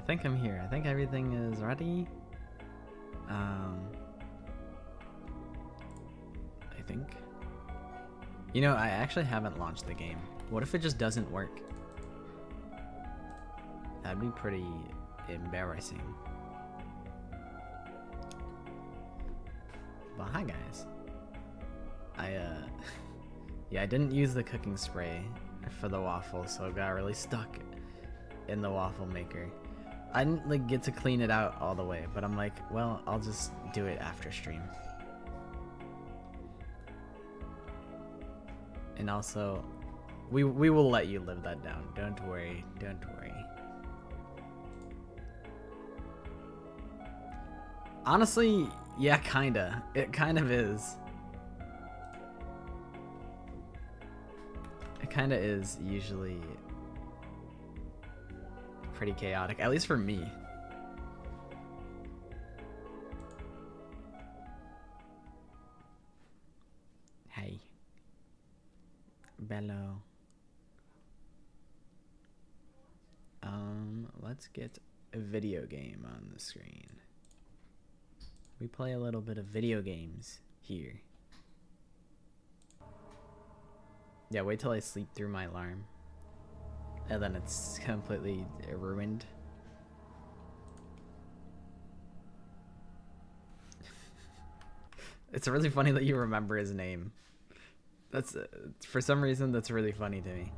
think I'm here. I think everything is ready. I think. You know, I actually haven't launched the game. What if it just doesn't work? That'd be pretty embarrassing. But hi guys. Yeah, I didn't use the cooking spray for the waffle, so it got really stuck in the waffle maker. I didn't like get to clean it out all the way, but I'm like, well, I'll just do it after stream. And also, we will let you live that down. Don't worry, don't worry. Honestly, yeah, kinda. It kind of is. It kinda is usually pretty chaotic, at least for me. Hey. Bello. Let's get a video game on the screen. We play a little bit of video games here. Yeah, wait till I sleep through my alarm. And then it's completely ruined. It's really funny that you remember his name. That's for some reason that's really funny to me.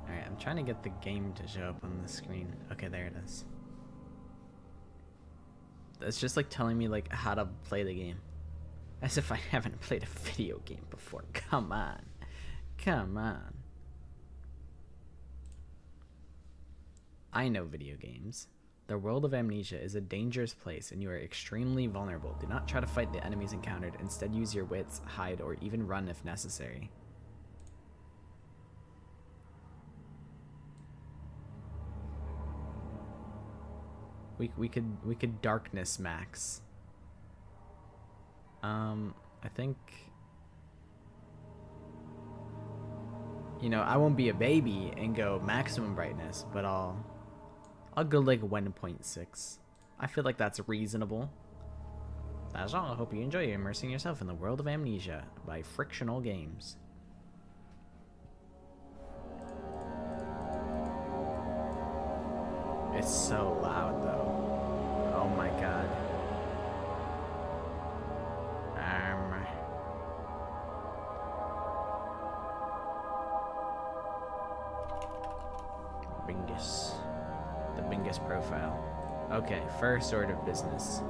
Alright, I'm trying to get the game to show up on the screen. Okay, there it is. It's just like telling me like how to play the game. As if I haven't played a video game before. Come on. Come on. I know video games. The world of Amnesia is a dangerous place and you are extremely vulnerable. Do not try to fight the enemies encountered. Instead, use your wits, hide, or even run if necessary. We could darkness max. I think, you know, I won't be a baby and go maximum brightness, but I'll go like 1.6. I feel like that's reasonable. That's all. I hope you enjoy immersing yourself in the world of Amnesia by Frictional Games. It's so loud though. Oh my god. Bingus. The Bingus profile. Okay, first order of business.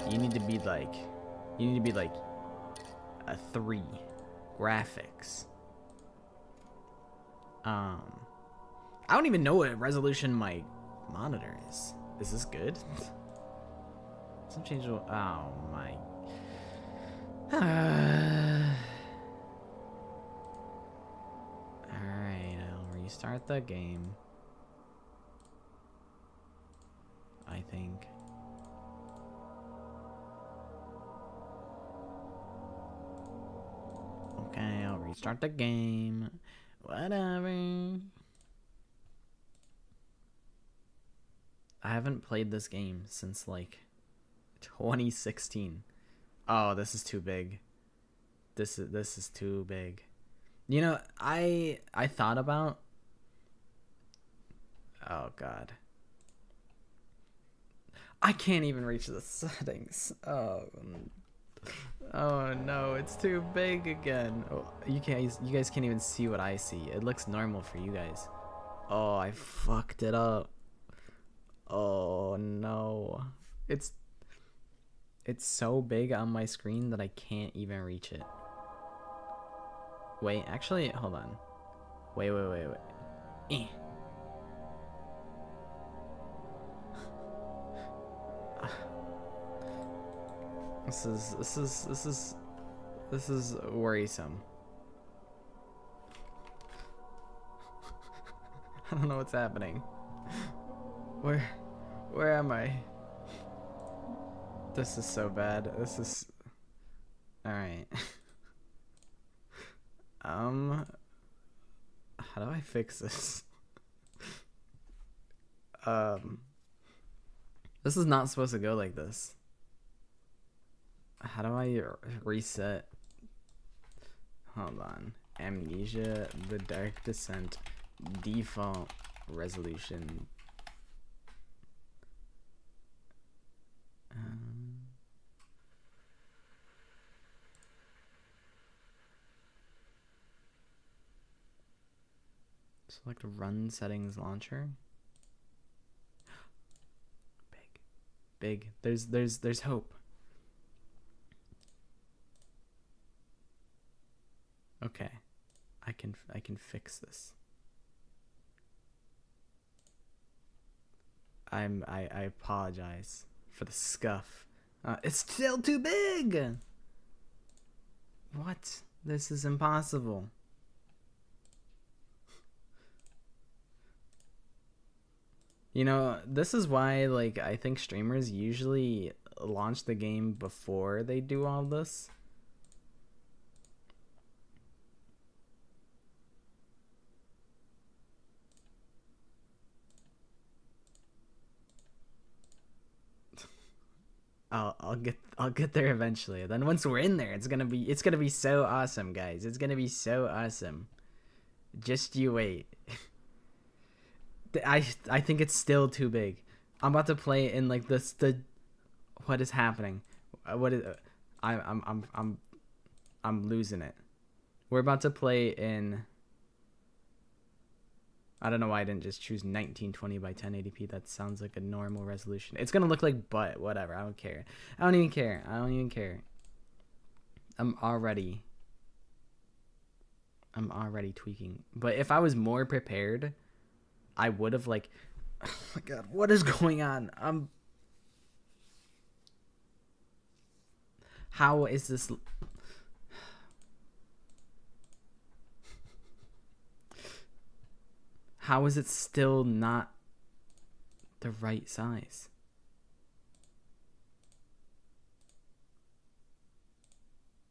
You need to be like a 3. Graphics. I don't even know what resolution my monitor is. Is this good? Some change. Oh my. Alright, I'll restart the game. I think. Okay, I'll restart the game. Whatever. I haven't played this game since like 2016. Oh, this is too big. This is too big. You know, I thought about. Oh god. I can't even reach the settings. Oh no, it's too big again. Oh, you guys can't even see what I see. It looks normal for you guys. Oh, I fucked it up. Oh no. It's so big on my screen that I can't even reach it. Wait, actually, hold on. Wait. Eh. This is worrisome. I don't know what's happening. Where am I? This is so bad. This is alright. How do I fix this? Um, this is not supposed to go like this. How do I reset? Hold on. Amnesia, The Dark Descent, default resolution. Select Run Settings Launcher. Big. There's hope. Okay. I can fix this. I apologize for the scuff. It's still too big. What? This is impossible. You know, this is why, like, I think streamers usually launch the game before they do all this. I'll get there eventually. Then once we're in there, it's gonna be so awesome, guys. It's gonna be so awesome. Just you wait. I think it's still too big. I'm about to play in like this. What is happening? What is? I'm losing it. We're about to play in. I don't know why I didn't just choose 1920 by 1080p. That sounds like a normal resolution. It's gonna look like butt. Whatever. I don't care. I don't even care. I'm already tweaking. But if I was more prepared, I would have like. Oh my god, what is going on? How is this? How is it still not the right size?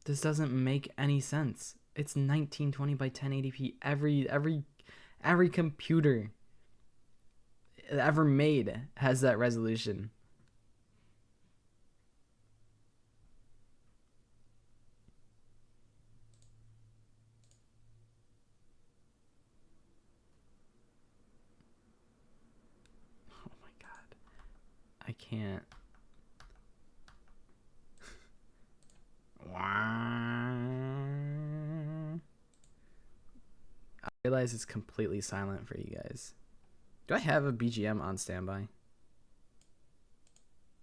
This doesn't make any sense. It's 1920 by 1080p. Every computer ever made has that resolution. Oh my god. I can't. I realize it's completely silent for you guys. Do I have a BGM on standby?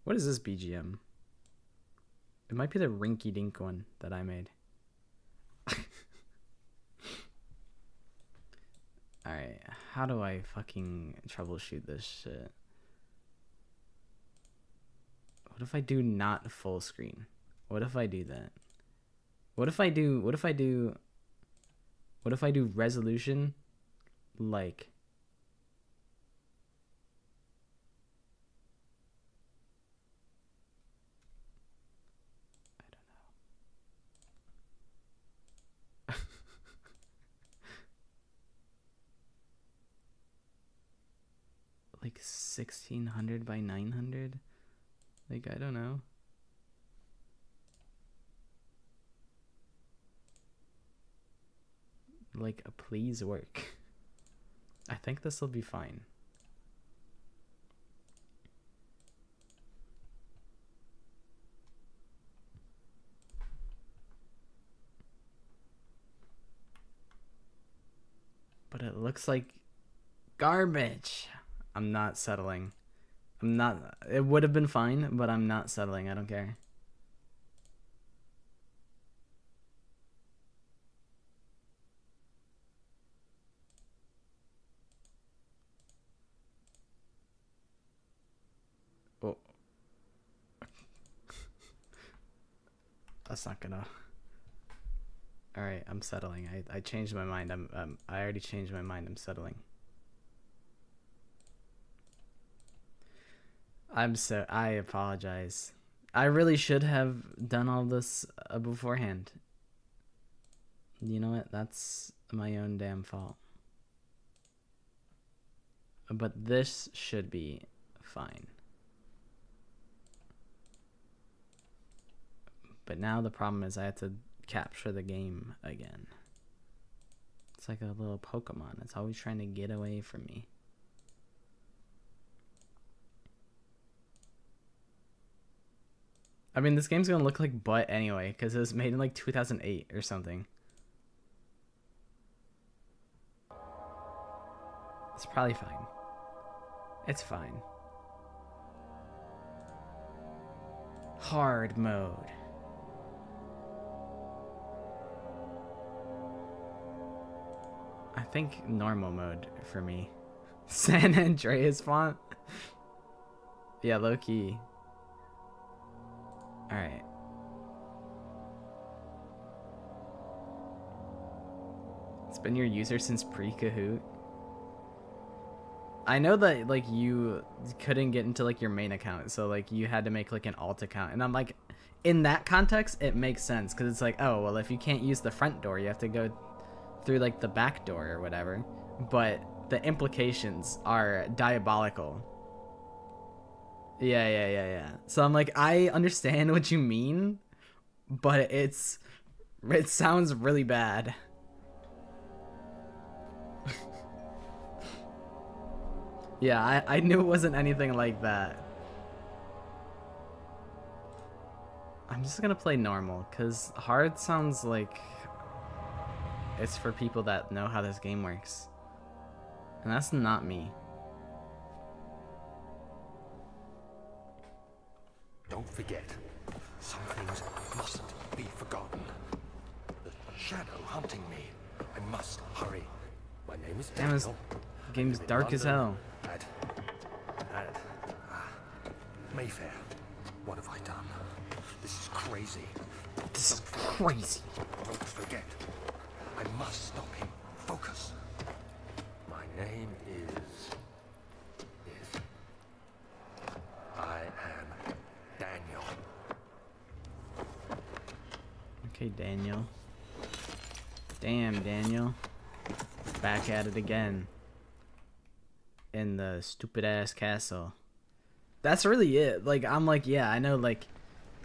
What is this BGM? It might be the rinky dink one that I made. Alright, how do I fucking troubleshoot this shit? What if I do not full screen? What if I do that? What if I do resolution like I don't know. Like 1600 by 900? Like I don't know. Like a please work. I think this will be fine. But it looks like garbage. I'm not settling. It would have been fine, but I'm not settling. I don't care. Oh. That's not gonna. All right, I'm settling. I changed my mind. I already changed my mind. I'm settling. I apologize. I really should have done all this beforehand. You know what? That's my own damn fault. But this should be fine. But now the problem is I have to capture the game again. It's like a little Pokemon. It's always trying to get away from me. I mean, this game's gonna look like butt anyway, because it was made in like 2008 or something. It's probably fine. It's fine. Hard mode. I think normal mode for me. San Andreas font? Yeah, low key. Alright. It's been your user since pre-Kahoot. I know that like you couldn't get into like your main account, so like you had to make like an alt account, and I'm like, in that context it makes sense, because it's like, oh well, if you can't use the front door you have to go through like the back door or whatever, but the implications are diabolical. Yeah. So I'm like, I understand what you mean, but it sounds really bad. Yeah, I knew it wasn't anything like that. I'm just gonna play normal, because hard sounds like it's for people that know how this game works. And that's not me. Don't forget, some things mustn't be forgotten. The shadow hunting me. I must hurry. My name is Damn, this game's dark as hell. At Mayfair. What have I done? This is crazy. This is crazy. Don't forget. I must stop him. Focus. My name is... I am Daniel. Okay, Daniel. Damn, Daniel. Back at it again. In the stupid ass castle. That's really it. Like, I'm like, yeah, I know like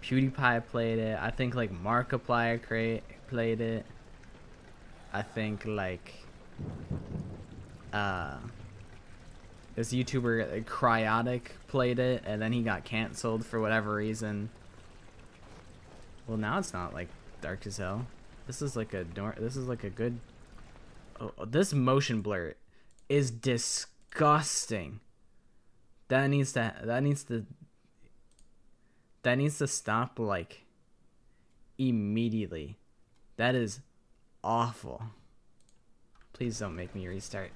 PewDiePie played it. I think like Markiplier played it. I think like this YouTuber Cryotic played it, and then he got canceled for whatever reason. Well, now it's not like dark as hell. This is like a good. Oh, this motion blur is disgusting. That needs to stop like immediately. That is awful. Please don't make me restart.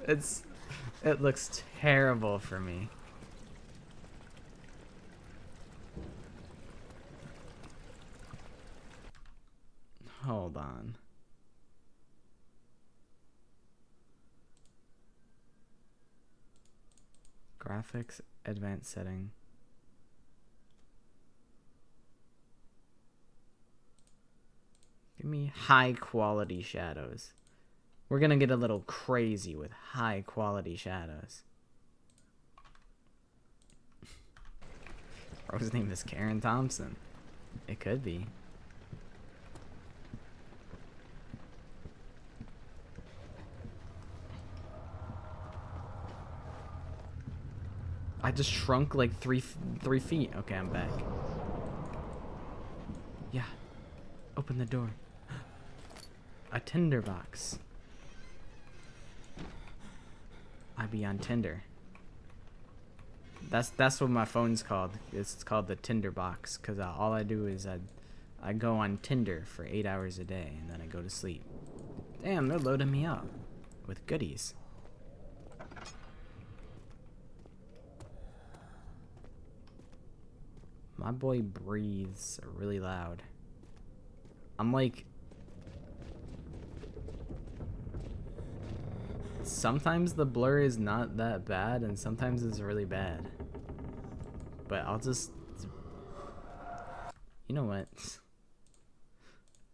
It looks terrible for me. Hold on. Graphics, advanced setting. Give me high quality shadows. We're gonna get a little crazy with high quality shadows. Bro's name is Karen Thompson. It could be. I just shrunk like three feet. Okay, I'm back. Yeah. Open the door. A Tinder box. I be on Tinder. That's what my phone's called. It's called the Tinder box, because all I do is I go on Tinder for 8 hours a day, and then I go to sleep. Damn, they're loading me up with goodies. My boy breathes really loud. I'm like... Sometimes the blur is not that bad, and sometimes it's really bad. But I'll just... You know what?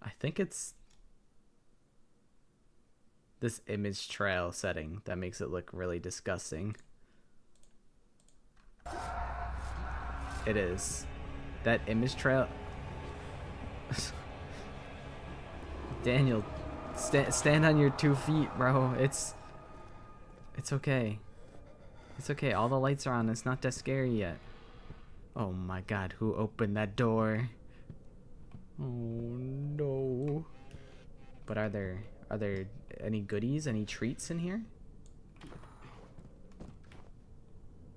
I think it's this image trail setting that makes it look really disgusting. It is. That image trail. Daniel, stand on your 2 feet, bro. It's okay. It's okay. All the lights are on. It's not that scary yet. Oh my god, who opened that door? Oh no. But are there any goodies, any treats in here?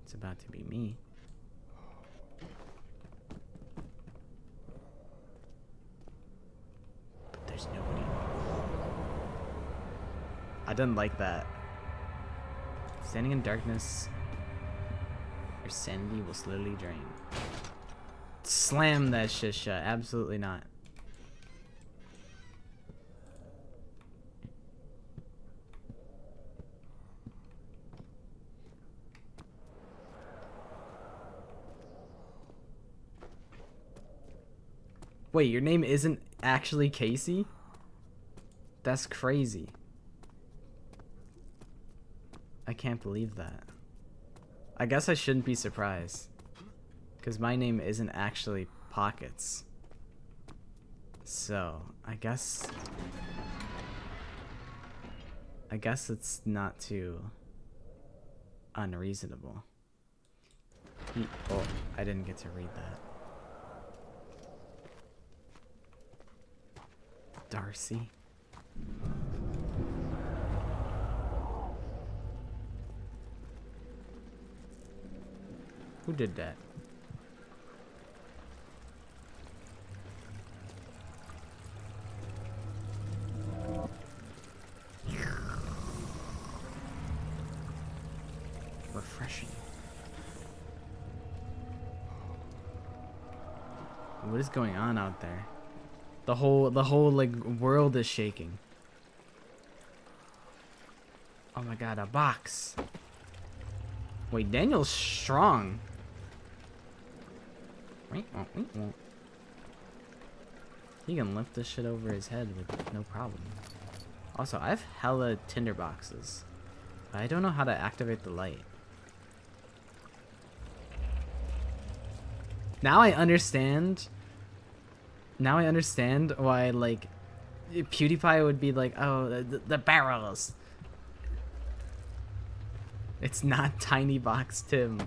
It's about to be me. But there's nobody. I didn't like that. Standing in darkness, your sanity will slowly drain. Slam that shit shut. Absolutely not. Wait, your name isn't actually Casey? That's crazy. I can't believe that. I guess I shouldn't be surprised. Because my name isn't actually Pockets. So, I guess it's not too unreasonable. Oh, I didn't get to read that. Darcy. Who did that? Refreshing. What is going on out there? The whole like world is shaking. Oh my god, a box. Wait, Daniel's strong. He can lift this shit over his head with no problem. Also, I have hella tinder boxes. I don't know how to activate the light. Now I understand why, like, PewDiePie would be like, oh, the barrels. It's not Tiny Box Tim.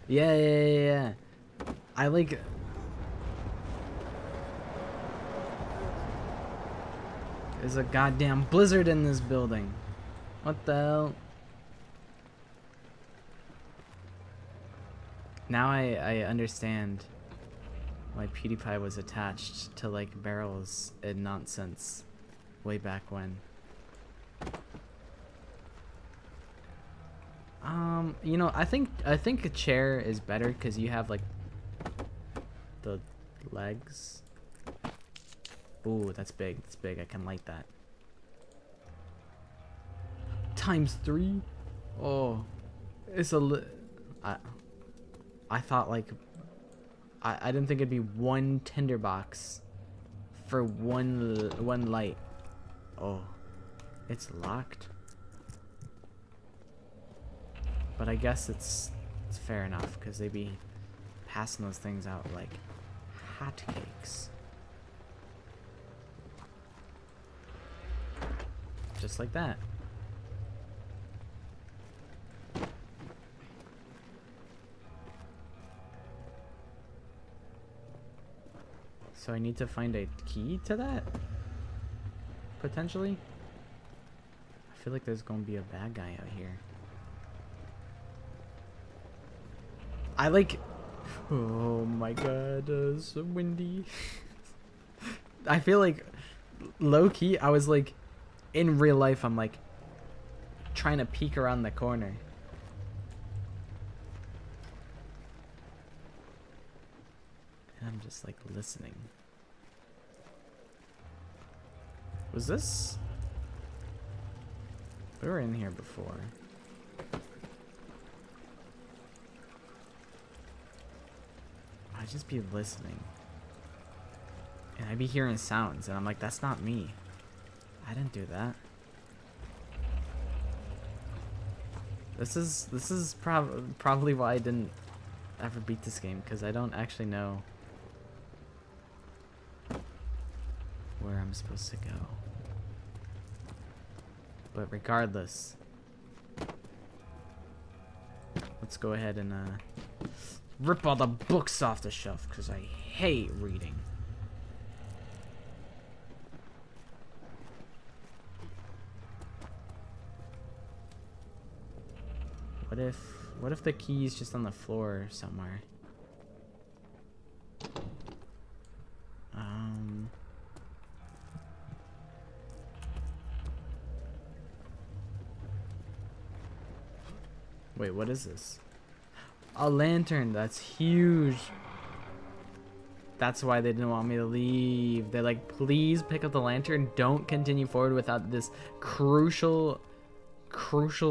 Yeah. I like... There's a goddamn blizzard in this building. What the hell? Now I understand why PewDiePie was attached to like barrels and nonsense way back when. You know, I think a chair is better because you have like the legs. Ooh, that's big. That's big. I can light that. ×3. Oh, it's a. I thought like. I didn't think it'd be one tinderbox for one light. Oh, it's locked. But I guess it's fair enough because they be passing those things out like hotcakes. Just like that. So I need to find a key to that? Potentially? I feel like there's gonna be a bad guy out here. I like... Oh my god, it's so windy. I feel like, low-key, I was like, in real life, I'm like, trying to peek around the corner. And I'm just like, listening. Was this... We were in here before. I'd just be listening. And I'd be hearing sounds, and I'm like, that's not me. I didn't do that. This is probably why I didn't ever beat this game, because I don't actually know where I'm supposed to go. But regardless, let's go ahead and rip all the books off the shelf, because I hate reading. What if the key's just on the floor somewhere? Wait, what is this? A lantern. That's huge. That's why they didn't want me to leave. They're like, please pick up the lantern. Don't continue forward without this crucial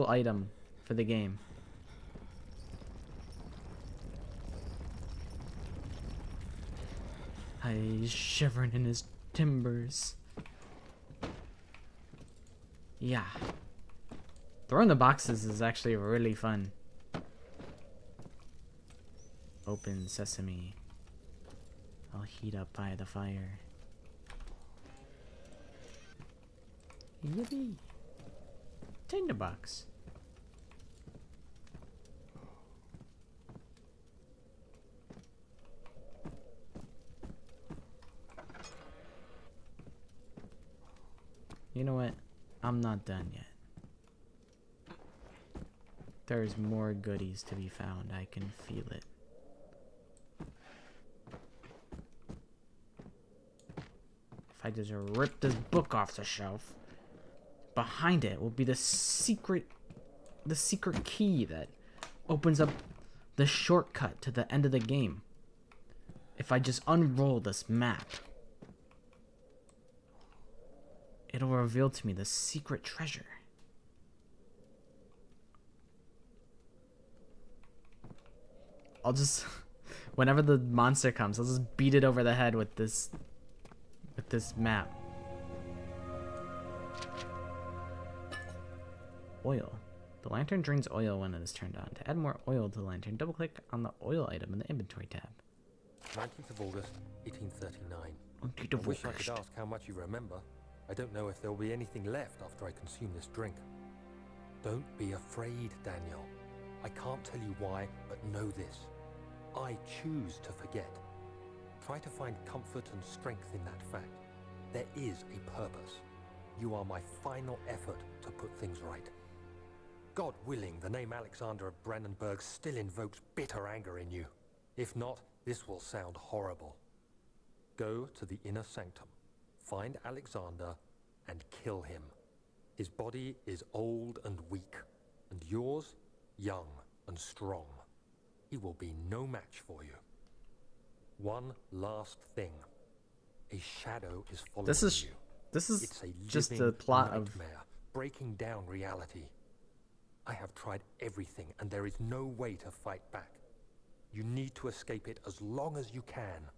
item for the game. He's shivering in his timbers. Yeah. Throwing the boxes is actually really fun. Open sesame. I'll heat up by the fire. Yippee. Tinderbox. You know what? I'm not done yet. There's more goodies to be found. I can feel it. If I just rip this book off the shelf, behind it will be the secret key that opens up the shortcut to the end of the game. If I just unroll this map, it'll reveal to me the secret treasure. I'll just, whenever the monster comes, I'll just beat it over the head with this map. Oil. The lantern drains oil when it is turned on. To add more oil to the lantern, double click on the oil item in the inventory tab. 19th of August, 1839. I wish I could ask how much you remember. I don't know if there will be anything left after I consume this drink. Don't be afraid, Daniel. I can't tell you why, but know this. I choose to forget. Try to find comfort and strength in that fact. There is a purpose. You are my final effort to put things right. God willing, the name Alexander of Brandenburg still invokes bitter anger in you. If not, this will sound horrible. Go to the inner sanctum. Find Alexander and kill him. His body is old and weak, and yours, young and strong. He will be no match for you. One last thing. A shadow is following you. This is It's a just living the plot nightmare, breaking down reality. I have tried everything, and there is no way to fight back. You need to escape it as long as you can.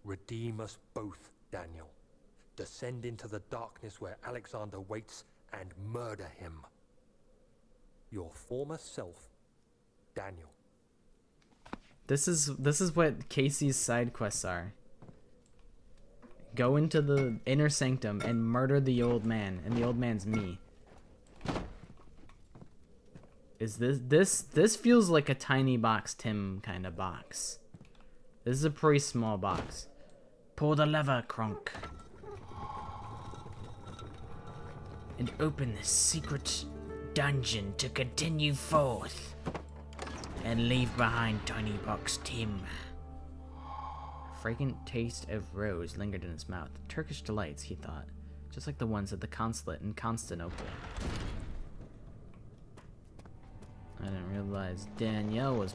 Redeem us both, Daniel. Descend into the darkness where Alexander waits and murder him. Your former self, Daniel. This is what Casey's side quests are. Go into the inner sanctum and murder the old man, and the old man's me. Is this feels like a tiny box Tim kind of box. This is a pretty small box. Pull the lever, Kronk. And open this secret dungeon to continue forth. And leave behind tiny box Tim. Fragrant taste of rose lingered in his mouth. Turkish delights, he thought. Just like the ones at the consulate in Constantinople. I didn't realize Danielle was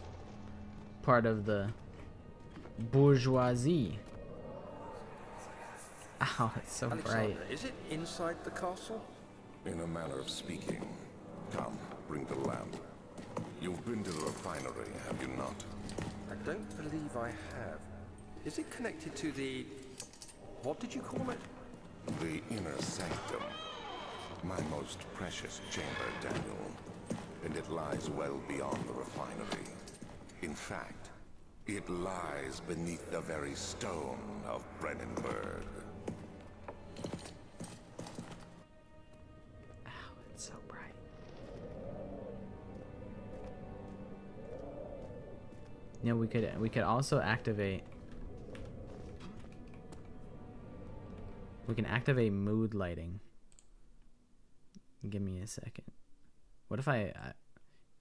part of the bourgeoisie. Ow, it's so bright. Is it inside the castle? In a manner of speaking. Come, bring the lamp. You've been to the refinery, have you not? I don't believe I have. Is it connected to the... what did you call it? The inner sanctum. My most precious chamber, Daniel. and it lies well beyond the refinery. In fact, it lies beneath the very stone of Brennenburg. Ow, it's so bright. You know, we could also activate. We can activate mood lighting. Give me a second. What if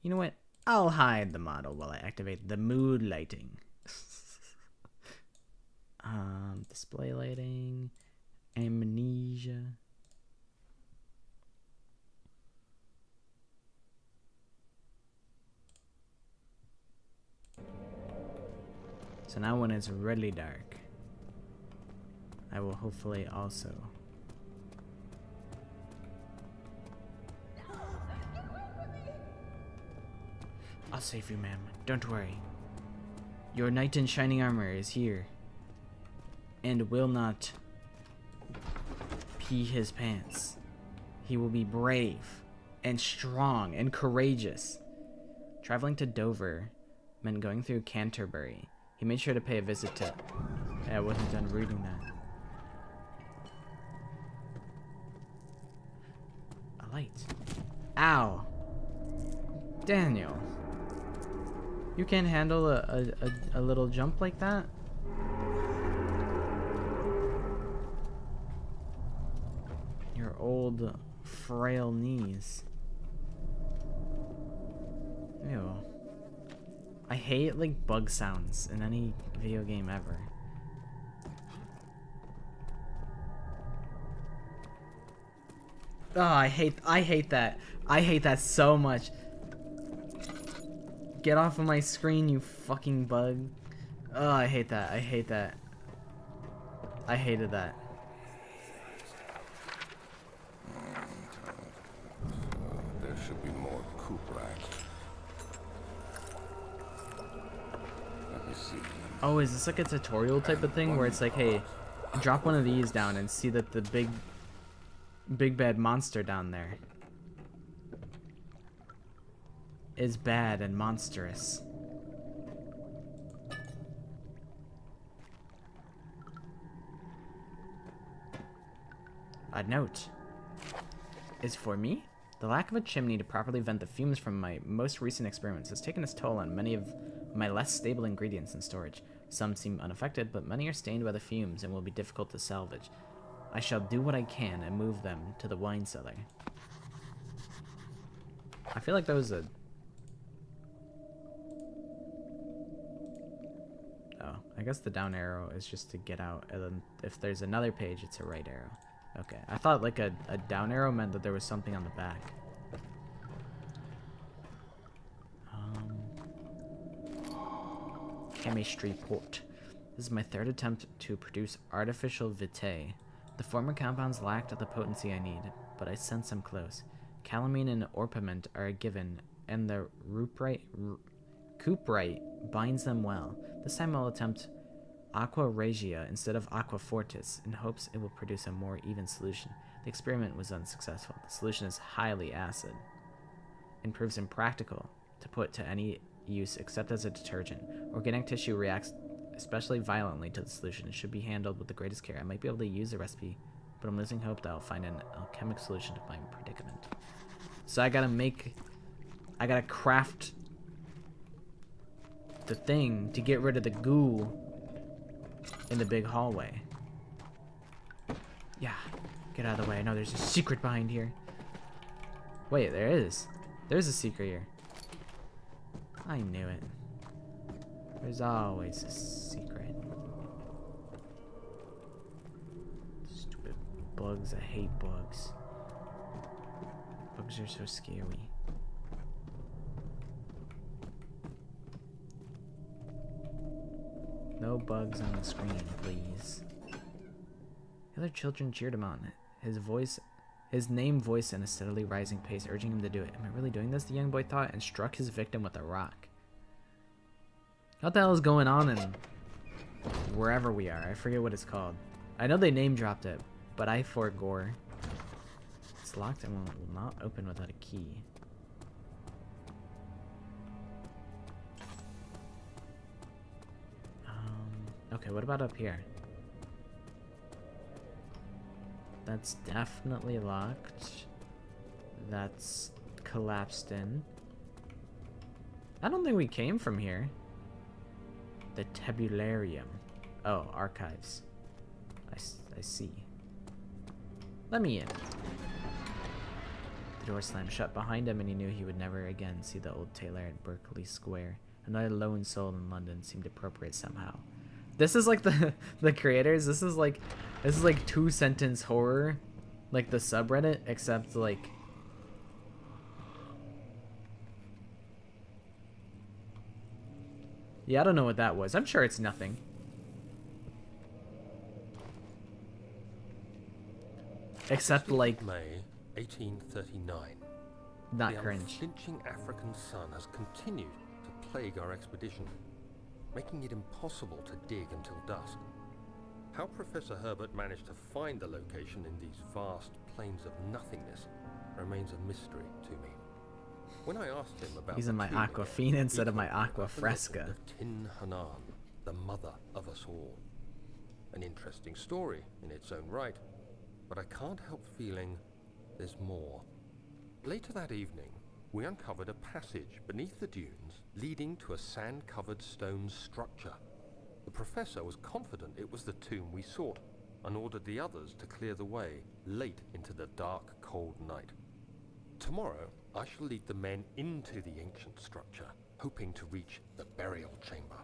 you know what? I'll hide the model while I activate the mood lighting. Display lighting, amnesia. So now when it's really dark, I will hopefully also. I'll save you, ma'am. Don't worry. Your knight in shining armor is here and will not pee his pants. He will be brave and strong and courageous. Traveling to Dover meant going through Canterbury. He made sure to pay a visit to... Yeah, I wasn't done reading that. A light. Ow. Daniel. You can't handle a little jump like that? Your old, frail knees. Ew. I hate, like, bug sounds in any video game ever. Oh, I hate that. I hate that so much. Get off of my screen, you fucking bug. Oh, I hate that. I hate that. I hated that. There should be more coop racks. Let me see. Oh, is this like a tutorial type of thing where it's like, hey, drop one of these down and see that the big bad monster down there is bad and monstrous. A note is for me. The lack of a chimney to properly vent the fumes from my most recent experiments has taken its toll on many of my less stable ingredients in storage. Some seem unaffected, but many are stained by the fumes and will be difficult to salvage. I shall do what I can and move them to the wine cellar. I feel like that was a... Oh, I guess the down arrow is just to get out, and then if there's another page, it's a right arrow. Okay, I thought like a down arrow meant that there was something on the back. Chemistry port. This is my third attempt to produce artificial vitae. The former compounds lacked the potency I need, but I sense I'm close. Calamine and orpiment are a given, and the cuprite binds them well. This time I'll attempt aqua regia instead of aqua fortis, in hopes it will produce a more even solution. The experiment was unsuccessful. The solution is highly acid and proves impractical to put to any use except as a detergent. Organic tissue reacts especially violently to the solution. It should be handled with the greatest care. I might be able to use the recipe, but I'm losing hope that I'll find an alchemic solution to my predicament. So I gotta craft the thing to get rid of the goo in the big hallway. Yeah, get out of the way. I know there's a secret behind here. Wait, there is. There's a secret here. I knew it. There's always a secret. Stupid bugs. I hate bugs. Bugs are so scary. No bugs on the screen, please. The other children cheered him on. His name voiced in a steadily rising pace, urging him to do it. Am I really doing this? The young boy thought, and struck his victim with a rock. What the hell is going on in wherever we are? I forget what it's called. I know they name dropped it, but I forgore. It's locked and will not open without a key. Okay, what about up here? That's definitely locked. That's collapsed in. I don't think we came from here. The tabularium. Oh, archives. I see. Let me in. The door slammed shut behind him, and he knew he would never again see the old tailor at Berkeley Square. Another lone soul in London seemed appropriate somehow. This is like the creators. This is like 2-sentence horror, like the subreddit, except like. Yeah, I don't know what that was. I'm sure it's nothing. Except like May 1839. not The cringe. unflinching African sun has continued to plague our expedition, making it impossible to dig until dusk. How Professor Herbert managed to find the location in these vast plains of nothingness remains a mystery to me. When I asked him about He's in my Aquafina instead of my Aqua Fresca. of Tin Hanan, the mother of us all. An interesting story in its own right, but I can't help feeling there's more. Later that evening, we uncovered a passage beneath the dunes leading to a sand-covered stone structure. The professor was confident it was the tomb we sought and ordered the others to clear the way late into the dark, cold night. Tomorrow, I shall lead the men into the ancient structure, hoping to reach the burial chamber.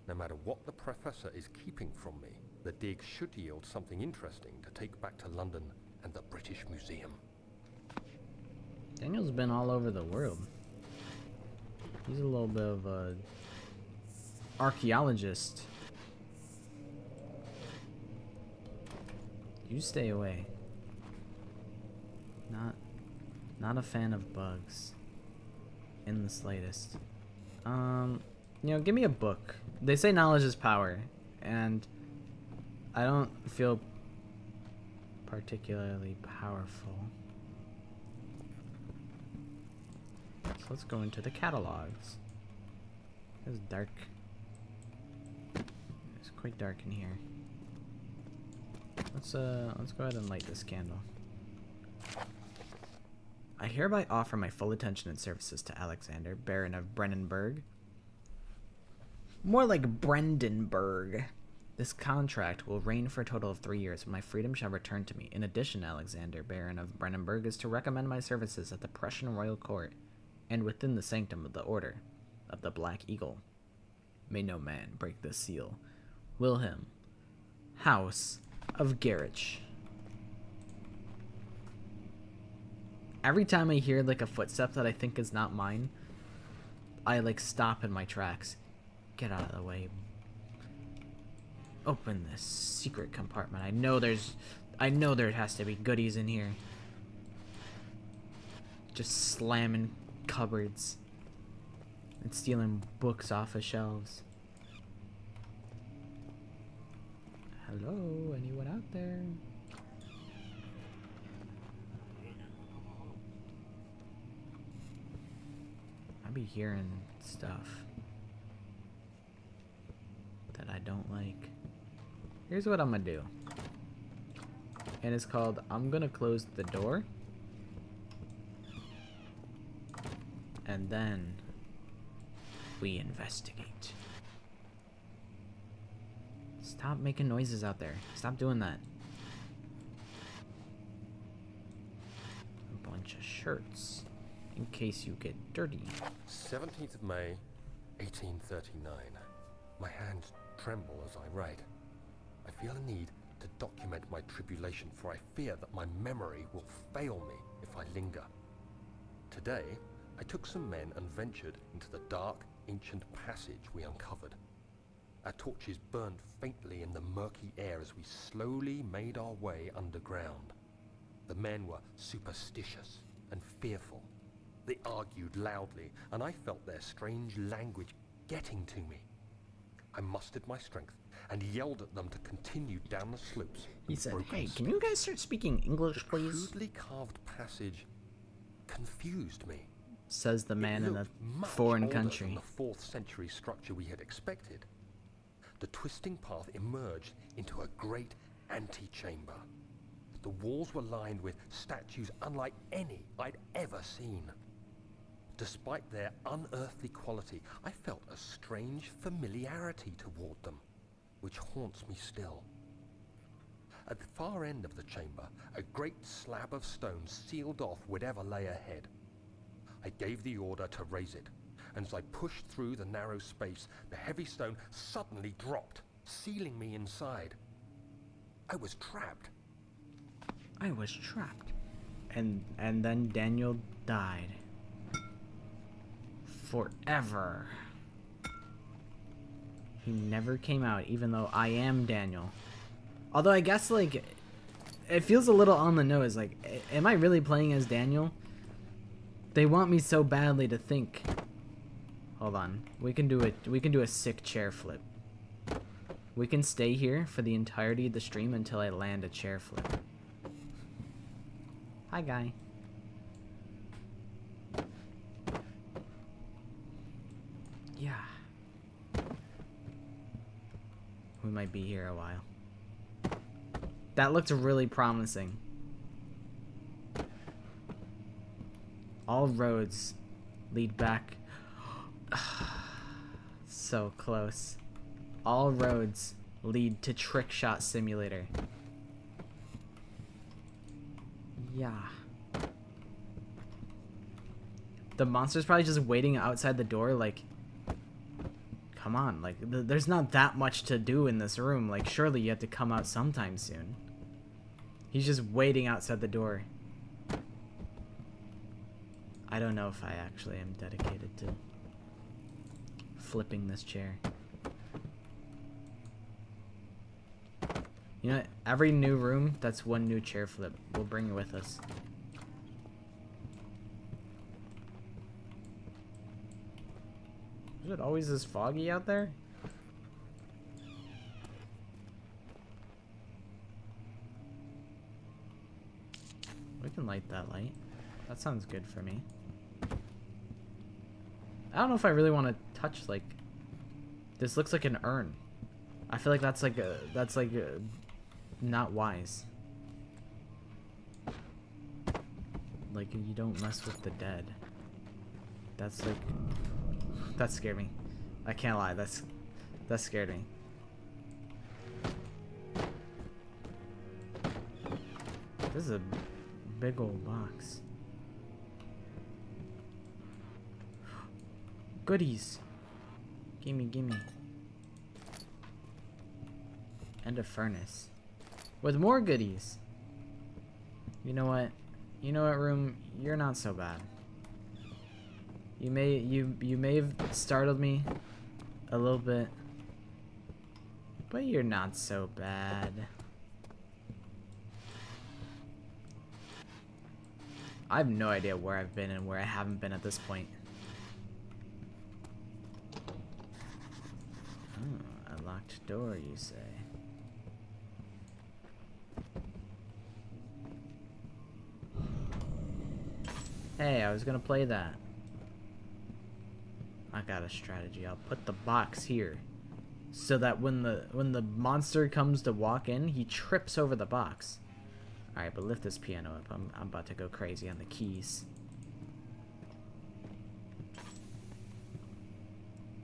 No matter what the professor is keeping from me, the dig should yield something interesting to take back to London and the British Museum. Daniel's been all over the world. He's a little bit of a archaeologist. You stay away. Not a fan of bugs. In the slightest. Give me a book. They say knowledge is power, and I don't feel particularly powerful. So let's go into the catalogs. It's dark. It's quite dark in here. Let's go ahead and light this candle. I hereby offer my full attention and services to Alexander, Baron of Brennenburg. More like Brandenburg. This contract will reign for a total of 3 years, and my freedom shall return to me. In addition, Alexander, Baron of Brennenburg, is to recommend my services at the Prussian royal court and within the sanctum of the Order of the Black Eagle. May no man break this seal. Wilhelm, House of Gerich. Every time I hear like a footstep that I think is not mine, I like stop in my tracks. Get out of the way. Open this secret compartment. I know there has to be goodies in here. Just slamming cupboards and stealing books off of shelves. Hello, anyone out there? I be hearing stuff that I don't like. Here's what I'm gonna do. And it's called, I'm gonna close the door. And then we investigate. Stop making noises out there. Stop doing that. A bunch of shirts in case you get dirty. 17th of May, 1839. My hands tremble as I write. I feel a need to document my tribulation, for I fear that my memory will fail me if I linger. Today, I took some men and ventured into the dark, ancient passage we uncovered. Our torches burned faintly in the murky air as we slowly made our way underground. The men were superstitious and fearful. They argued loudly, and I felt their strange language getting to me. I mustered my strength and yelled at them to continue down the slopes. He said, "Hey, can you guys start speaking English, please?" The crudely carved passage confused me. Says the man in a It looked much foreign older country. than the 4th century structure we had expected. the twisting path emerged into a great antechamber. The walls were lined with statues unlike any I'd ever seen. Despite their unearthly quality, I felt a strange familiarity toward them, which haunts me still. At the far end of the chamber, a great slab of stone sealed off whatever lay ahead. I gave the order to raise it, and as I pushed through the narrow space, the heavy stone suddenly dropped, sealing me inside. I was trapped. I was trapped. And then Daniel died. Forever. He never came out, even though I am Daniel. Although I guess, like, it feels a little on the nose. Like, am I really playing as Daniel? They want me so badly to think. Hold on. We can do a sick chair flip. We can stay here for the entirety of the stream until I land a chair flip. Hi, guy. Yeah. We might be here a while. That looked really promising. All roads lead back. So close. All roads lead to Trick Shot Simulator. Yeah. The monster's probably just waiting outside the door like, come on, like, there's not that much to do in this room. Like, surely you have to come out sometime soon. He's just waiting outside the door. I don't know if I actually am dedicated to flipping this chair. You know, every new room, that's one new chair flip. We'll bring it with us. Is it always this foggy out there? We can light that light. That sounds good for me. I don't know if I really want to touch, like, this looks like an urn. I feel like that's like not wise. Like, you don't mess with the dead. That's like, that scared me. I can't lie, that scared me. This is a big old box. Goodies. Gimme, gimme. And a furnace. With more goodies. You know what? You know what, room? You're not so bad. You may have startled me a little bit. But you're not so bad. I have no idea where I've been and where I haven't been at this point. Oh, a locked door, you say? Hey, I was gonna play that. I got a strategy. I'll put the box here, so that when the monster comes to walk in, he trips over the box. All right, but lift this piano up. I'm about to go crazy on the keys.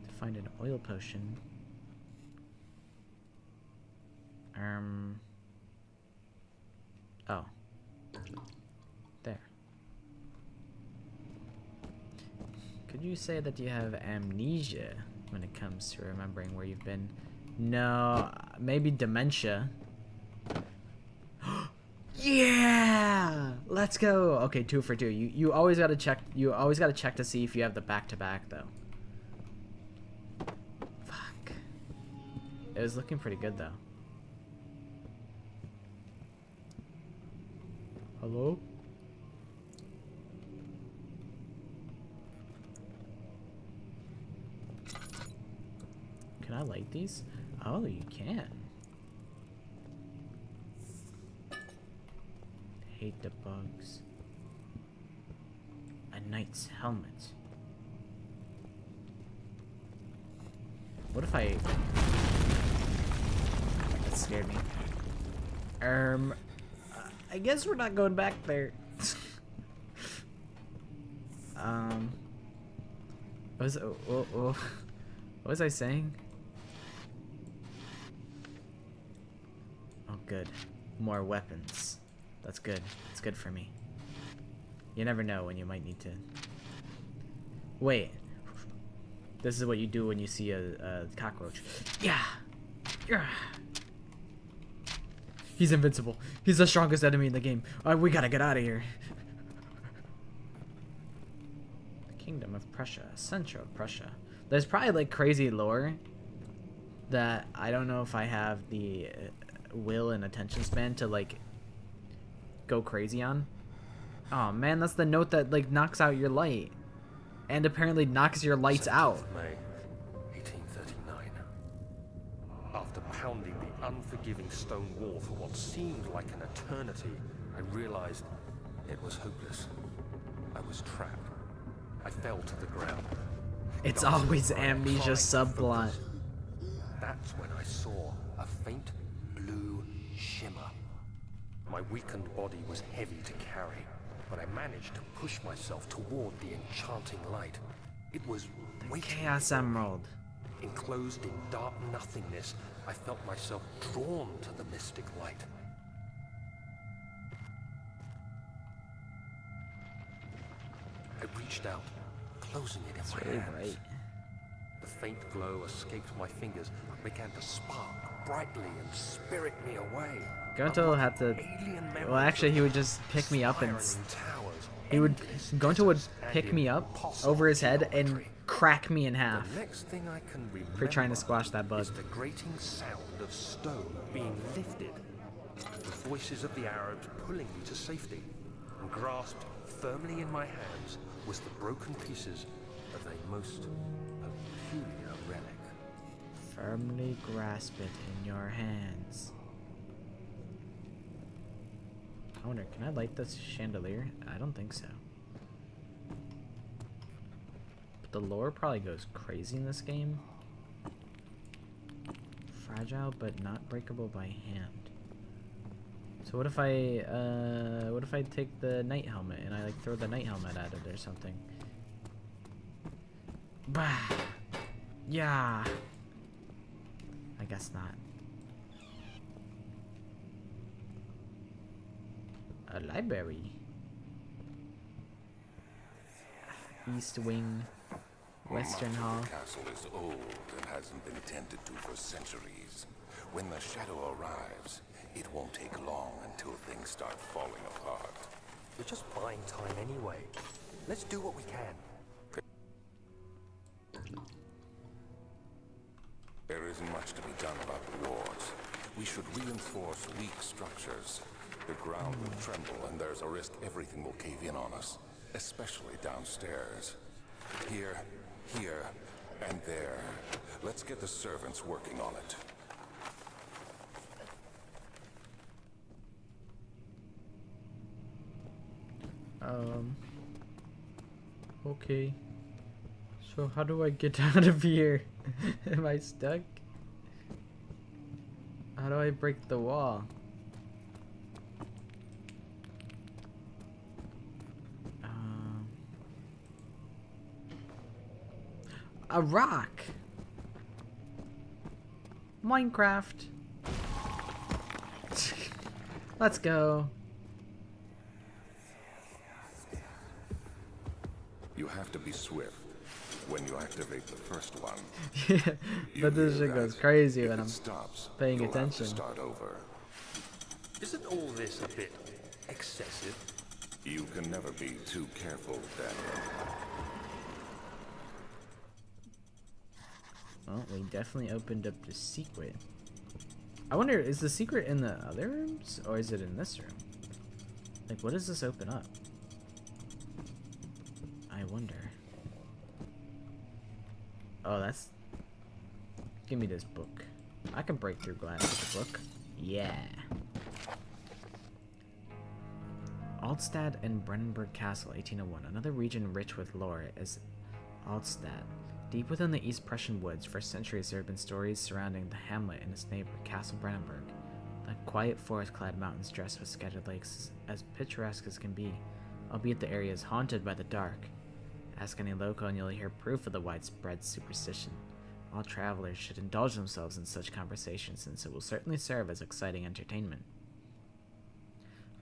To find an oil potion. Oh. There. Could you say that you have amnesia when it comes to remembering where you've been? No, maybe dementia. Yeah, let's go. Okay, 2 for 2. You always gotta check. You always gotta check to see if you have the back-to-back though. Fuck. It was looking pretty good though. Hello? Can I light these? Oh, you can. Hate the bugs. A knight's helmet. What if I that scared me. I guess we're not going back there. What was I saying? Oh, good. More weapons. That's good. It's good for me. You never know when you might need to. Wait. This is what you do when you see a cockroach. Yeah. Yeah. He's invincible. He's the strongest enemy in the game. We gotta get out of here. The Kingdom of Prussia. Central Prussia. There's probably like crazy lore that I don't know if I have the will and attention span to like go crazy on. Oh man, that's the note that like knocks out your light. And apparently knocks your lights out. May 1839. After pounding the unforgiving stone wall for what seemed like an eternity, I realized it was hopeless. I was trapped. I fell to the ground. It's always Amnesia subplot. That's when I saw a faint blue shimmer. My weakened body was heavy to carry, but I managed to push myself toward the enchanting light. It was waiting. Chaos Emerald. Enclosed in dark nothingness, I felt myself drawn to the mystic light. I reached out, closing it in my hands. Bright. The faint glow escaped my fingers and began to spark brightly and spirit me away. Gonto had to. Well, actually, he would just pick me up and. Gonto would pick me up over his head and crack me in half. The next thing I can remember For trying to squash that bug. is the grating sound of stone being lifted. The voices of the Arabs pulling me to safety. And grasped firmly in my hands was the broken pieces of a most peculiar relic. Firmly grasp it in your hands. I wonder, can I light this chandelier? I don't think so. But the lore probably goes crazy in this game. Fragile but not breakable by hand. So what if I take the knight helmet and I like throw the knight helmet at it or something? Bah! Yeah! I guess not. A library. East Wing. Western Much Hall. of the castle is old and hasn't been tended to for centuries. When the shadow arrives, it won't take long until things start falling apart. We're just buying time anyway. Let's do what we can. There isn't much to be done about the walls. We should reinforce weak structures. The ground will tremble and there's a risk everything will cave in on us, especially downstairs. Here, and there. Let's get the servants working on it. Okay. So how do I get out of here? Am I stuck? How do I break the wall? A rock. Minecraft. Let's go. You have to be swift when you activate the first one. Yeah, You but this hear shit goes that? crazy If when it I'm stops, paying you'll have to attention. start over. Isn't all this a bit excessive? You can never be too careful, Daniel. Well, we definitely opened up the secret. I wonder, is the secret in the other rooms? Or is it in this room? Like, what does this open up? I wonder. Oh, that's... Give me this book. I can break through glass with a book. Yeah. Altstadt and Brennenburg Castle, 1801. Another region rich with lore is Altstadt. Deep within the East Prussian woods, for centuries there have been stories surrounding the hamlet and its neighbor, Castle Brennenburg. The quiet forest-clad mountains dressed with scattered lakes, as picturesque as can be, albeit the area is haunted by the dark. Ask any local and you'll hear proof of the widespread superstition. All travelers should indulge themselves in such conversations, since it will certainly serve as exciting entertainment.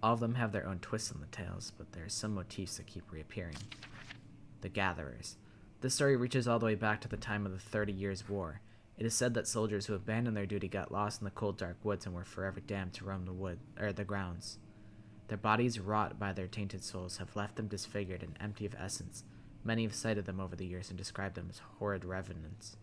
All of them have their own twists on the tales, but there are some motifs that keep reappearing. The Gatherers. This story reaches all the way back to the time of the 30 Years' War. It is said that soldiers who abandoned their duty got lost in the cold, dark woods and were forever damned to roam the grounds. Their bodies, wrought by their tainted souls, have left them disfigured and empty of essence. Many have cited them over the years and described them as horrid revenants.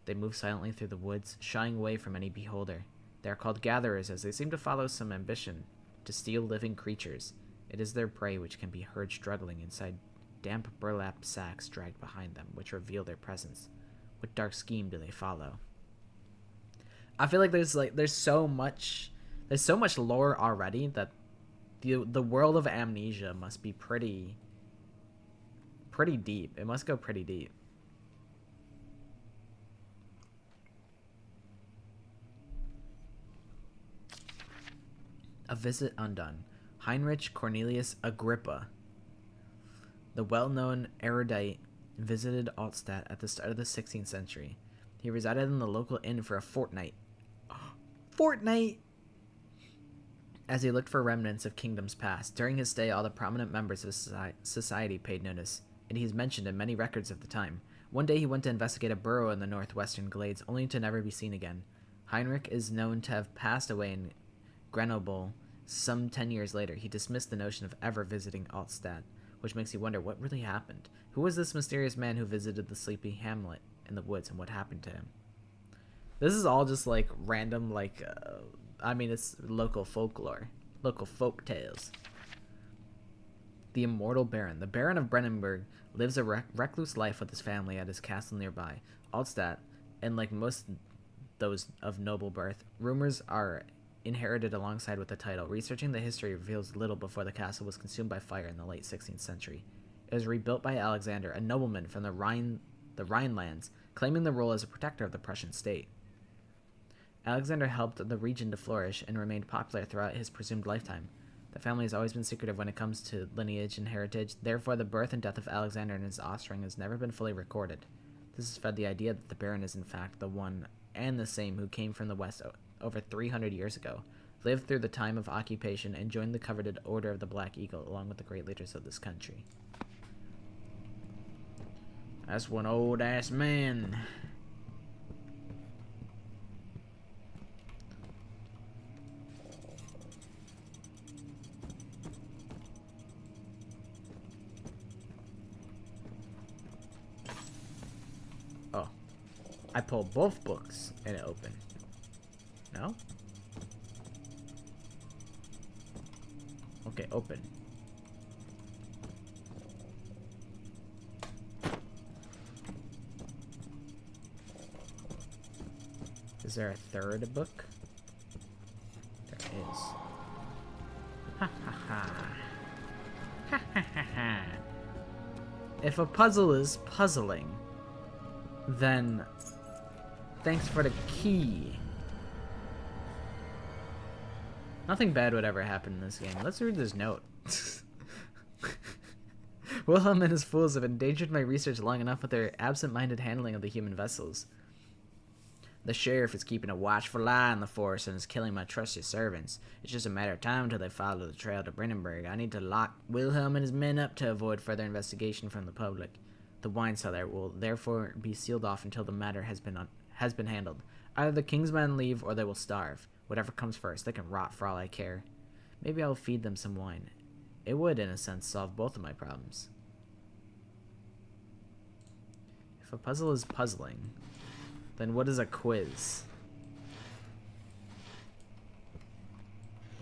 They move silently through the woods, shying away from any beholder. They are called gatherers, as they seem to follow some ambition to steal living creatures. It is their prey which can be heard struggling inside damp burlap sacks dragged behind them, which reveal their presence. What dark scheme do they follow? I feel like there's so much lore already that the world of Amnesia must be pretty deep. It must go pretty deep. A visit undone. Heinrich Cornelius Agrippa, the well-known erudite, visited Altstadt at the start of the 16th century. He resided in the local inn for a fortnight. As he looked for remnants of kingdoms past. During his stay, all the prominent members of society paid notice, and he is mentioned in many records of the time. One day he went to investigate a burrow in the northwestern glades, only to never be seen again. Heinrich is known to have passed away in Grenoble some 10 years later. He dismissed the notion of ever visiting Altstadt, which makes you wonder what really happened. Who was this mysterious man who visited the sleepy hamlet in the woods, and what happened to him? This is all just like random, it's local folklore, local folk tales. The immortal Baron. The Baron of Brennenburg lives a recluse life with his family at his castle nearby. Altstadt, and like most those of noble birth, rumors are inherited alongside with the title. Researching the history reveals little before the castle was consumed by fire in the late 16th century. It was rebuilt by Alexander, a nobleman from the Rhinelands, claiming the role as a protector of the Prussian state. Alexander helped the region to flourish and remained popular throughout his presumed lifetime. The family has always been secretive when it comes to lineage and heritage, therefore the birth and death of Alexander and his offspring has never been fully recorded. This has fed the idea that the Baron is in fact the one and the same who came from the west over 300 years ago, lived through the time of occupation, and joined the coveted Order of the Black Eagle along with the great leaders of this country. That's one old-ass man. Oh. I pulled both books and it opened. No? Okay, open. Is there a third book? There is. Ha ha ha. Ha ha ha ha. If a puzzle is puzzling, then thanks for the key. Nothing bad would ever happen in this game. Let's read this note. Wilhelm and his fools have endangered my research long enough with their absent-minded handling of the human vessels. The sheriff is keeping a watchful eye on the forest and is killing my trusted servants. It's just a matter of time until they follow the trail to Brennenburg. I need to lock Wilhelm and his men up to avoid further investigation from the public. The wine cellar will therefore be sealed off until the matter has been handled. Either the king's men leave or they will starve. Whatever comes first, they can rot for all I care. Maybe I'll feed them some wine. It would, in a sense, solve both of my problems. If a puzzle is puzzling, then what is a quiz?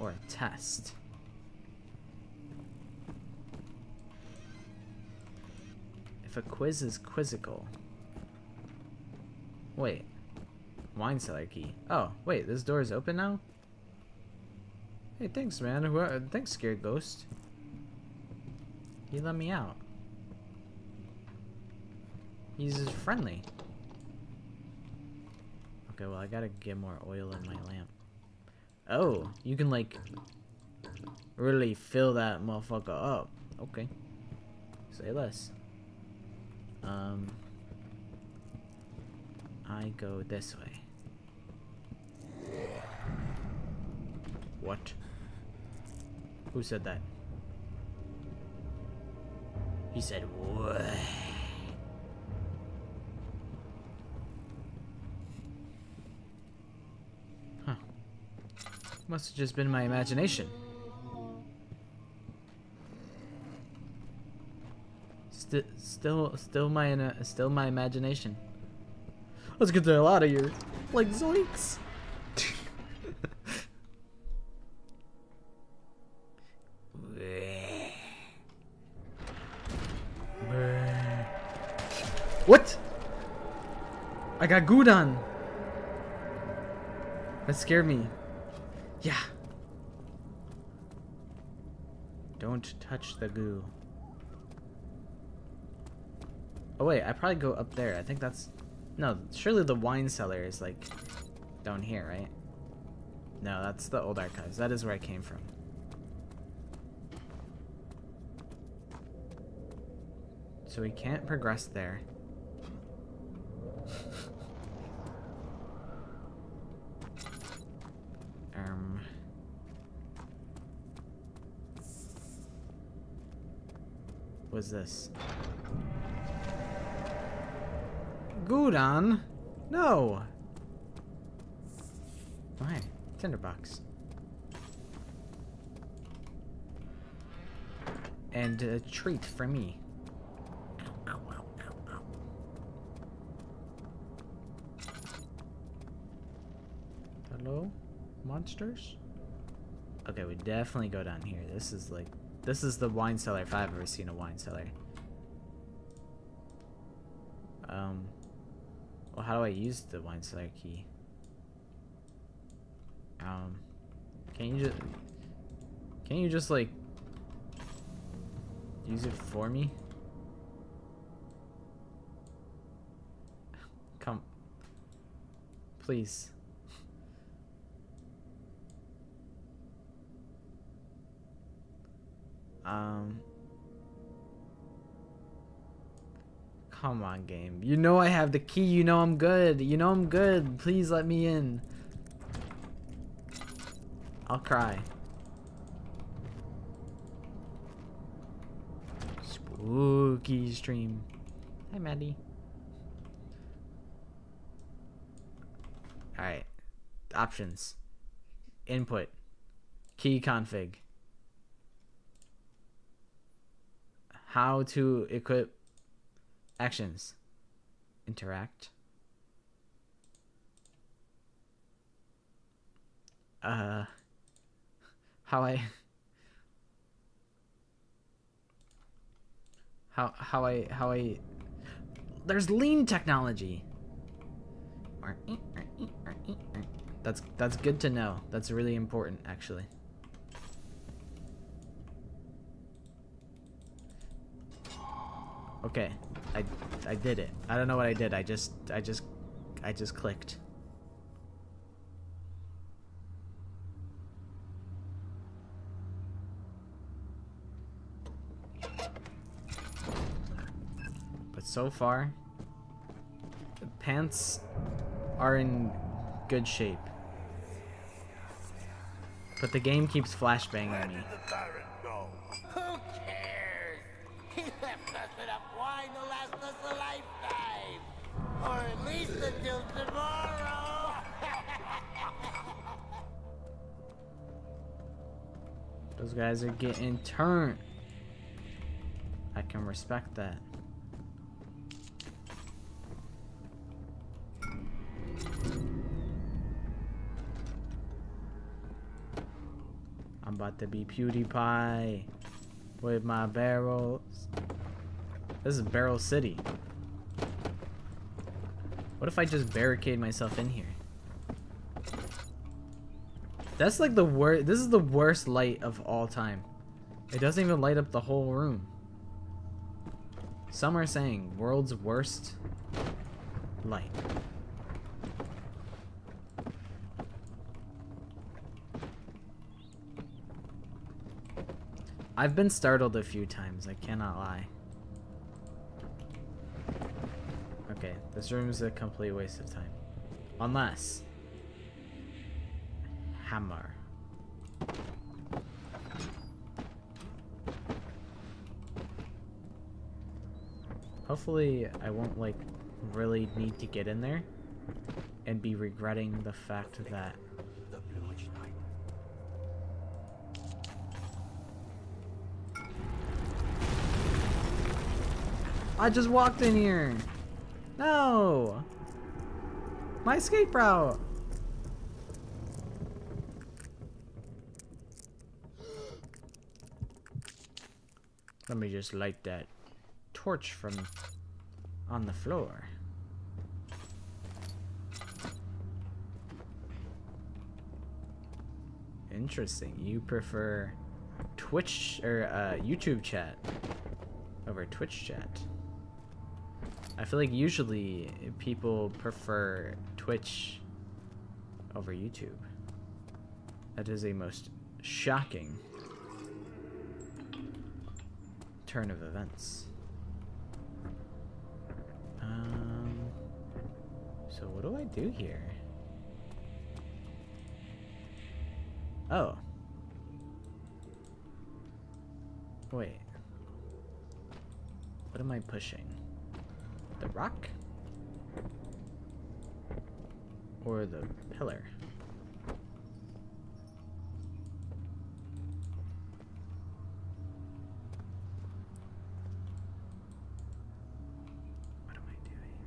Or a test? If a quiz is quizzical... Wait. Wine cellar key. Oh, wait, this door is open now? Hey, thanks, man. Thanks, scared ghost. You let me out. He's friendly. Okay, well I gotta get more oil in my lamp. Oh, you can like really fill that motherfucker up. Okay. Say less. I go this way. What? Who said that? He said what? Huh. Must have just been my imagination. Still my imagination. Let's get the hell out of here. Like zoinks. What? I got goo done. That scared me. Yeah. Don't touch the goo. Oh wait, I probably go up there. I think that's... No, surely the wine cellar is like down here, right? No, that's the old archives. That is where I came from. So we can't progress there. What's this? Gudon? No! Why? Tinderbox. And a treat for me. Hello? Monsters? Okay, we definitely go down here. This is like... This is the wine cellar if I've ever seen a wine cellar. Well, how do I use the wine cellar key? Can you just like use it for me? Come, please. Come on, game. You know I have the key. You know I'm good. You know I'm good. Please let me in. I'll cry. Spooky stream. Hi, Maddie. Alright. Options. Input. Key config. How to equip actions. Interact. How I there's lean technology. That's good to know. That's really important actually. Okay, I did it. I don't know what I did. I just clicked. But so far, the pants are in good shape. But the game keeps flashbanging me. Who cares? He left us enough wine to last us a lifetime. Or at least until tomorrow. Those guys are getting turned. I can respect that. I'm about to be PewDiePie with my barrels. This is Barrel City. What if I just barricade myself in here? That's like the worst. This is the worst light of all time. It doesn't even light up the whole room. Some are saying world's worst light. I've been startled a few times, I cannot lie. Okay, this room is a complete waste of time. Unless... hammer. Hopefully I won't like really need to get in there and be regretting the fact that The Blue Witch Knight. I just walked in here. No. My escape route. Let me just light that torch from on the floor. Interesting. You prefer Twitch or YouTube chat over Twitch chat. I feel like usually people prefer Twitch over YouTube. That is a most shocking turn of events. So what do I do here? Oh. Wait. What am I pushing? The rock? Or the pillar? What am I doing?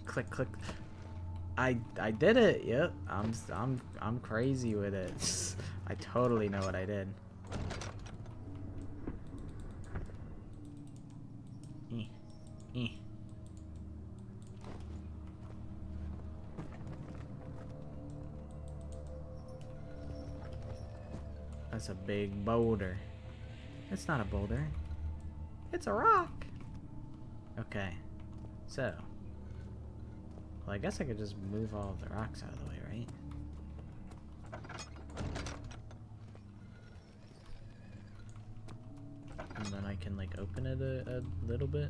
Click, click. I did it. Yep. I'm crazy with it. I totally know what I did. That's a big boulder. It's not a boulder. It's a rock. Okay. So. Well, I guess I could just move all of the rocks out of the way, right? And then I can like open it a little bit.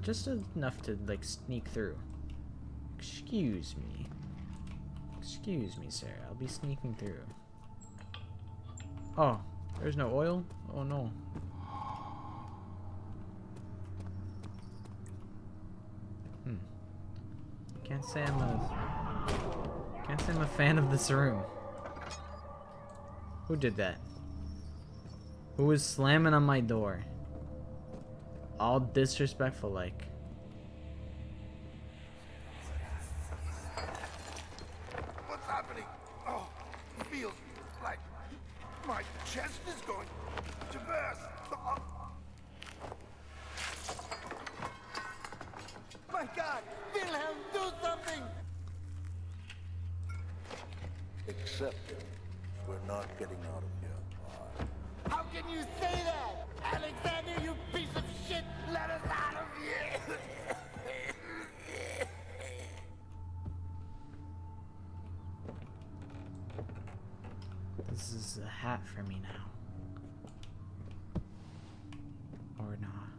Just enough to like sneak through. Excuse me. Excuse me, sir. I'll be sneaking through. Oh, there's no oil? Oh no. Can't say I'm a fan of this room. Who did that? Who was slamming on my door? All disrespectful like. What's happening? Oh, it feels like my chest is going to burst. Oh. My God! Wilhelm, do something! Except we're not getting out of here. How can you say that? Alexander, you piece of shit! Let us out of here! This is a hat for me now. Or not.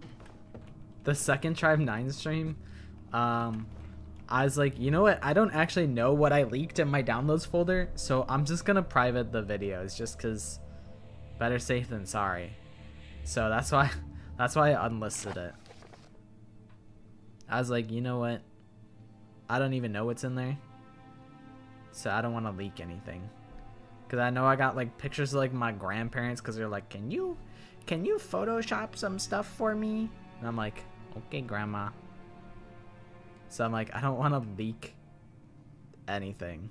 The second Tribe 9 stream, I was like, you know what? I don't actually know what I leaked in my downloads folder, so I'm just gonna private the videos just because better safe than sorry. So that's why I unlisted it. I was like, you know what? I don't even know what's in there, so I don't want to leak anything. Cause I know I got like pictures of like my grandparents, cause they're like, can you Photoshop some stuff for me? And I'm like, okay, grandma. So I'm like, I don't want to leak anything.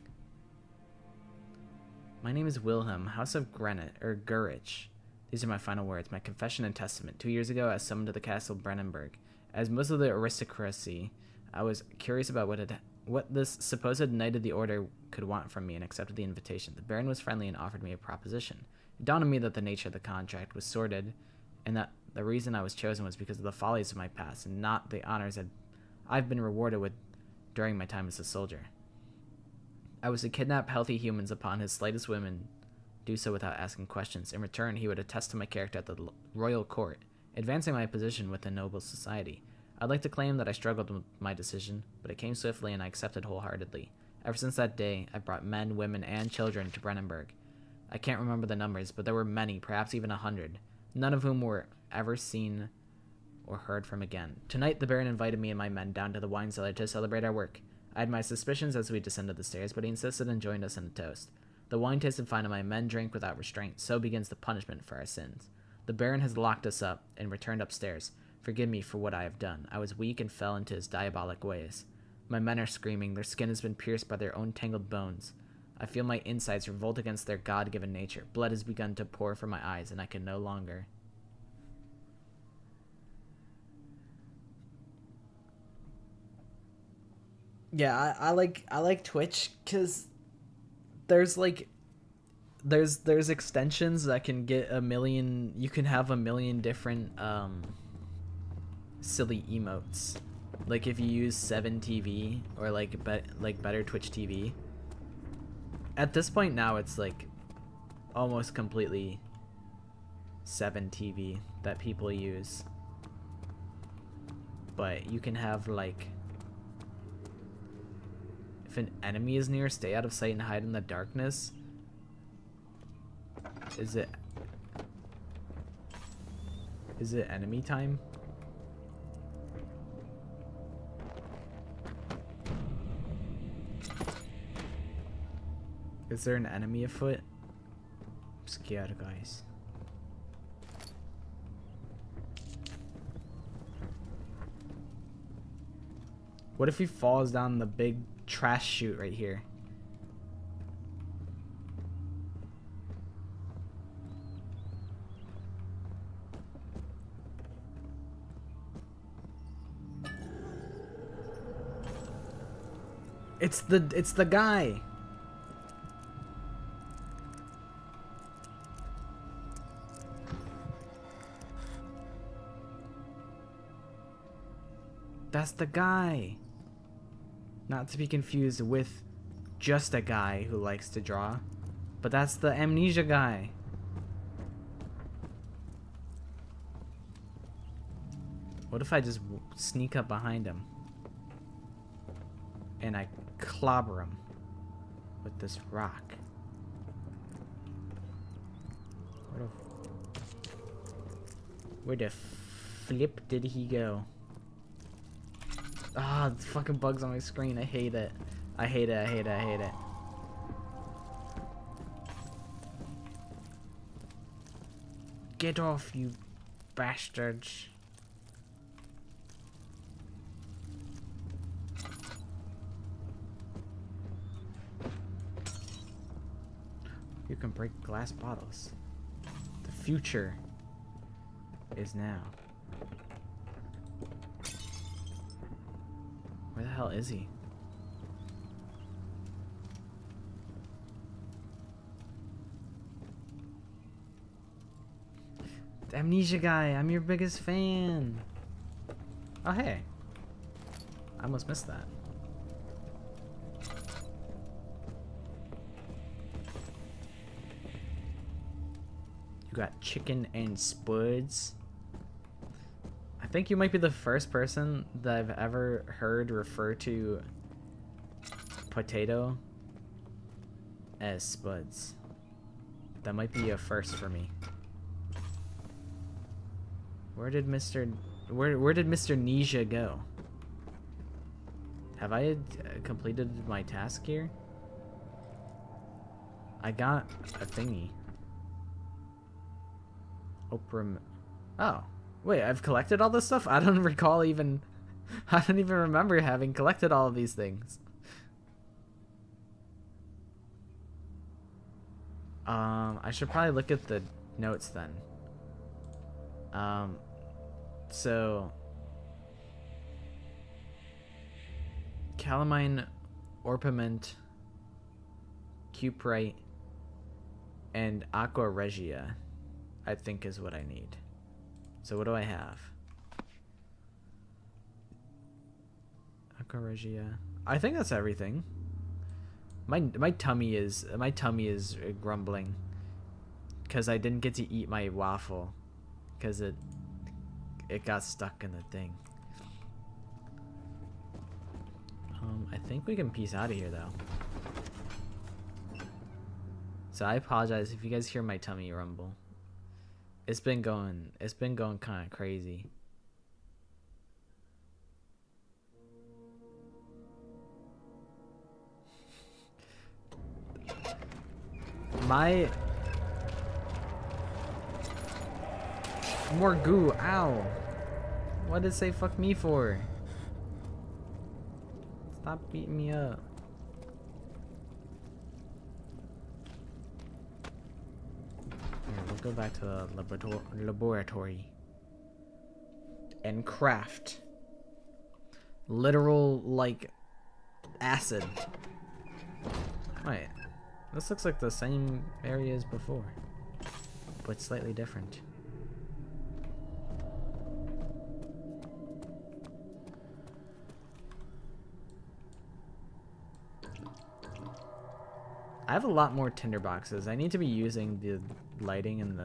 My name is Wilhelm, House of Granite, or Gurich. These are my final words, my confession and testament. 2 years ago, I was summoned to the castle of Brennenburg. As most of the aristocracy, I was curious about what this supposed Knight of the Order could want from me and accepted the invitation. The Baron was friendly and offered me a proposition. It dawned on me that the nature of the contract was sordid, and that the reason I was chosen was because of the follies of my past and not the honors that I've been rewarded with during my time as a soldier. I was to kidnap healthy humans upon his slightest whim, do so without asking questions. In return, he would attest to my character at the royal court, advancing my position with the noble society. I'd like to claim that I struggled with my decision, but it came swiftly and I accepted wholeheartedly. Ever since that day, I brought men, women, and children to Brennenburg. I can't remember the numbers, but there were many, perhaps even 100, none of whom were ever seen or heard from again. Tonight, the Baron invited me and my men down to the wine cellar to celebrate our work. I had my suspicions as we descended the stairs, but he insisted and joined us in a toast. The wine tasted fine and my men drank without restraint. So begins the punishment for our sins. The Baron has locked us up and returned upstairs. Forgive me for what I have done. I was weak and fell into his diabolic ways. My men are screaming. Their skin has been pierced by their own tangled bones. I feel my insides revolt against their God-given nature. Blood has begun to pour from my eyes, and I can no longer. Yeah, I like Twitch because there's extensions that can get a million. You can have a million different silly emotes. Like if you use 7TV or like Better Twitch TV. At this point now, it's like almost completely 7TV that people use. But you can have like, if an enemy is near, stay out of sight and hide in the darkness. Is it enemy time? Is there an enemy afoot? I'm scared, guys. What if he falls down the big trash chute right here? It's the guy. That's the guy. Not to be confused with just a guy who likes to draw, but that's the Amnesia guy. What if I just sneak up behind him and I clobber him with this rock? Where the flip did he go? Ah, oh, fucking bugs on my screen. I hate it. I hate it. I hate it. I hate it. Get off, you bastards. You can break glass bottles. The future is now. Where the hell is he? The Amnesia guy, I'm your biggest fan. Oh, hey. I almost missed that. You got chicken and spuds. I think you might be the first person that I've ever heard refer to potato as spuds. That might be a first for me. Where did Mr. Nesia go? Have I completed my task here? I got a thingy. Oprah. Oh. Wait, I've collected all this stuff? I don't recall even... I don't even remember having collected all of these things. I should probably look at the notes then. So... Calamine orpiment, cuprite, and aqua regia, I think is what I need. So what do I have? Aqua regia. I think that's everything. My tummy is grumbling because I didn't get to eat my waffle because it got stuck in the thing. I think we can peace out of here though. So I apologize if you guys hear my tummy rumble. It's been going kind of crazy. My more goo, ow. What did it say fuck me for? Stop beating me up. Here, we'll go back to the laboratory and craft literal like acid. Wait, this looks like the same area as before, but slightly different. I have a lot more tinder boxes. I need to be using the lighting and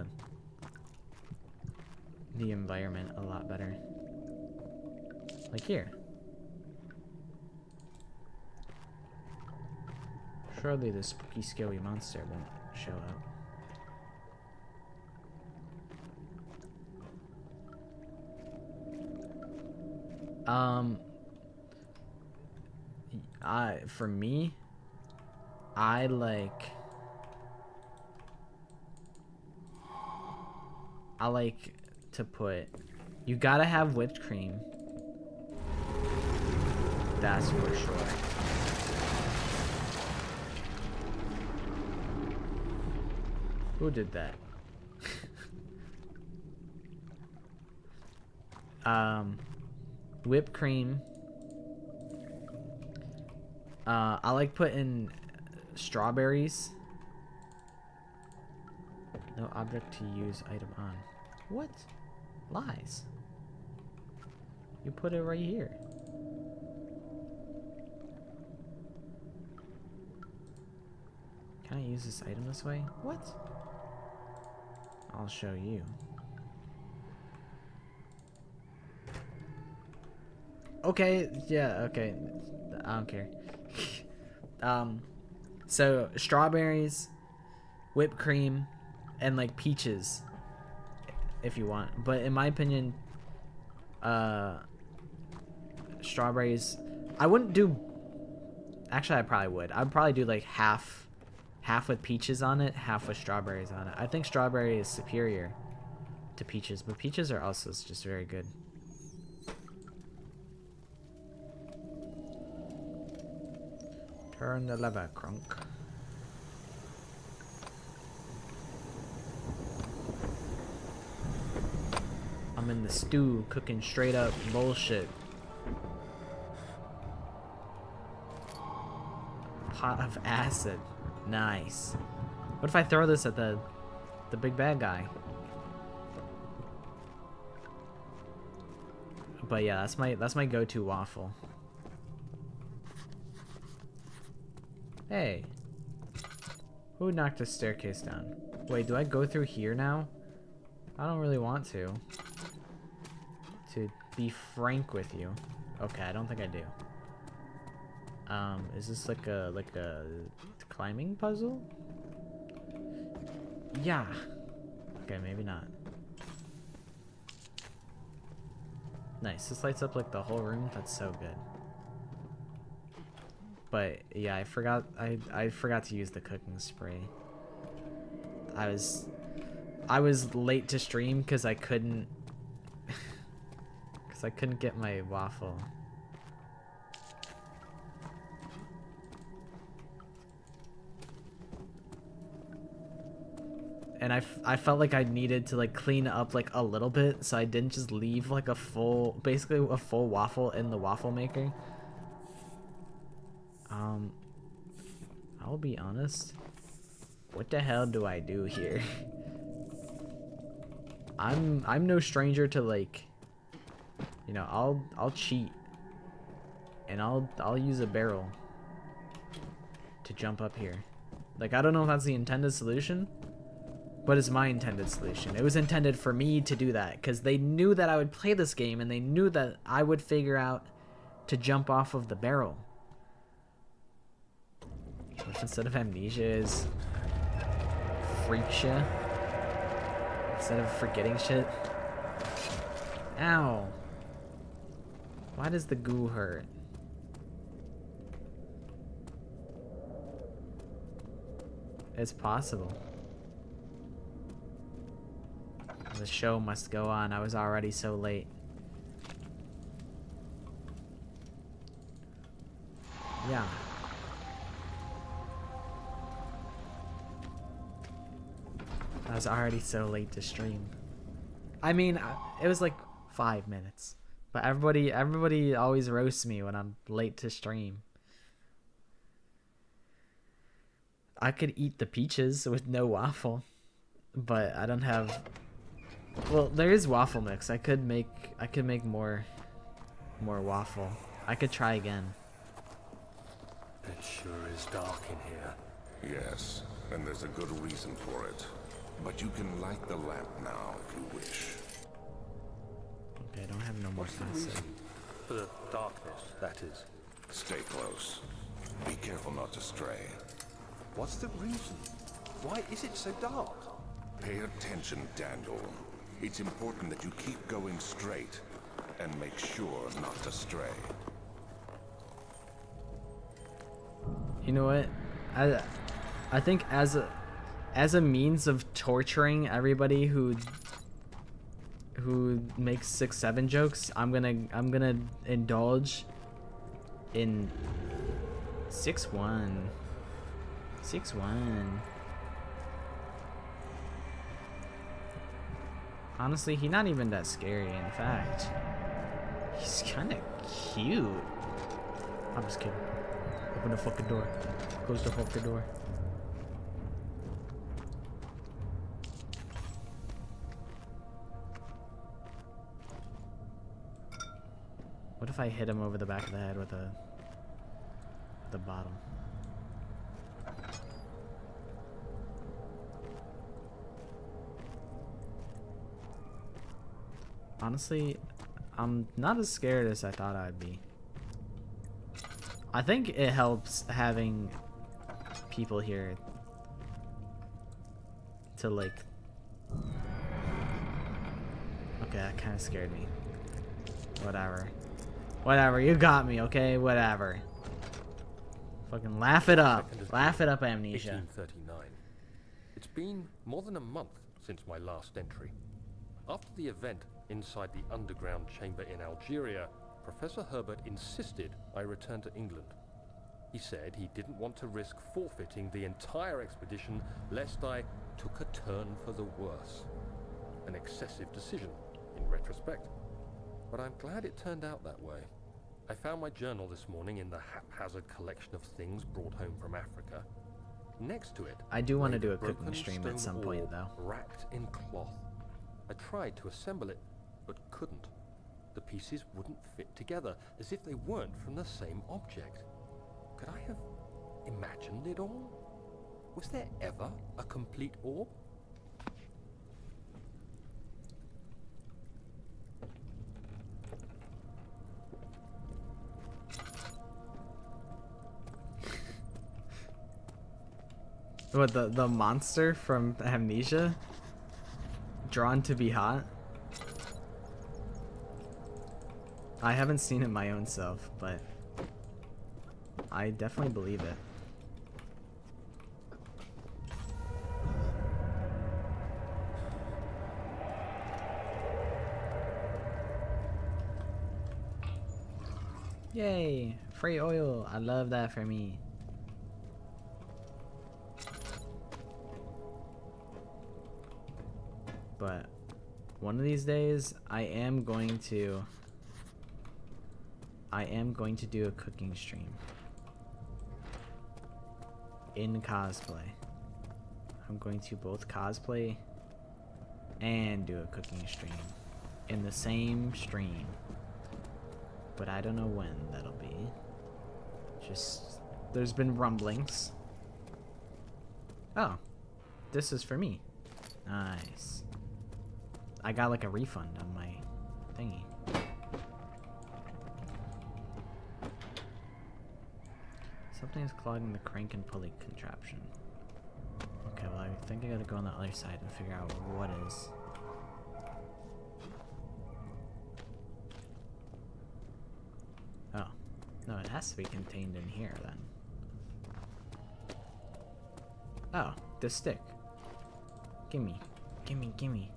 the environment a lot better. Like here. Surely the spooky, scary monster won't show up. For me, I like to put, you gotta have whipped cream. That's for sure. Who did that? Whipped cream. I like putting strawberries. No object to use item on. What? Lies. You put it right here. Can I use this item this way? What? I'll show you. Okay, yeah, okay. I don't care. So strawberries, whipped cream, and like peaches if you want. But in my opinion, strawberries, I wouldn't do, actually I probably would. I'd probably do like half with peaches on it, half with strawberries on it. I think strawberry is superior to peaches, but peaches are also just very good. Turn the lever, Crunk. I'm in the stew, cooking straight up bullshit. Pot of acid. Nice. What if I throw this at the big bad guy? But yeah, that's my go-to waffle. Hey. Who knocked the staircase down? Wait, do I go through here now? I don't really want to. To be frank with you. Okay, I don't think I do. Is this like a climbing puzzle? Yeah. Okay, maybe not. Nice. This lights up like the whole room. That's so good. But yeah, I forgot to use the cooking spray. I was late to stream because I couldn't get my waffle. And I felt like I needed to like clean up like a little bit, so I didn't just leave like basically a full waffle in the waffle maker. I'll be honest. What the hell do I do here? I'm no stranger to, like, you know, I'll cheat. And I'll use a barrel to jump up here. Like, I don't know if that's the intended solution, but it's my intended solution. It was intended for me to do that because they knew that I would play this game and they knew that I would figure out to jump off of the barrel. Which instead of amnesia is freaksha. Instead of forgetting shit. Ow. Why does the goo hurt? It's possible. The show must go on. I was already so late. Yeah. I was already so late to stream. I mean, it was like 5 minutes. But everybody always roasts me when I'm late to stream. I could eat the peaches with no waffle, but I don't have. Well, there is waffle mix. I could make more waffle. I could try again. It sure is dark in here. Yes, and there's a good reason for it. But you can light the lamp now if you wish. Okay, I don't have no more What's the classes. reason for the darkness, that is? Stay close. Be careful not to stray. What's the reason? Why is it so dark? Pay attention, Daniel. It's important that you keep going straight and make sure not to stray. You know what? I think as a means of torturing everybody who makes 6-7 jokes, I'm gonna indulge in 6-1. 6-1. Honestly, he's not even that scary. In fact, he's kind of cute. I'm just kidding. Open the fucking door. Close the fucking door. What if I hit him over the back of the head with the bottle? Honestly, I'm not as scared as I thought I'd be. I think it helps having people here to, like... Okay, that kind of scared me. Whatever. Whatever, you got me, okay? Whatever. Fucking laugh it up. Laugh it up, Amnesia. 1839. It's been more than a month since my last entry. After the event inside the underground chamber in Algeria, Professor Herbert insisted I return to England. He said he didn't want to risk forfeiting the entire expedition lest I took a turn for the worse. An excessive decision, in retrospect. But I'm glad it turned out that way. I found my journal this morning in the haphazard collection of things brought home from Africa. Next to it, I do want to lay do the a cooking broken stream stone at some point, orb though. wrapped in cloth. I tried to assemble it, but couldn't. The pieces wouldn't fit together, as if they weren't from the same object. Could I have imagined it all? Was there ever a complete orb? What, the monster from Amnesia? Drawn to be hot? I haven't seen it my own self, but I definitely believe it. Yay! Free oil! I love that for me. But one of these days, I am going to do a cooking stream. in cosplay. I'm going to both cosplay and do a cooking stream in the same stream. But I don't know when that'll be. Just, there's been rumblings. Oh, this is for me. Nice. I got like a refund on my thingy. Something is clogging the crank and pulley contraption. Okay, well I think I gotta go on the other side and figure out what is. Oh. No, it has to be contained in here then. Oh, the stick. Gimme. Gimme, gimme.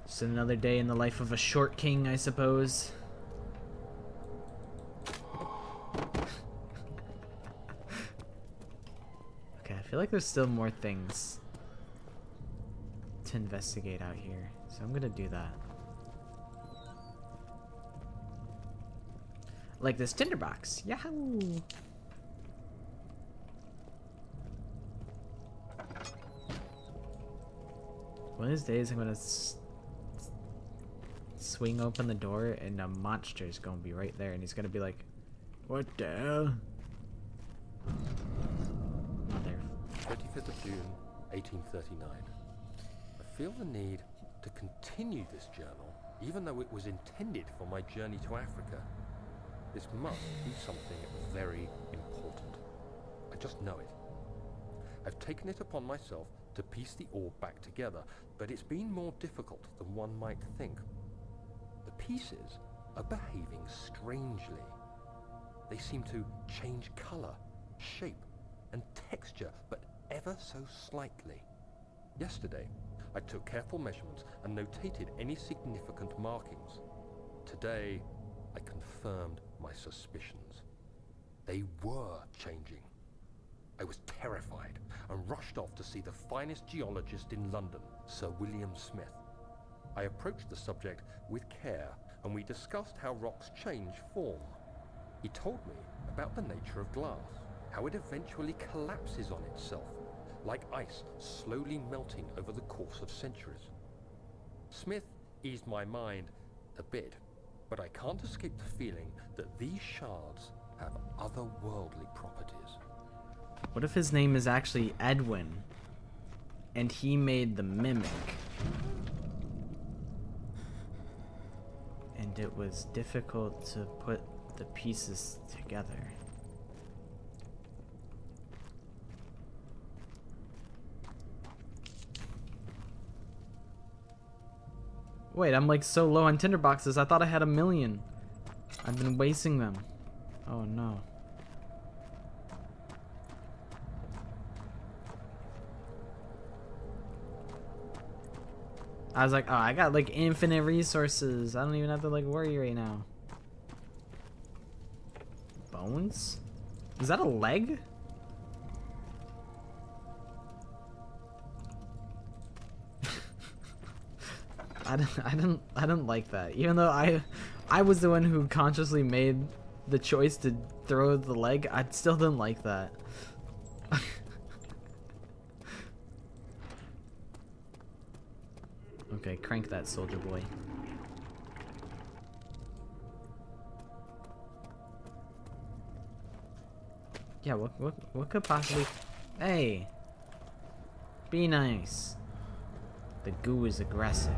Just another day in the life of a short king, I suppose. Okay, I feel like there's still more things to investigate out here, so I'm gonna do that. Like this tinderbox. Yahoo! One of these days I'm gonna swing open the door and a monster's gonna be right there and he's gonna be like, what the hell? Mother. 25th of June, 1839. I feel the need to continue this journal, even though it was intended for my journey to Africa. This must be something very important. I just know it. I've taken it upon myself to piece the orb back together, but it's been more difficult than one might think. The pieces are behaving strangely. They seem to change color, shape, and texture, but ever so slightly. Yesterday, I took careful measurements and notated any significant markings. Today, I confirmed my suspicions. They were changing. I was terrified and rushed off to see the finest geologist in London, Sir William Smith. I approached the subject with care and we discussed how rocks change form. He told me about the nature of glass, how it eventually collapses on itself, like ice slowly melting over the course of centuries. Smith eased my mind a bit, but I can't escape the feeling that these shards have otherworldly properties. What if his name is actually Edwin and he made the mimic? And it was difficult to put the pieces together. Wait, I'm like so low on tinderboxes. I thought I had 1,000,000. I've been wasting them. Oh no. I was like, oh, I got like infinite resources. I don't even have to like worry right now. Bones? Is that a leg? I didn't like that. Even though I was the one who consciously made the choice to throw the leg, I still didn't like that. Okay, crank that soldier boy. Yeah, what could possibly... Hey! Be nice. The goo is aggressive.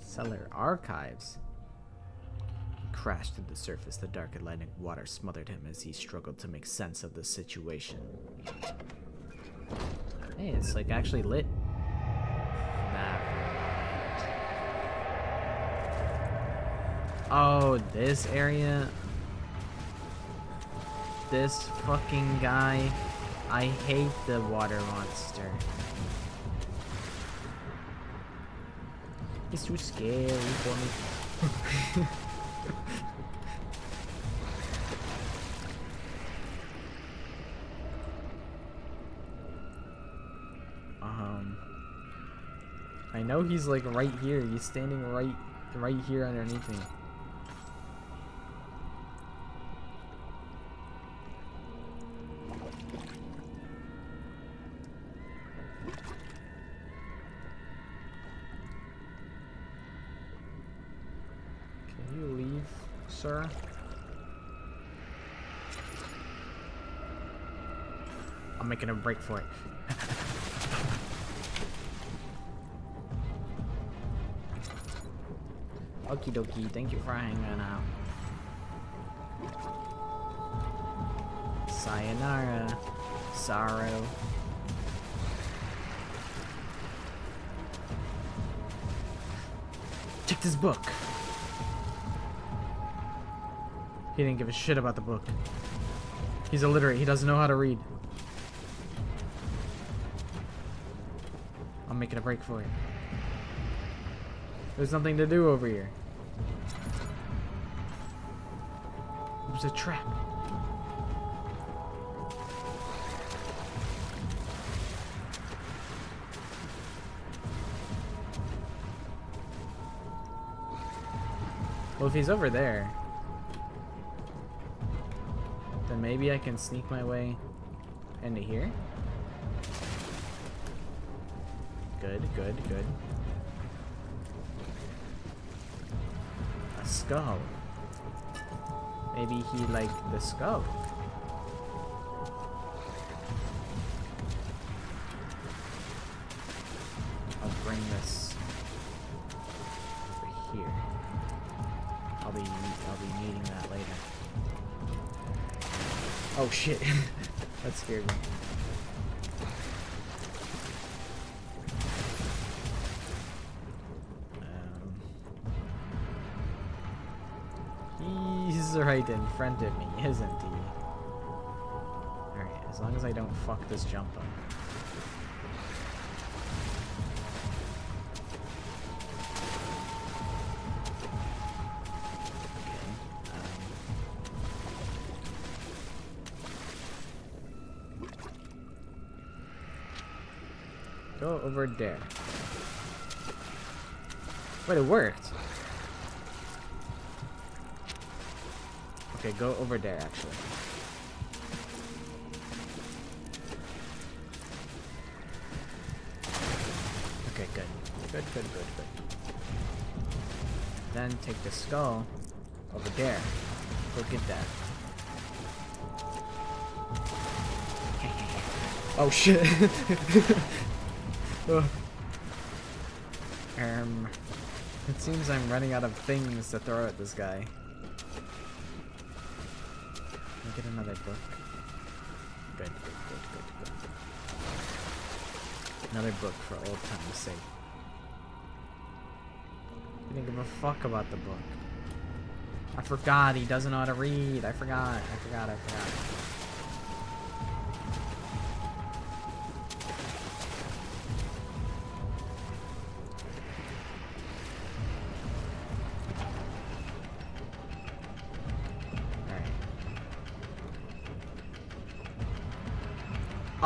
Cellar archives. He crashed to the surface. The dark Atlantic water smothered him as he struggled to make sense of the situation. Hey, it's like actually lit. Oh, this area. This fucking guy. I hate the water monster. He's too scary for me. know he's like right here. He's standing right here underneath me. Can you leave, sir? I'm making a break for it. Okie dokie, thank you for hanging out. Sayonara, sorrow. Check this book. He didn't give a shit about the book. He's illiterate, he doesn't know how to read. I'm making a break for it. There's nothing to do over here. It was a trap. Well, if he's over there, then maybe I can sneak my way into here. Good, good, good. A skull. Maybe he liked the skull. I'll bring this over here. I'll be needing that later. Oh shit. That scared me. He's right in front of me, isn't he? Alright, as long as I don't fuck this jump up. Go over there. Wait, it worked. Okay, go over there, actually. Okay, good. Good, good, good, good. Then take the skull over there. Go get that. Oh shit. It seems I'm running out of things to throw at this guy. Can I get another book? Good, good, good, good, good. Another book for old time's sake. He didn't give a fuck about the book. I forgot he doesn't know how to read. I forgot.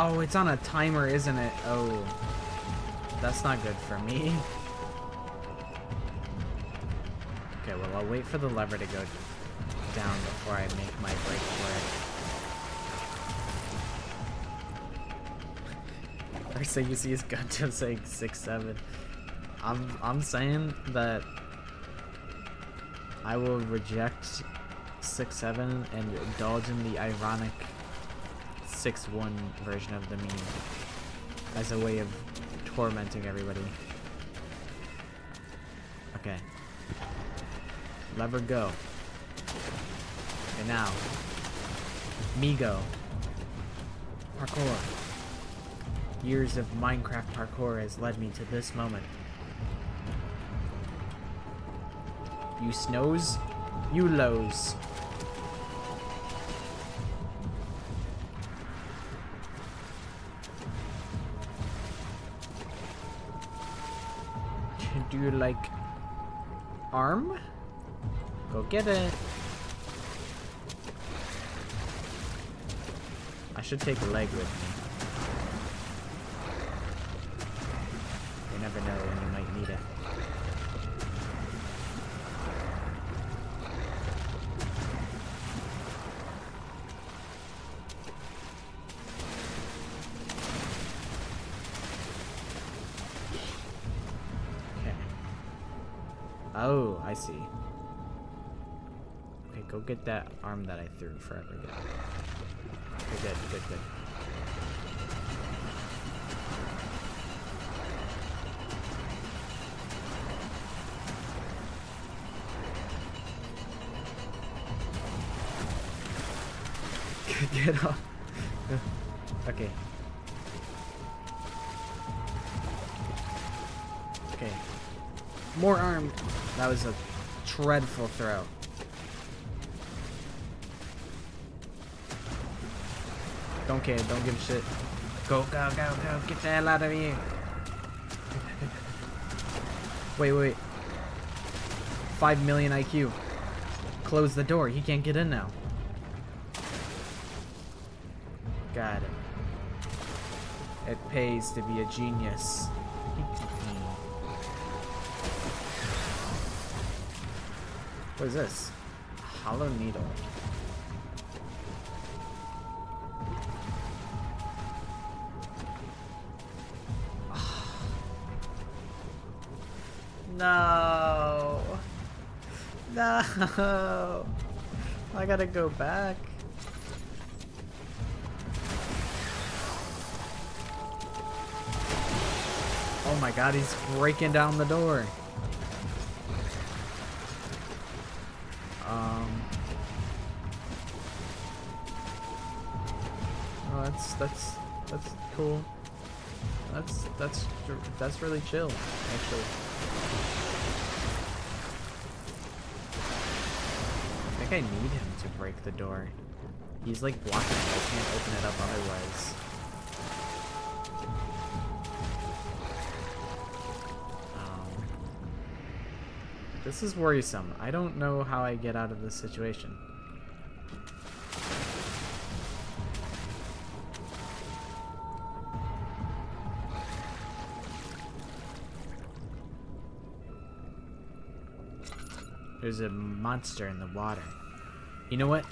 Oh, it's on a timer, isn't it? Oh, that's not good for me. Okay, well, I'll wait for the lever to go down before I make my break for it. First thing you see is gun just saying 6-7. I'm saying that I will reject 6-7 and indulge in the ironic 6-1 version of the meme as a way of tormenting everybody. Okay. Lever go. Okay, now. Me go. Parkour. Years of Minecraft parkour has led me to this moment. You snows, you lows. Do you like arm? Go get it. I should take a leg with me. You never know when you might don't need it. Okay. Oh, I see. Okay, go get that arm that I threw forever ago. Okay, good, good, good. Get off. Okay. Okay. More armed. That was a dreadful throw. Don't care. Don't give a shit. Go, go, go, go. Get the hell out of here. Wait, wait. 5 million IQ. Close the door. He can't get in now. Got it. It pays to be a genius. What is this? Hollow needle. No. No. I gotta go back. Oh my god, he's breaking down the door. Oh, that's cool. That's really chill, actually. I think I need him to break the door. He's like blocking it. I can't open it up otherwise. This is worrisome. I don't know how I get out of this situation. There's a monster in the water. You know what?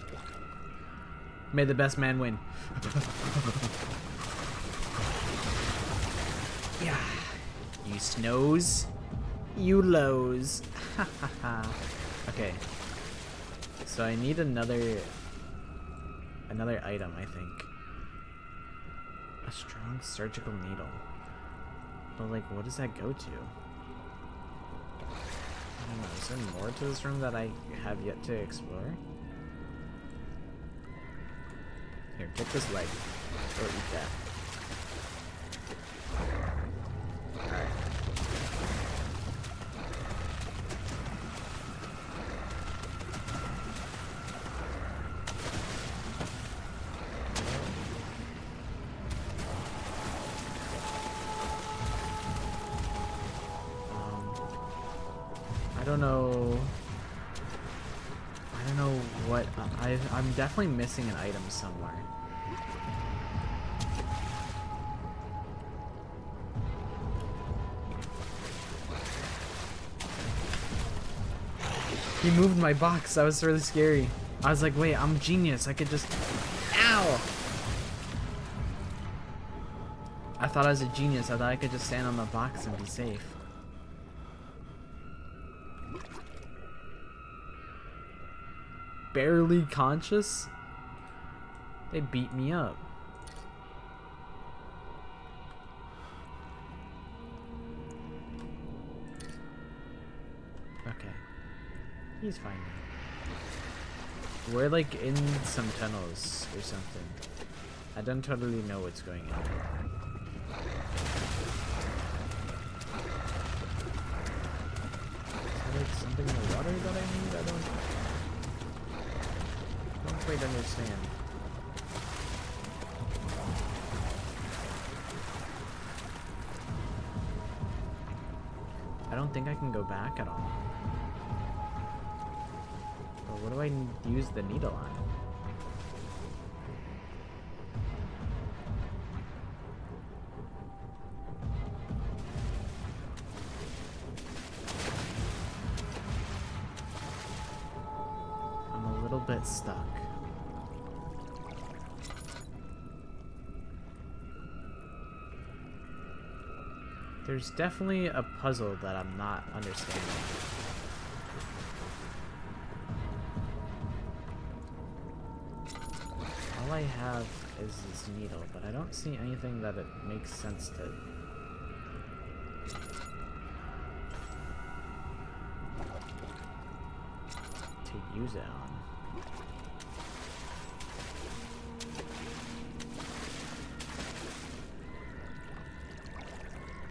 May the best man win. Yeah. You snows. You lows. Okay. So I need another item, I think. A strong surgical needle. But like, what does that go to? I don't know. Is there more to this room that I have yet to explore? Here, take this leg. Or eat that. Alright. I don't know what I'm definitely missing an item somewhere. He moved my box. That was really scary. I was like, wait, I'm a genius. I could just... Ow! I thought I was a genius. I thought I could just stand on the box and be safe. Barely conscious? They beat me up. Okay. He's fine now. We're like in some tunnels or something. I don't totally know what's going on. Is there like something in the water that I need? I don't quite understand. I don't think I can go back at all. But what do I use the needle on? little bit stuck. There's definitely a puzzle that I'm not understanding. All I have is this needle, but I don't see anything that it makes sense to use it on.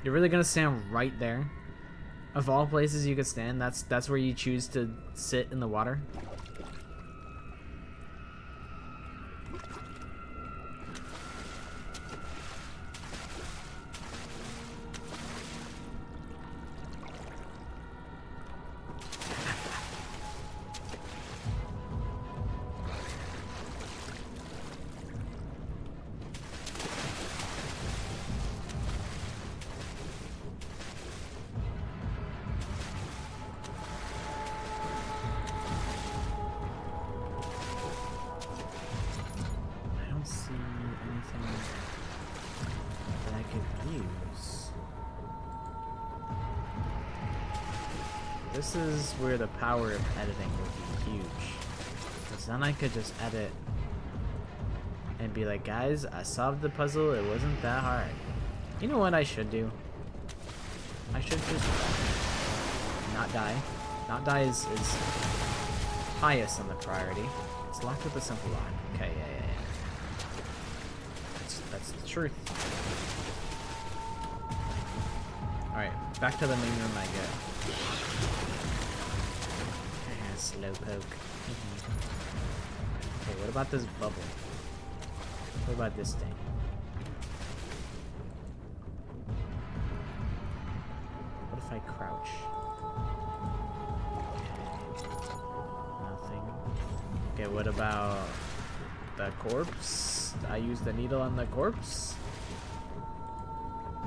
You're really gonna stand right there? Of all places you could stand, that's where you choose to sit in the water? This is where the power of editing would be huge. Because then I could just edit and be like, guys, I solved the puzzle, it wasn't that hard. You know what I should do? I should just not die. Not die is highest on the priority. It's locked with a simple lock. Okay, yeah. That's the truth. Alright, back to the main room I go. Slowpoke. Okay, what about this bubble? What about this thing? What if I crouch? Okay. Nothing. Okay, what about the corpse? I use the needle on the corpse?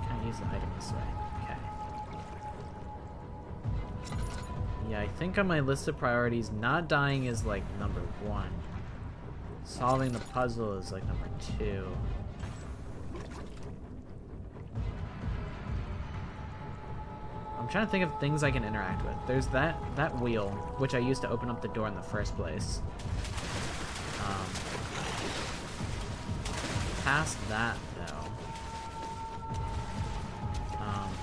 Can't use the item this way. Yeah, I think on my list of priorities, not dying is like number 1. Solving the puzzle is like number 2. I'm trying to think of things I can interact with. There's that wheel, which I used to open up the door in the first place. Past that, though.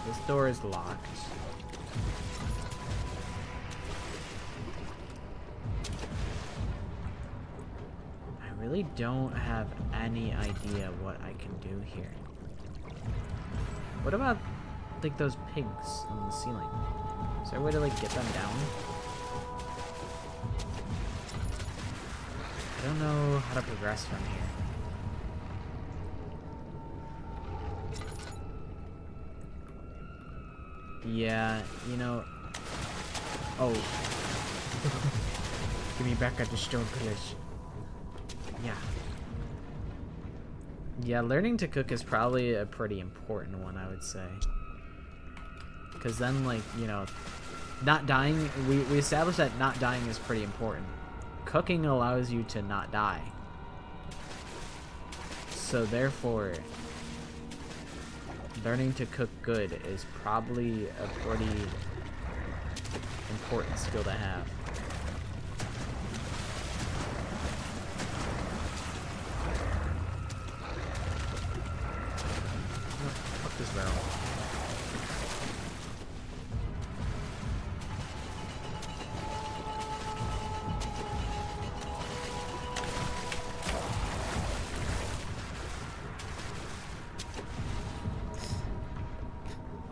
This door is locked. I really don't have any idea what I can do here. What about like those pigs on the ceiling? Is there a way to like get them down? I don't know how to progress from here. Yeah, you know. Oh. Give me back at the stone pillars. Yeah, learning to cook is probably a pretty important one, I would say. Because then, like, you know, not dying, we established that not dying is pretty important. Cooking allows you to not die. So therefore, learning to cook good is probably a pretty important skill to have. This barrel.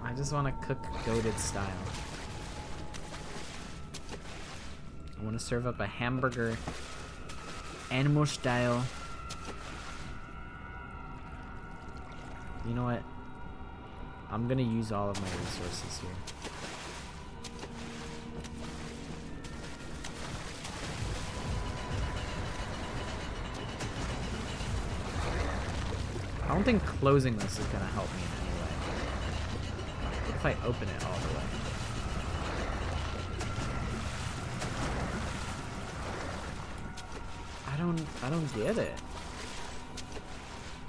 I just want to cook goated style. I want to serve up a hamburger, animal style. You know what? I'm gonna use all of my resources here. I don't think closing this is gonna help me in any way. What if I open it all the way? don't get it.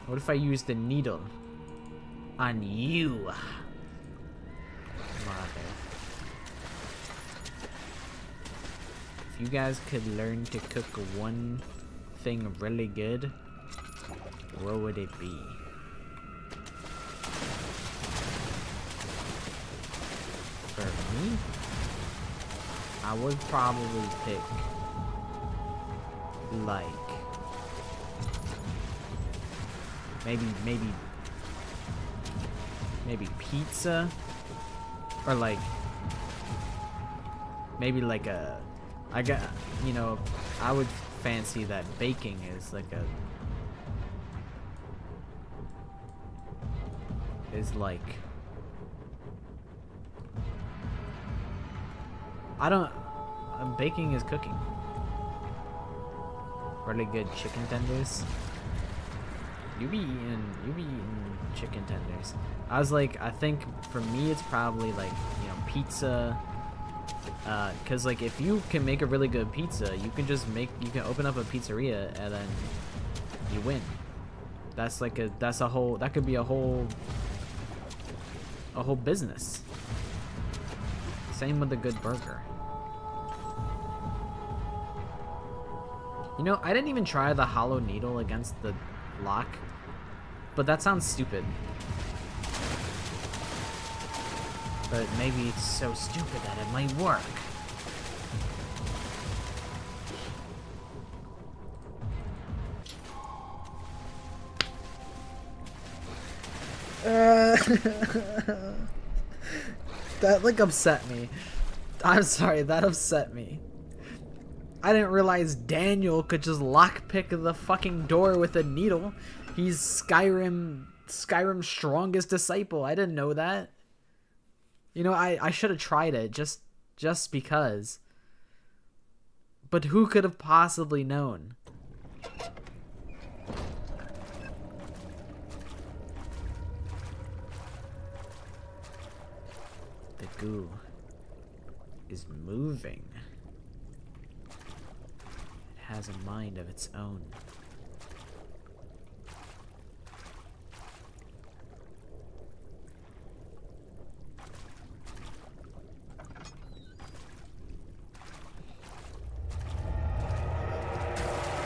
What if I use the needle on you? Mother. If you guys could learn to cook one thing really good, what would it be? For me, I would probably pick like maybe pizza, or like maybe like a, I got, you know, I would fancy that baking is like a, is like, I don't, baking is cooking. Really good chicken tenders. You be eating chicken tenders. I was like, I think for me it's probably like, you know, pizza. Cause like if you can make a really good pizza, you can just you can open up a pizzeria and then you win. That's like that could be a whole business. Same with a good burger. You know, I didn't even try the hollow needle against the lock, but that sounds stupid. But maybe it's so stupid that it might work. That like upset me. I'm sorry, that upset me. I didn't realize Daniel could just lockpick the fucking door with a needle. He's Skyrim's strongest disciple. I didn't know that. You know, I should have tried it just because. But who could have possibly known? The goo is moving. Has a mind of its own.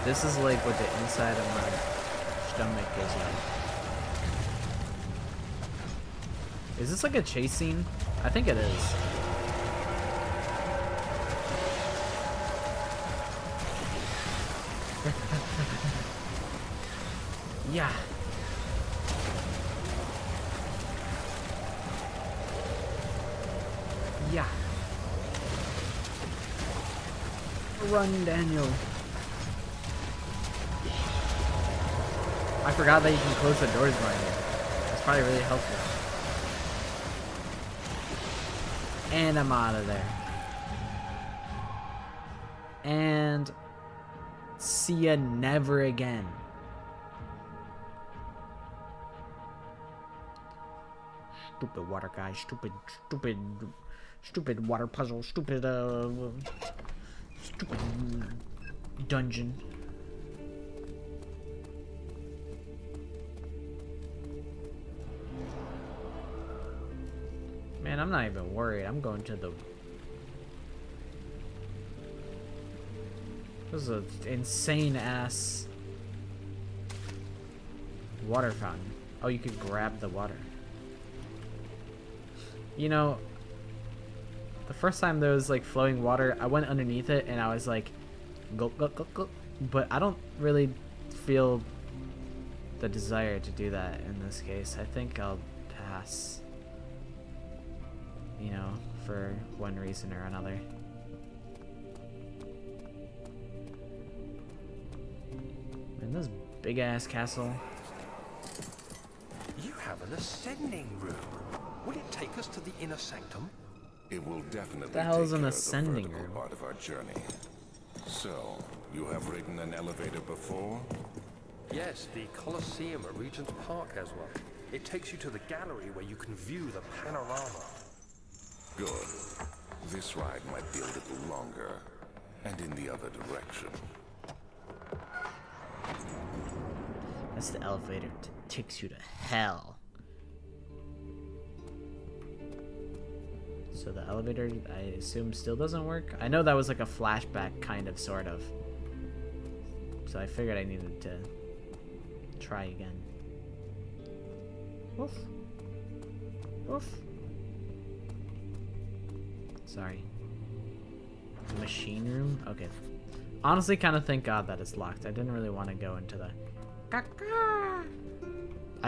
This is like what the inside of my stomach is like. Is this like a chase scene? I think it is. Yeah. Yeah. Run, Daniel. I forgot that you can close the doors behind you. That's probably really helpful. And I'm out of there. And see ya never again. Stupid water guy, stupid water puzzle, stupid dungeon. Man, I'm not even worried. I'm going to the... This is an insane ass water fountain. Oh, you could grab the water. You know, the first time there was like flowing water, I went underneath it and I was like, gulp, gulp, gulp, gulp. But I don't really feel the desire to do that in this case. I think I'll pass. You know, for one reason or another. Man, this big ass castle. You have an ascending room. Will it take us to the inner sanctum? It will definitely The hell is take an care ascending of the vertical room? part of our journey. So, you have ridden an elevator before? Yes, the Colosseum at Regent's Park has one. It takes you to the gallery where you can view the panorama. Good. This ride might be a little longer, and in the other direction. That's the elevator that takes you to hell. So the elevator, I assume, still doesn't work. I know that was like a flashback, kind of, sort of. So I figured I needed to try again. Woof. Woof. Sorry. Machine room? Okay. Honestly, kind of thank God that it's locked. I didn't really want to go into the... I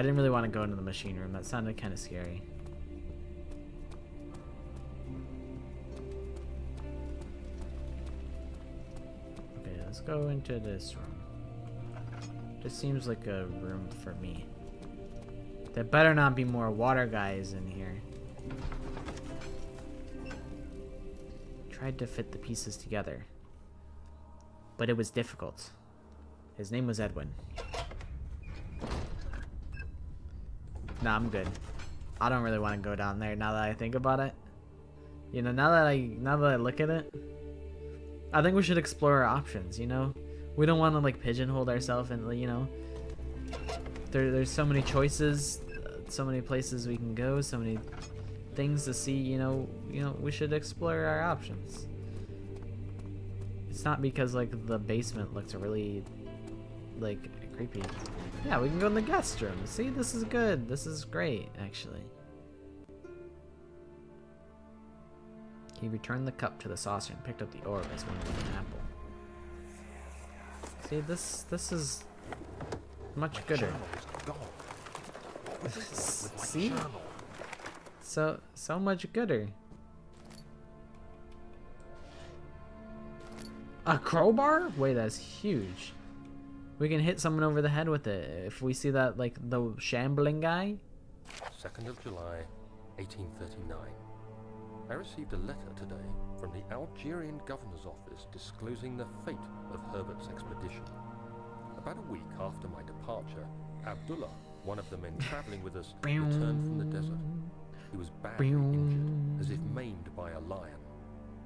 didn't really want to go into the machine room. That sounded kind of scary. Okay, let's go into this room. This seems like a room for me. There better not be more water guys in here. Tried to fit the pieces together, but it was difficult. His name was Edwin. Nah, I'm good. I don't really want to go down there now that I think about it. You know, now that I look at it, I think we should explore our options, you know? We don't want to like pigeonhole ourselves and, you know, there's so many choices, so many places we can go, so many things to see, you know, we should explore our options. It's not because like the basement looks really like creepy. Yeah, we can go in the guest room. See, this is good. This is great, actually. He returned the cup to the saucer and picked up the orb as one with an apple. See, this is much gooder. See? So much gooder. A crowbar? Wait, that's huge. We can hit someone over the head with it if we see that, like, the shambling guy. 2nd of July, 1839. I received a letter today from the Algerian governor's office disclosing the fate of Herbert's expedition. About a week after my departure, Abdullah, one of the men traveling with us, returned from the desert. He was badly injured, as if maimed by a lion.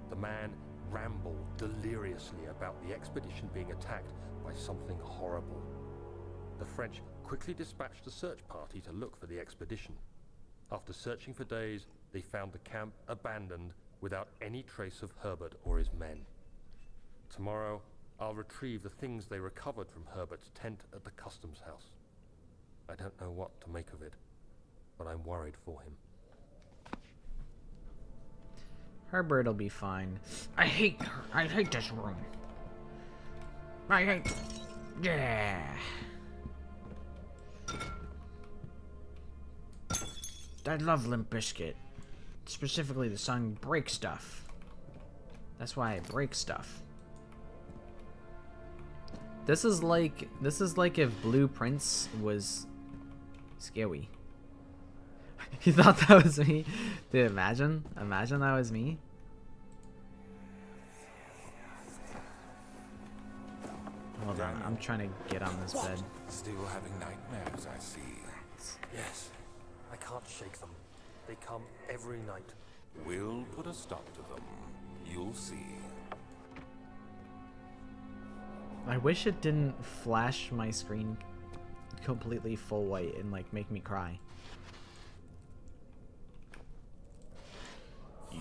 The man rambled deliriously about the expedition being attacked by something horrible. The French quickly dispatched a search party to look for the expedition. After searching for days, they found the camp abandoned without any trace of Herbert or his men. Tomorrow, I'll retrieve the things they recovered from Herbert's tent at the customs house. I don't know what to make of it, but I'm worried for him. Herbert'll be fine. I hate this room. Yeah. I love Limp Bizkit. Specifically the song Break Stuff. That's why I break stuff. This is like if Blue Prince was scary. You thought that was me? Dude, imagine that was me. Hold on, I'm trying to get on this bed. Still having nightmares, I see. Yes, I can't shake them. They come every night. We'll put a stop to them. You'll see. I wish it didn't flash my screen completely full white and like make me cry.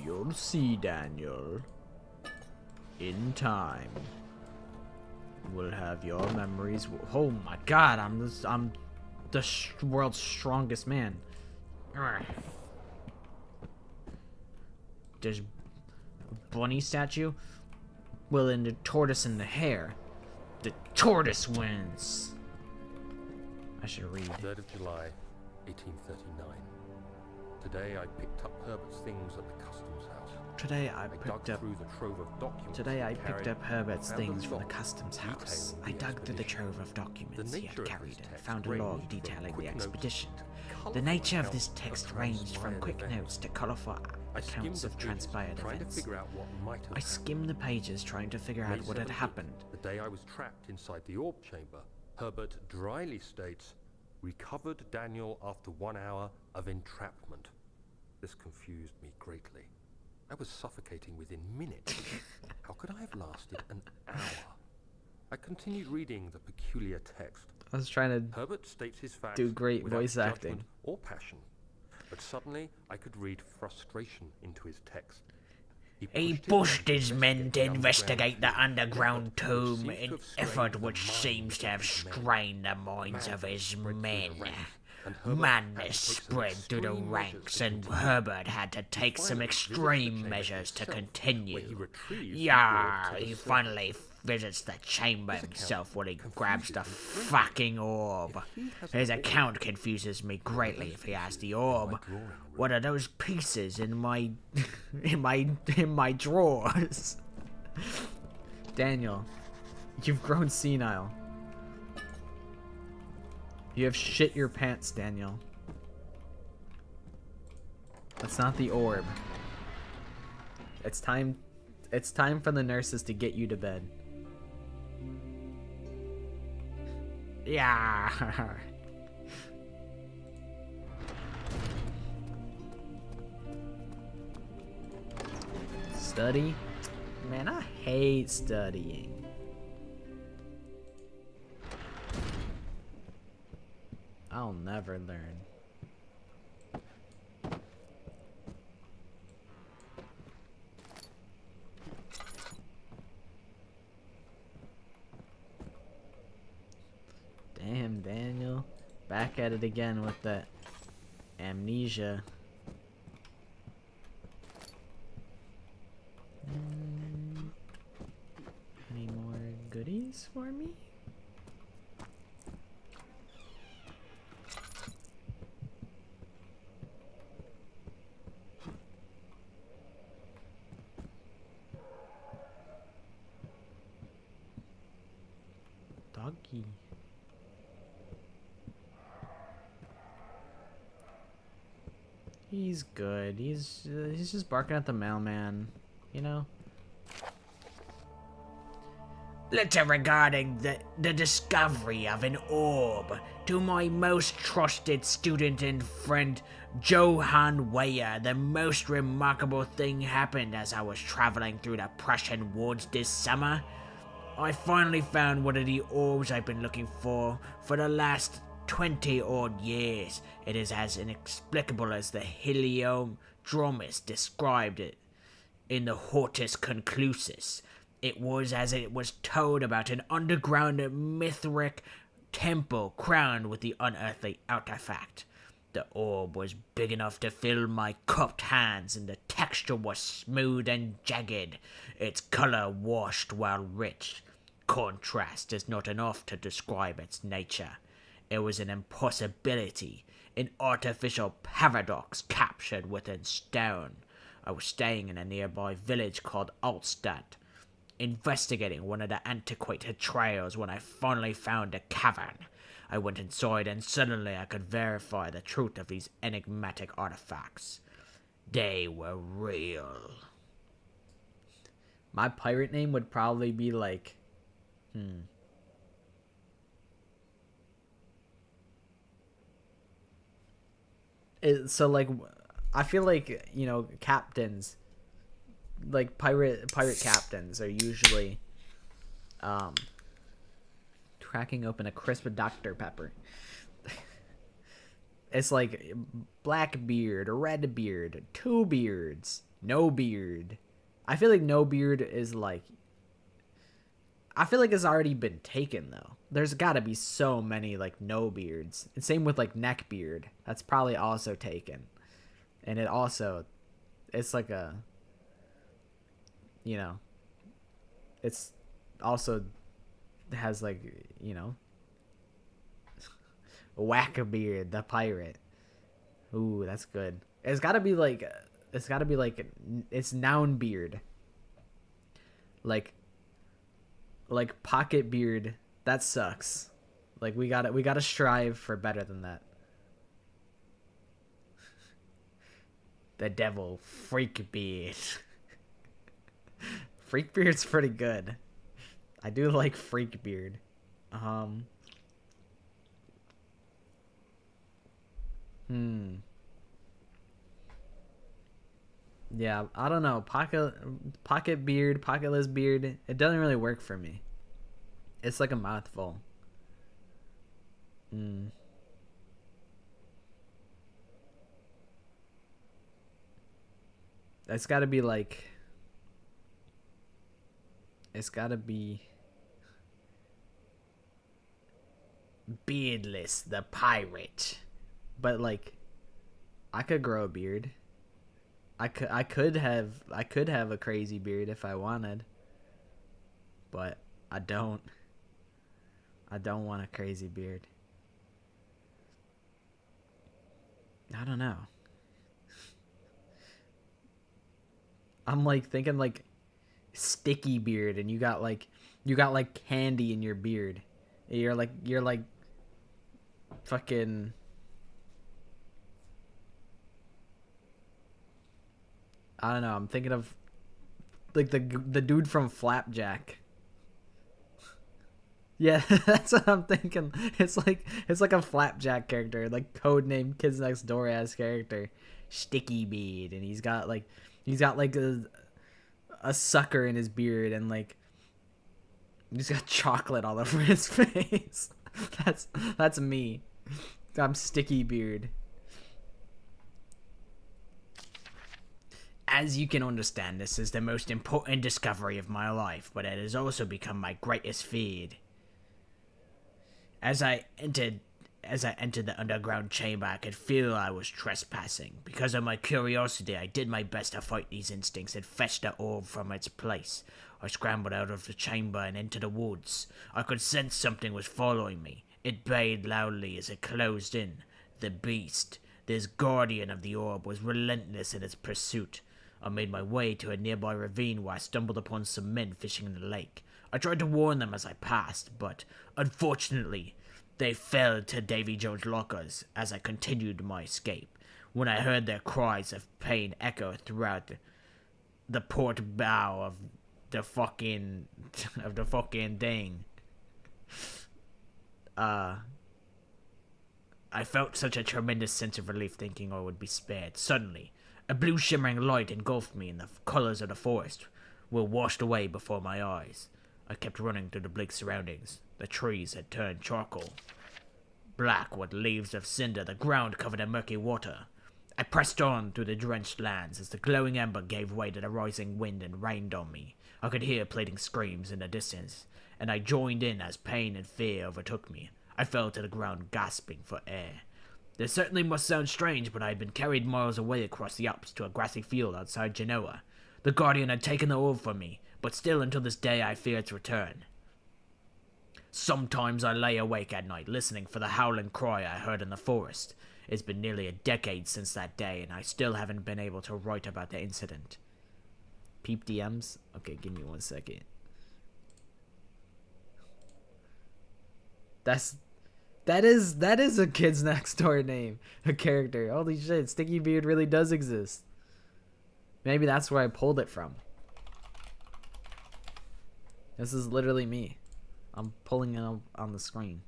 You'll see, Daniel. In time, we'll have your memories. Oh my God, I'm the world's strongest man. There's a bunny statue. Well, in the tortoise and the hare. The tortoise wins. I should read. 3rd of July, 1839. Today I picked up Herbert's things at the customs house. Today I dug picked up. through the trove of documents. Today I he picked carried, up Herbert's found a things from the log customs house. detailing I the dug through the expedition. trove of documents The he nature had of carried this and text found a ranged log from detailing quick the notes expedition. to The nature of colourful this accounts text of ranged from transpired quick events. notes to colourful I skimmed accounts the of pages, transpired trying events. to figure out what might have I skimmed the pages trying to figure out May what had 17th, happened. The day I was trapped inside the orb chamber, Herbert dryly states, recovered Daniel after 1 hour of entrapment. This confused me greatly. I was suffocating within minutes. How could I have lasted an hour? I continued reading the peculiar text. I was trying to Herbert states his facts do great without voice judgment acting. or passion, but suddenly I could read frustration into his text. He pushed his men to investigate the underground tomb, an effort which seems to have strained the minds of his men. Madness spread through the ranks, and Herbert had to take some extreme measures to continue. Yeah, he finally visits the chamber himself when he grabs the fucking orb. His account confuses me greatly if he has the orb. What are those pieces in my in my drawers? Daniel, you've grown senile. You have shit your pants, Daniel. That's not the orb. It's time for the nurses to get you to bed. Yeah. Study? Man, I hate studying. I'll never learn. Damn, Daniel. Back at it again with that amnesia. Any more goodies for me? Doggy. He's good. He's just barking at the mailman, you know. Letter regarding the discovery of an orb to my most trusted student and friend, Johann Weyer. The most remarkable thing happened as I was traveling through the Prussian woods this summer. I finally found one of the orbs I've been looking for the last 20-odd years. It is as inexplicable as the Heliodromus described it in the Hortus Conclusus. It was as it was told about an underground Mithric temple crowned with the unearthly artifact. The orb was big enough to fill my cupped hands, and the texture was smooth and jagged, its color washed while rich. Contrast is not enough to describe its nature. It was an impossibility, an artificial paradox captured within stone. I was staying in a nearby village called Altstadt, investigating one of the antiquated trails when I finally found a cavern. I went inside, and suddenly I could verify the truth of these enigmatic artifacts. They were real. My pirate name would probably be like, So like, I feel like, you know, captains, like pirate captains are usually, cracking open a crisp Dr. Pepper. It's like black beard, red beard, two beards, no beard. I feel like no beard is like, I feel like it's already been taken though. There's gotta be so many like no beards. And same with like neck beard. That's probably also taken. And it's like a, you know, it's also has like, you know, Whack-a-Beard, the pirate. Ooh, that's good. It's gotta be like it's noun beard. Like pocket beard, that sucks. Like we gotta strive for better than that. The devil, freak beard. Freak beard's pretty good. I do like freak beard. Yeah, I don't know. Pocket beard, pocketless beard, it doesn't really work for me. It's like a mouthful. It's gotta be like... It's gotta be... Beardless the pirate. But like... I could grow a beard. I could have a crazy beard if I wanted. But I don't. I don't want a crazy beard. I don't know. I'm like thinking like sticky beard, and you got like candy in your beard. You're like fucking... I don't know. I'm thinking of like the dude from Flapjack. Yeah, that's what I'm thinking. It's like a Flapjack character, like codename Kids Next Door ass character, Sticky Beard, and he's got like a sucker in his beard, and like he's got chocolate all over his face. That's me. I'm Sticky Beard. As you can understand, this is the most important discovery of my life, but it has also become my greatest fear. As I entered the underground chamber, I could feel I was trespassing. Because of my curiosity, I did my best to fight these instincts and fetch the orb from its place. I scrambled out of the chamber and into the woods. I could sense something was following me. It bayed loudly as it closed in. The beast, this guardian of the orb, was relentless in its pursuit. I made my way to a nearby ravine where I stumbled upon some men fishing in the lake. I tried to warn them as I passed, but unfortunately, they fell to Davy Jones' lockers as I continued my escape. When I heard their cries of pain echo throughout the port bow of the fucking thing, I felt such a tremendous sense of relief, thinking I would be spared. Suddenly, a blue shimmering light engulfed me, and the colors of the forest were washed away before my eyes. I kept running through the bleak surroundings. The trees had turned charcoal. Black with leaves of cinder, the ground covered in murky water. I pressed on through the drenched lands as the glowing ember gave way to the rising wind and rained on me. I could hear pleading screams in the distance, and I joined in as pain and fear overtook me. I fell to the ground, gasping for air. This certainly must sound strange, but I had been carried miles away across the Alps to a grassy field outside Genoa. The Guardian had taken the orb from me, but still until this day I fear its return. Sometimes I lay awake at night, listening for the howling cry I heard in the forest. It's been nearly a decade since that day, and I still haven't been able to write about the incident. Peep DMs? Okay, give me 1 second. That is a Kids Next Door name, a character. Holy shit, Sticky Beard really does exist. Maybe that's where I pulled it from. This is literally me. I'm pulling it up on the screen.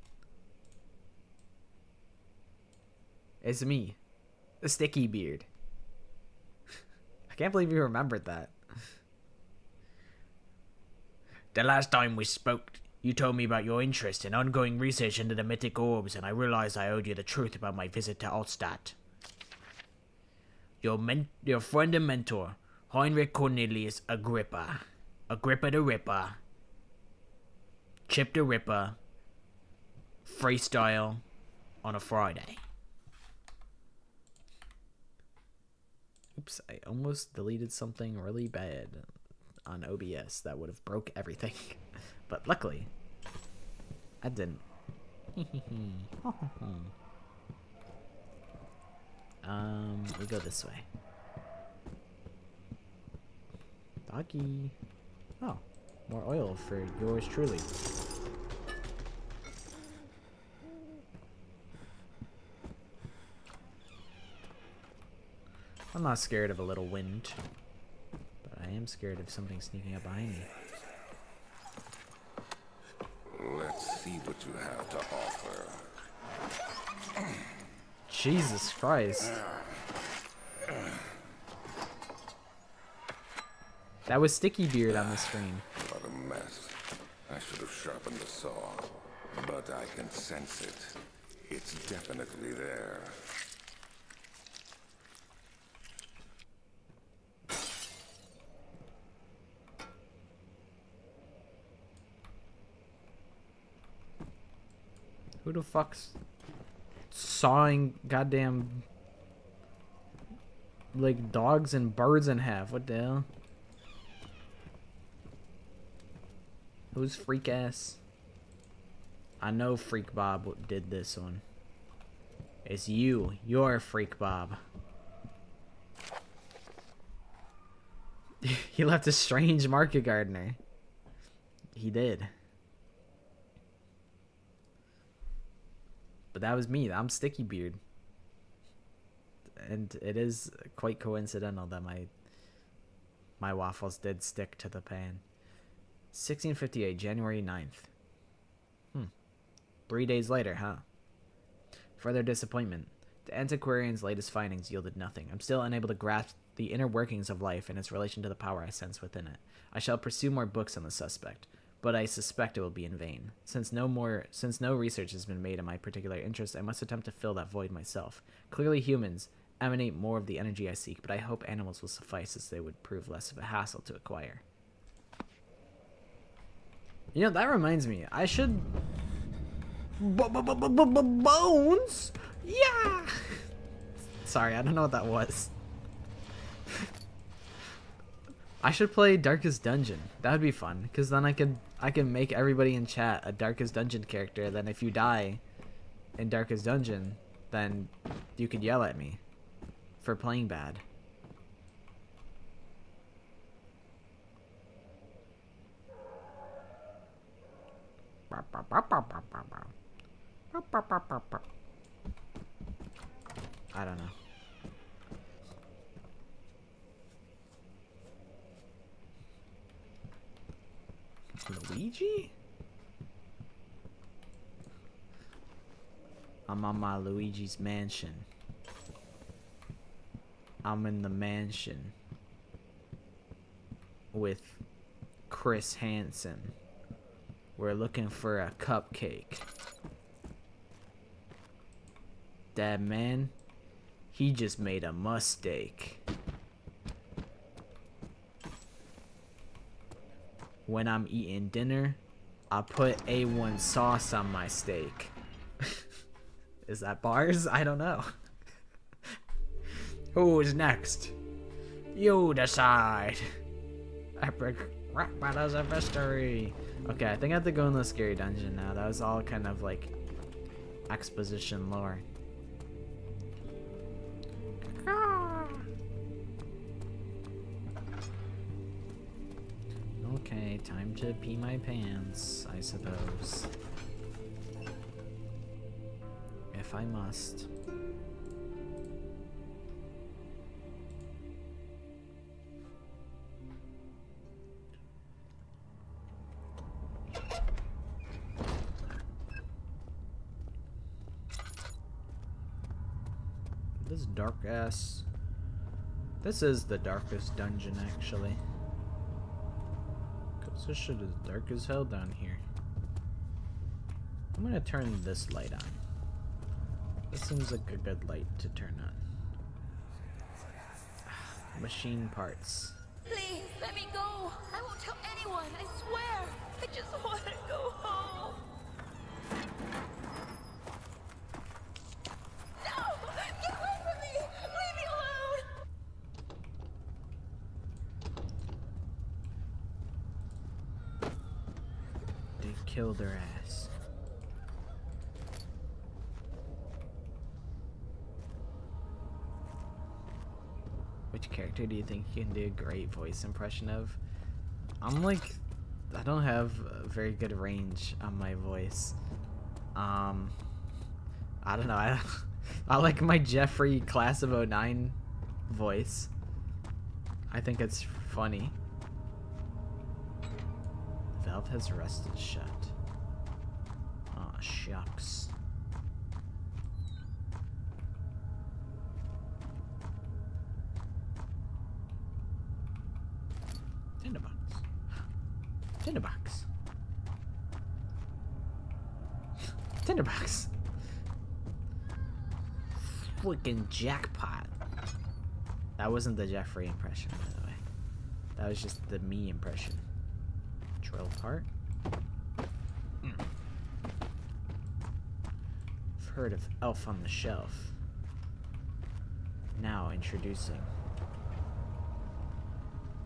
It's me, the Sticky Beard. I can't believe you remembered that. The last time we spoke, you told me about your interest in ongoing research into the mythic orbs, and I realized I owed you the truth about my visit to Altstadt. Your friend and mentor, Heinrich Cornelius Agrippa the Ripper, Chip the Ripper, freestyle on a Friday. Oops, I almost deleted something really bad on OBS that would have broke everything. But luckily, I didn't. We go this way. Doggy. Oh, more oil for yours truly. I'm not scared of a little wind, but I am scared of something sneaking up behind me. Let's see what you have to offer. Jesus Christ. That was Sticky Beard on the screen. What a mess. I should have sharpened the saw, but I can sense it. It's definitely there. Who the fuck's sawing goddamn like dogs and birds in half? What the hell? Who's freak ass? I know Freak Bob did this one. It's you. You're Freak Bob. He left a strange market gardener. He did. But that was me. I'm Sticky Beard. And it is quite coincidental that my waffles did stick to the pan. 1658, January 9th. 3 days later, huh? Further disappointment. The antiquarian's latest findings yielded nothing. I'm still unable to grasp the inner workings of life and its relation to the power I sense within it. I shall pursue more books on the suspect, but I suspect it will be in vain. Since no research has been made in my particular interest, I must attempt to fill that void myself. Clearly humans emanate more of the energy I seek, but I hope animals will suffice, as they would prove less of a hassle to acquire. You know, that reminds me, I should... Bones? Yeah! Sorry, I don't know what that was. I should play Darkest Dungeon. That would be fun, because then I can make everybody in chat a Darkest Dungeon character. Then if you die in Darkest Dungeon, then you could yell at me for playing bad. I don't know. Luigi? I'm on my Luigi's mansion. I'm in the mansion with Chris Hansen. We're looking for a cupcake. That man, he just made a mistake. When I'm eating dinner, I put A1 sauce on my steak. Is that bars? I don't know. Who's next? You decide. Epic rap battles of history. Okay, I think I have to go in the scary dungeon now. That was all kind of like exposition lore. Okay, time to pee my pants, I suppose. If I must. This dark ass. This is the darkest dungeon, actually. Cause this shit is dark as hell down here. I'm gonna turn this light on. This seems like a good light to turn on. Machine parts. Please, let me go. I won't tell anyone, I swear. I just want to go home. No! Get away from me! Leave me alone! They killed her ass. Which character do you think you can do a great voice impression of? I'm like, I don't have a very good range on my voice. I don't know. I like my Jeffrey Class of '09 voice. I think it's funny. Valve has rested shut. Aw, shucks. Tinderbox. Tinderbox. Tinderbox. Freaking jackpot. That wasn't the Jeffrey impression, by the way. That was just the me impression. Drill part. I've heard of Elf on the Shelf. Now introducing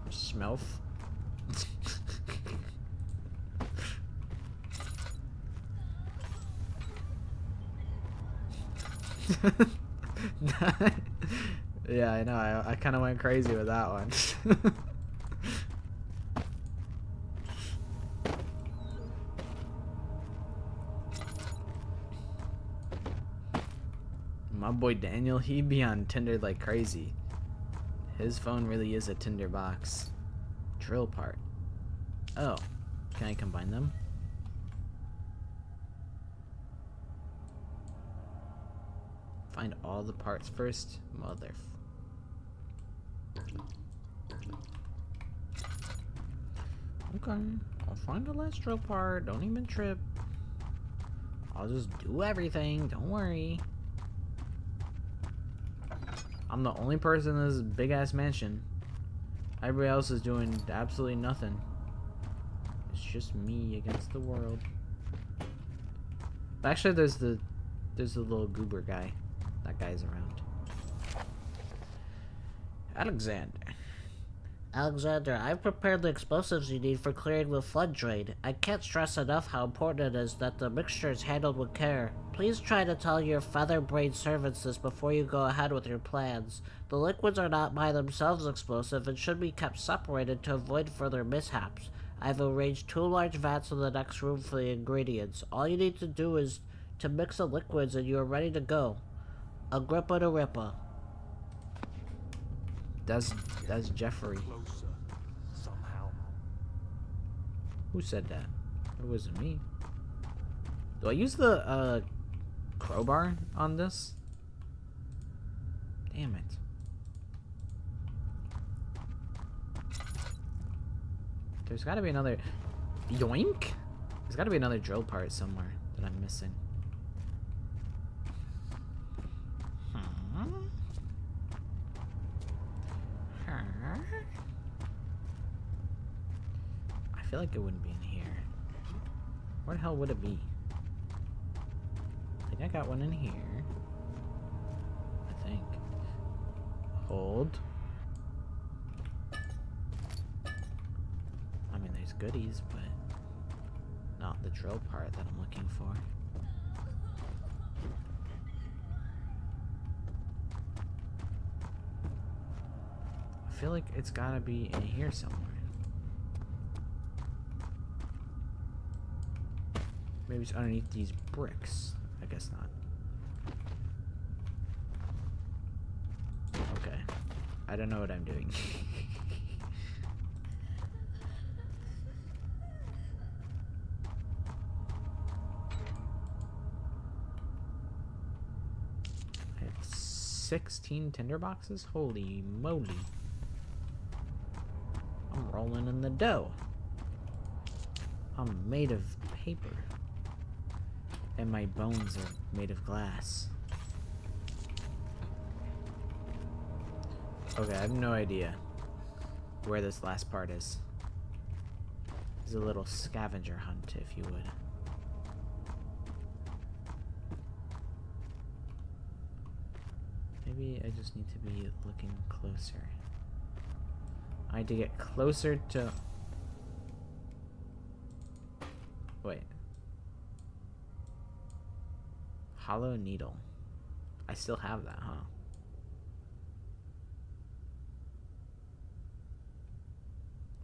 Schmelf. Yeah, I know. I kind of went crazy with that one. My boy Daniel, he be on Tinder like crazy. His phone really is a Tinder box. Drill part. Oh, can I combine them? Find all the parts first, mother. Okay, I'll find the last drill part. Don't even trip. I'll just do everything. Don't worry. I'm the only person in this big ass mansion. Everybody else is doing absolutely nothing. It's just me against the world. Actually, there's the little goober guy. That guy's around. Alexander. Alexander, I've prepared the explosives you need for clearing the flood drain. I can't stress enough how important it is that the mixture is handled with care. Please try to tell your feather-brained servants this before you go ahead with your plans. The liquids are not by themselves explosive and should be kept separated to avoid further mishaps. I've arranged 2 large vats in the next room for the ingredients. All you need to do is to mix the liquids and you are ready to go. Agrippa to Rippa. That's Jeffrey. Closer, somehow. Who said that? It wasn't me. Do I use the crowbar on this? Damn it. There's gotta be another... Yoink? There's gotta be another drill part somewhere that I'm missing. I feel like it wouldn't be in here. Where the hell would it be? I think I got one in here. I think. Hold. I mean, there's goodies, but not the drill part that I'm looking for. I feel like it's gotta be in here somewhere. Maybe it's underneath these bricks. I guess not. Okay. I don't know what I'm doing. I have 16 tinder boxes? Holy moly. I'm rolling in the dough. I'm made of paper. And my bones are made of glass. Okay, I have no idea where this last part is. It's a little scavenger hunt, if you would. Maybe I just need to be looking closer. I need to get closer to... Wait. Hollow needle. I still have that, huh?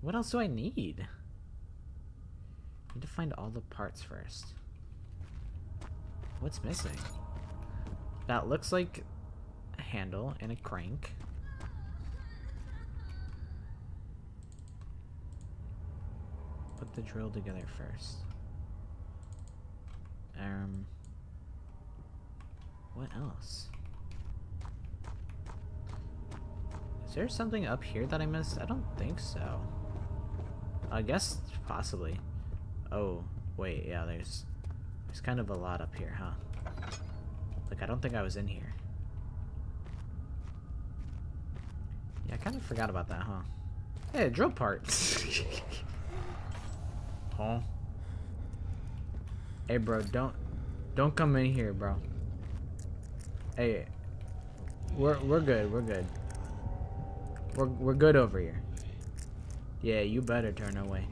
What else do I need? I need to find all the parts first. What's missing? That looks like a handle and a crank. Put the drill together first. What else? Is there something up here that I missed? I don't think so. I guess possibly. Oh, wait, yeah, there's There's kind of a lot up here, huh? Like, I don't think I was in here. Yeah, I kind of forgot about that, huh? Hey, drill part. Huh? Hey, bro, don't come in here, bro. Hey, we're good. We're good. We're good over here. Yeah, you better turn away.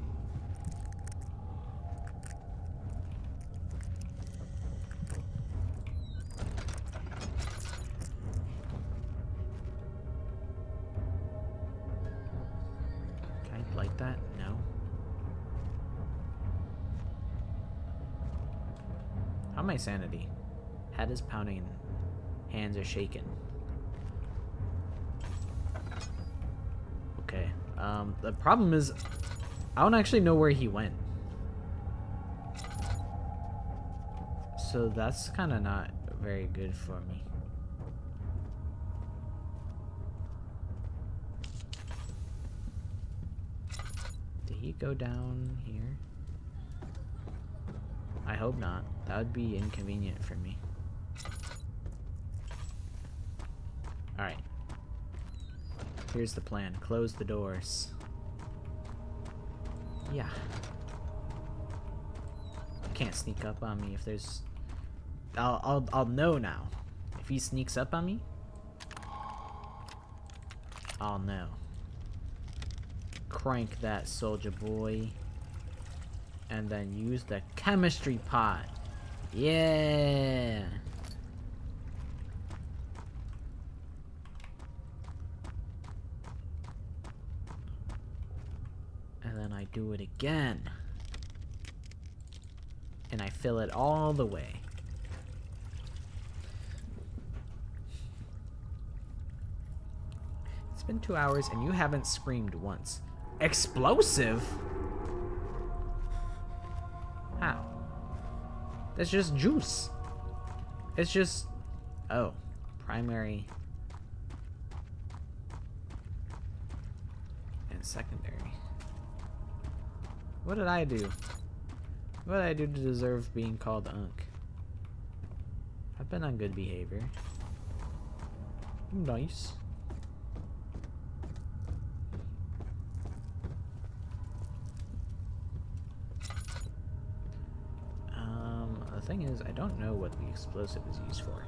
Can I light that? No. How's my sanity? Head is pounding. Hands are shaking. Okay. The problem is, I don't actually know where he went. So that's kind of not very good for me. Did he go down here? I hope not. That would be inconvenient for me. Alright. Here's the plan. Close the doors. Yeah. Can't sneak up on me if there's... I'll know now. If he sneaks up on me, I'll know. Crank that, soldier boy. And then use the chemistry pot. Yeah! And then I do it again. And I fill it all the way. It's been 2 hours and you haven't screamed once. Explosive? How? That's just juice. It's just... Oh. Primary. And secondary. What did I do? What did I do to deserve being called Unk? I've been on good behavior. Nice. The thing is, I don't know what the explosive is used for.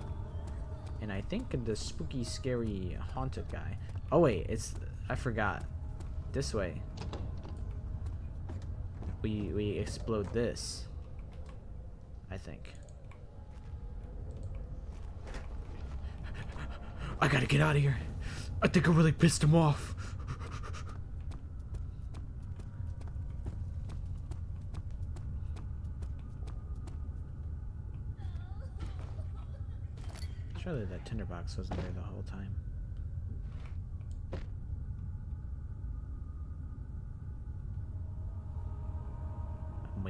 And I think the spooky, scary, haunted guy... Oh wait, it's... I forgot. This way. We explode this. I think. I gotta get out of here. I think I really pissed him off. Surely that tinderbox wasn't there the whole time. I'm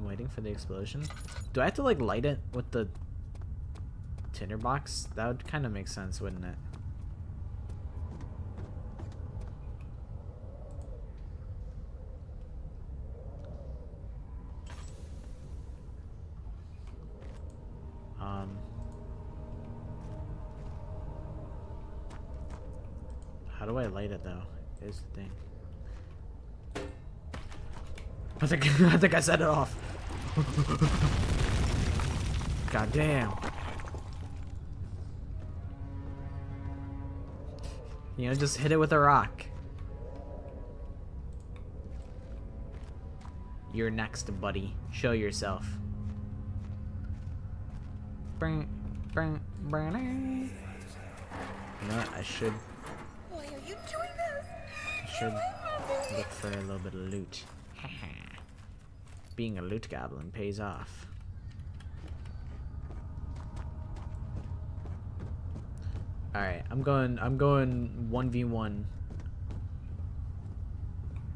waiting for the explosion. Do I have to like light it with the tinderbox? That would kind of make sense, wouldn't it? How do I light it though? Here's the thing. I think I set it off. God damn. You know, just hit it with a rock. You're next, buddy. Show yourself. You know what? I should Why are you doing this? look for a little bit of loot. Being a loot goblin pays off. Alright, I'm going 1v1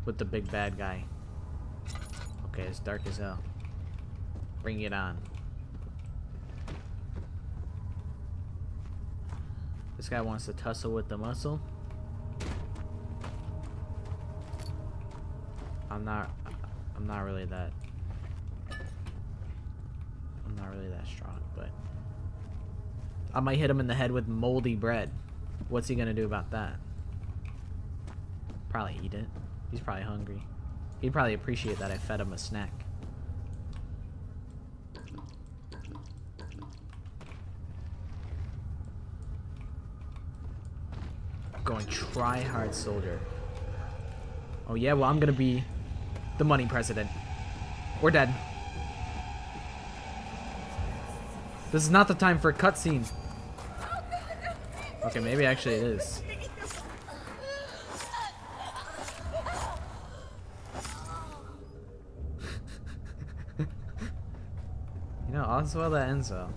with the big bad guy. Okay, it's dark as hell. Bring it on. This guy wants to tussle with the muscle. I'm not really that that strong, but I might hit him in the head with moldy bread. What's he gonna do about that? Probably eat it. He's probably hungry. He'd probably appreciate that I fed him a snack. Going try hard soldier. Oh yeah, well I'm gonna be the money president. We're dead. This is not the time for a cutscene. Okay, maybe actually it is. You know, all's well that ends well.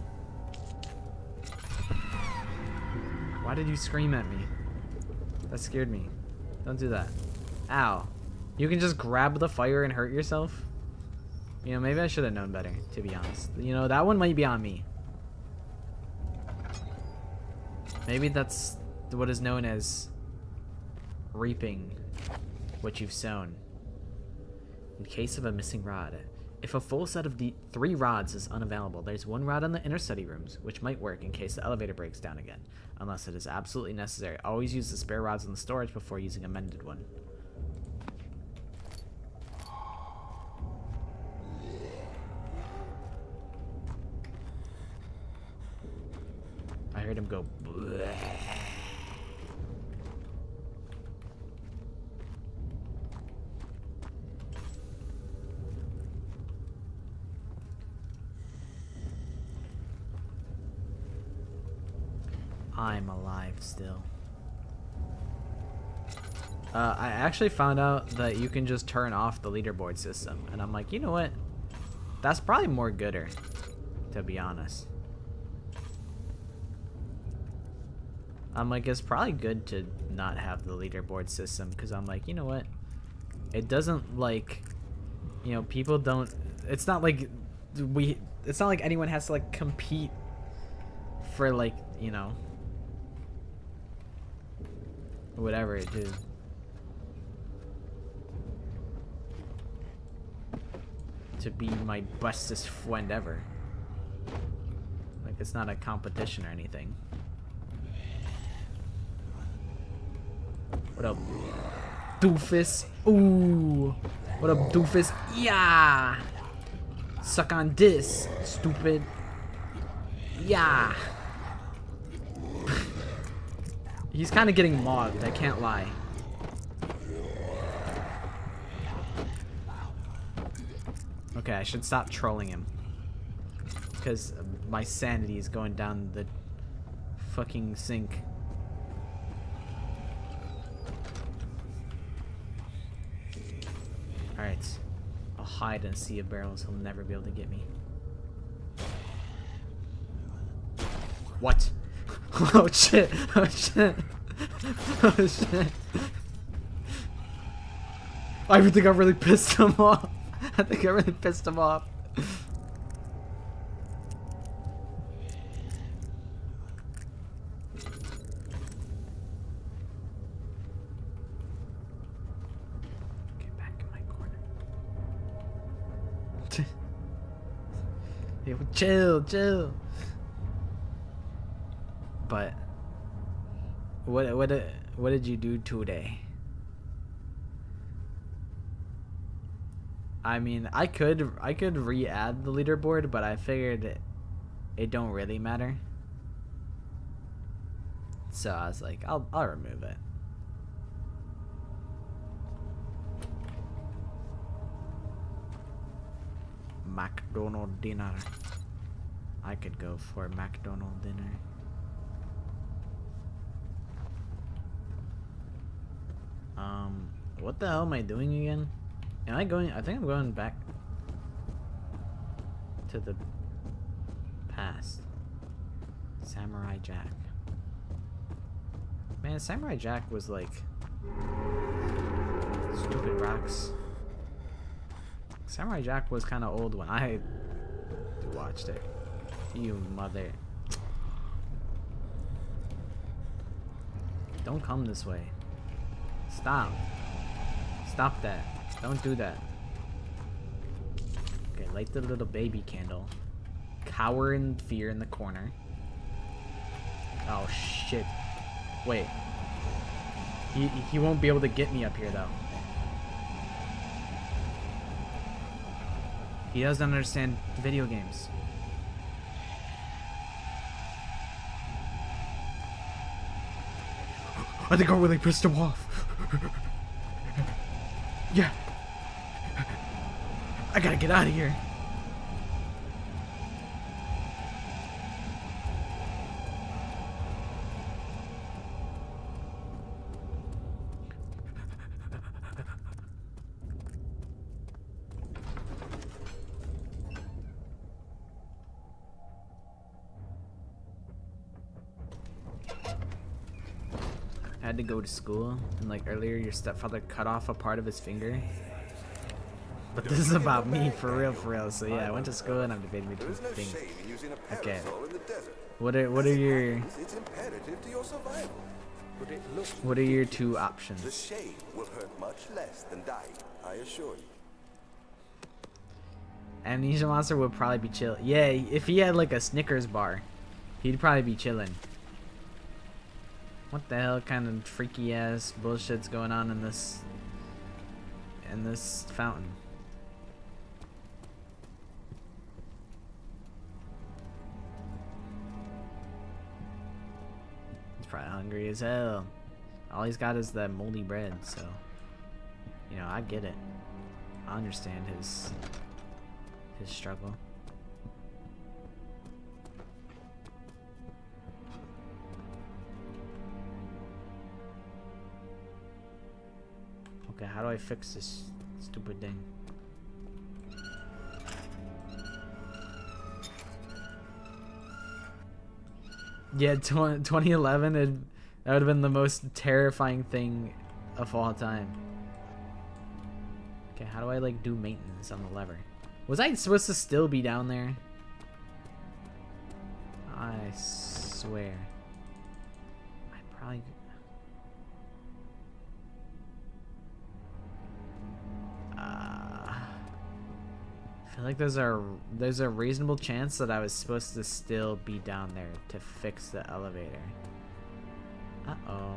Why did you scream at me? That scared me. Don't do that. Ow. You can just grab the fire and hurt yourself? You know, maybe I should have known better, to be honest. You know, that one might be on me. Maybe that's what is known as reaping what you've sown. In case of a missing rod, if a full set of the 3 rods is unavailable, there's 1 rod in the inner study rooms, which might work in case the elevator breaks down again, unless it is absolutely necessary. Always use the spare rods in the storage before using a mended one. I heard him go bleh. I'm alive still. I actually found out that you can just turn off the leaderboard system, and I'm like, you know what? That's probably more gooder, to be honest. I'm like, it's probably good to not have the leaderboard system, because I'm like, you know what? It doesn't, like, you know, people don't, it's not like it's not like anyone has to, like, compete for, like, you know, whatever it is. To be my bestest friend ever. Like, it's not a competition or anything. What up, doofus? Ooh. What up, doofus? Yeah. Suck on this, stupid. Yeah. He's kind of getting mobbed, I can't lie. Okay, I should stop trolling him. Because my sanity is going down the fucking sink. Alright. I'll hide in a sea of barrels. He'll never be able to get me. What? Oh shit! Oh shit! Oh shit! I think I really pissed him off. I think I really pissed him off. Get back in my corner. Yo, chill, chill. But what did you do today? I mean, I could re-add the leaderboard, but I figured it don't really matter. So I was like, I'll remove it. McDonald's dinner. I could go for McDonald's dinner. What the hell am I doing again? Am I going? I think I'm going back to the past. Samurai Jack. Man, Samurai Jack was like stupid rocks. Samurai Jack was kind of old when I watched it. You mother. Don't come this way. Stop. Stop that. Don't do that. Okay, light the little baby candle. cower in fear in the corner. Oh shit. Wait. He won't be able to get me up here though. He doesn't understand video games. I think I really pissed him off. Yeah. I gotta get out of here. I had to go to school, and like earlier your stepfather cut off a part of his finger. But this is about me for real. So yeah, I went to school and I'm debating between things. Okay. What are your What are your two options? The shame will hurt much less than dying, I assure you. Amnesia monster would probably be chill. Yeah, if he had like a Snickers bar, he'd probably be chilling. What the hell kind of freaky ass bullshit's going on in this fountain? He's probably hungry as hell. All he's got is that moldy bread, so you know, I get it. I understand his struggle. Okay, how do I fix this stupid thing? Yeah, 2011, that would have been the most terrifying thing of all time. Okay, how do I like do maintenance on the lever? Was I supposed to still be down there? I swear. I probably... I feel like there's a reasonable chance that I was supposed to still be down there to fix the elevator. Uh-oh.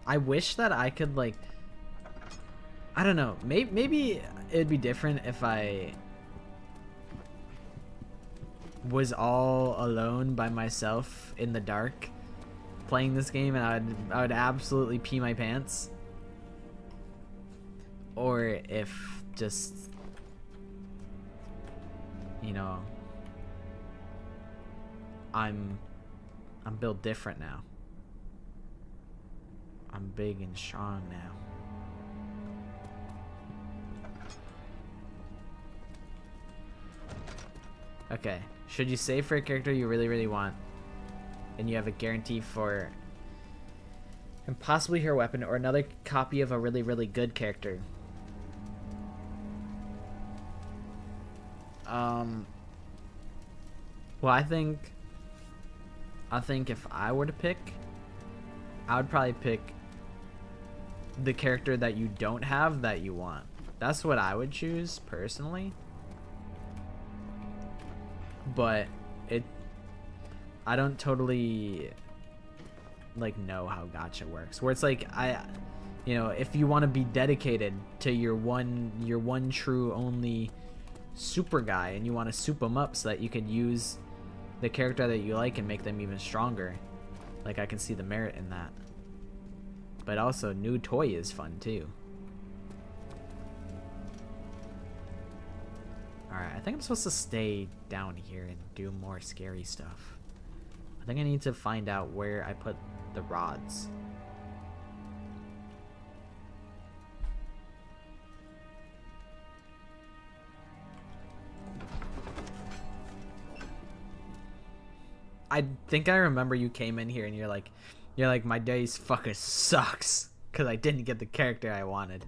I wish that I could like, I don't know, maybe it'd be different if I was all alone by myself in the dark playing this game, and I would absolutely pee my pants. Or if just, you know, I'm built different now. I'm big and strong now. Okay, should you save for a character you really want, and you have a guarantee for and possibly her weapon or another copy of a really good character? Well, I think if I were to pick, I would probably pick the character that you don't have that you want. That's what I would choose personally. But I don't totally like know how gacha works. Where it's like you know, if you want to be dedicated to your one true only super guy and you want to soup them up so that you can use the character that you like and make them even stronger, like I can see the merit in that. But also, new toy is fun too. Alright, I think I'm supposed to stay down here and do more scary stuff. I think I need to find out where I put the rods. I think I remember you came in here and you're like, my day's fucking sucks because I didn't get the character I wanted.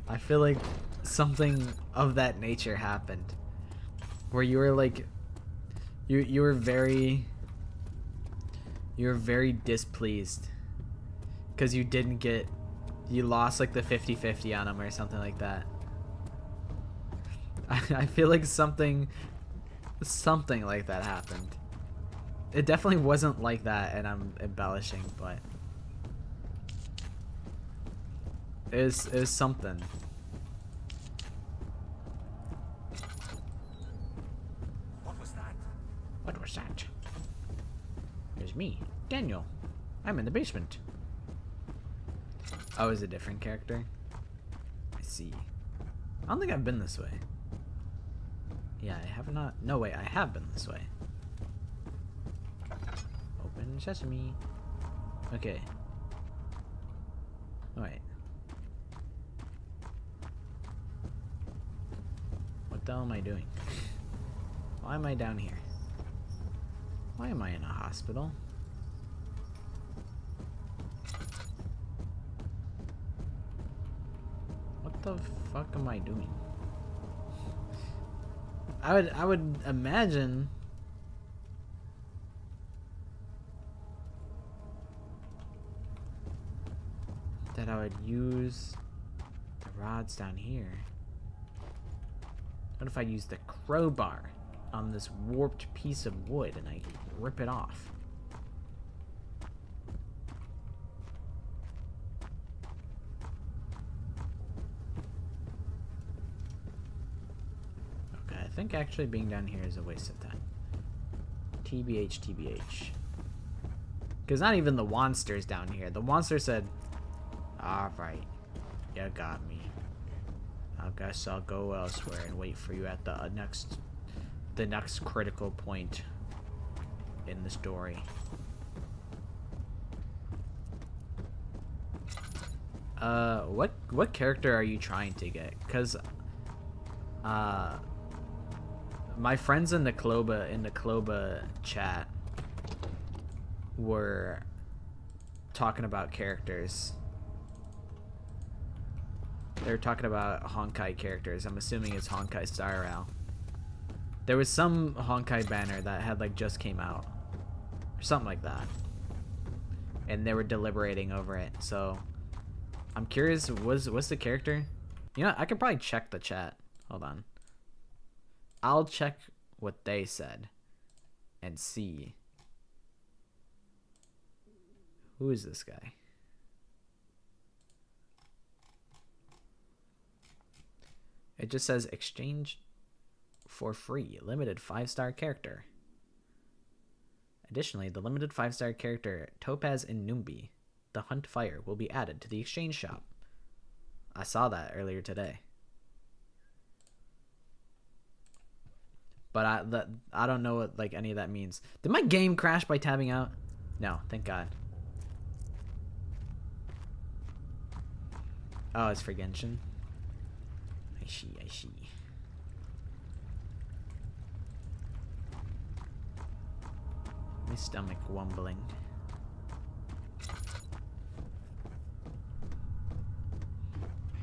I feel like something of that nature happened, where you were like, you were very You're very displeased. Because you didn't get... You lost like the 50-50 on him or something like that. I feel like something like that happened. It definitely wasn't like that, and I'm embellishing, but... It was something. What was that? What was that? It's me, Daniel. I'm in the basement. Oh, is a different character? I see. I don't think I've been this way. Yeah, I have not. No, wait, I have been this way. Open sesame. Okay. Oh, wait. What the hell am I doing? Why am I down here? Why am I in a hospital? What the fuck am I doing? I would imagine that I would use the rods down here. What if I use the crowbar on this warped piece of wood and I rip it off? Okay, I think actually being down here is a waste of time. TBH, TBH. Because not even the Wanster's down here. The Wanster said, "Alright, you got me. I guess I'll go elsewhere and wait for you at the next critical point in the story." What character are you trying to get? Cause my friends in the Kloba chat were talking about characters. They were talking about Honkai characters. I'm assuming it's Honkai Star Rail. There was some Honkai banner that had like just came out. Or something like that. And they were deliberating over it. So I'm curious, what's the character? You know, I could probably check the chat. Hold on. I'll check what they said and see. Who is this guy? It just says exchange for free, limited 5-star character. Additionally, the limited 5-star character Topaz and Numbi, the Hunt Fire, will be added to the exchange shop. I saw that earlier today. But I don't know what like any of that means. Did my game crash by tabbing out? No, thank God. Oh, it's for Genshin. I see. My stomach wumbling.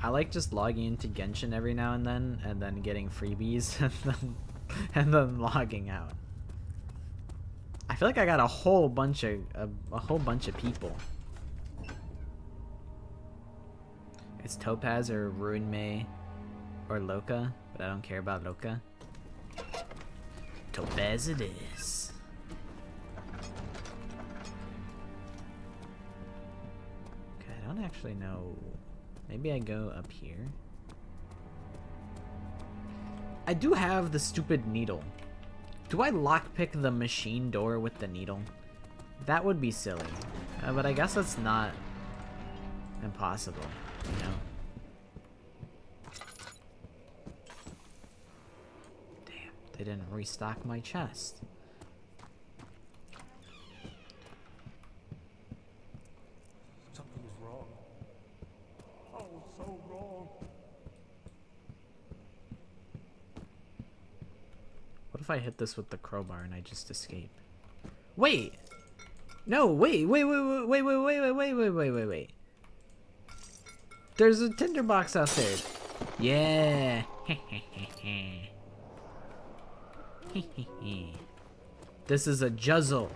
I like just logging into Genshin every now and then getting freebies and then logging out. I feel like I got a whole bunch of people. It's Topaz or Ruin May or Loka, but I don't care about Loka. Topaz it is. Okay, I don't actually know. Maybe I go up here. I do have the stupid needle. Do I lockpick the machine door with the needle? That would be silly. But I guess that's not impossible, you know? Damn, they didn't restock my chest. Something is wrong. Oh, so wrong. What if I hit this with the crowbar and I just escape? Wait! No, wait. There's a tinderbox out there. Yeah. This is a juzzle.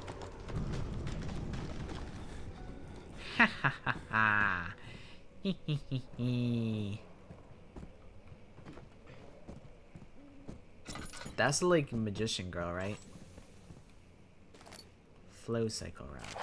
Ha ha ha ha. Hee hee hee hee. That's like magician girl, right? Flow cycle route.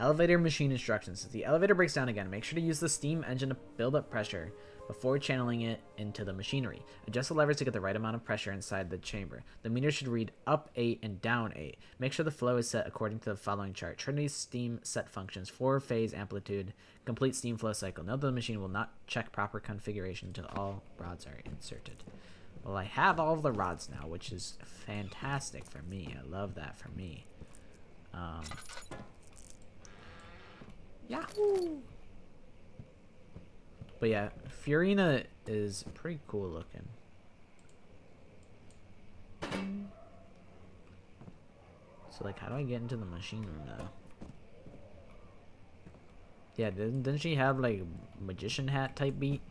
Elevator machine instructions. If the elevator breaks down again, make sure to use the steam engine to build up pressure before channeling it into the machinery. Adjust the levers to get the right amount of pressure inside the chamber. The meter should read up 8 and down 8. Make sure the flow is set according to the following chart. Trinity's steam set functions: 4-phase amplitude, complete steam flow cycle. Note that the machine will not check proper configuration until all rods are inserted. Well, I have all of the rods now, which is fantastic for me. I love that for me. Yahoo! But yeah, Furina is pretty cool looking. So like, how do I get into the machine room though? Yeah, didn't she have like magician hat type beat?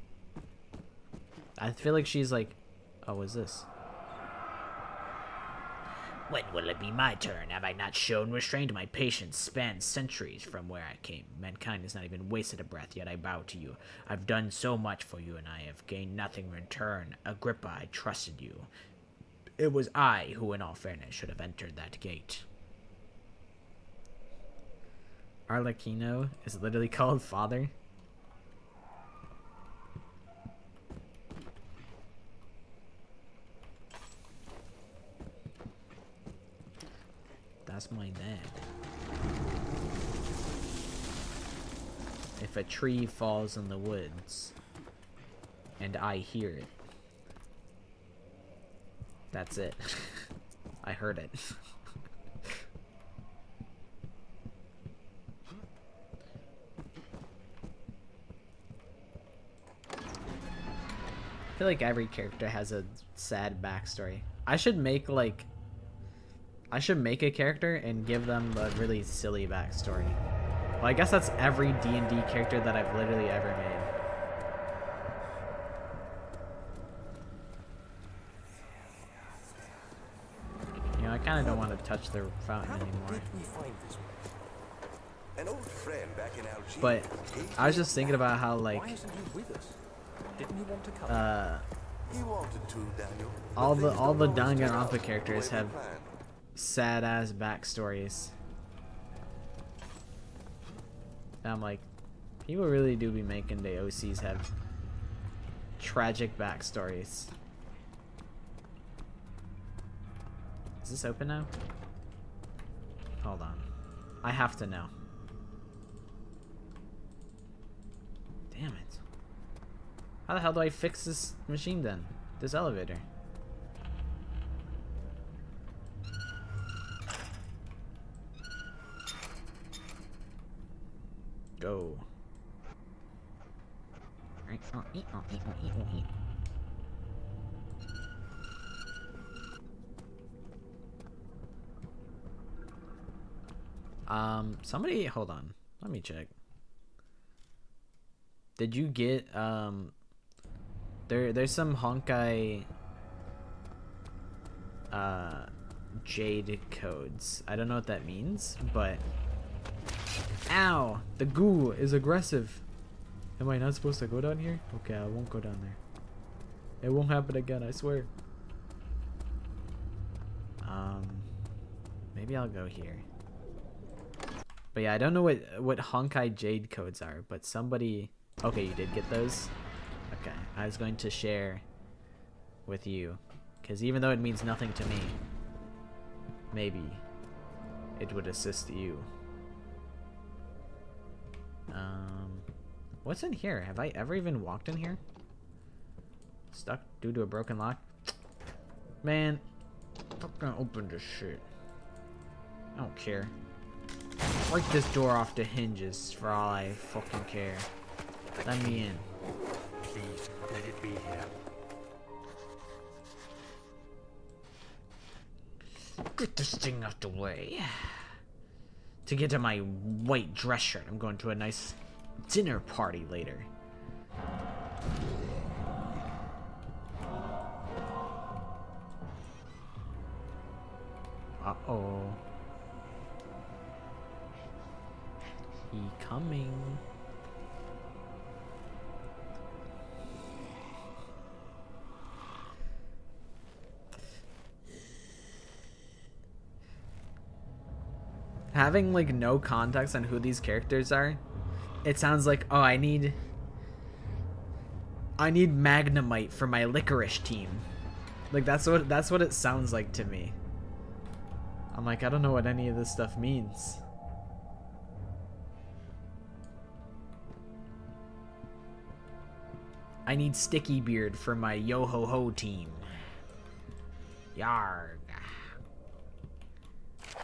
I feel like she's like, oh, what's this? When will it be my turn? Have I not shown restraint? My patience spans centuries from where I came. Mankind has not even wasted a breath, yet I bow to you. I've done so much for you, and I have gained nothing in return. Agrippa, I trusted you. It was I who, in all fairness, should have entered that gate. Arlecchino is literally called father. That's my dad. If a tree falls in the woods and I hear it, that's it. I heard it. I feel like every character has a sad backstory. I should make a character and give them a really silly backstory. Well, I guess that's every D&D character that I've literally ever made. You know, I kind of don't want to touch the fountain anymore. An old friend back in Algiers. But I was just thinking about how like Why isn't he with us? Didn't he want to come? He wanted to, Daniel. all the Danganronpa characters have sad ass backstories. And I'm like, people really do be making the OCs have tragic backstories. Is this open now? Hold on. I have to know. Damn it. How the hell do I fix this machine then? This elevator? Go. Somebody, hold on. Let me check. Did you get, there's some Honkai, Jade codes. I don't know what that means, but... Ow! The goo is aggressive. Am I not supposed to go down here? Okay, I won't go down there. It won't happen again, I swear. Maybe I'll go here. But yeah, I don't know what Honkai Jade codes are, but somebody... Okay, you did get those? Okay, I was going to share with you. Because even though it means nothing to me, maybe it would assist you. What's in here? Have I ever even walked in here? Stuck due to a broken lock? Man, fucking open this shit. I don't care. Break this door off the hinges for all I fucking care. Let me in. Please, let it be here. Get this thing out the way. To get to my white dress shirt, I'm going to a nice dinner party later. Uh-oh. He coming. Having like no context on who these characters are, it sounds like, oh, I need Magnemite for my licorice team. Like that's what it sounds like to me. I'm like, I don't know what any of this stuff means. I need Sticky Beard for my Yo-Ho-Ho team. Yarg.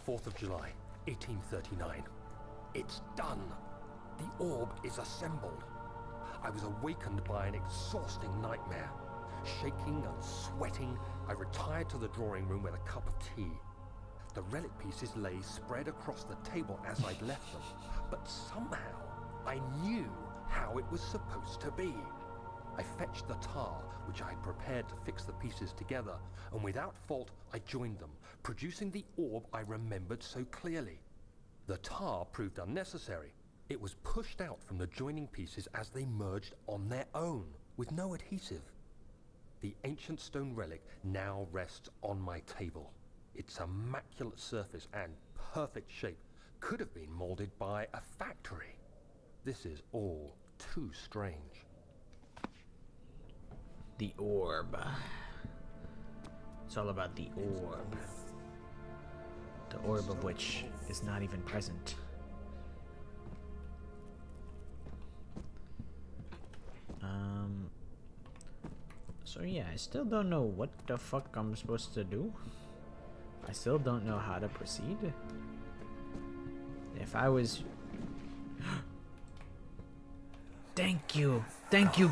4th of July, 1839. It's done. The orb is assembled. I was awakened by an exhausting nightmare. Shaking and sweating, I retired to the drawing room with a cup of tea. The relic pieces lay spread across the table as I'd left them, but somehow I knew how it was supposed to be. I fetched the tar, which I had prepared to fix the pieces together, and without fault I joined them, producing the orb I remembered so clearly. The tar proved unnecessary. It was pushed out from the joining pieces as they merged on their own, with no adhesive. The ancient stone relic now rests on my table. Its immaculate surface and perfect shape could have been molded by a factory. This is all too strange. The orb. It's all about the orb. The orb of which is not even present. So yeah, I still don't know what the fuck I'm supposed to do. I still don't know how to proceed. If I was... Thank you,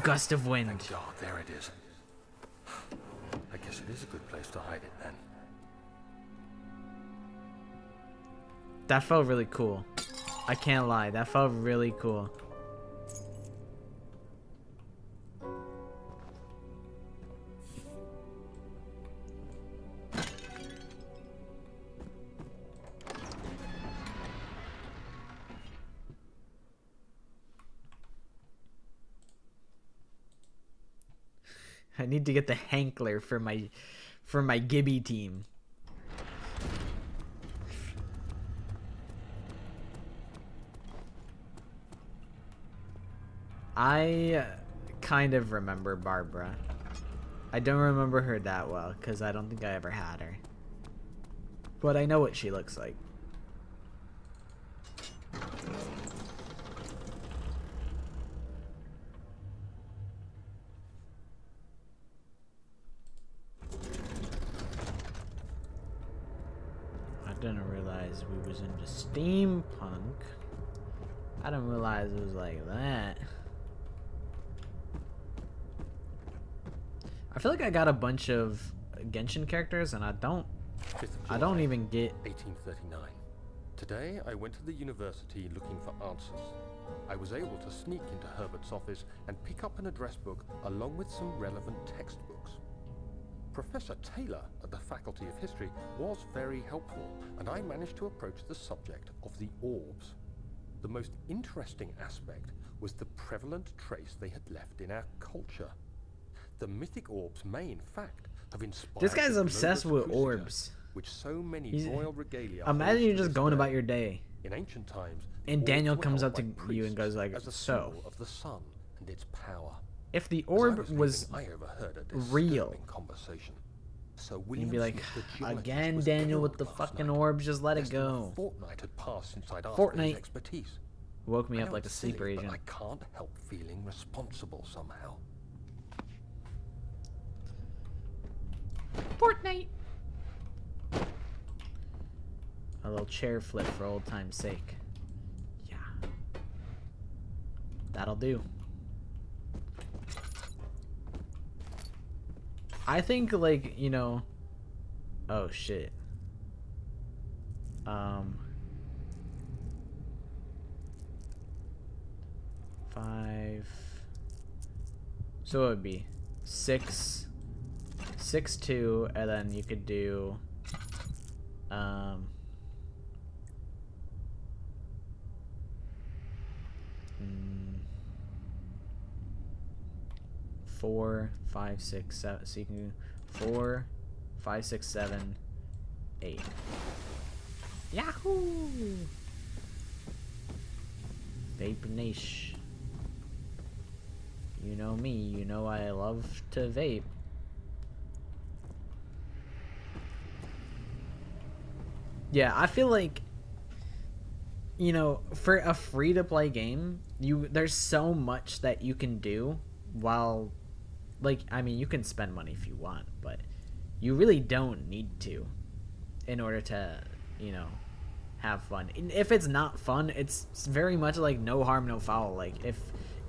gust of wind. Thank God, there it is. I guess it is a good place to hide it then. That felt really cool. I can't lie, that felt really cool. I need to get the Hankler for my Gibby team. I kind of remember Barbara. I don't remember her that well because I don't think I ever had her. But I know what she looks like. I didn't realize we was into steampunk. I didn't realize it was like that. I feel like I got a bunch of Genshin characters and I don't even get 1839. Today I went to the university looking for answers. I was able to sneak into Herbert's office and pick up an address book along with some relevant textbooks. Professor Taylor at the Faculty of History was very helpful, and I managed to approach the subject of the orbs. The most interesting aspect was the prevalent trace they had left in our culture. The mythic orbs may, in fact, have inspired... This guy's the obsessed Globus with Crusader, orbs. which so many royal regalia Imagine hold you're to just this going day. about your day. In ancient times, And orbs Daniel were comes held up to by you and goes like, priests as a "So, symbol of the sun and its power." if the As I orb leaving, was I overheard a real, disturbing conversation. So you'd William be like, Smith, the geologist, again, was Daniel killed with the last fucking night. orbs, just let it Less than a go. fortnight had passed since I'd asked for his Fortnite expertise. woke me I up know like a it's sleeper silly, agent. but I can't help feeling responsible somehow. Fortnite. A little chair flip for old time's sake. Yeah. That'll do. I think, like, you know... Oh, shit. 5... So it would be 6... 6-2, and then you could do... 4, 5, 6, 7. So you can do 4, 5, 6, 7, 8. Yahoo! Vape niche. You know me, you know I love to vape. Yeah, I feel like, you know, for a free-to-play game, there's so much that you can do while, like, I mean, you can spend money if you want, but you really don't need to in order to, you know, have fun. And if it's not fun, it's very much like no harm, no foul. Like,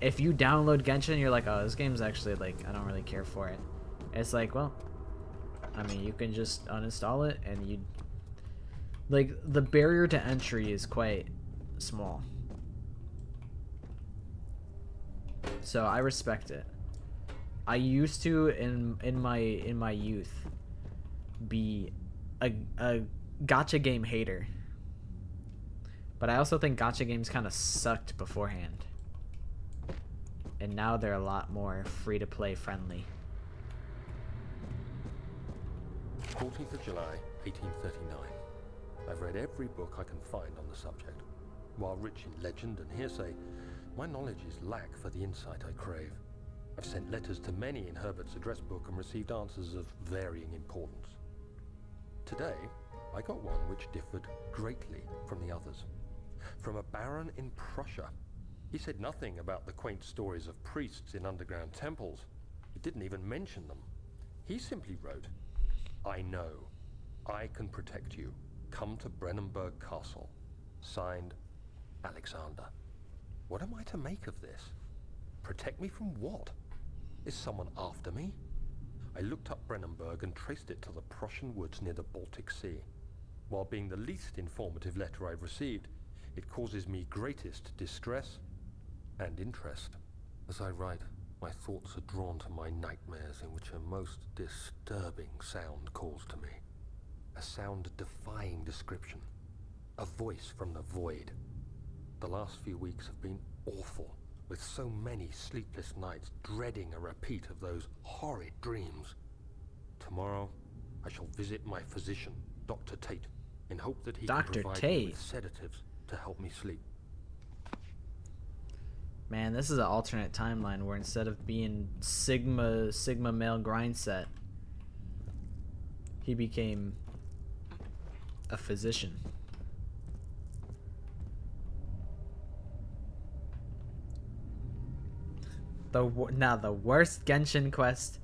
if you download Genshin and you're like, oh, this game's actually, like, I don't really care for it. It's like, well, I mean, you can just uninstall it and you... Like, the barrier to entry is quite small. So I respect it. I used to in my youth be a gacha game hater. But I also think gacha games kind of sucked beforehand. And now they're a lot more free to play friendly. 14th of July, 1839. I've read every book I can find on the subject. While rich in legend and hearsay, my knowledge is lack for the insight I crave. I've sent letters to many in Herbert's address book and received answers of varying importance. Today, I got one which differed greatly from the others. From a baron in Prussia. He said nothing about the quaint stories of priests in underground temples. He didn't even mention them. He simply wrote, I know. I can protect you. Come to Brennenburg Castle. Signed, Alexander. What am I to make of this? Protect me from what? Is someone after me? I looked up Brennenburg and traced it to the Prussian woods near the Baltic Sea. While being the least informative letter I've received, it causes me greatest distress and interest. As I write, my thoughts are drawn to my nightmares in which a most disturbing sound calls to me. A sound defying description. A voice from the void. The last few weeks have been awful, with so many sleepless nights dreading a repeat of those horrid dreams. Tomorrow, I shall visit my physician, Dr. Tate, in hope that he Dr. can provide Tate? me with sedatives to help me sleep. Man, this is an alternate timeline where instead of being Sigma male grind set, he became a physician. Now the worst Genshin quest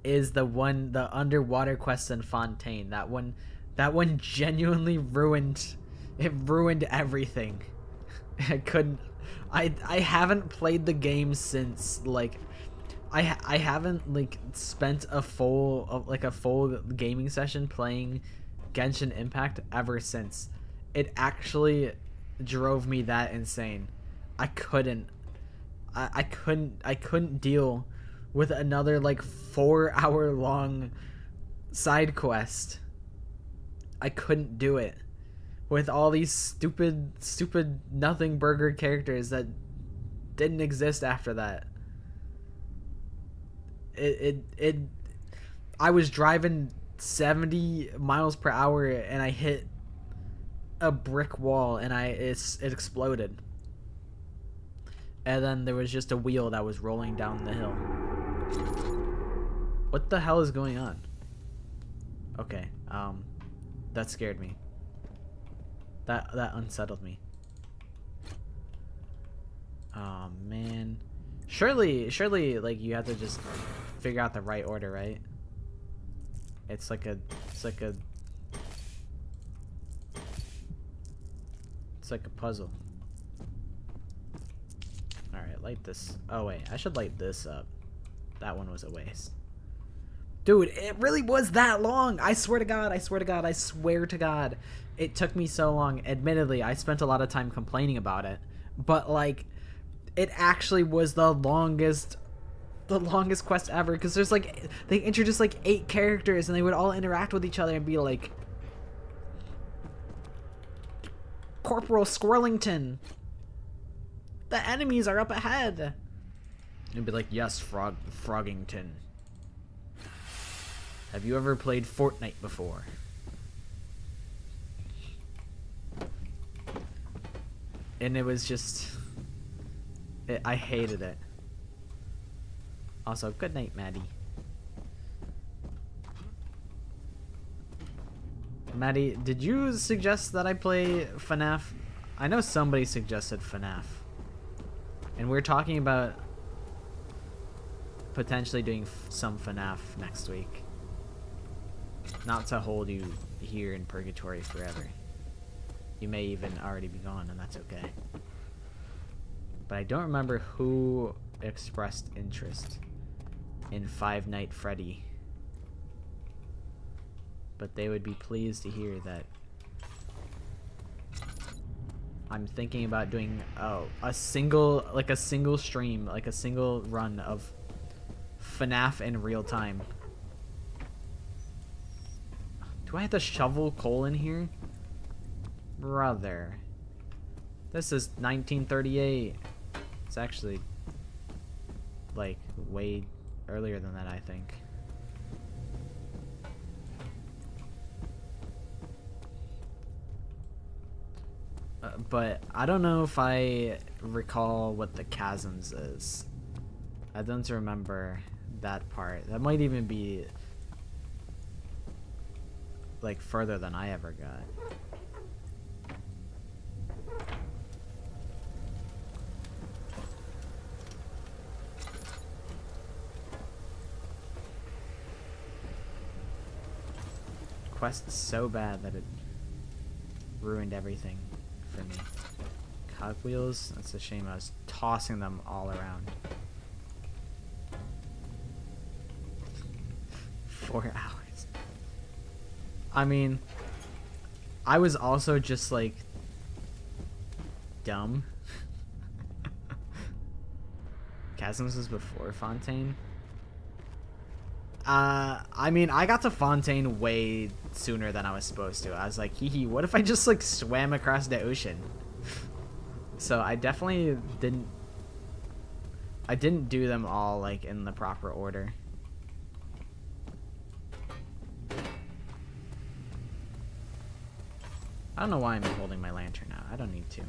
is the underwater quest in Fontaine. That one genuinely ruined everything. I haven't played the game since, like, I haven't, like, spent a full gaming session playing Genshin Impact ever since. It actually drove me that insane. I couldn't deal with another, like, 4-hour long side quest. I couldn't do it with all these stupid nothing burger characters that didn't exist after that. I was driving 70 miles per hour and I hit a brick wall and it exploded. And then there was just a wheel that was rolling down the hill. What the hell is going on? Okay, that scared me. That unsettled me. Oh man. Surely, like, you have to just figure out the right order, right? It's like a puzzle. Alright, light this. Oh wait, I should light this up. That one was a waste. Dude, it really was that long. I swear to God. It took me so long. Admittedly, I spent a lot of time complaining about it. But, like, it actually was the longest quest ever. Because there's, like, they introduced, like, 8 characters and they would all interact with each other and be like, Corporal Squirrelington, the enemies are up ahead. It'd be like, yes, Froggington. Have you ever played Fortnite before? And it was just... I hated it. Also, good night, Maddie. Maddie, did you suggest that I play FNAF? I know somebody suggested FNAF. And we're talking about potentially doing some FNAF next week. Not to hold you here in purgatory forever. You may even already be gone, and that's okay. But I don't remember who expressed interest in Five Nights at Freddy. But they would be pleased to hear that I'm thinking about doing a single stream, like a single run of FNAF in real time. Do I have to shovel coal in here? Brother. This is 1938. It's actually like way earlier than that, I think. But I don't know if I recall what the chasms is. I don't remember that part. That might even be like further than I ever got. Quest so bad that it ruined everything for me. Cogwheels? That's a shame. I was tossing them all around. 4 hours. I mean, I was also just like dumb. Chasms was before Fontaine. I mean, I got to Fontaine way sooner than I was supposed to. I was like, hee hee, what if I just like swam across the ocean? So I definitely didn't do them all like in the proper order. I don't know why I'm holding my lantern out. I don't need to.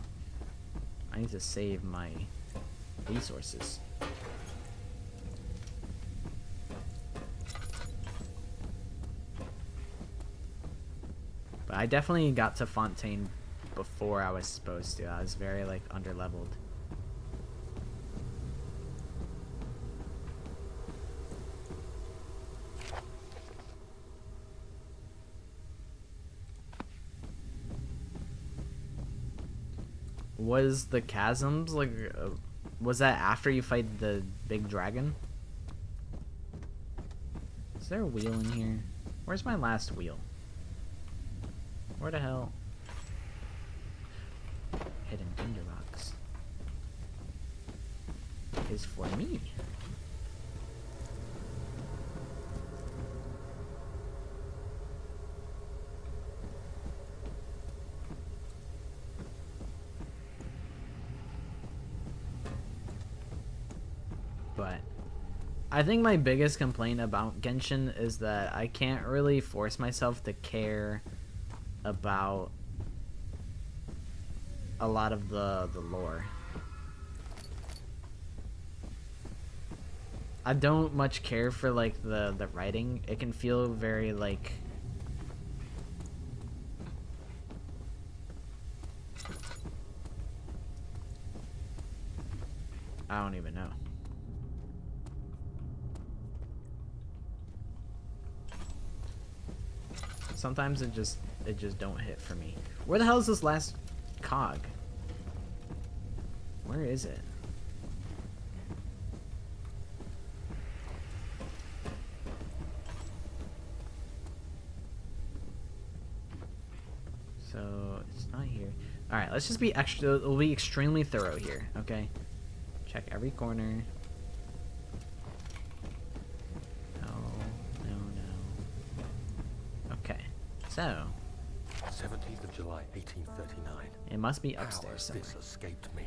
I need to save my resources. But I definitely got to Fontaine before I was supposed to. I was very like underleveled. Was the chasms like was that after you fight the big dragon? Is there a wheel in here? Where's my last wheel? Where the hell? Hidden tinderbox is for me. But I think my biggest complaint about Genshin is that I can't really force myself to care about a lot of the lore. I don't much care for like the writing. It can feel very like I don't even know. Sometimes it just don't hit for me. Where the hell is this last cog? Where is it? So it's not here. All right, let's just be extra. We'll be extremely thorough here. Okay, check every corner. So, 17th of July, 1839. It must be upstairs How has somewhere. this escaped me?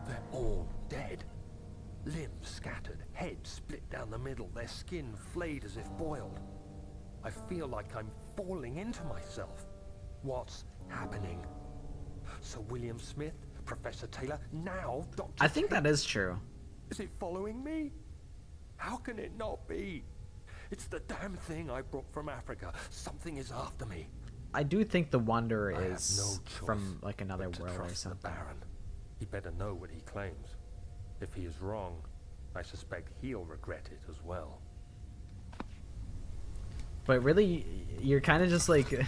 They're all dead. Limbs scattered, heads split down the middle, their skin flayed as if boiled. I feel like I'm falling into myself. What's happening? Sir William Smith, Professor Taylor, now Dr. I think that is true. Is it following me? How can it not be? It's the damn thing I brought from Africa. Something is after me. I do think the Wanderer I have is no choice from like another but to world or trust the something. Baron. He better know what he claims. If he is wrong, I suspect he'll regret it as well. But really, you're kind of just like a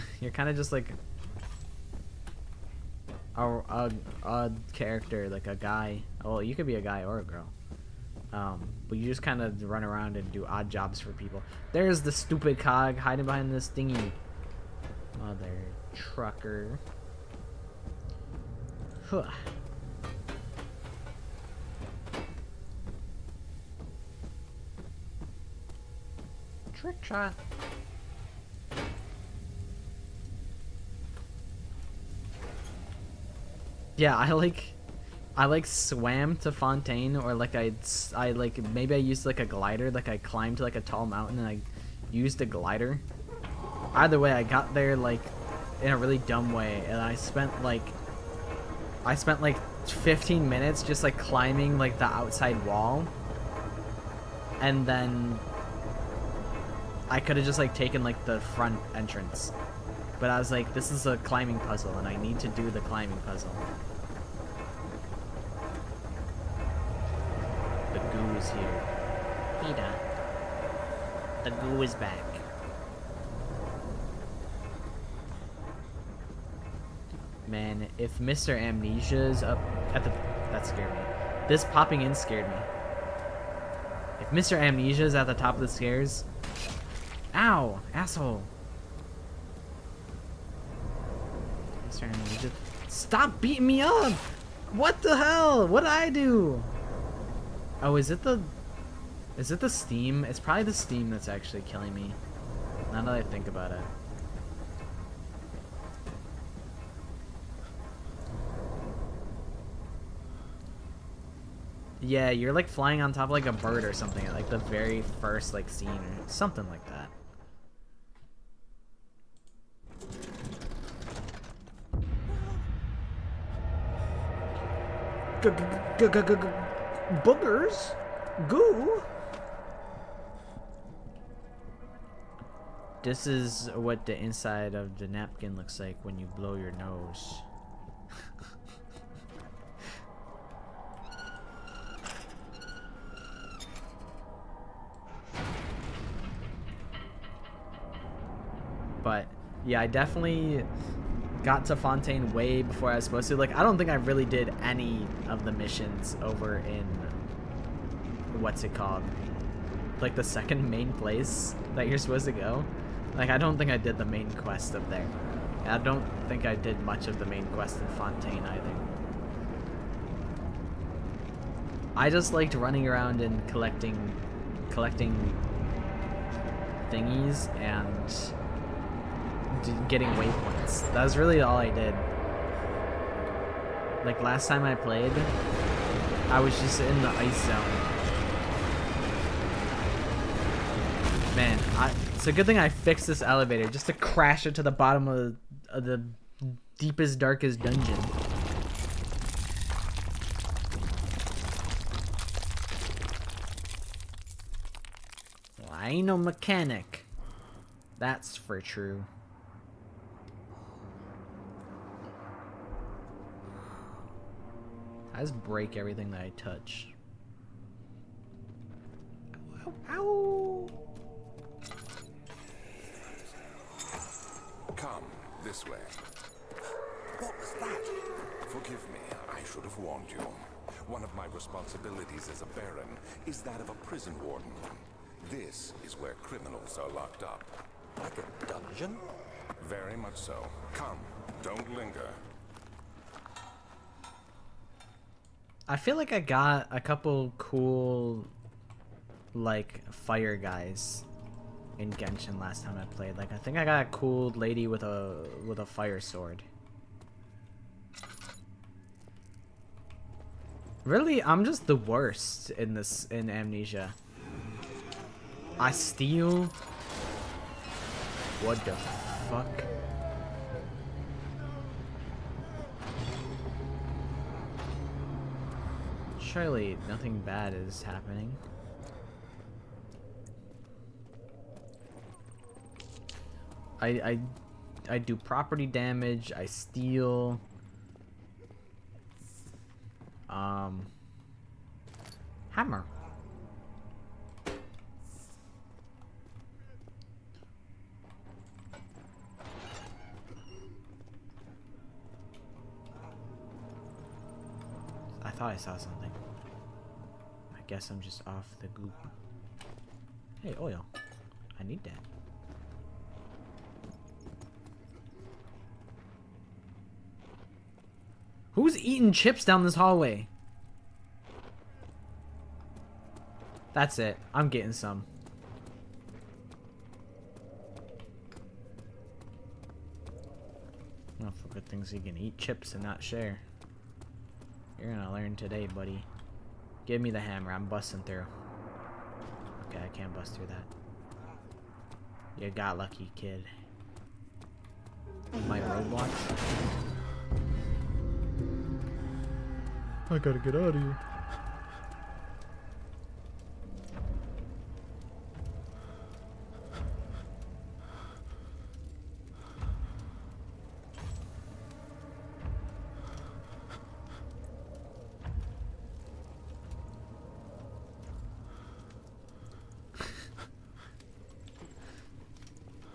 character, like a guy. Well, you could be a guy or a girl. But you just kind of run around and do odd jobs for people. There's the stupid cog hiding behind this thingy. Mother trucker. Huh. Trick shot. Yeah, I like swam to Fontaine, or like I like maybe I used like a glider, like I climbed like a tall mountain and I used a glider. Either way, I got there like in a really dumb way, and I spent like 15 minutes just like climbing like the outside wall, and then I could have just like taken like the front entrance, but I was like, this is a climbing puzzle and I need to do the climbing puzzle. The goo is here. Peter. The goo is back. Man, if Mr. Amnesia's up at the... That scared me. This popping in scared me. If Mr. Amnesia's at the top of the stairs... Ow! Asshole! Mr. Amnesia... Stop beating me up! What the hell? What did I do? Oh, is it the steam? It's probably the steam that's actually killing me. Now that I think about it. Yeah, you're like flying on top of like a bird or something at like the very first like scene or something like that. Boogers? Goo? This is what the inside of the napkin looks like when you blow your nose. But yeah, I definitely got to Fontaine way before I was supposed to. Like, I don't think I really did any of the missions over in what's it called? Like the second main place that you're supposed to go. Like, I don't think I did the main quest up there. And I don't think I did much of the main quest in Fontaine either. I just liked running around and collecting thingies and getting waypoints. That was really all I did. Like last time I played, I was just in the ice zone. Man, it's a good thing I fixed this elevator just to crash it to the bottom of the deepest, darkest dungeon. Well, I ain't no mechanic. That's for true. I just break everything that I touch. Ow, ow, ow. Come, this way. What was that? Forgive me, I should have warned you. One of my responsibilities as a baron is that of a prison warden. This is where criminals are locked up. Like a dungeon? Very much so. Come, don't linger. I feel like I got a couple cool, like, fire guys in Genshin last time I played. Like, I think I got a cool lady with a fire sword. Really, I'm just the worst in Amnesia. I steal. What the fuck? Surely nothing bad is happening. I do property damage. I steal. Hammer. I thought I saw something. I guess I'm just off the goop. Hey, oil. I need that. Who's eating chips down this hallway? That's it. I'm getting some. Oh, for good things you can eat chips and not share. You're gonna learn today, buddy. Give me the hammer. I'm busting through. Okay, I can't bust through that. You got lucky, kid. My roadblocks? I gotta get out of here.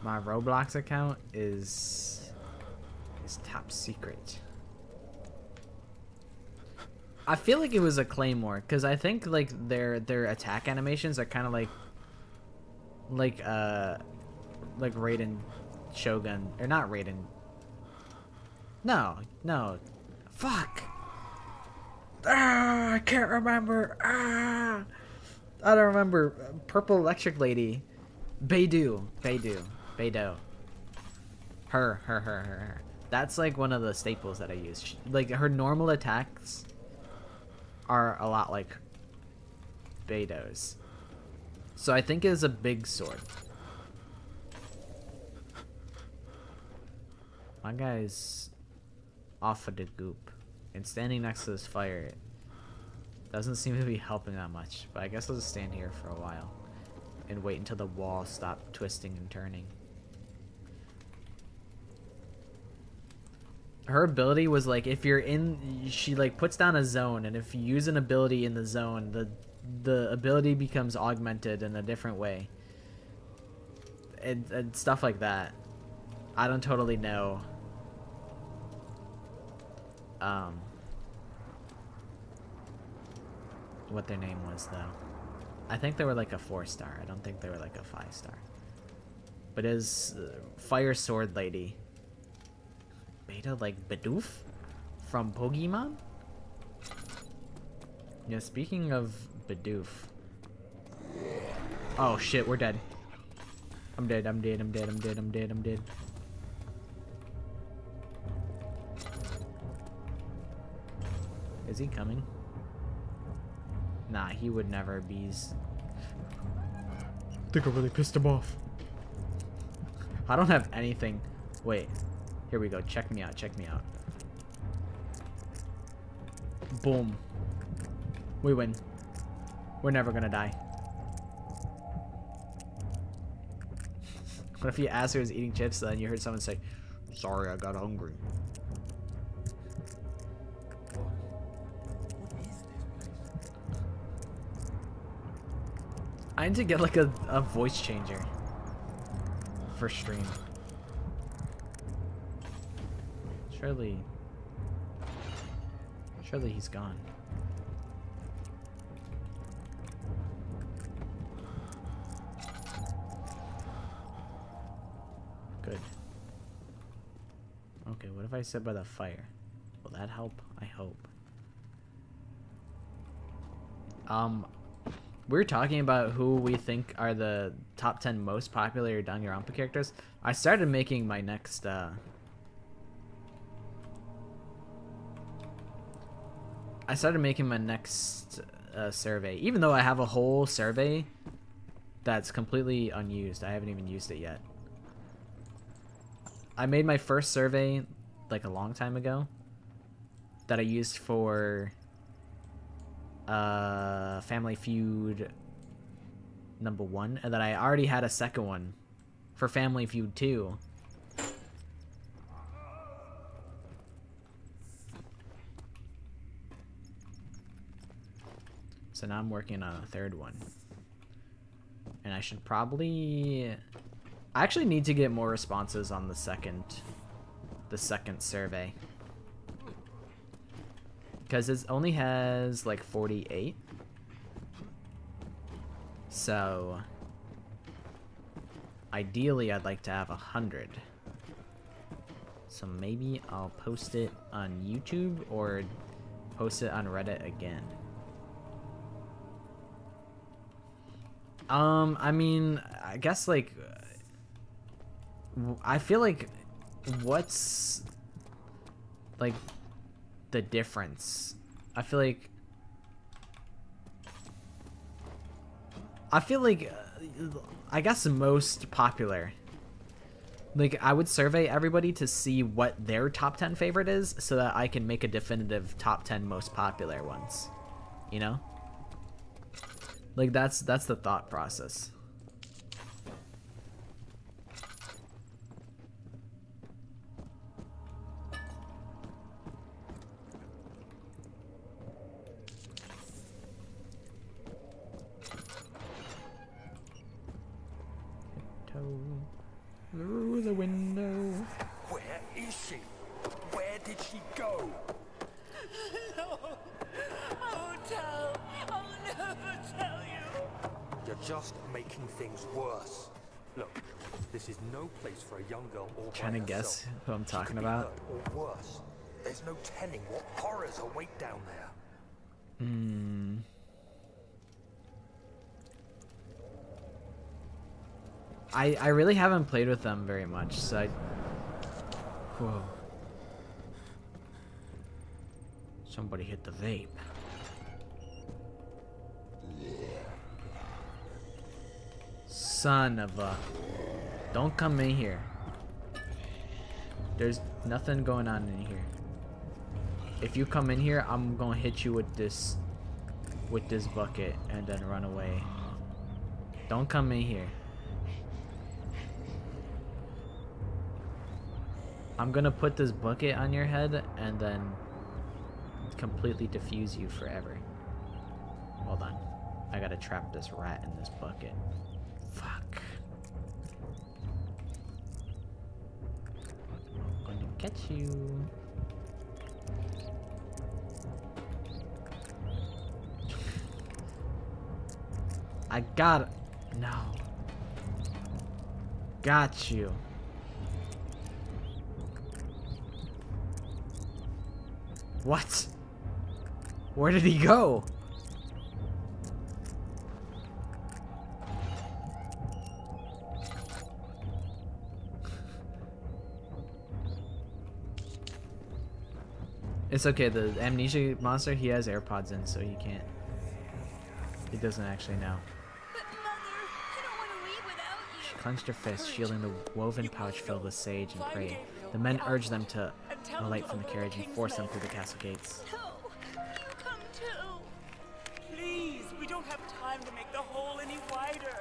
My Roblox account is top secret. I feel like it was a claymore because I think like their attack animations are kind of like Raiden Shogun, or not Raiden. No, fuck. I can't remember. I don't remember. Purple Electric Lady, Beidou. Her. That's like one of the staples that I use. Like her normal attacks are a lot like Beidou's. So I think it's a big sword. My guy's off of the goop and standing next to this fire doesn't seem to be helping that much, but I guess I'll just stand here for a while and wait until the wall stops twisting and turning. Her ability was like, if you're in, she like puts down a zone, and if you use an ability in the zone, the ability becomes augmented in a different way, and stuff like that. I don't totally know what their name was though. I think they were like a 4-star. I don't think they were like a 5-star. But is Fire Sword Lady Beta like Bidoof from Pokemon? Yeah, speaking of Bidoof. Oh shit, we're dead. I'm dead. Is he coming? Nah, he would never bees. I think I really pissed him off. I don't have anything. Wait. Here we go. Check me out. Boom. We win. We're never gonna die. What if you asked her was eating chips, then you heard someone say, "Sorry, I got hungry." I need to get like a voice changer for stream. Surely he's gone. Good. Okay, what if I sit by the fire? Will that help? I hope. We're talking about who we think are the top 10 most popular Danganronpa characters. I started making my next I started making my next survey, even though I have a whole survey that's completely unused. I haven't even used it yet. I made my first survey like a long time ago that I used for Family Feud #1, and then I already had a second one for Family Feud 2. So now I'm working on a third one. And I should probably... I actually need to get more responses on the second survey. Because it only has like 48. So ideally I'd like to have 100. So maybe I'll post it on YouTube or post it on Reddit again. I mean, I guess like I feel like what's like the difference? I feel like I guess most popular. Like I would survey everybody to see what their top 10 favorite is so that I can make a definitive top 10 most popular ones. You know? Like that's the thought process. Through the window. Where is she? Where did she go? No, I won't tell. I'll never tell you. You're just making things worse. Look, this is no place for a young girl all by Trying to herself. guess who I'm She talking could be about. hurt or worse. There's no telling what horrors await down there. I really haven't played with them very much, so I... Whoa. Somebody hit the vape. Son of a... Don't come in here. There's nothing going on in here. If you come in here, I'm gonna hit you with this bucket and then run away. Don't come in here. I'm gonna put this bucket on your head and then completely defuse you forever. Hold on. I gotta trap this rat in this bucket. Fuck. I'm gonna catch you. I got it. No. Got you. What? Where did he go? It's okay, the Amnesia monster, he has AirPods in, so he can't. He doesn't actually know. But Mother, I don't want to leave without you. She clenched her fist, shielding the woven pouch filled with sage and prey. The men urged them to alight from the carriage and forced them through the castle gates. No, you come too. Please, we don't have time to make the hole any wider.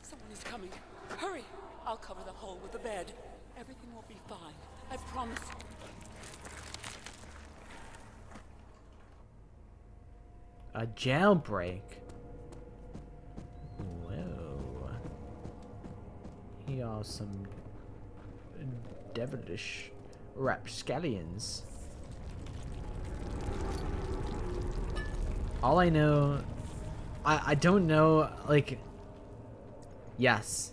Someone is coming. Hurry! I'll cover the hole with the bed. Everything will be fine. I promise. A jailbreak? Whoa. He are some devilish rapscallions. All I know... I don't know, like... Yes.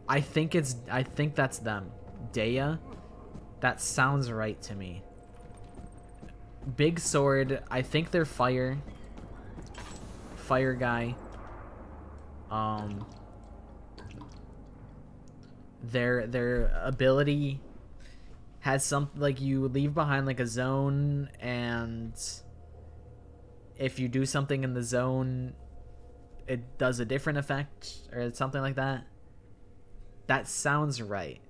I think that's them. Dea? That sounds right to me. Big sword. I think they're fire. Fire guy. Their ability has some, like, you leave behind like a zone, and if you do something in the zone, it does a different effect or something like that. That sounds right.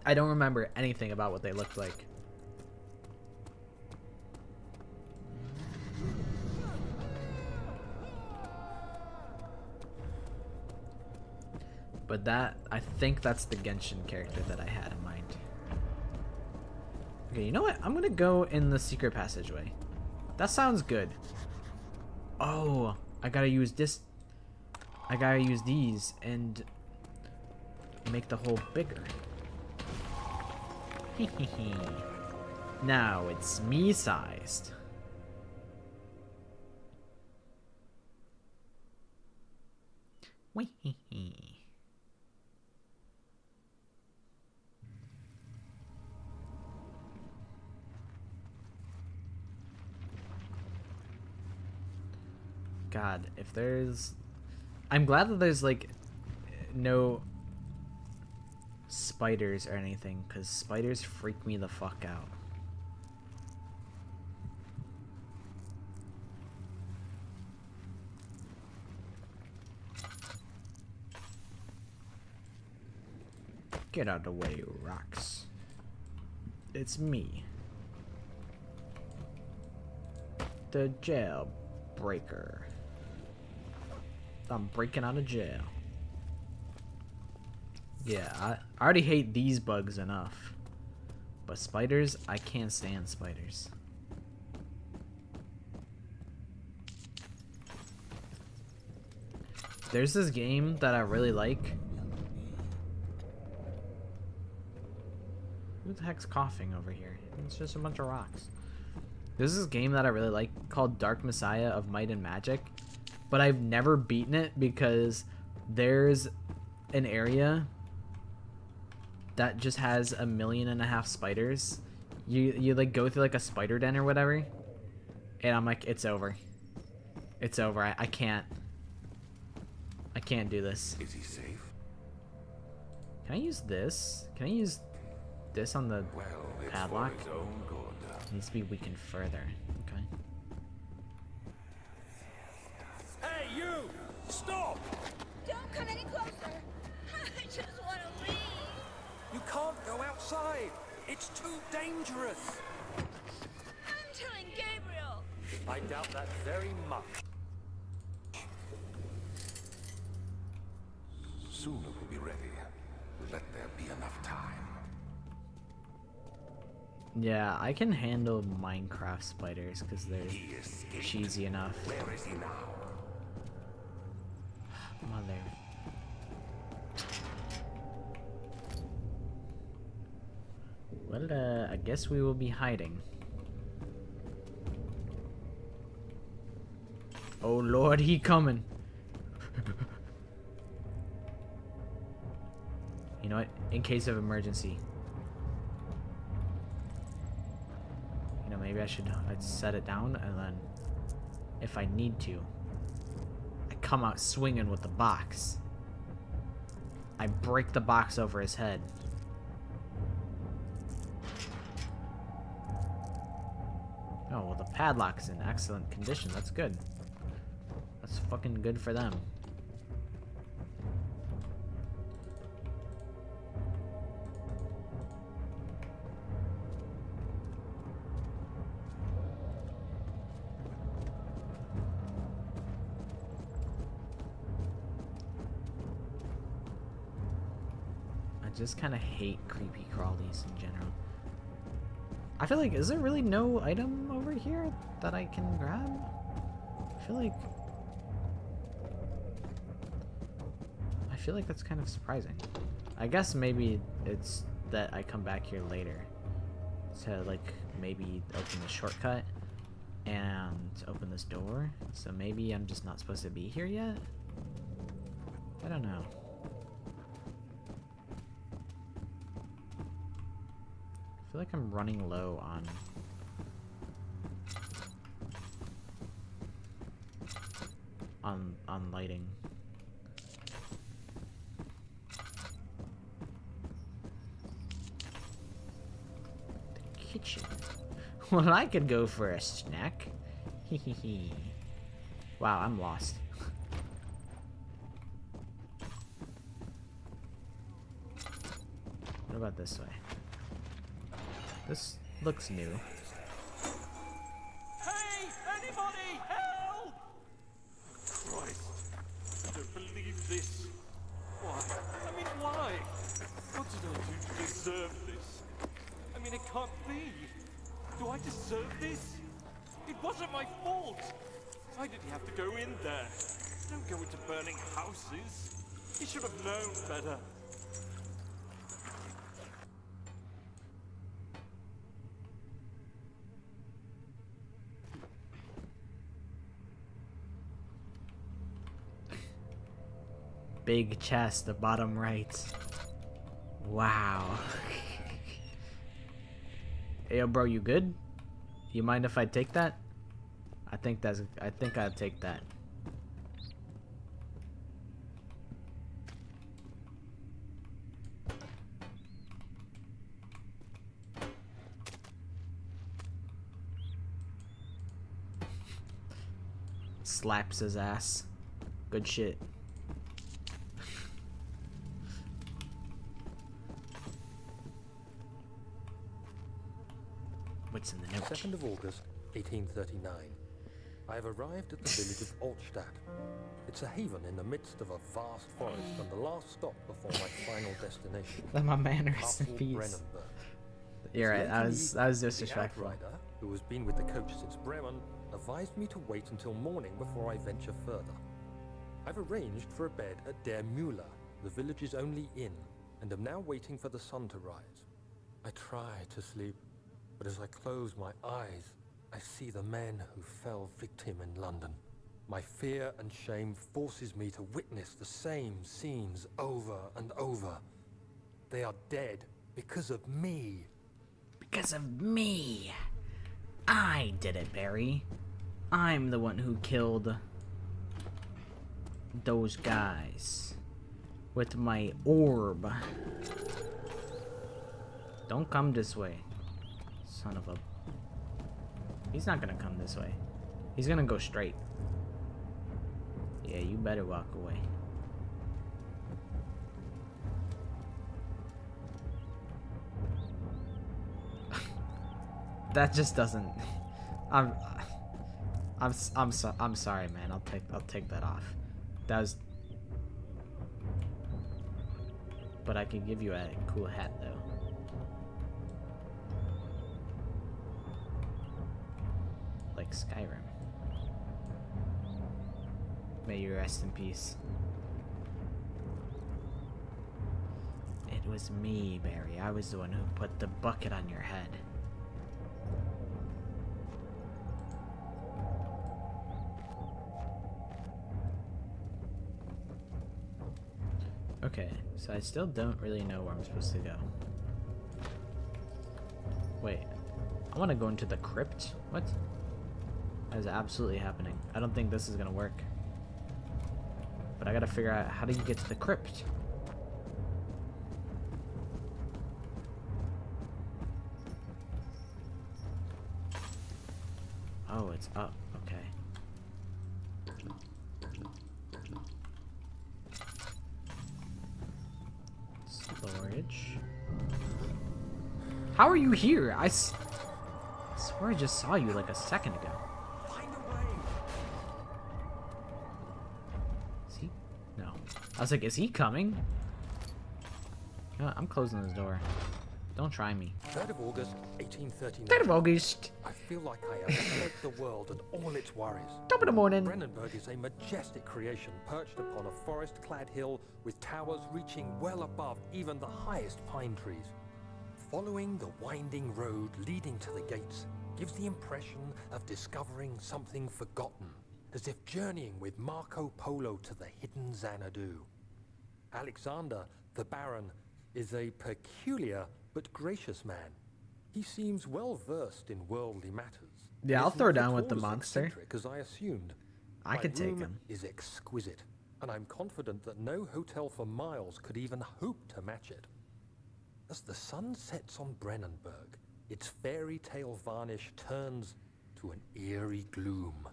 I don't remember anything about what they looked like. But that, I think that's the Genshin character that I had in mind. Okay, you know what? I'm gonna go in the secret passageway. That sounds good. Oh, I gotta use this. I gotta use these and make the hole bigger. Now it's me-sized. God, if there's... I'm glad that there's, like, no spiders or anything, because spiders freak me the fuck out. Get out of the way, rocks. It's me. The jailbreaker. I'm breaking out of jail. Yeah, I already hate these bugs enough. But spiders, I can't stand spiders. There's this game that I really like. Who the heck's coughing over here? It's just a bunch of rocks. There's this game that I really like called Dark Messiah of Might and Magic. But I've never beaten it because there's an area that just has 1.5 million spiders. You like go through like a spider den or whatever, and I'm like, it's over. It's over. I can't do this. Is he safe? Can I use this? Can I use this on the Well, it's padlock? for his own good. It needs to be weakened further. Okay. Hey, you! Stop! Don't come any closer. I just want to leave. You can't go outside. It's too dangerous. I'm telling Gabriel. I doubt that very much. Soon it will be ready. Let there be enough time. Yeah, I can handle Minecraft spiders because they're He escaped. cheesy enough. Where is he now? Mother. Well, I guess we will be hiding. Oh Lord, he coming. You know what? In case of emergency. You know, maybe I'd set it down, and then if I need to, I come out swinging with the box. I break the box over his head. Oh, well, the padlock's in excellent condition. That's good. That's fucking good for them. I just kind of hate creepy crawlies in general. I feel like, is there really no item over here that I can grab? I feel like that's kind of surprising. I guess maybe it's that I come back here later to, like, maybe open the shortcut and open this door. So maybe I'm just not supposed to be here yet? I don't know. I feel like I'm running low on lighting. kitchen. Well, I could go for a snack. Hehehe. Wow, I'm lost. What about this way? This looks new. Hey! Anybody! Help! Christ. I don't believe this. Why? I mean, why? What did I do to deserve this? I mean, it can't be. Do I deserve this? It wasn't my fault. Why did he have to go in there? Don't go into burning houses. He should have known better. Big chest, the bottom right. Wow. Hey, yo, bro, you good? You mind if I take that? I think I'll take that. Slaps his ass. Good shit. What's in the note? 2nd of August, 1839. I have arrived at the village of Altstadt. It's a haven in the midst of a vast forest and the last stop before my final destination. Let my manners in Castle peace. Brennenburg. You're right. That was The disrespectful. outrider, who has been with the coach since Bremen, advised me to wait until morning before I venture further. I've arranged for a bed at Der Müller, the village's only inn, and am now waiting for the sun to rise. I try to sleep, but as I close my eyes, I see the men who fell victim in London. My fear and shame forces me to witness the same scenes over and over. They are dead because of me. Because of me. I did it, Barry. I'm the one who killed those guys with my orb. Don't come this way. Son of a... He's not gonna come this way. He's gonna go straight. Yeah, you better walk away. That just doesn't... I'm sorry, man. I'll take that off. That was... But I can give you a cool hat, though. Like Skyrim. May you rest in peace. It was me, Barry. I was the one who put the bucket on your head. Okay, so I still don't really know where I'm supposed to go. Wait, I want to go into the crypt? What? That is absolutely happening. I don't think this is gonna work. But I gotta figure out, how do you get to the crypt? Oh, it's up. Okay. Storage. How are you here? I swear I just saw you like a second ago. Find a way. Is he? No. I was like, is he coming? No, I'm closing this door. Don't try me. 3rd of August, 1839. 3rd of August. I feel like I have escaped the world and all its worries. Top of the morning. Brennenburg is a majestic creation perched upon a forest-clad hill with towers reaching well above even the highest pine trees. Following the winding road leading to the gates gives the impression of discovering something forgotten, as if journeying with Marco Polo to the hidden Xanadu. Alexander, the Baron, is a peculiar but gracious man. He seems well versed in worldly matters. Yeah, I'll He is throw not down at with the all as monster. eccentric as I assumed. I My could take room him. is exquisite, and I'm confident that no hotel for miles could even hope to match it. As the sun sets on Brennenburg, Its fairy tale varnish turns to an eerie gloom.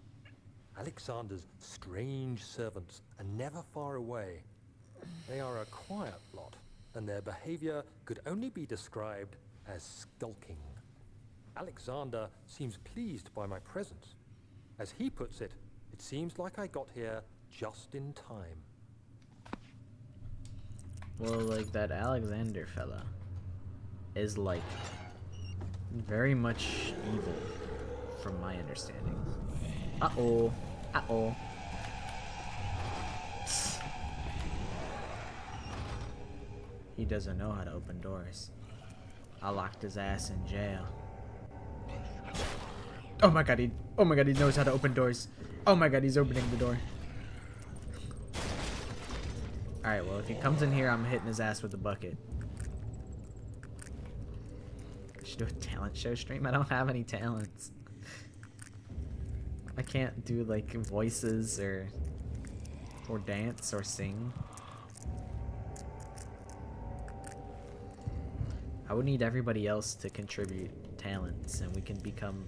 Alexander's strange servants are never far away. They are a quiet lot, and their behavior could only be described as skulking. Alexander seems pleased by my presence. As he puts it, it seems like I got here just in time. Well, like, that Alexander fella is, like, very much evil, from my understanding. Uh-oh. Uh-oh. He doesn't know how to open doors. I locked his ass in jail. Oh my god, he knows how to open doors. Oh my god, he's opening the door. Alright, well, if he comes in here, I'm hitting his ass with a bucket. I should do a talent show stream. I don't have any talents. I can't do, like, voices or dance or sing. I would need everybody else to contribute talents, and we can become...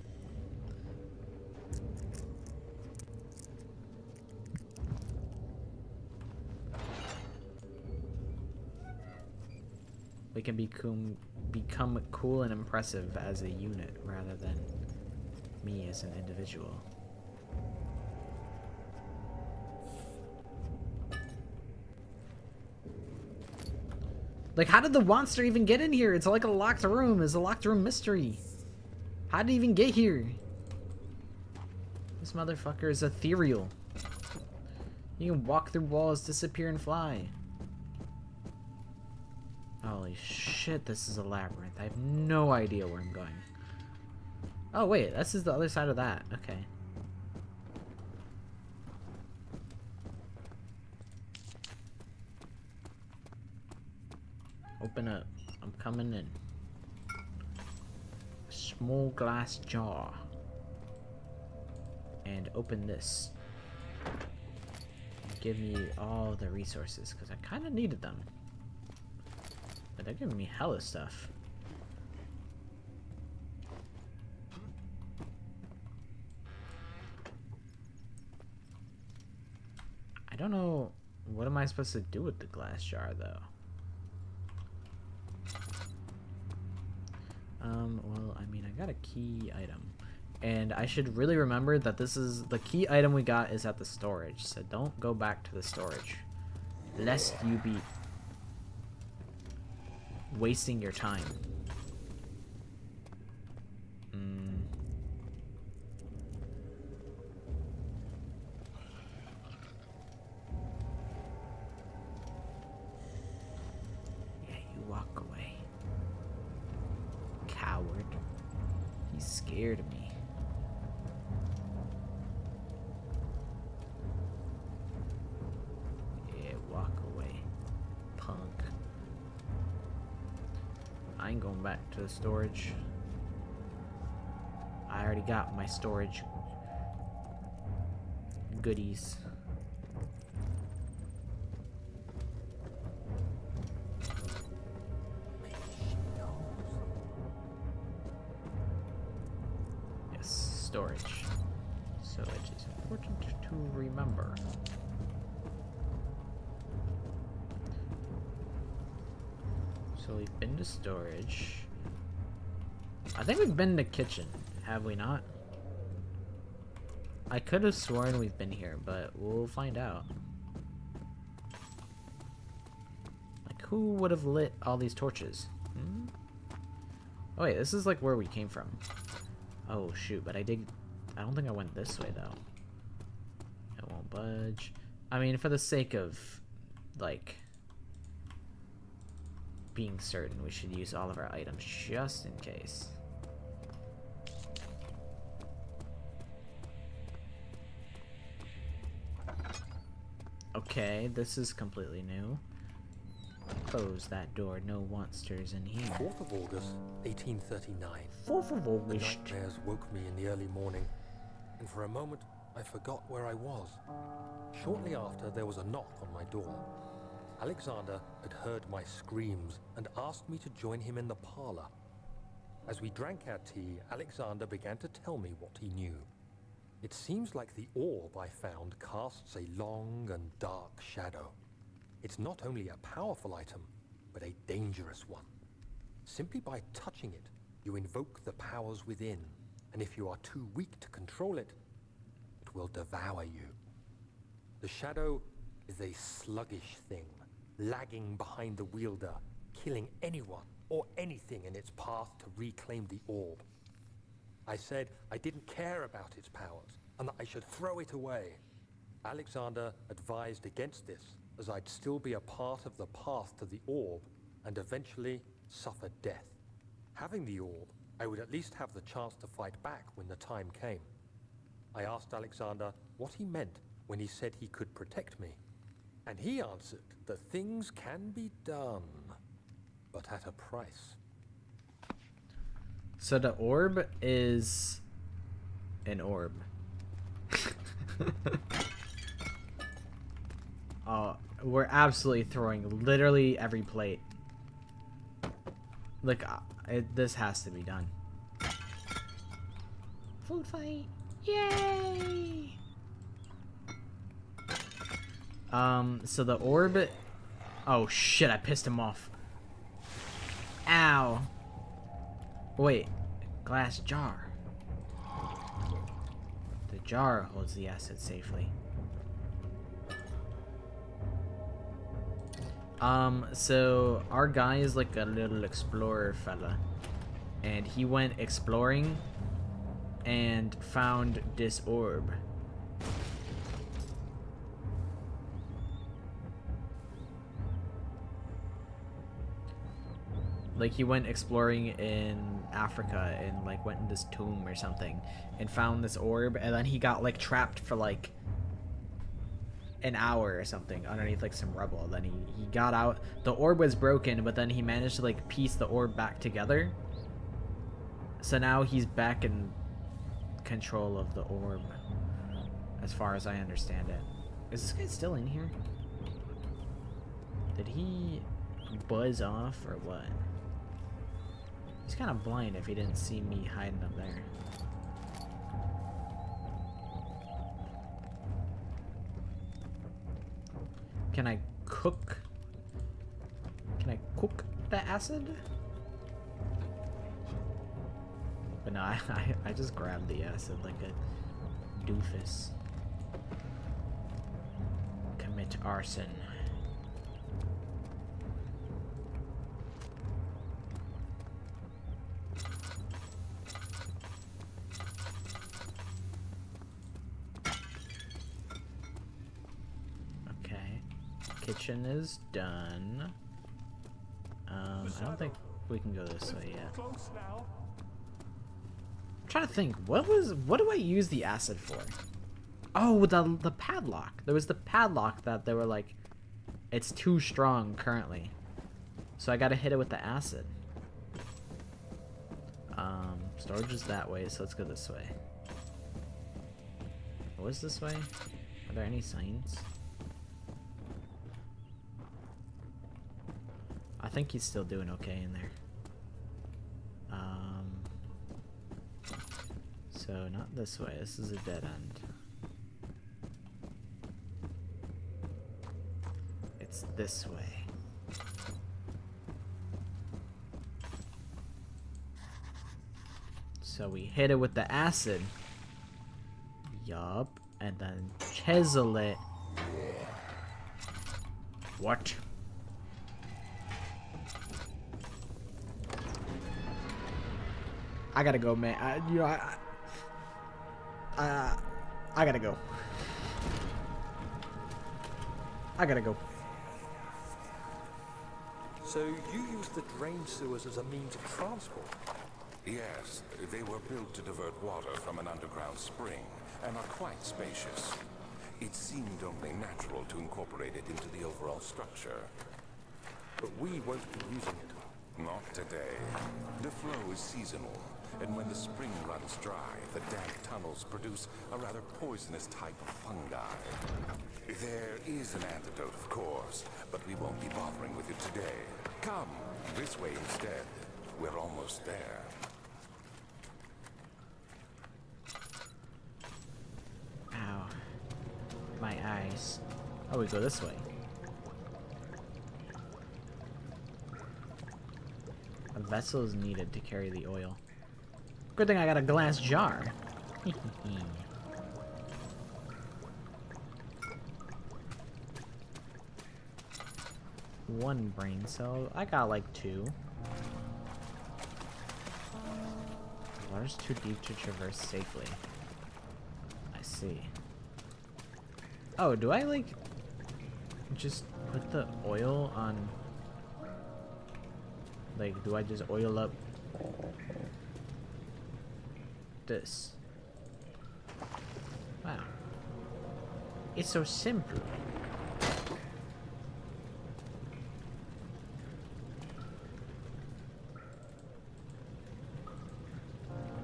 We can become cool and impressive as a unit rather than me as an individual. Like, how did the monster even get in here? It's like a locked room. It's a locked room mystery. How did it even get here? This motherfucker is ethereal. You can walk through walls, disappear, and fly. Holy shit, this is a labyrinth. I have no idea where I'm going. Oh, wait, this is the other side of that. Okay. Open up. I'm coming in. A small glass jar. And open this. And give me all the resources, because I kind of needed them. But they're giving me hella stuff. I don't know. What am I supposed to do with the glass jar, though? Well, I mean, I got a key item. And I should really remember that this is... The key item we got is at the storage. So don't go back to the storage. Lest you be... wasting your time. Yeah, you walk away. Coward. He's scared of me. Yeah, walk away. Punk. I ain't going back to the storage. I already got my storage goodies. Yes, storage. So it is important to remember. So we've been to storage. I think we've been to kitchen, have we not? I could have sworn we've been here, but we'll find out. Like, who would have lit all these torches? Hmm? Oh wait, this is like where we came from. Oh shoot, but I don't think I went this way though. It won't budge. I mean, for the sake of, like, being certain, we should use all of our items just in case. Okay, this is completely new. Close that door, no monsters in here. 4th of August, 1839. 4th of The August. nightmares woke me in the early morning, and for a moment I forgot where I was. Shortly after, there was a knock on my door. Alexander had heard my screams and asked me to join him in the parlor. As we drank our tea, Alexander began to tell me what he knew. It seems like the orb I found casts a long and dark shadow. It's not only a powerful item, but a dangerous one. Simply by touching it, you invoke the powers within, and if you are too weak to control it, it will devour you. The shadow is a sluggish thing, lagging behind the wielder, killing anyone or anything in its path to reclaim the orb. I said I didn't care about its powers, and that I should throw it away. Alexander advised against this, as I'd still be a part of the path to the orb, and eventually suffer death. Having the orb, I would at least have the chance to fight back when the time came. I asked Alexander what he meant when he said he could protect me, and he answered that things can be done, but at a price. So the orb is an orb. Oh, we're absolutely throwing literally every plate. Look, this has to be done. Food fight! Yay! So the orb... Oh shit, I pissed him off. Ow. Wait, glass jar. The jar holds the acid safely. So our guy is like a little explorer fella, and he went exploring and found this orb. Like, he went exploring in Africa and like went in this tomb or something and found this orb, and then he got like trapped for like an hour or something underneath like some rubble. Then he got out. The orb was broken, but then he managed to like piece the orb back together. So now he's back in control of the orb, as far as I understand it. Is this guy still in here? Did he buzz off or what? He's kind of blind if he didn't see me hiding up there. Can I cook? Can I cook the acid? But no, I just grabbed the acid like a doofus. Commit arson. Kitchen is done. I don't think we can go this way yet. I'm trying to think, what do I use the acid for? Oh, the padlock. There was the padlock that they were like, it's too strong currently, so I gotta hit it with the acid. Storage is that way, so let's go this way. What is this way? Are there any signs? I think he's still doing okay in there. So not this way. This is a dead end. It's this way. So we hit it with the acid. Yup. And then chisel it. What? I gotta go, man. I gotta go. I gotta go. So you use the drain sewers as a means of transport? Yes, they were built to divert water from an underground spring and are quite spacious. It seemed only natural to incorporate it into the overall structure. But we won't be using it. Not today. The flow is seasonal, and when the spring runs dry, the damp tunnels produce a rather poisonous type of fungi. There is an antidote, of course, but we won't be bothering with it today. Come, this way instead. We're almost there. eyes. Oh, we go this way. A vessel is needed to carry the oil. Good thing I got a glass jar. One brain cell. I got like 2. Water's too deep to traverse safely. I see. Oh, do I like just put the oil on? Like, do I just oil up this? Wow. It's so simple.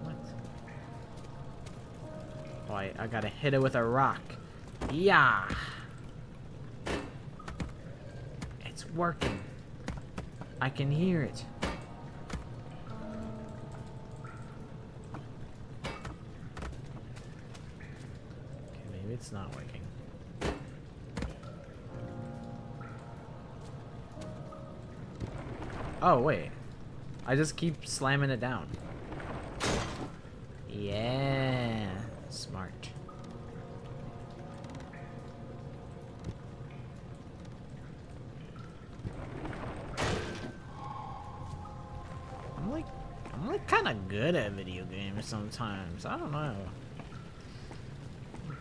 What? Oh, I gotta hit it with a rock. Yeah! It's working. I can hear it. Okay, maybe it's not working. Oh, wait. I just keep slamming it down. Yeah. Smart. I'm like kind of good at video games sometimes. I don't know.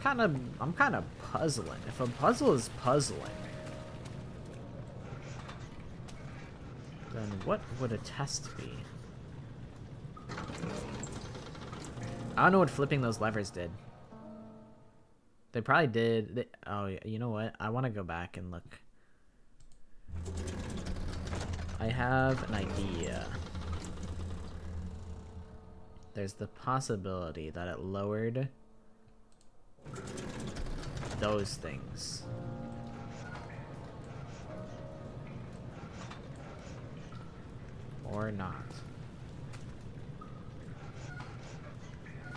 I'm kind of puzzling. If a puzzle is puzzling, then what would a test be? I don't know what flipping those levers did. They probably did. Oh, you know what? I want to go back and look. I have an idea. There's the possibility that it lowered those things. Or not.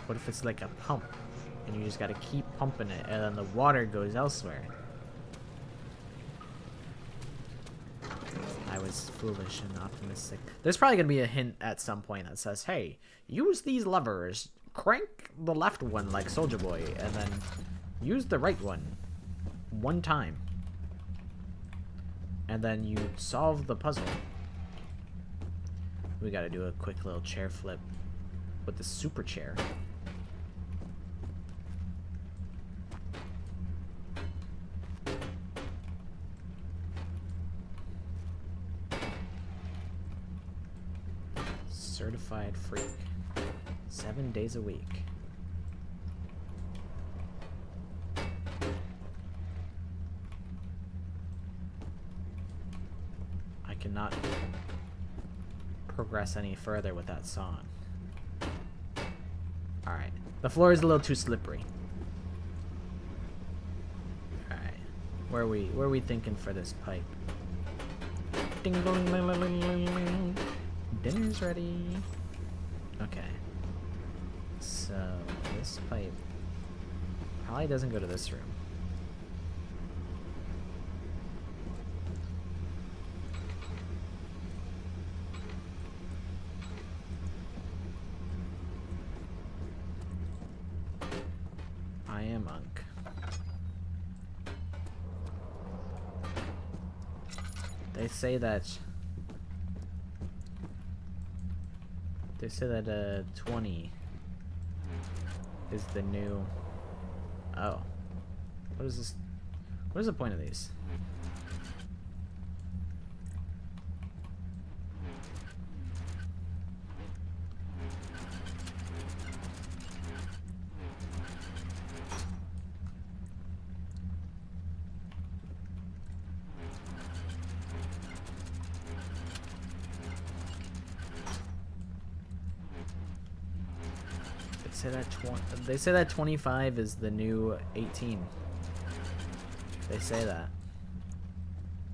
What if it's like a pump and you just gotta keep pumping it and then the water goes elsewhere? I was foolish and optimistic. There's probably gonna be a hint at some point that says, hey, use these levers, crank the left one like Soldier Boy, and then use the right one time. And then you solve the puzzle. We gotta do a quick little chair flip with the super chair. Certified freak. 7 days a week. I cannot progress any further with that song. Alright. The floor is a little too slippery. Alright. Where are we thinking for this pipe? Ding dong, ling, ling, ling, ling, ling. Dinner's ready. Okay. So this pipe probably doesn't go to this room. I am Monk. They say that 20 is the new... Oh. What is this? What is the point of these? They say that 25 is the new 18. They say that.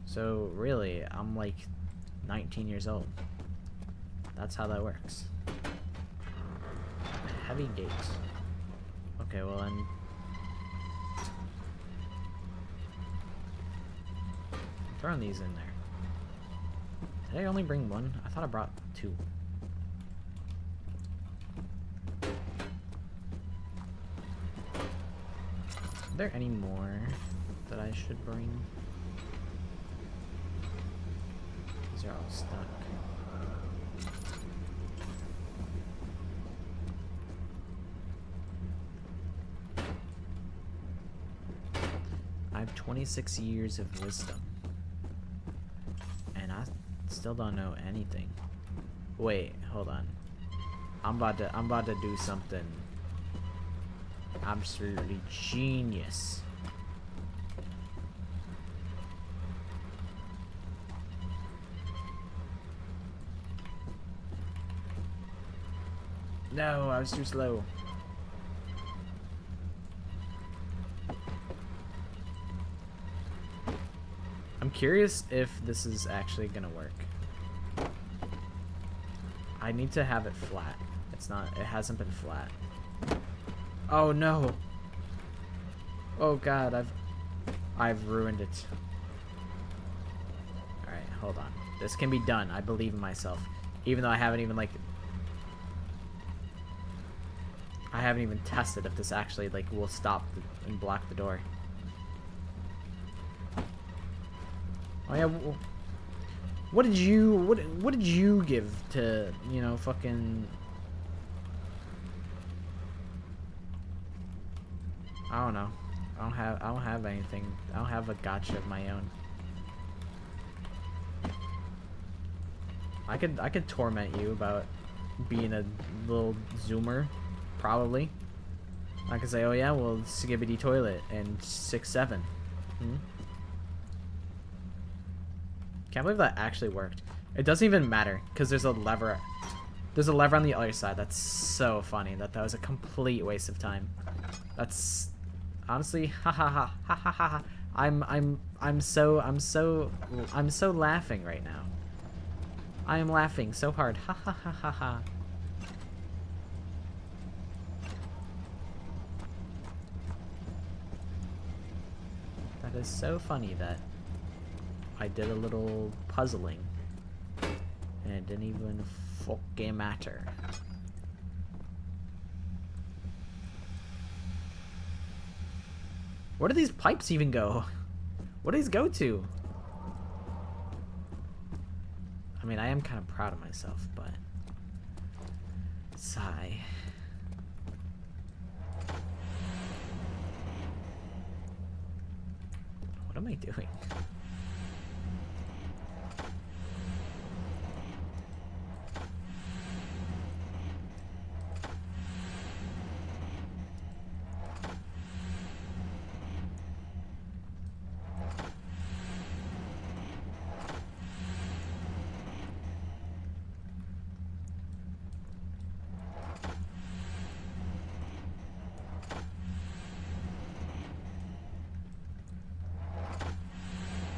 So really, I'm like 19 years old. That's how that works. Heavy gates. Okay, well then. throwing these in there. Did I only bring one? I thought I brought two. Are there any more that I should bring? These are all stuck. I have 26 years of wisdom. And I still don't know anything. Wait, hold on. I'm about to do something absolutely genius. No, I was too slow. I'm curious if this is actually gonna work. I need to have it flat. It's not, it hasn't been flat. Oh no. Oh god, I've ruined it. Alright, hold on. This can be done. I believe in myself. Even though I haven't even like I haven't even tested if this actually like will stop and block the door. Oh yeah, what did you give to, you know, fucking I don't know. I don't have anything. I don't have a gotcha of my own. I could torment you about being a little zoomer, probably. I could say, oh yeah, well, skibbity toilet and 6'7". Can't believe that actually worked. It doesn't even matter because there's a lever. There's a lever on the other side. That's so funny. That was a complete waste of time. That's honestly, ha ha ha ha ha ha. I'm so laughing right now. I am laughing so hard. Ha ha ha ha ha. That is so funny that I did a little puzzling and it didn't even fucking matter. Where do these pipes even go? What do these go to? I mean, I am kind of proud of myself, but sigh. What am I doing?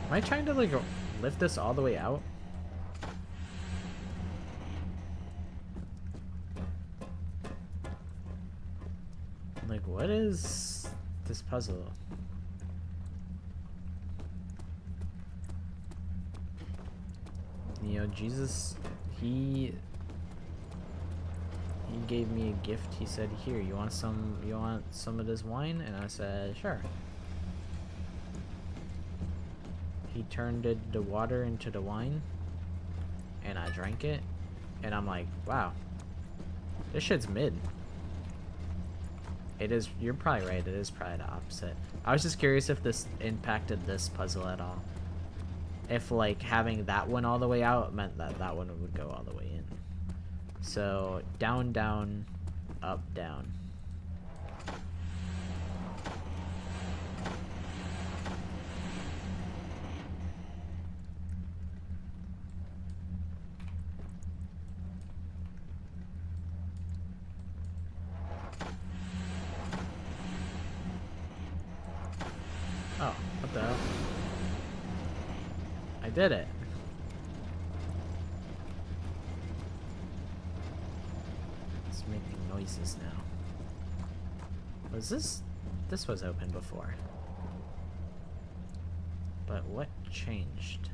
Am I trying to like lift this all the way out? Like, what is this puzzle? You know, Jesus, he gave me a gift. He said, "Here, you want some of this wine?" And I said, "Sure." He turned the water into the wine, and I drank it, and I'm like, wow, this shit's mid. It is, you're probably right, it is probably the opposite. I was just curious if this impacted this puzzle at all. If, like, having that one all the way out meant that that one would go all the way in. So, down, down, up, down. Oh, what the hell? I did it. It's making noises now. Was this? This was open before. But what changed.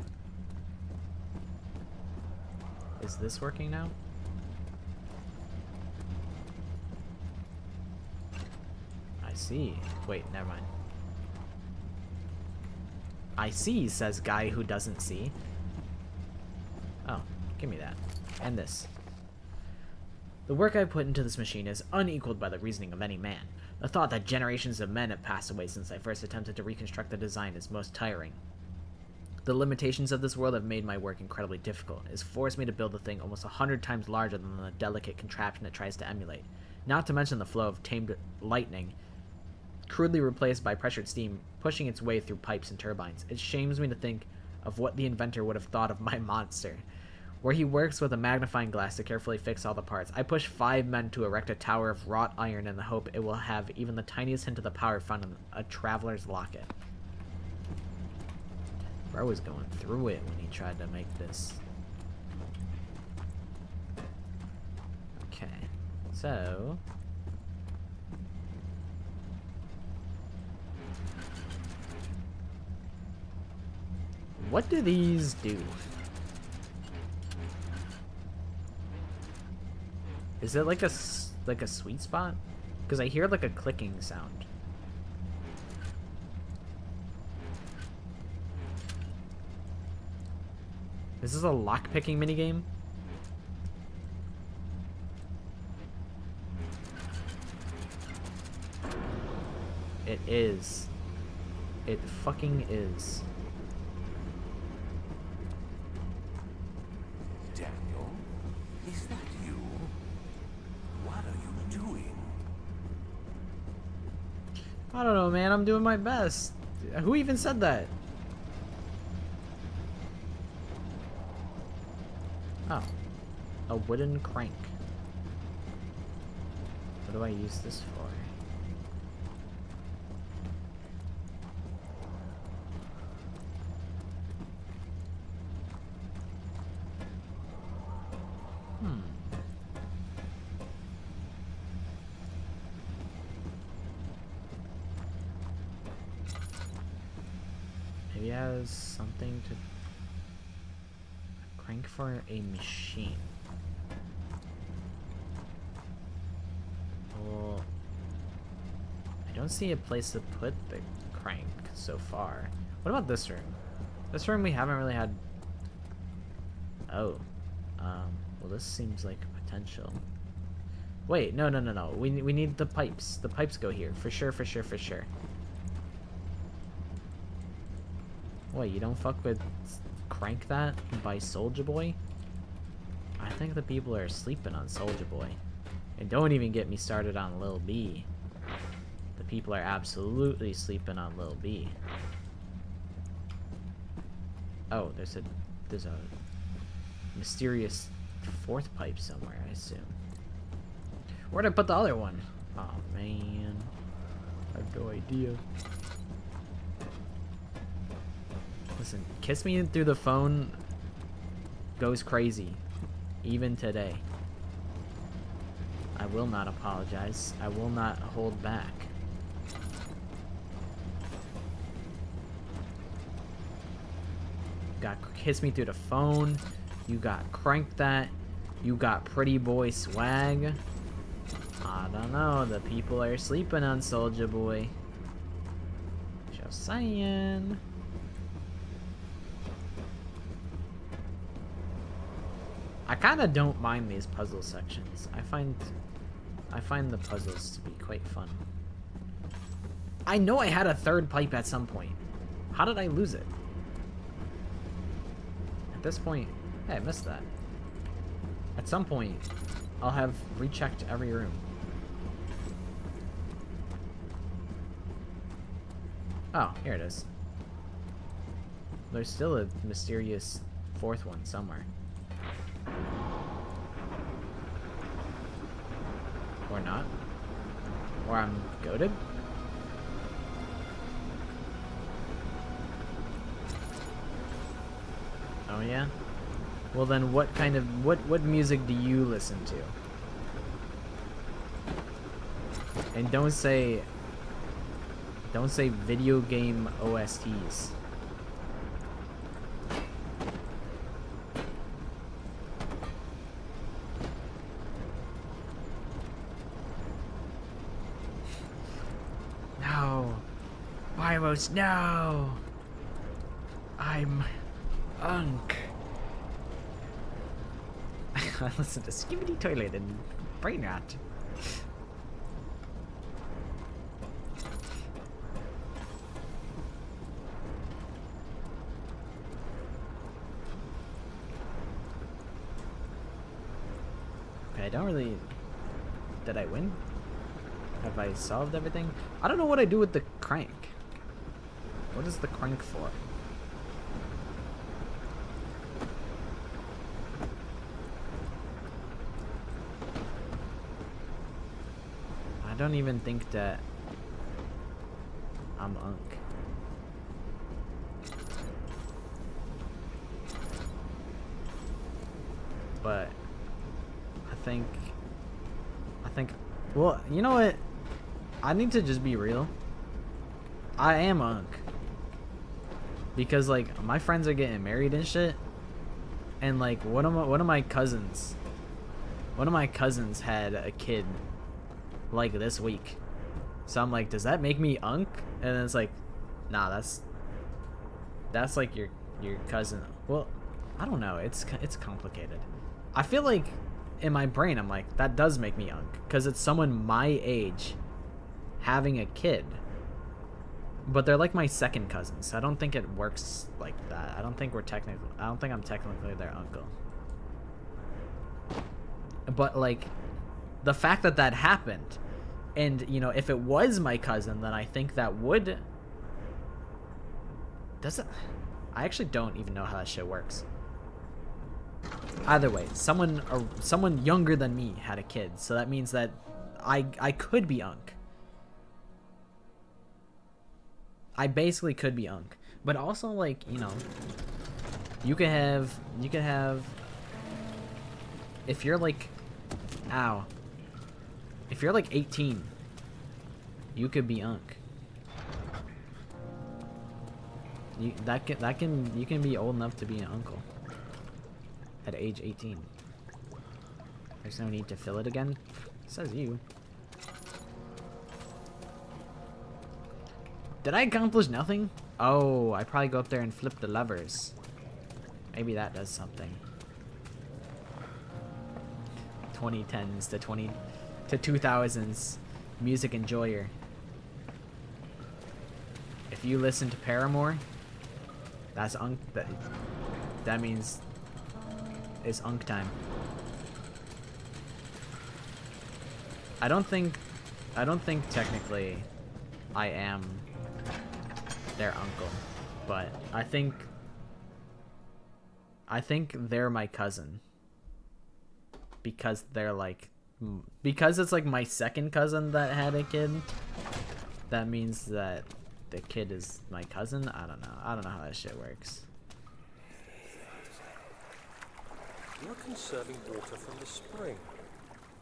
Is this working now? I see. Wait, never mind. I see, says guy who doesn't see. Oh, give me that. And this. The work I put into this machine is unequaled by the reasoning of any man. The thought that generations of men have passed away since I first attempted to reconstruct the design is most tiring. The limitations of this world have made my work incredibly difficult. It has forced me to build a thing almost 100 times larger than the delicate contraption it tries to emulate. Not to mention the flow of tamed lightning, crudely replaced by pressured steam, pushing its way through pipes and turbines. It shames me to think of what the inventor would have thought of my monster. Where he works with a magnifying glass to carefully fix all the parts. I push 5 men to erect a tower of wrought iron in the hope it will have even the tiniest hint of the power found in a traveler's locket. Bro was going through it when he tried to make this. Okay, so... what do these do? Is it like a sweet spot? Because I hear like a clicking sound. Is this a lock-picking minigame? It is. It fucking is. Daniel, is that you? What are you doing? I don't know, man. I'm doing my best. Who even said that? Oh. A wooden crank. What do I use this for? Maybe it has something to... crank for a machine. Well, I don't see a place to put the crank so far. What about this room? This room we haven't really had... oh. Well, this seems like potential. Wait, no. We need the pipes. The pipes go here. For sure. Wait, you don't fuck with Crank That by Soulja Boy? I think the people are sleeping on Soulja Boy. And don't even get me started on Lil B. The people are absolutely sleeping on Lil B. Oh, there's a mysterious fourth pipe somewhere, I assume. Where'd I put the other one? Oh man, I have no idea. Listen, Kiss Me Through the Phone goes crazy, even today. I will not apologize. I will not hold back. Got Kiss Me Through the Phone. You got Crank That. You got Pretty Boy Swag. I don't know. The people are sleeping on Soulja Boy. Just saying. I kind of don't mind these puzzle sections. I find the puzzles to be quite fun. I know I had a third pipe at some point. How did I lose it? At this point, hey, I missed that. At some point, I'll have rechecked every room. Oh, here it is. There's still a mysterious fourth one somewhere. Or not. Or I'm goated. Oh yeah? Well then what kind of what music do you listen to? And don't say video game OSTs. Provost, no! I'm Unk. I listened to Skibidi Toilet and Brain Rat. Okay, I don't really... Did I win? Have I solved everything? I don't know what I do with the crank. What is the crank for? I don't even think that I'm Unk. But I think, well, you know what? I need to just be real. I am Unk. Because like my friends are getting married and shit. And like one of my cousins had a kid like this week. So I'm like, does that make me Unk? And it's like, nah, that's like your cousin. Well, I don't know. It's complicated. I feel like in my brain I'm like, that does make me Unk because it's someone my age having a kid. But they're like my second cousins. I don't think it works like that. I don't think I'm technically their uncle. But like the fact that that happened, and you know, if it was my cousin, then I think that would... Does it? I actually don't even know how that shit works. Either way, someone younger than me had a kid, so that means that I could be Unk. I basically could be Unk, but also like, you know, you could have if you're like, if you're like 18, you could be Unk. You can be old enough to be an uncle at age 18. There's no need to fill it again. Says you. Did I accomplish nothing? Oh, I probably go up there and flip the levers. Maybe that does something. 2010s to 2000s music enjoyer. If you listen to Paramore, that's Unk. That means it's Unk time. I don't think technically I am their uncle, but I think they're my cousin because it's like my second cousin that had a kid. That means that the kid is my cousin. I don't know how that shit works. You're conserving water from the spring.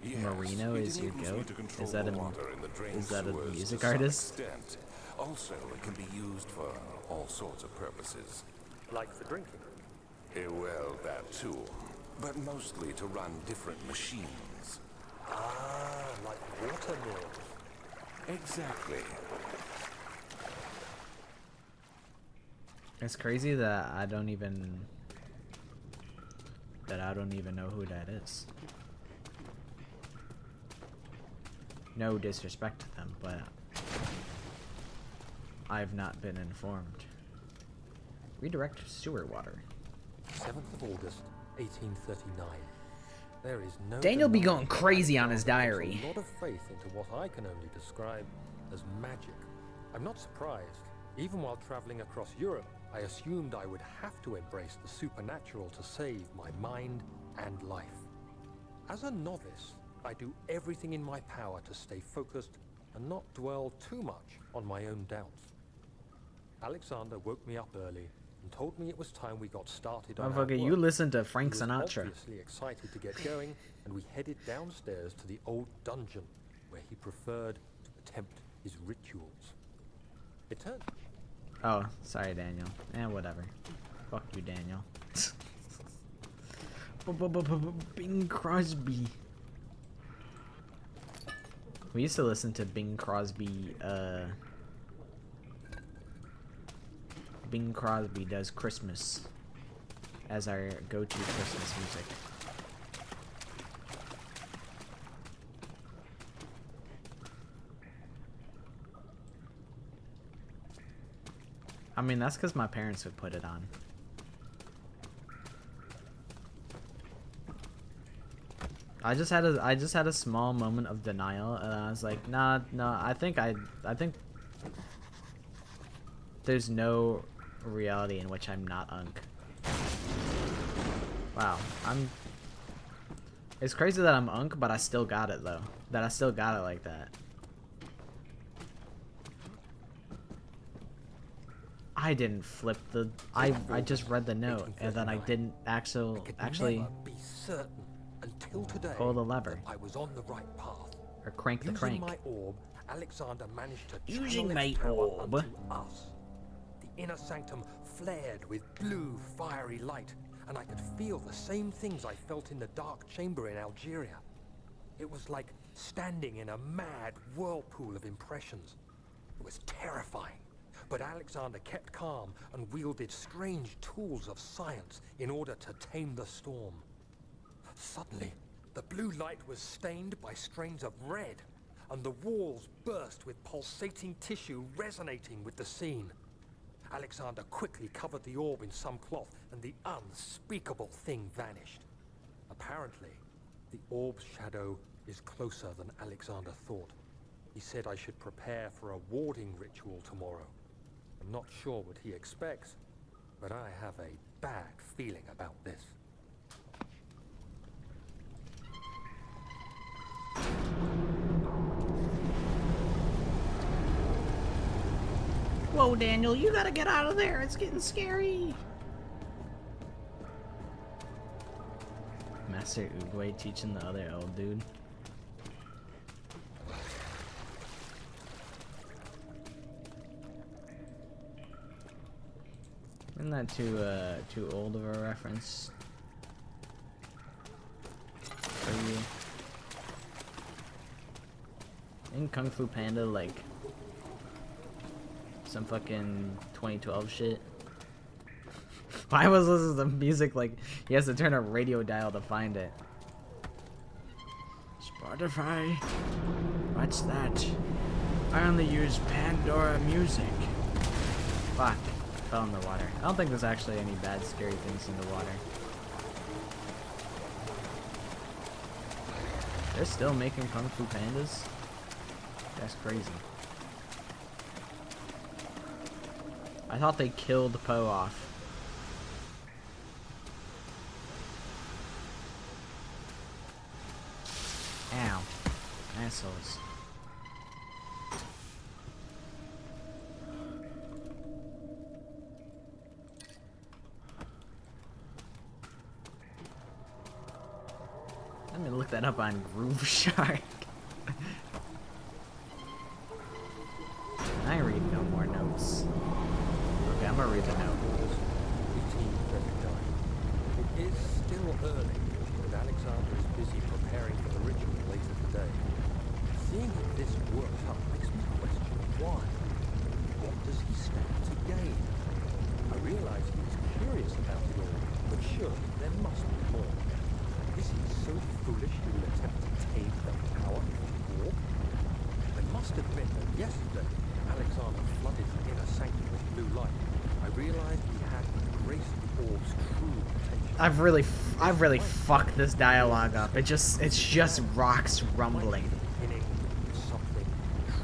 Yes, Marino is your goat? Is that a music artist? Extent. Also, it can be used for all sorts of purposes. Like for drinking. Well, that too. But mostly to run different machines. Ah, like water mills. Exactly. It's crazy that I don't even know who that is. No disrespect to them, but I've not been informed. Redirect sewer water. 7th of August, 1839. There is no... Daniel be denying going crazy on his there's diary. a lot of faith into what I can only describe as magic. I'm not surprised. Even while traveling across Europe, I assumed I would have to embrace the supernatural to save my mind and life. As a novice, I do everything in my power to stay focused and not dwell too much on my own doubts. Alexander woke me up early and told me it was time we got started on our Motherfucker, work. you listen to Frank He was Sinatra. obviously excited to get going, and we headed downstairs to the old dungeon, where he preferred to attempt his rituals. It turned... Oh, sorry, Daniel. Whatever. Fuck you, Daniel. Bing Crosby. We used to listen to Bing Crosby, Bing Crosby does Christmas as our go-to Christmas music. I mean, that's because my parents would put it on. I just had a small moment of denial, and I was like, nah, no, I think there's no reality in which I'm not Unk. Wow, it's crazy that I'm Unk, but I still got it though. That I still got it like that. I didn't flip the. I just read the note, and then I didn't actually be certain until today pull the lever I was on the right path. or crank the Using crank. my orb, Alexander managed to Using channel my its power orb. unto us. The inner sanctum flared with blue, fiery light, and I could feel the same things I felt in the dark chamber in Algeria. It was like standing in a mad whirlpool of impressions. It was terrifying. But Alexander kept calm and wielded strange tools of science in order to tame the storm. Suddenly, the blue light was stained by strains of red, and the walls burst with pulsating tissue resonating with the scene. Alexander quickly covered the orb in some cloth, and the unspeakable thing vanished. Apparently, the orb's shadow is closer than Alexander thought. He said I should prepare for a warding ritual tomorrow. I'm not sure what he expects, but I have a bad feeling about this. Whoa, Daniel, you gotta get out of there. It's getting scary. Master Oogway teaching the other old dude. Isn't that too old of a reference for you? Isn't Kung Fu Panda like some fucking 2012 shit? Why was listening to music like he has to turn a radio dial to find it? Spotify? What's that? I only use Pandora Music. Fuck. Fell in the water. I don't think there's actually any bad scary things in the water. They're still making Kung Fu Pandas? That's crazy. I thought they killed Po off. Ow. Assholes. Let me look that up on Groove Shark. I ain't reading no more notes. Okay, I'm gonna read the note. 1839. It is still early, but Alexander is busy preparing for the ritual later today. Seeing him this worked up makes me question why. What does he stand to gain? I realize he is curious about it all, but surely there must be more. Is he so foolish he will attempt to tame the power of the orb? I must admit that yesterday, Alexander flooded the inner sanctum with blue light. I realized he had embraced the orb's true potential. I've really fucked this dialogue up. It's just rocks rumbling. Beginning something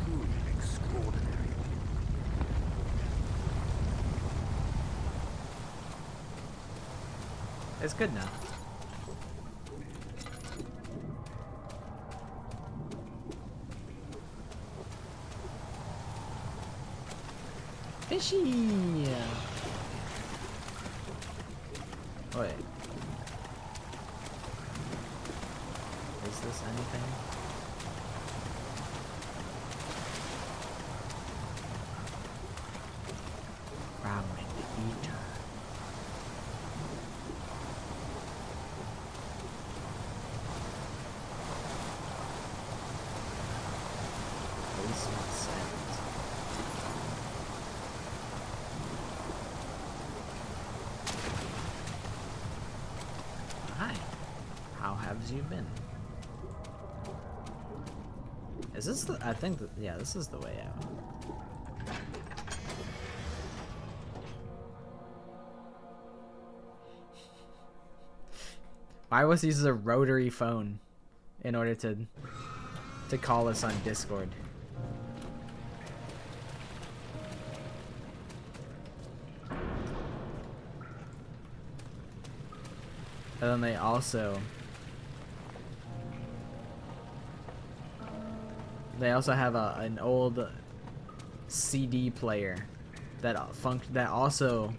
truly extraordinary. It's good now. Fishy! Wait. Is this anything? Ramen eater. Policeman sent. How have you been? Is this the, I think, yeah, this is the way out. I always use a rotary phone in order to call us on Discord. And then they also have an old CD player that also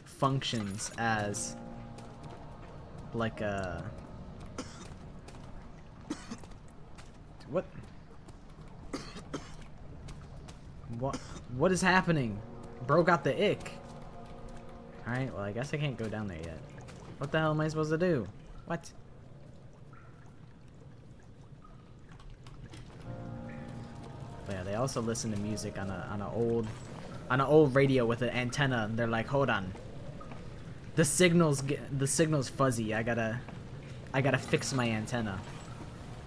functions as like a what is happening? Bro got the ick. Alright, well I guess I can't go down there yet. What the hell am I supposed to do? What? But yeah, they also listen to music on an old radio with an antenna, and they're like, hold on. The signal's fuzzy. I gotta fix my antenna.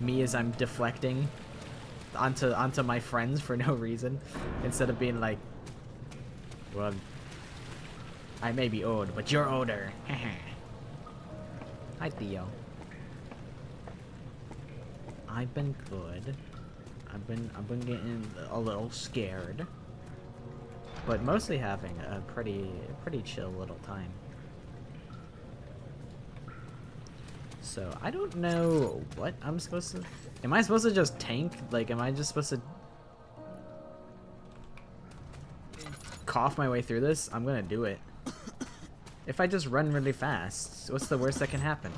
Me as I'm deflecting onto my friends for no reason, instead of being like, well, I may be old, but you're older. Hi, Theo. I've been good. I've been getting a little scared, but mostly having a pretty chill little time. So I don't know what I'm supposed to. Am I supposed to just tank? Like, am I just supposed to cough my way through this? I'm gonna do it. If I just run really fast, what's the worst that can happen?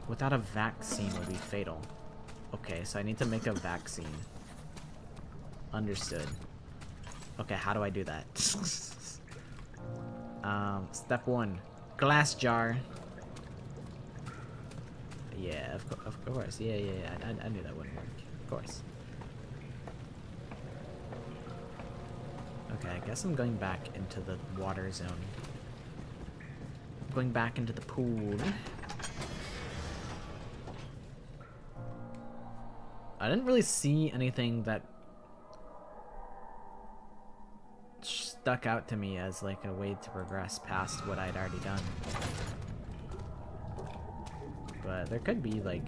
Without a vaccine would be fatal. Okay, so I need to make a vaccine. Understood. Okay, how do I do that? Step 1. Glass jar. Yeah, of course. Yeah, I knew that wouldn't work. Of course. Okay, I guess I'm going back into the water zone. Going back into the pool. I didn't really see anything that stuck out to me as like a way to progress past what I'd already done. But there could be like,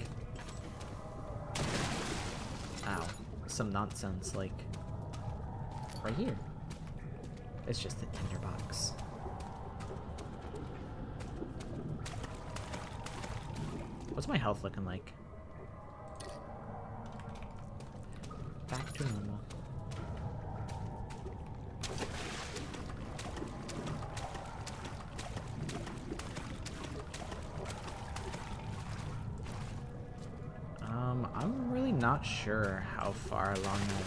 ow, some nonsense like right here. It's just a tinderbox. What's my health looking like? Back to normal. I'm really not sure how far along I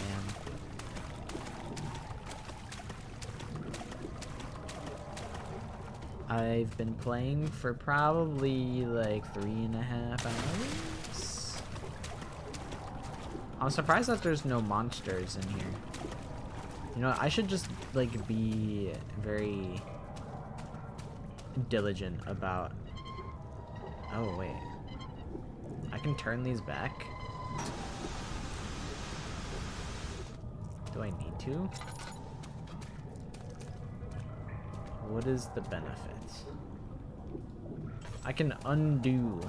am. I've been playing for probably like 3.5 hours. I'm surprised that there's no monsters in here. You know, I should just like be very diligent about. Oh wait, I can turn these back. Do I need to? What is the benefit? I can undo.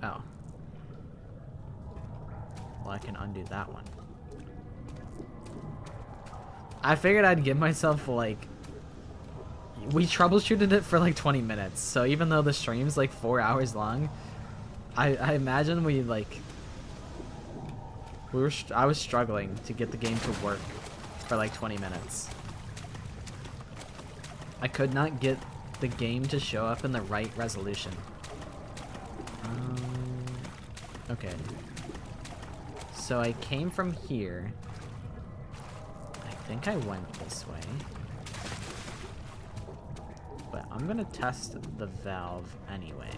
Oh. Well, I can undo that one. I figured I'd give myself like... We troubleshooted it for like 20 minutes, so even though the stream's like 4 hours long, I imagine we like... I was struggling to get the game to work for like 20 minutes. I could not get the game to show up in the right resolution. Okay. So I came from here. I think I went this way. But I'm gonna test the valve anyway.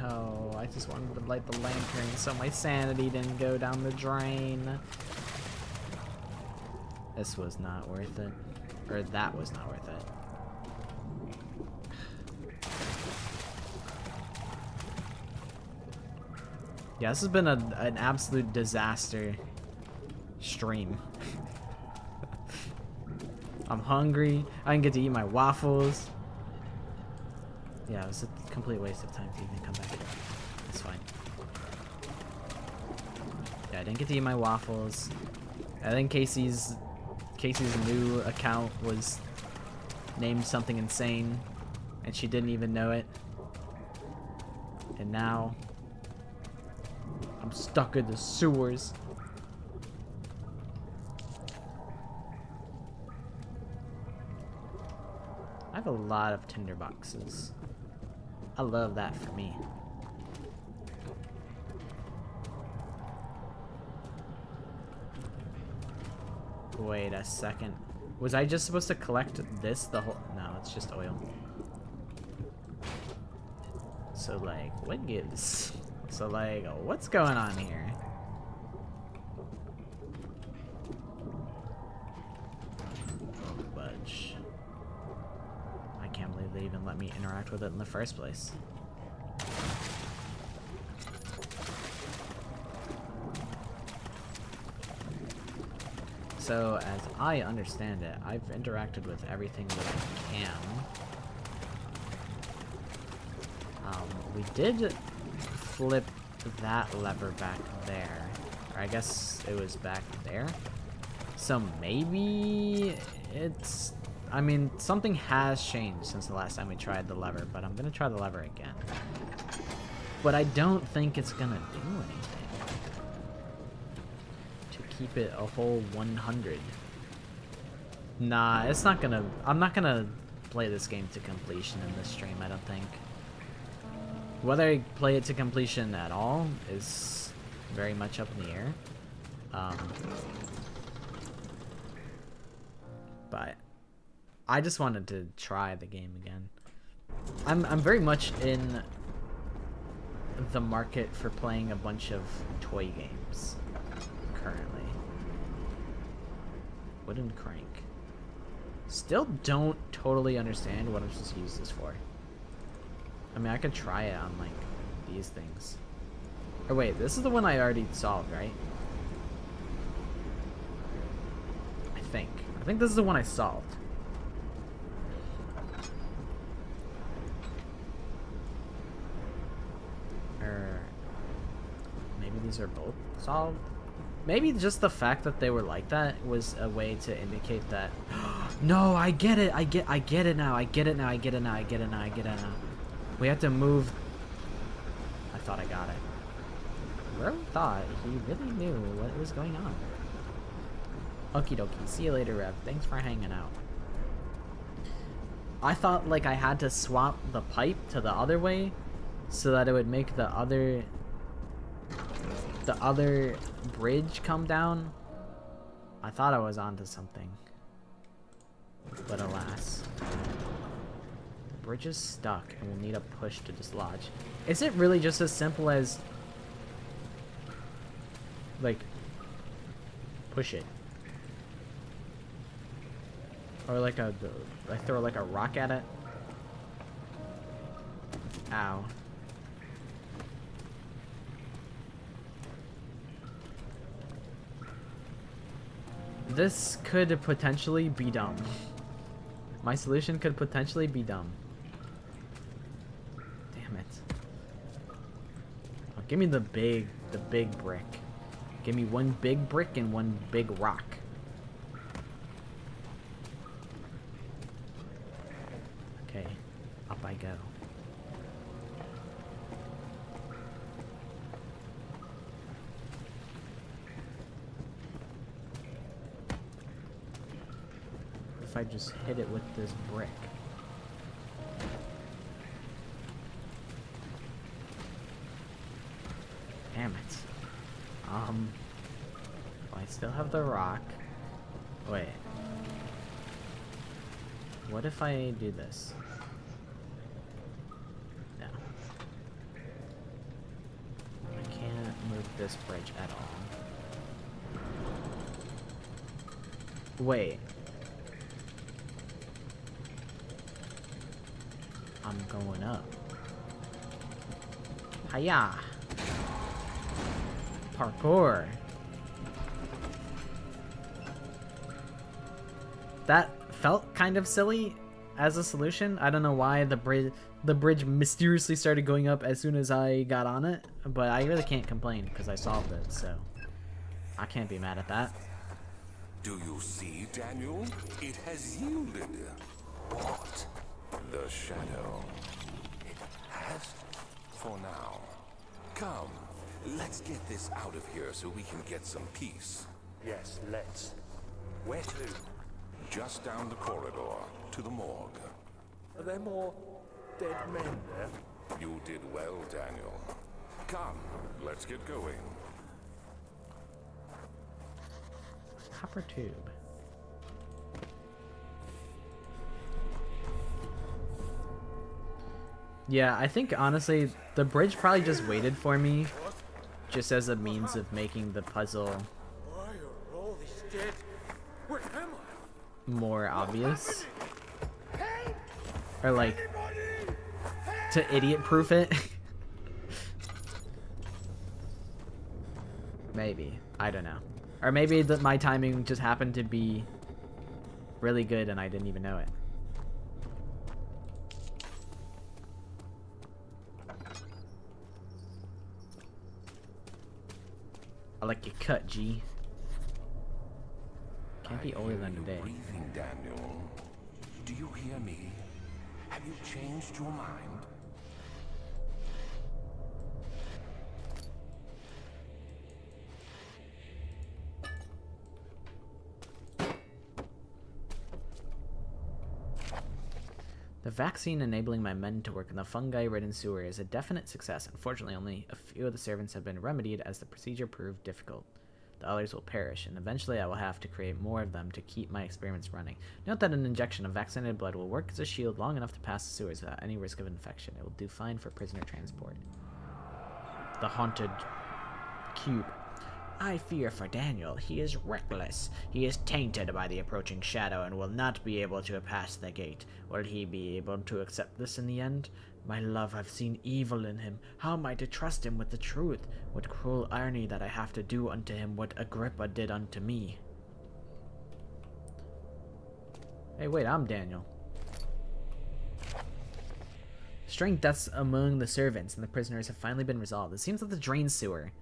Oh, I just wanted to light the lantern so my sanity didn't go down the drain. This was not worth it. Or that was not worth it. Yeah, this has been an absolute disaster stream. I'm hungry. I didn't get to eat my waffles. Yeah, it was a complete waste of time to even come back here. It's fine. Yeah, I didn't get to eat my waffles. I think Casey's new account was named something insane, and she didn't even know it. And now I'm stuck in the sewers. I have a lot of tinder boxes. I love that for me. Wait a second. Was I just supposed to collect this the whole... No, it's just oil. So, like, what gives? So, like, what's going on here? Budge. I can't believe they even let me interact with it in the first place. So, as I understand it, I've interacted with everything that I can. We did flip that lever back there. Or I guess it was back there. So maybe it's... I mean, something has changed since the last time we tried the lever, but I'm gonna try the lever again. But I don't think it's gonna do anything to keep it a whole 100. Nah, it's not gonna... I'm not gonna play this game to completion in this stream, I don't think. Whether I play it to completion at all is very much up in the air. But I just wanted to try the game again. I'm very much in the market for playing a bunch of toy games currently. Wooden crank. Still don't totally understand what I'm supposed to use this for. I mean, I could try it on, like, these things. Or wait, this is the one I already solved, right? I think this is the one I solved. Or maybe these are both solved? Maybe just the fact that they were like that was a way to indicate that... No, I get it! I get it now! I get it now! I get it now! I get it now! I get it now! We have to move... I thought I got it. Bro thought he really knew what was going on. Okie dokie. See you later, Rev. Thanks for hanging out. I thought, like, I had to swap the pipe to the other way so that it would make the other bridge come down. I thought I was onto something. But alas. The bridge is stuck and will need a push to dislodge. Is it really just as simple as, like, push it? Or like I throw like a rock at it? Ow. This could potentially be dumb. My solution could potentially be dumb. Damn it. Oh, give me the big brick. Give me one big brick and one big rock. Okay, up I go. If I just hit it with this brick. Damn it. I still have the rock. Wait. What if I do this? No. this bridge at all. Wait. I'm going up. Hiya! Parkour. That felt kind of silly as a solution. I don't know why the bridge mysteriously started going up as soon as I got on it, but I really can't complain because I solved it, so I can't be mad at that. Do you see, Daniel? It has yielded. What? The shadow. It has? For now. Come, let's get this out of here so we can get some peace. Yes, let's. Where to? Just down the corridor, to the morgue. Are there more dead men there? You did well, Daniel. Come, let's get going. Copper tube. Yeah, I think honestly the bridge probably just waited for me just as a means of making the puzzle Why are all these dead? Where am I? more obvious. Or like to idiot proof it. Maybe. I don't know. Or maybe that my timing just happened to be really good and I didn't even know it. I like your cut, G. Can't be older than today. Breathing, Daniel. Do you hear me? Have you changed your mind? The vaccine enabling my men to work in the fungi-ridden sewer is a definite success. Unfortunately, only a few of the servants have been remedied as the procedure proved difficult. The others will perish, and eventually I will have to create more of them to keep my experiments running. Note that an injection of vaccinated blood will work as a shield long enough to pass the sewers without any risk of infection. It will do fine for prisoner transport. The haunted cube. I fear for Daniel. He is reckless. He is tainted by the approaching shadow and will not be able to pass the gate. Will he be able to accept this in the end? My love, I've seen evil in him. How am I to trust him with the truth? What cruel irony that I have to do unto him what Agrippa did unto me. Hey, wait, I'm Daniel. Strange deaths among the servants and the prisoners have finally been resolved. It seems that the drain sewer,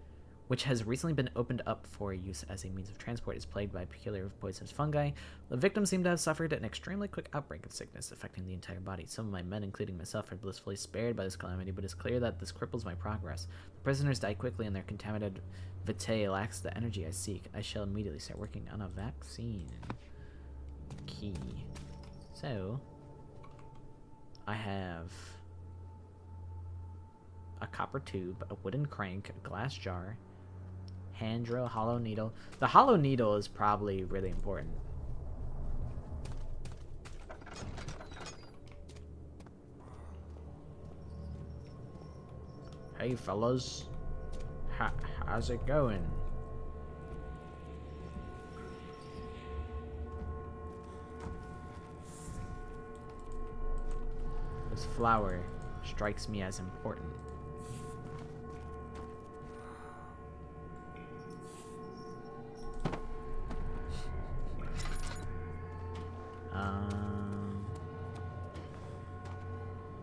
which has recently been opened up for use as a means of transport, is plagued by peculiar poisonous fungi. The victims seem to have suffered an extremely quick outbreak of sickness, affecting the entire body. Some of my men, including myself, are blissfully spared by this calamity, but it's clear that this cripples my progress. The prisoners die quickly, and their contaminated vitae lacks the energy I seek. I shall immediately start working on a vaccine. Key. So, I have a copper tube, a wooden crank, a glass jar, hand drill, hollow needle. The hollow needle is probably really important. Hey fellas, how's it going? This flower strikes me as important.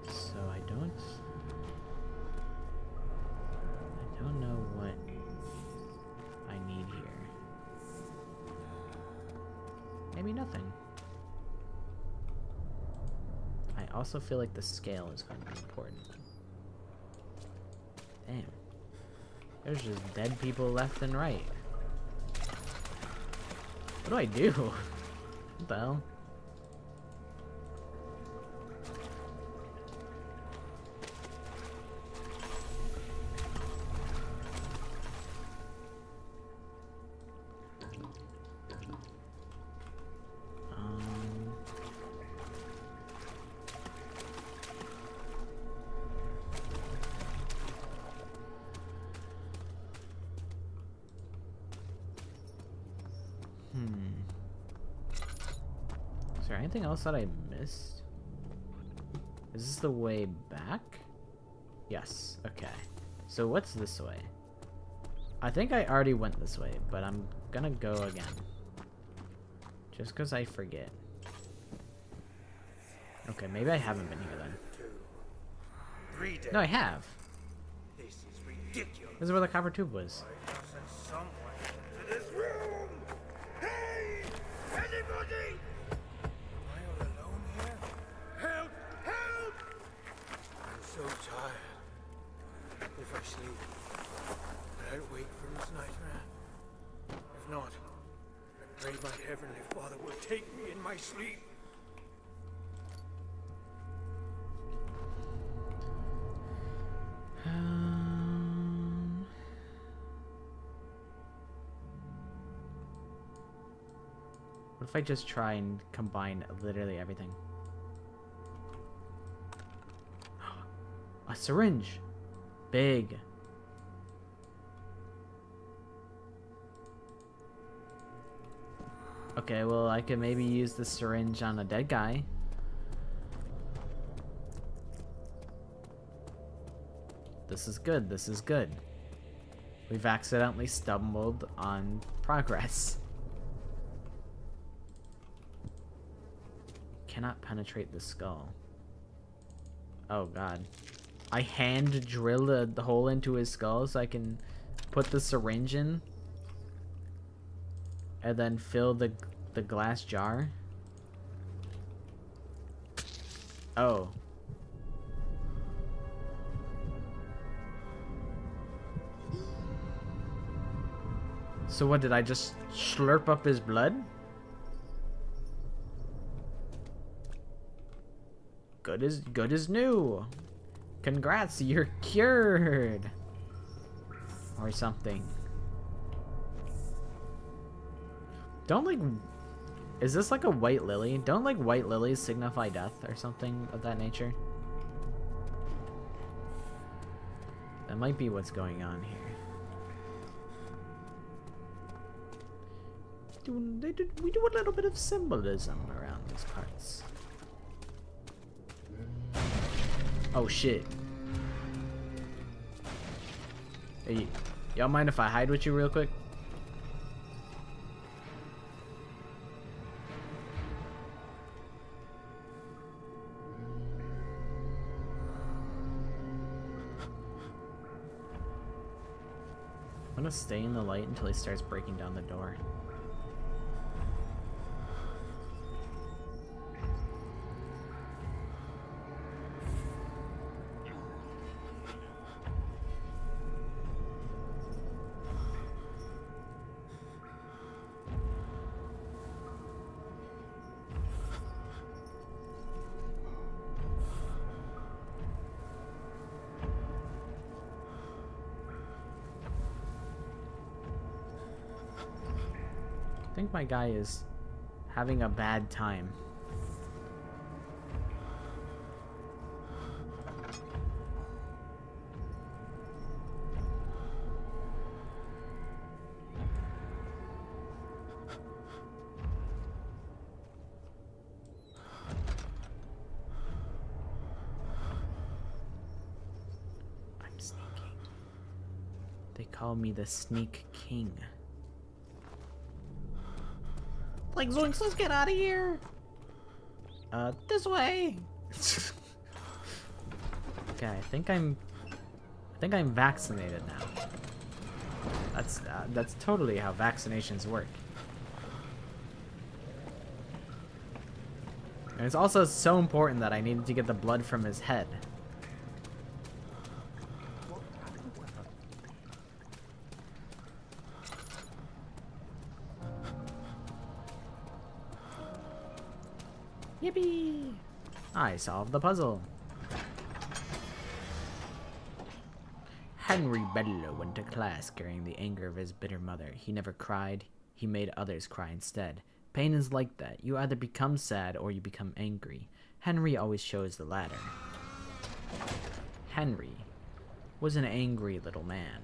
So I don't know what I need here. Maybe nothing. I also feel like the scale is going to be important. Damn. There's just dead people left and right. What do I do? What the hell? anything else that I missed? Is this the way back? Yes, okay. So what's this way? I think I already went this way, but I'm gonna go again. Just because I forget. Okay, maybe I haven't been here then. No, I have. This is ridiculous. This is where the copper tube was. Send someone to this room. Hey, anybody? Am I all alone here? Help! Help! I'm so tired. If I sleep, will I wake from this nightmare? If not, I pray my heavenly Father will take me in my sleep. What if I just try and combine literally everything? A syringe! Big! Okay, well, I could maybe use the syringe on a dead guy. This is good, this is good. We've accidentally stumbled on progress. Cannot penetrate the skull. Oh god. I hand drilled the hole into his skull so I can put the syringe in and then fill the glass jar. Oh. So what, did I just slurp up his blood? Good as new. Congrats, you're cured. Or something. Don't like... Is this like a white lily? Don't like white lilies signify death or something of that nature? That might be what's going on here. We do a little bit of symbolism around these parts. Oh shit. Hey, y'all mind if I hide with you real quick? I'm gonna stay in the light until he starts breaking down the door. I think my guy is having a bad time. I'm sneaking. They call me the Sneak King. Like, Zoinks, let's get out of here. This way. Okay, I think I'm vaccinated now. That's totally how vaccinations work. And it's also so important that I needed to get the blood from his head. Yippee! I solved the puzzle. Henry Bello went to class carrying the anger of his bitter mother. He never cried. He made others cry instead. Pain is like that. You either become sad or you become angry. Henry always chose the latter. Henry was an angry little man.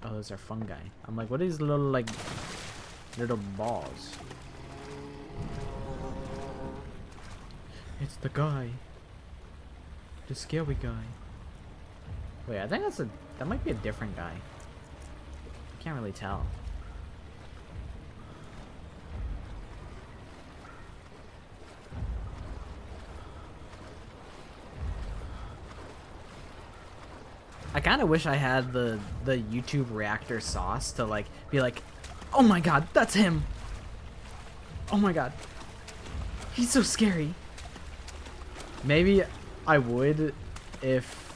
Oh, those are fungi. I'm like, what are these little, like, little balls? It's the guy. The scary guy. Wait, I think that might be a different guy. I can't really tell. I kind of wish I had the YouTube reactor sauce to like be like, oh my god, that's him. Oh my god, he's so scary. Maybe I would if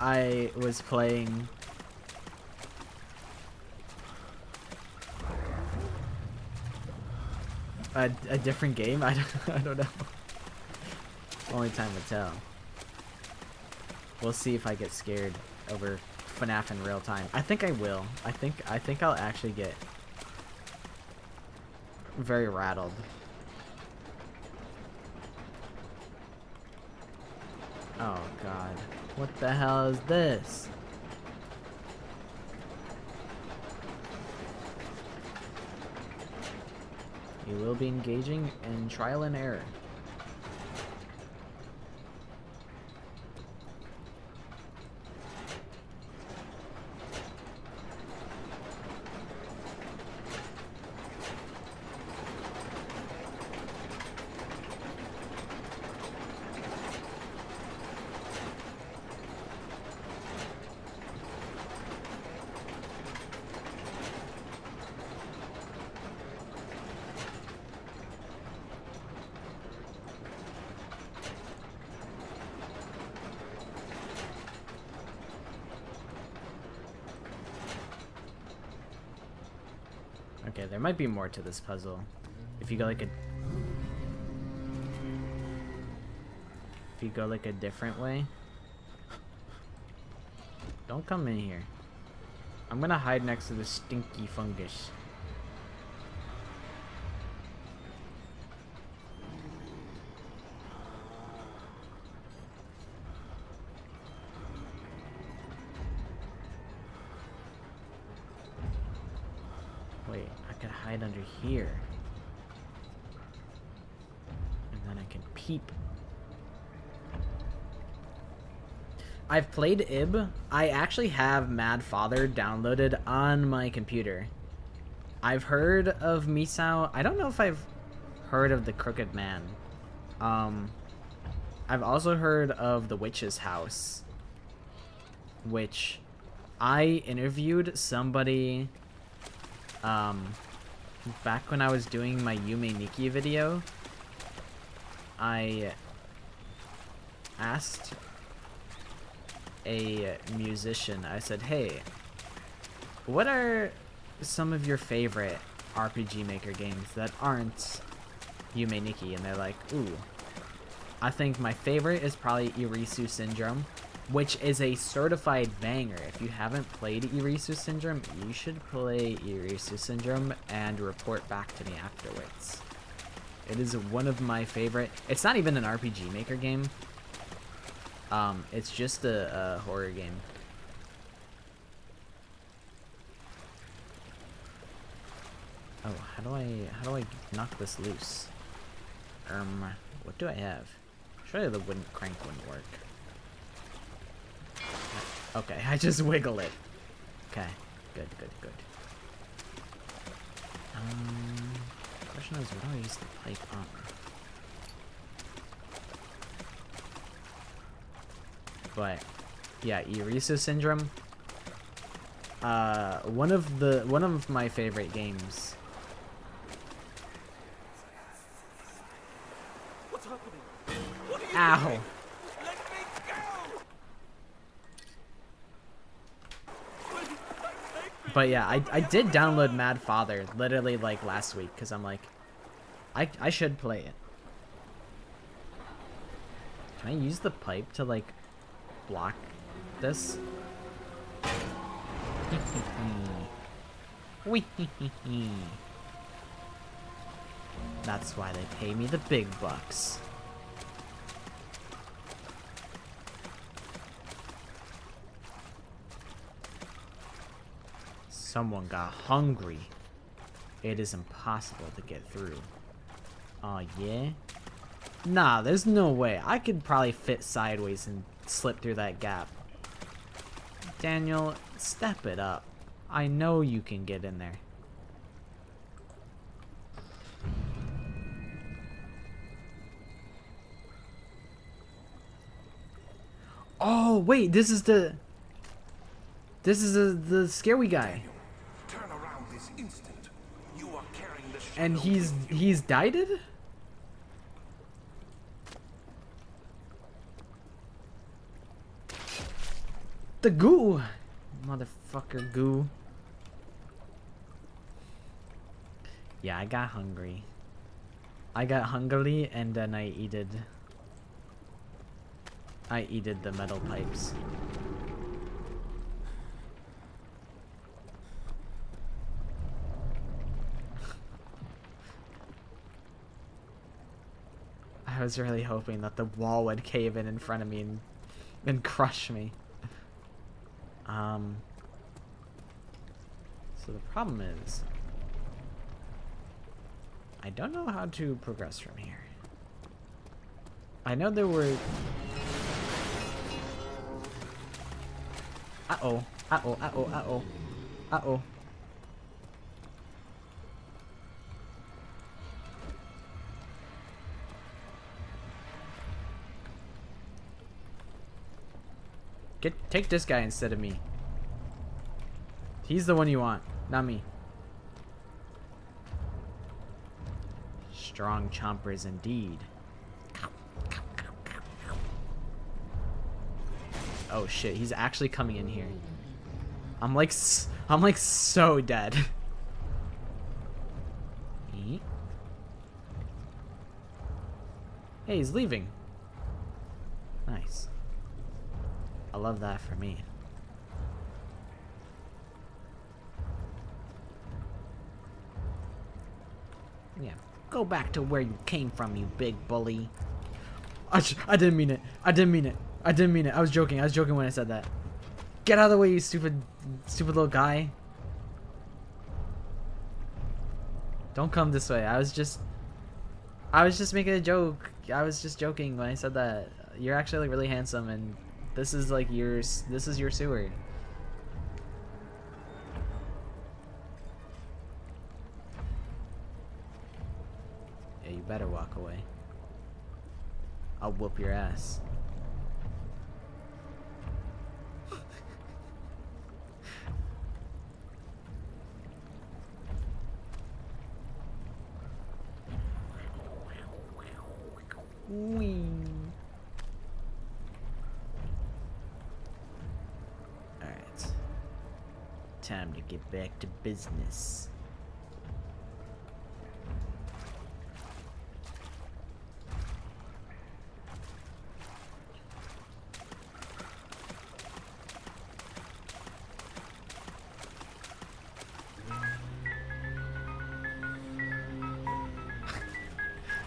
I was playing a different game. I don't know. Only time will tell. We'll see if I get scared over FNAF in real time. I think I will. I think I'll actually get very rattled. Oh god. What the hell is this? You will be engaging in trial and error. Okay, there might be more to this puzzle. If you go like a different way. Don't come in here. I'm gonna hide next to the stinky fungus. Wait, I can hide under here. And then I can peep. I've played IB. I actually have Mad Father downloaded on my computer. I've heard of Misao. I don't know if I've heard of the Crooked Man. I've also heard of the Witch's House, which I interviewed somebody back when I was doing my Yume Nikki video. I asked a musician, I said, hey, what are some of your favorite RPG Maker games that aren't Yume Nikki? And they're like, ooh, I think my favorite is probably Irisu Syndrome, which is a certified banger. If you haven't played Irisu Syndrome, you should play Irisu Syndrome and report back to me afterwards. It is one of my favorite. It's not even an RPG Maker game. It's just a horror game. Oh, how do I knock this loose? What do I have? Surely the wooden crank wouldn't work. Okay, I just wiggle it. Okay, good. Question is, what do I use the pipe on? But yeah, Irisu Syndrome. One of my favorite games. What's happening? What are you Ow. doing? Let me go! But yeah, I did download Mad Father literally like last week because I'm like, I should play it. Can I use the pipe to like block this? That's why they pay me the big bucks. Someone got hungry. It is impossible to get through. Oh, yeah? Nah, there's no way. I could probably fit sideways and slip through that gap. Daniel, step it up. I know you can get in there. Oh, wait, this is the scary guy. Turn around this instant. You are carrying the And shadow he's died it? The goo! Motherfucker goo. Yeah, I got hungry. I got hungry and then I eated the metal pipes. I was really hoping that the wall would cave in front of me and crush me. So the problem is, I don't know how to progress from here. I know there were... Uh-oh. Uh-oh. Uh-oh. Uh-oh. Uh-oh. Take this guy instead of me. He's the one you want, not me. Strong chompers indeed. Oh shit, he's actually coming in here. I'm like so dead. Hey, he's leaving. Nice. I love that for me. Yeah, go back to where you came from, you big bully. I didn't mean it. I didn't mean it. I didn't mean it. I was joking. I was joking when I said that. Get out of the way, you stupid little guy. Don't come this way. I was just making a joke. I was just joking when I said that. You're actually like really handsome, and this is like this is your sewer. Yeah, you better walk away. I'll whoop your ass. Wee. Alright. Time to get back to business.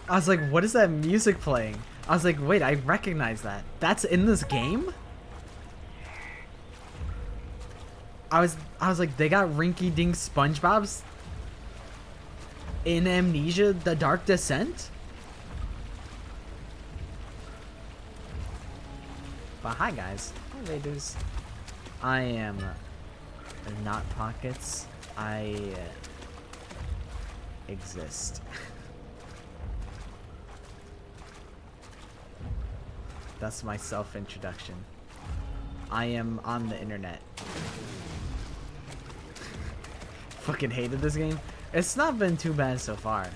I was like, what is that music playing? I was like, wait, I recognize that. That's in this game? I was like, they got rinky dink SpongeBob's in Amnesia: The Dark Descent? But hi guys. Hi raiders. I am not Pockets. I exist. That's my self-introduction. I am on the internet. Fucking hated this game. It's not been too bad so far.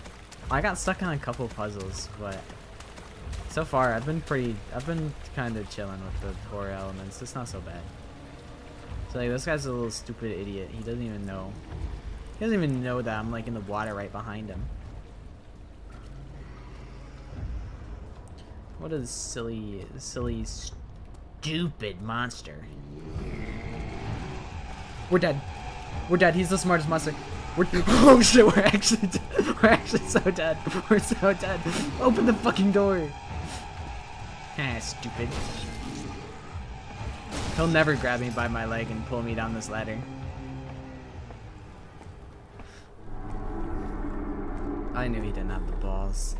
I got stuck on a couple puzzles, but so far I've been kind of chilling with the horror elements. It's not so bad. So like, this guy's a little stupid idiot. He doesn't even know. He doesn't even know that I'm like in the water right behind him. What a silly, stupid monster. We're dead. We're dead. He's the smartest monster. Oh shit, we're actually so dead. We're so dead. Open the fucking door. Ah, stupid. He'll never grab me by my leg and pull me down this ladder. I knew he didn't have the balls.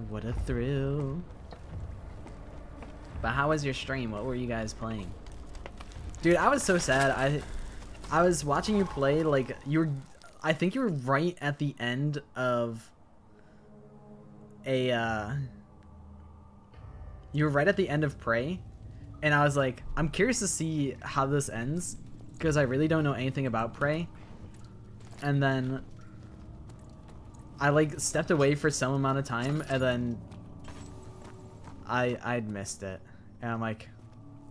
What a thrill. But how was your stream? What were you guys playing? Dude, I was so sad. I was watching you play, like, I think you were right at the end of you were right at the end of Prey, and I was like, I'm curious to see how this ends, because I really don't know anything about Prey. And then I like stepped away for some amount of time, and then I'd missed it, and I'm like,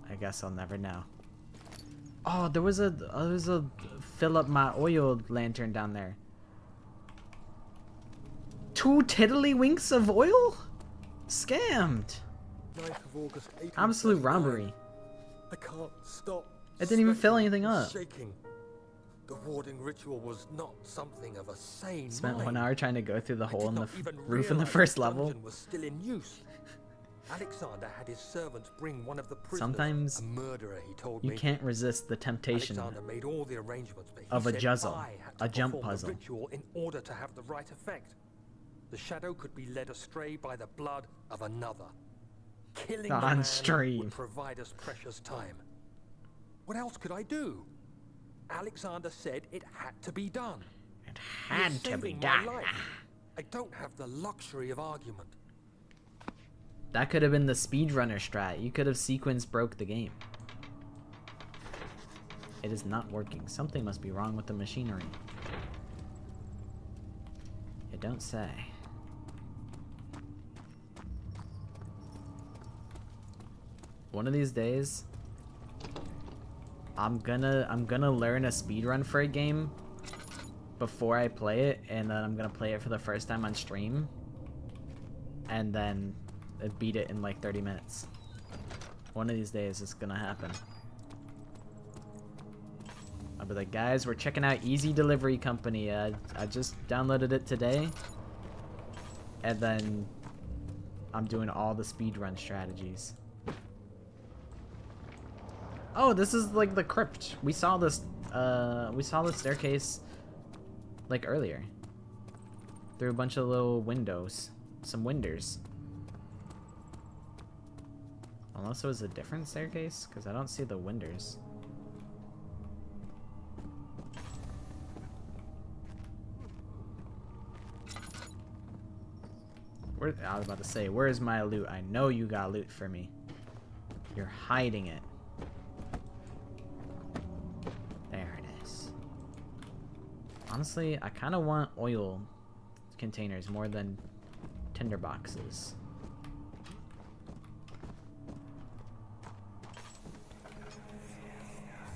I guess I'll never know. Oh, there was a fill up my oil lantern down there. 2 tiddlywinks of oil? Scammed. 9th of August, Absolute 1839. robbery. I can't stop. It didn't even fill sweating anything and up. Shaking. The warding ritual was not something of a sane Spent mind. 1 hour trying to go through the I hole did in the not even roof in the realise first the level. dungeon was still in use. Alexander had his servants bring one of the prisoners, Sometimes a murderer, he told you me. can't resist the temptation Alexander made all the arrangements, but he of a said juzzle, I had to a jump perform puzzle. the ritual in order to have the right effect. The shadow could be led astray by the blood of another. Killing the On man stream. would provide us precious time. What else could I do? Alexander said it had to be done. It He was had to be saving my done. life. I don't have the luxury of argument. That could have been the speedrunner strat. You could have sequence broke the game. It is not working. Something must be wrong with the machinery. You don't say. One of these days, I'm gonna learn a speedrun for a game before I play it, and then I'm gonna play it for the first time on stream, and then beat it in like 30 minutes. One of these days it's gonna happen. I'll be like, guys, we're checking out Easy Delivery Company. I just downloaded it today, and then I'm doing all the speedrun strategies. Oh, this is like the crypt. We saw this staircase like earlier. Through a bunch of little windows. Some windows. Unless it was a different staircase, because I don't see the windows. I was about to say, where's my loot? I know you got loot for me. You're hiding it. There it is. Honestly, I kind of want oil containers more than tinder boxes.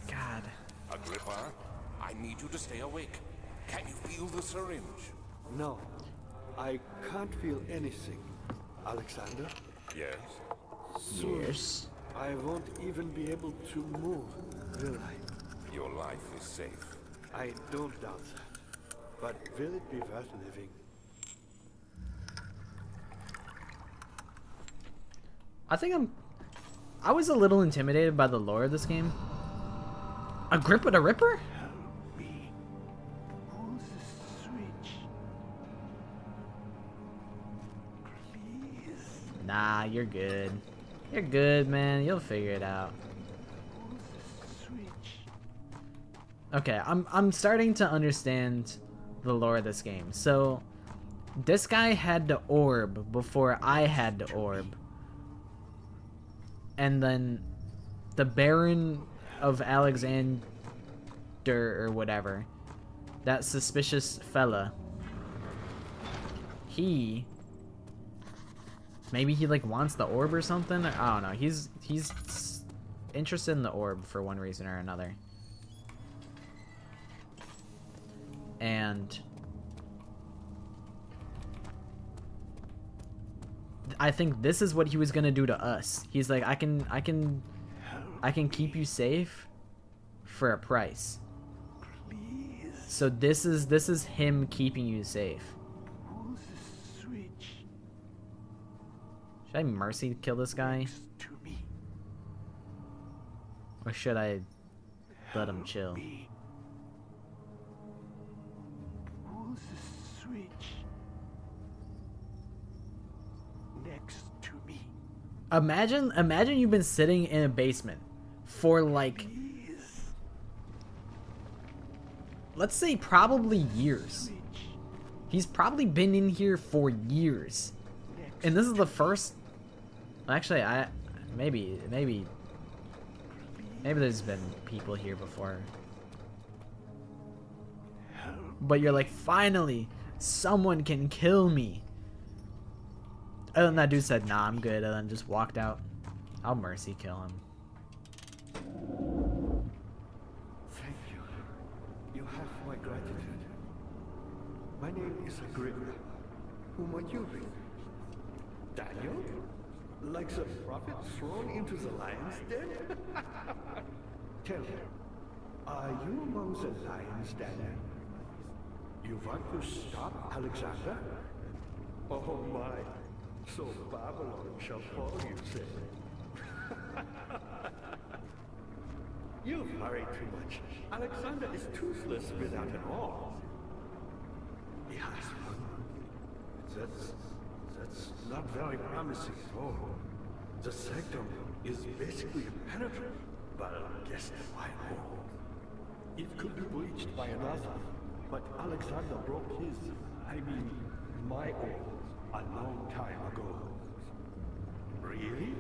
God. Agrippa, I need you to stay awake. Can you feel the syringe? No, I can't feel anything. Alexander? Yes. Soon Yes. I won't even be able to move, will I? Your life is safe. I don't doubt that. But will it be worth living? I was a little intimidated by the lore of this game. Agrippa the Ripper? Help me. Pull the switch. Please. Nah, you're good. You're good, man. You'll figure it out. Pull the switch. Okay, I'm starting to understand the lore of this game. So, this guy had the orb before I had the orb. And then the Baron of Alexander or whatever, that suspicious fella, maybe he like wants the orb or something. I don't know. He's interested in the orb for one reason or another. And I think this is what he was gonna do to us. He's like, I can keep you safe for a price. Please. So this is him keeping you safe. Pull the switch. Should I mercy kill this guy, To me. or should I let him chill? Me. bridge. Next to me. Imagine you've been sitting in a basement for like, Please. let's say probably years. He's probably been in here for years. And this is the first, actually maybe there's been people here before. But you're like, finally, someone can kill me. And then that dude said, nah, I'm good, and then just walked out. I'll mercy kill him. Thank you. You have my gratitude. My name is Agrippa. Who might you be? Daniel? Like some prophet thrown into the lion's den? Tell me, are you among the lions, Daniel? You want to stop Alexander? Oh my, so Babylon shall fall, you say? You worry too much. Alexander is toothless without an arm. He has one. That's not very promising at all. The sanctum is basically impenetrable, but guess the white hole. It could be breached by another, but Alexander broke his, my oar, a long time ago. Really?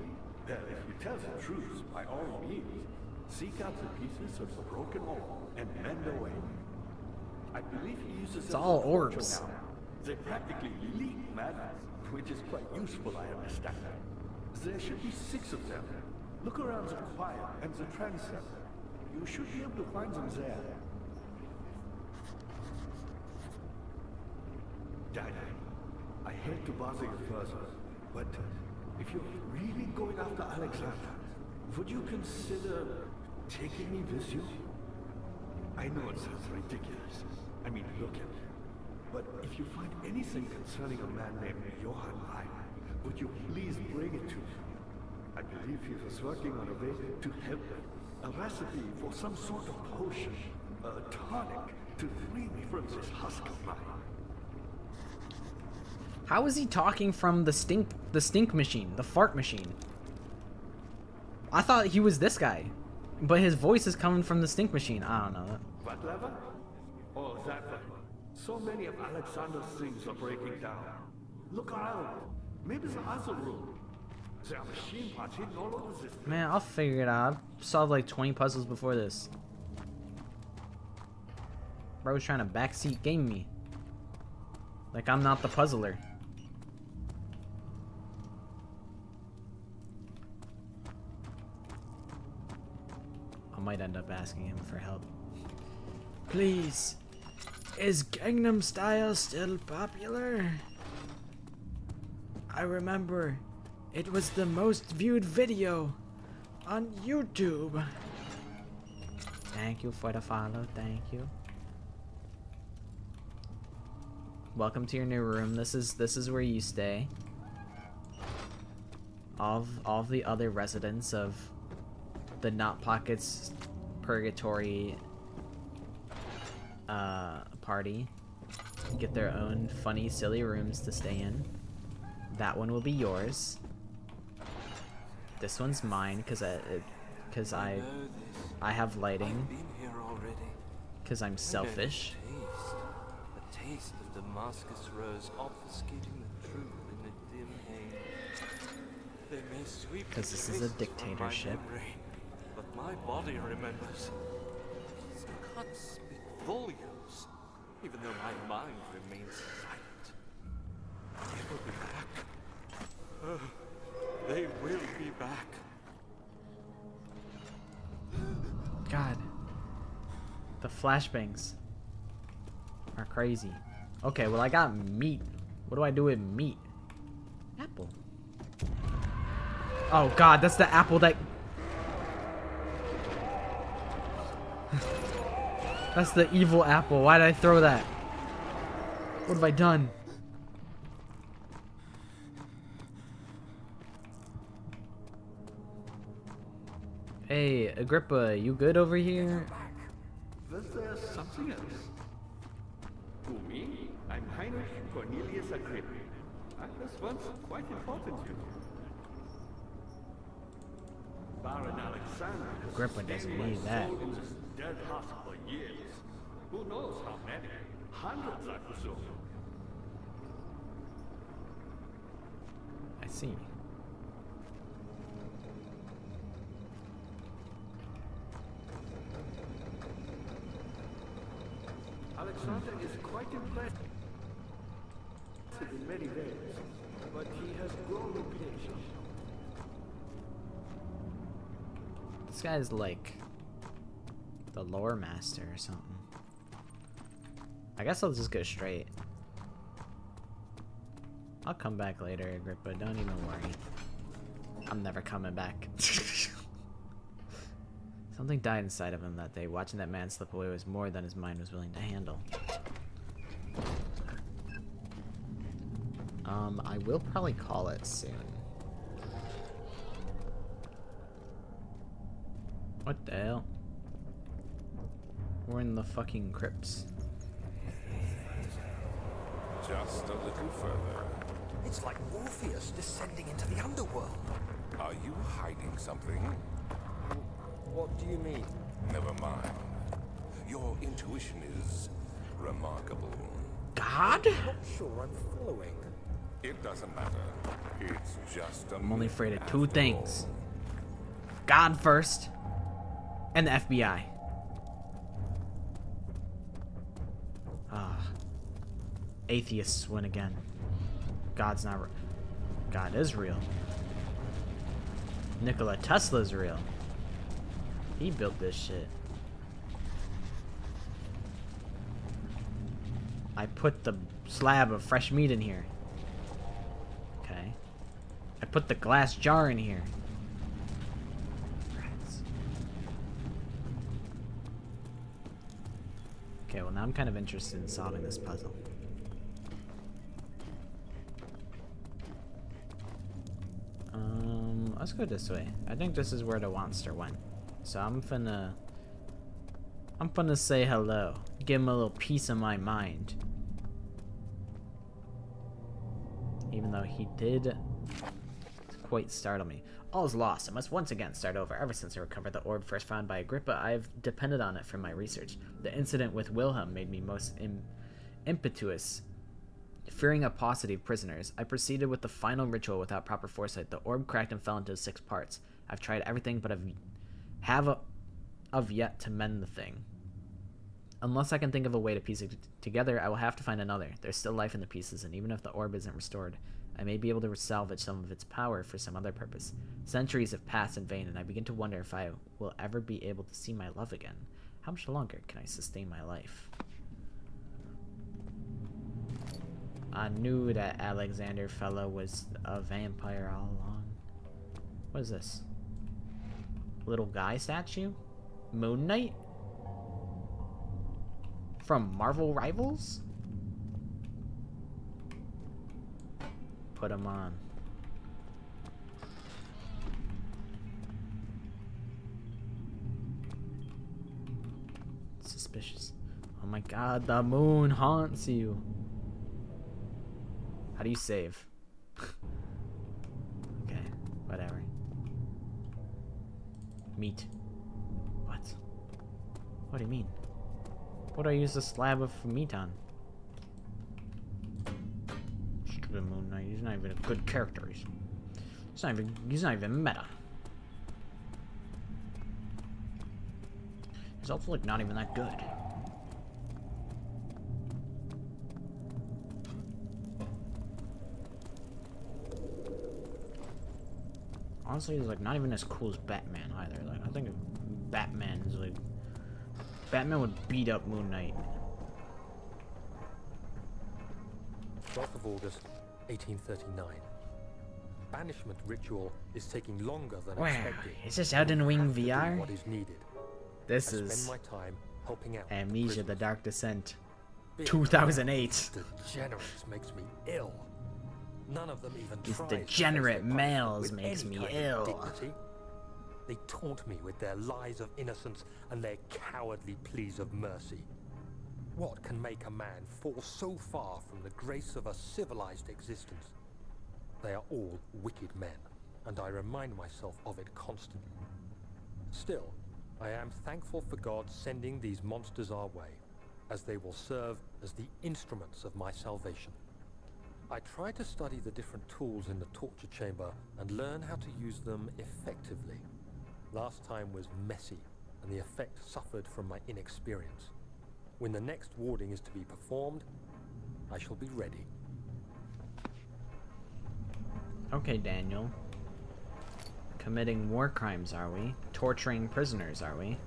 Well, if you tell the truth, by all means, seek out the pieces of the broken oar and mend away. I believe he uses It's all orbs. now. They practically leak madness, which is quite useful, I understand. There should be 6 of them. Look around the choir and the transept. You should be able to find them there. Daddy, I hate to bother you further, but if you're really going after Alexander, would you consider taking me with you? I know it sounds ridiculous. I mean, look at it. But if you find anything concerning a man named Johann Weyer, would you please bring it to me? I believe he was working on a way to help me. A recipe for some sort of potion, a tonic, to free me from this husk of mine. How is he talking from the stink machine, the fart machine? I thought he was this guy, but his voice is coming from the stink machine. I don't know. What lever? Oh, that one. So many of Alexander's things are breaking down. Look around. Maybe the other room. There are machine parts hidden all over this place. Man, I'll figure it out. I've solved like 20 puzzles before this. Bro was trying to backseat game me. Like I'm not the puzzler. I might end up asking him for help. Please, is Gangnam Style still popular? I remember it was the most viewed video on YouTube. Thank you for the follow, thank you. Welcome to your new room. This is where you stay. All of the other residents of the Not Pockets Purgatory party get their own funny, silly rooms to stay in. That one will be yours. This one's mine because I have lighting. Because I'm selfish. A taste of Damascus rose obfuscating the truth in a dim haze. They may sweep Because this is a dictatorship. memory, but my body remembers. These cuts speak volumes, even though my mind remains silent. They will be back. They will be back. God. The flashbangs are crazy. Okay, well I got meat. What do I do with meat? Apple. Oh God, that's the apple that... That's the evil apple. Why did I throw that? What have I done? Hey, Agrippa, you good over here? Was there something else? Who, me? I'm Heinrich Cornelius Agrippa. I was once quite important, you know. Baron Alexander has Agrippa sustained doesn't my need that. soul in this dead heart for years. Who knows how many? Hundreds, I presume. I see. Alexander is quite impressive in many ways, but he has grown impatient. This guy's like the lore master or something. I guess I'll just go straight. I'll come back later, Agrippa. Don't even worry. I'm never coming back. Something died inside of him that day. Watching that man slip away was more than his mind was willing to handle. I will probably call it soon. What the hell? We're in the fucking crypts. Just a little further. It's like Morpheus descending into the underworld. Are you hiding something? What do you mean? Never mind. Your intuition is remarkable. God? I'm not sure I'm following. It doesn't matter. It's just a I'm only myth afraid of two after things. all. God first, and the FBI. Ah. Atheists win again. God's not real. God is real. Nikola Tesla's real. He built this shit. I put the slab of fresh meat in here. Okay. I put the glass jar in here. Rats. Okay, well now I'm kind of interested in solving this puzzle. Let's go this way. I think this is where the monster went. So I'm finna say hello. Give him a little piece of my mind. Even though he did quite startle me. All is lost. I must once again start over. Ever since I recovered the orb first found by Agrippa, I have depended on it for my research. The incident with Wilhelm made me most impetuous. Fearing a paucity of prisoners, I proceeded with the final ritual without proper foresight. The orb cracked and fell into 6 parts. I've tried everything, but have yet to mend the thing. Unless I can think of a way to piece it together, I will have to find another. There's still life in the pieces, and even if the orb isn't restored, I may be able to salvage some of its power for some other purpose. Centuries have passed in vain, and I begin to wonder if I will ever be able to see my love again. How much longer can I sustain my life? I knew that Alexander fella was a vampire all along. What is this? Little guy statue? Moon Knight? From Marvel Rivals? Put him on. Suspicious. Oh my god, the moon haunts you. How do you save? Okay, whatever. Meat. What? What do you mean? What do I use the slab of meat on? Stupid Moon Knight. He's not even a good character. He's not even meta. He's also like not even that good. Honestly, he's like not even as cool as Batman either. Like I think Batman is like Batman would beat up Moon Knight. 12th of August, 1839. Banishment ritual is taking longer than Where? expected. Is this Elden Ring Have to do VR? What is needed. This I is spend my time helping out Amnesia: prisoners. The Dark Descent, Being 2008. Degenerates makes me ill. None of them even These tries to face degenerate their punishment males with makes any me kind of ill. dignity. They taunt me with their lies of innocence and their cowardly pleas of mercy. What can make a man fall so far from the grace of a civilized existence? They are all wicked men, and I remind myself of it constantly. Still, I am thankful for God sending these monsters our way, as they will serve as the instruments of my salvation. I try to study the different tools in the torture chamber and learn how to use them effectively. Last time was messy, and the effect suffered from my inexperience. When the next warding is to be performed, I shall be ready. Okay, Daniel. Committing war crimes, are we? Torturing prisoners, are we?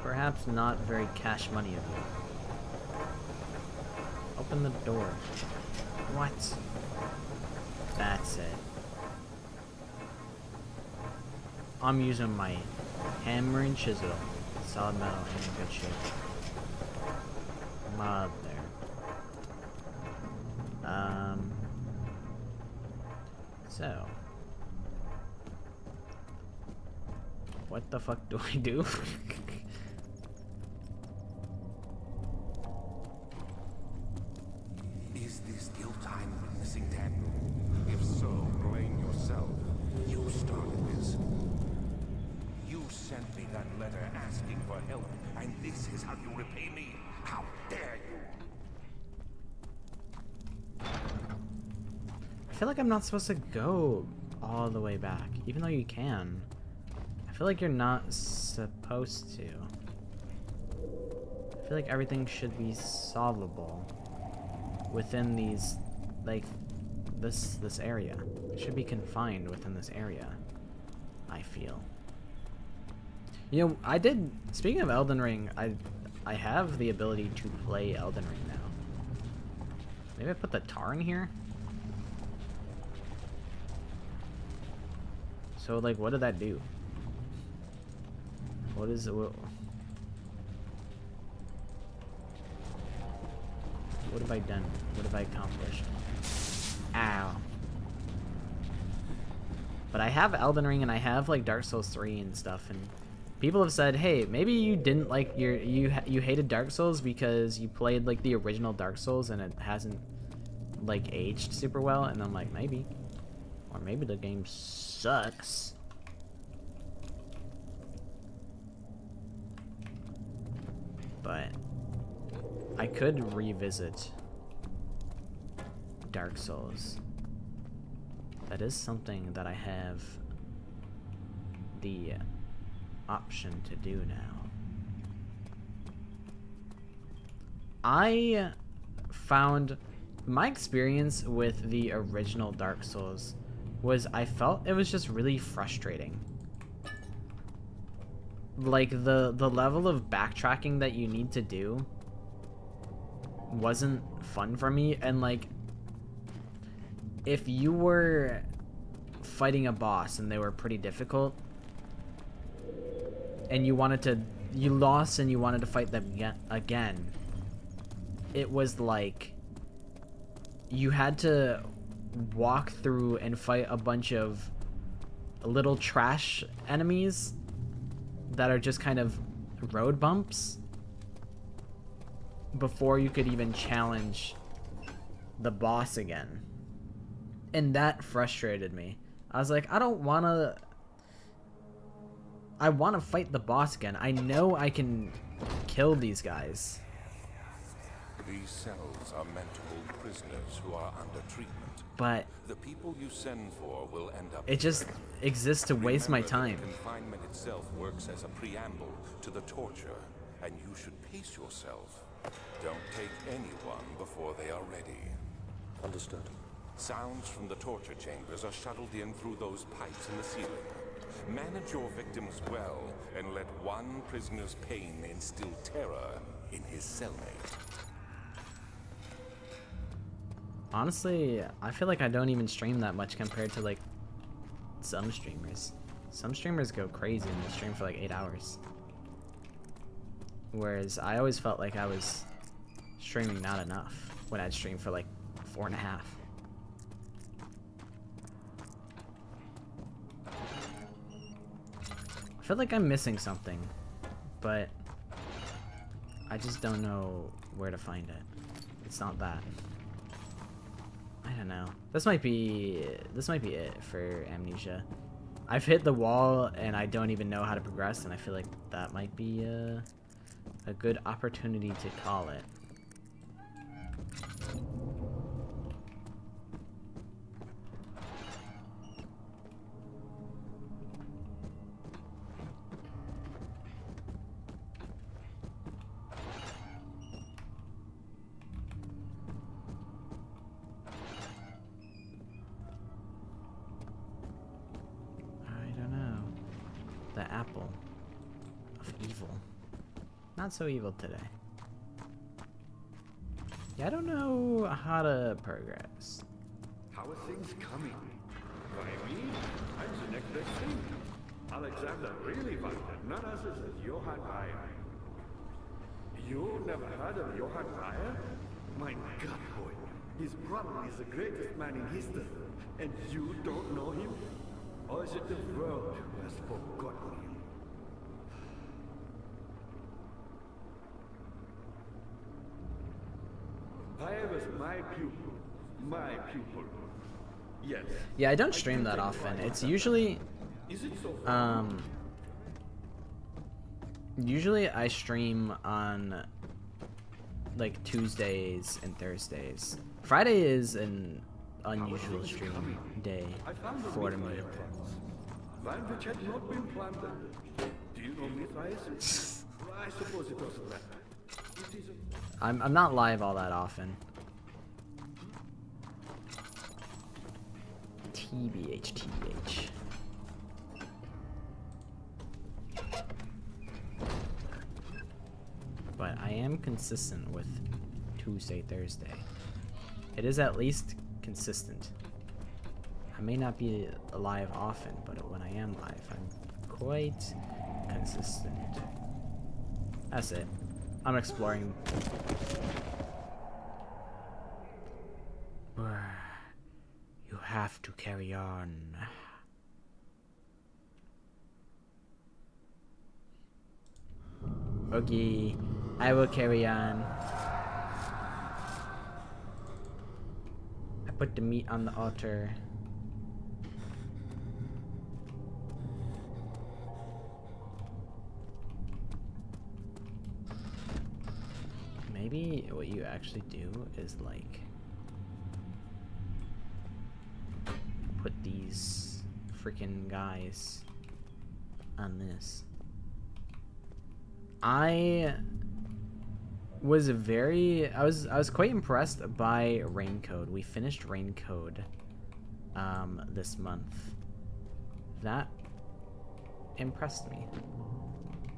Perhaps not very cash money of you. Open the door. What? That's it. I'm using my hammer and chisel. Solid metal and in good shape. Mother. So. What the fuck do I do? Is this guilt I'm witnessing, Daniel? If so, blame yourself. You started this. You sent me that letter asking for help, and this is how you repay me? How dare you! I feel like I'm not supposed to go all the way back, even though you can. I feel like you're not supposed to. I feel like everything should be solvable within these, like, this area. It should be confined within this area, I feel. You know, speaking of Elden Ring, I have the ability to play Elden Ring now. Maybe I put the tar in here? So, like, what did that do? What is it? What have I done? What have I accomplished? Ow. But I have Elden Ring and I have, like, Dark Souls 3 and stuff, and people have said, hey, maybe you didn't like you hated Dark Souls because you played, like, the original Dark Souls and it hasn't, like, aged super well, and I'm like, maybe. Or maybe the game sucks. But I could revisit Dark Souls. That is something that I have the option to do now. I found my experience with the original Dark Souls was I felt it was just really frustrating. Like the level of backtracking that you need to do wasn't fun for me, and like if you were fighting a boss and they were pretty difficult and you lost and you wanted to fight them again, it was like you had to walk through and fight a bunch of little trash enemies that are just kind of road bumps before you could even challenge the boss again. And that frustrated me. I was like, I want to fight the boss again. I know I can kill these guys. These cells are meant to hold prisoners who are under treatment. But the people you send for will end up it just exists to waste my time. The confinement itself works as a preamble to the torture, and you should pace yourself. Don't take anyone before they are ready. Understood. Sounds from the torture chambers are shuttled in through those pipes in the ceiling. Manage your victims well, and let one prisoner's pain instill terror in his cellmate. Honestly, I feel like I don't even stream that much compared to, like, some streamers. Some streamers go crazy and they stream for, like, 8 hours. Whereas I always felt like I was streaming not enough when I'd stream for, like, 4.5. I feel like I'm missing something, but I just don't know where to find it. It's not that. I don't know. This might be it for Amnesia. I've hit the wall and I don't even know how to progress, and I feel like that might be a good opportunity to call it. The apple of evil. Not so evil today. Yeah, I don't know how to progress. How are things coming? By me, I'm the next best thing. Alexander really wanted none other than Johann Bayer. You never heard of Johann Bayer? My God, boy. He's probably the greatest man in history. And you don't know him? Or is it the world who has forgotten him? Bayer was my pupil. My pupil. Yes. Yeah, I don't stream that often. It's usually usually I stream on like Tuesdays and Thursdays. Friday is an unusual stream day for me. Land which had not been planted. Do you know Mithraism? I suppose it doesn't matter. I'm not live all that often. TBH. But I am consistent with Tuesday, Thursday. It is at least consistent. I may not be live often, but when I am live, I'm quite consistent. That's it. I'm exploring. You have to carry on. Okay, I will carry on. I put the meat on the altar. Maybe what you actually do is like put these freaking guys on this. I was quite impressed by Raincode. We finished Raincode this month. That impressed me.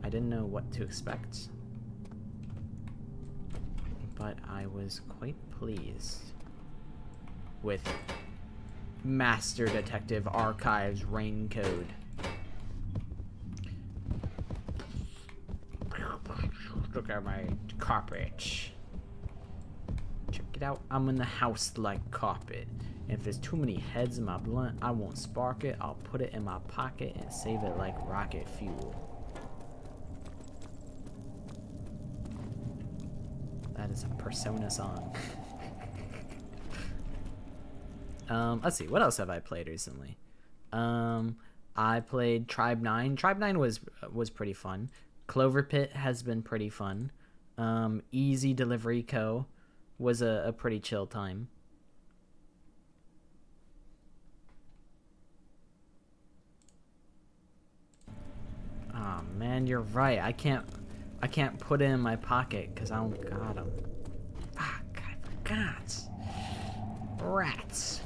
I didn't know what to expect, but I was quite pleased with Master Detective Archives Raincode. Look at my carpet. Check it out. I'm in the house like carpet. If there's too many heads in my blunt, I won't spark it. I'll put it in my pocket and save it like rocket fuel. That is a Persona song. Let's see. What else have I played recently? I played Tribe 9. Tribe 9 was pretty fun. Clover Pit has been pretty fun. Easy Delivery Co. was a pretty chill time. Oh man, you're right. I can't put it in my pocket because I don't got them. Fuck, I forgot. Rats.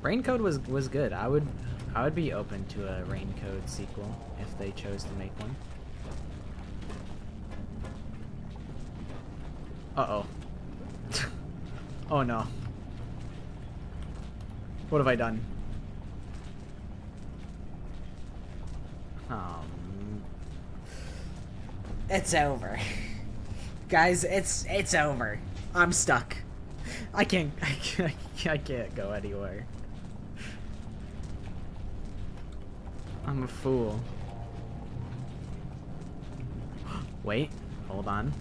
Raincode was good. I would be open to a Raincode sequel if they chose to make one. Uh-oh. Oh no. What have I done? It's over. Guys, it's over. I'm stuck. I can't go anywhere. I'm a fool. Wait, hold on.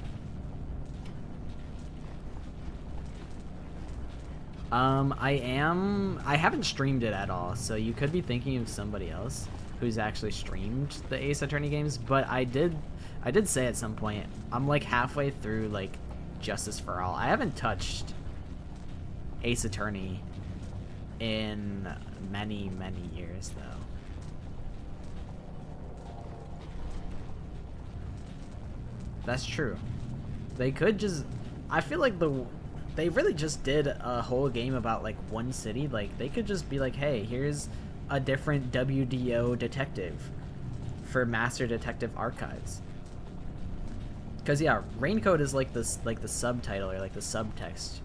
I haven't streamed it at all, so you could be thinking of somebody else who's actually streamed the Ace Attorney games, but I did say at some point, I'm like halfway through like Justice for All. I haven't touched Ace Attorney in many years though. That's true. They could just, I feel like they really just did a whole game about like one city. Like they could just be like, hey, here's a different WDO detective for Master Detective Archives. Cause yeah, Raincoat is like this, like the subtitle or like the subtext,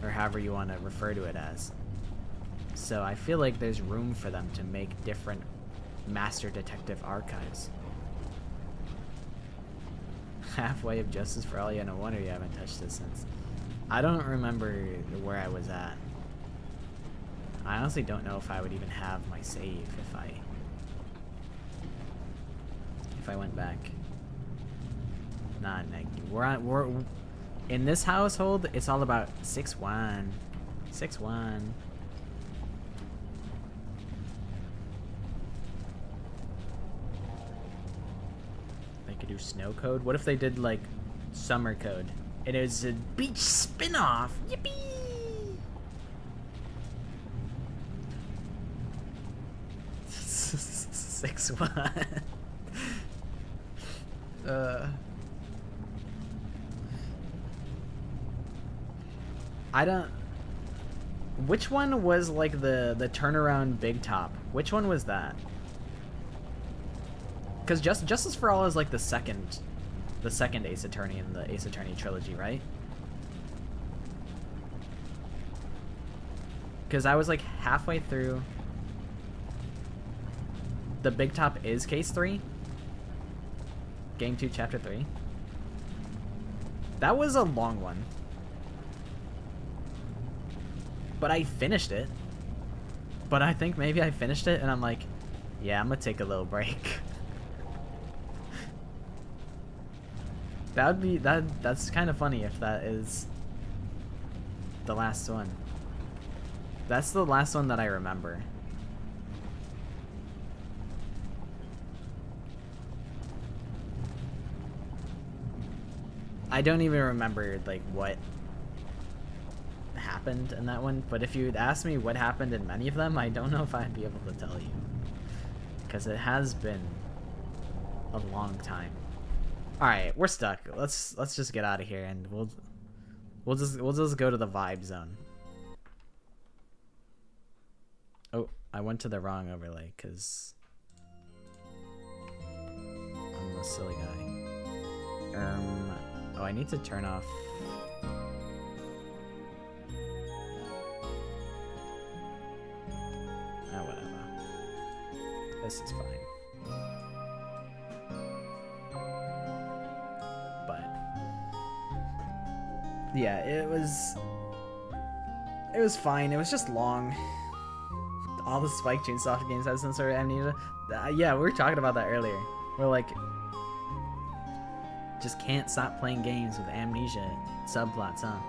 or however you want to refer to it as. So I feel like there's room for them to make different Master Detective Archives. Halfway of Justice for All, yeah, no wonder you haven't touched it since. I don't remember where I was at. I honestly don't know if I would even have my save if I went back. Nah, we're in this household. It's all about 6-1, 6-1. They could do snow code. What if they did like summer code? And it was a beach spin-off. Yippee! Six one. I don't. Which one was like the turnaround big top? Which one was that? Because Justice for All is like the second Ace Attorney in the Ace Attorney trilogy, right? Because I was like halfway through. The big top is case 3. Game 2, chapter 3. That was a long one. But I finished it. But I think maybe I finished it and I'm like, yeah, I'm gonna take a little break. That's kind of funny if that is the last one. That's the last one that I remember. I don't even remember like what happened in that one, but if you'd asked me what happened in many of them, I don't know if I'd be able to tell you. Because it has been a long time. Alright, we're stuck. Let's just get out of here and we'll just go to the vibe zone. Oh, I went to the wrong overlay because I'm a silly guy. Oh, I need to turn off. Oh, whatever. This is fine. But yeah, it was fine. It was just long. All the Spike Chunsoft games have some sort of amnesia. Yeah, we were talking about that earlier. We're like, just can't stop playing games with amnesia subplots, huh?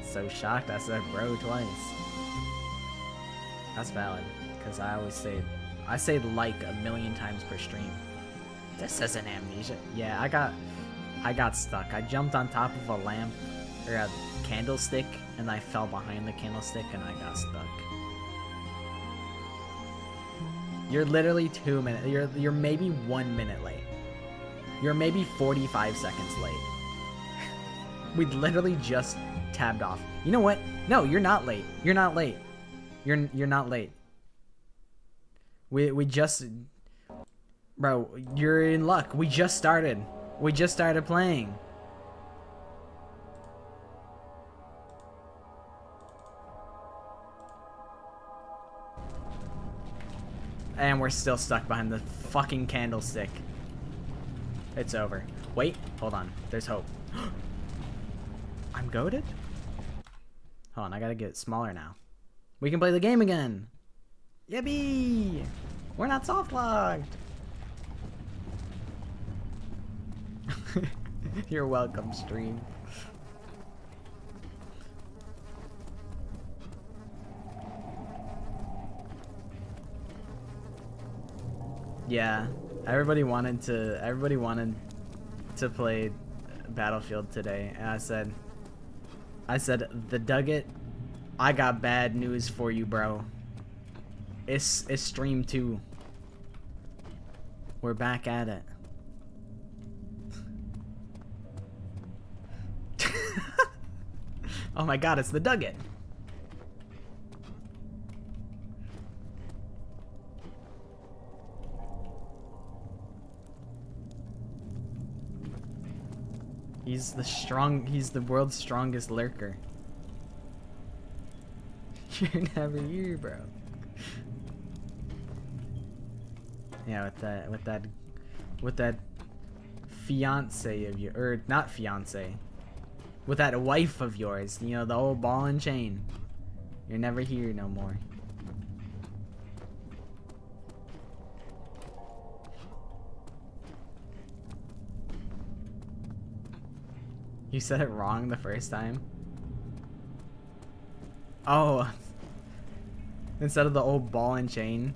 So shocked I said bro twice. That's valid, because I always say like 1,000,000 times per stream. This isn't amnesia. Yeah, I got stuck. I jumped on top of a lamp or a candlestick and I fell behind the candlestick and I got stuck. You're literally 2 minutes. You're maybe 1 minute late. You're maybe 45 seconds late. We literally just tabbed off. You know what? No, you're not late. You're not late. You're not late. We just, bro, you're in luck. We just started. We just started playing. And we're still stuck behind the fucking candlestick. It's over. Wait, hold on. There's hope. I'm goated? Hold on, I gotta get smaller now. We can play the game again! Yippee! We're not soft locked! You're welcome, stream. Yeah, everybody wanted to play Battlefield today, and I said, the Dugget, I got bad news for you, bro. It's stream 2. We're back at it. Oh my god, it's the Dugget. He's the world's strongest lurker. You're never here, bro. Yeah, with that fiance of yours, or not fiance, with that wife of yours, you know, the old ball and chain. You're never here no more. You said it wrong the first time? Oh. Instead of the old ball and chain.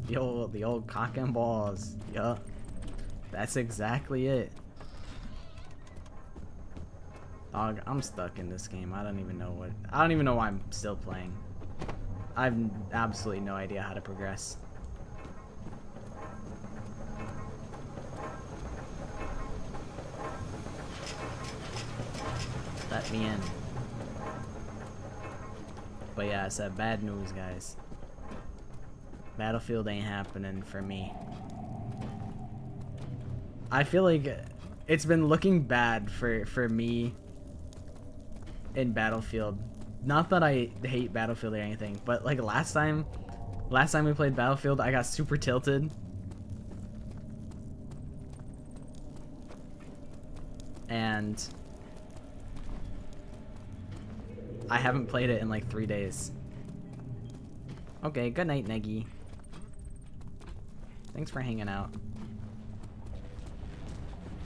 The old cock and balls. Yup. That's exactly it. Dog, I'm stuck in this game. I don't even know why I'm still playing. I have absolutely no idea how to progress. Let me in. But yeah, I said bad news, guys. Battlefield ain't happening for me. I feel like it's been looking bad for me in Battlefield. Not that I hate Battlefield or anything, but like last time we played Battlefield, I got super tilted. And I haven't played it in like 3 days. Okay, good night, Neggy. Thanks for hanging out.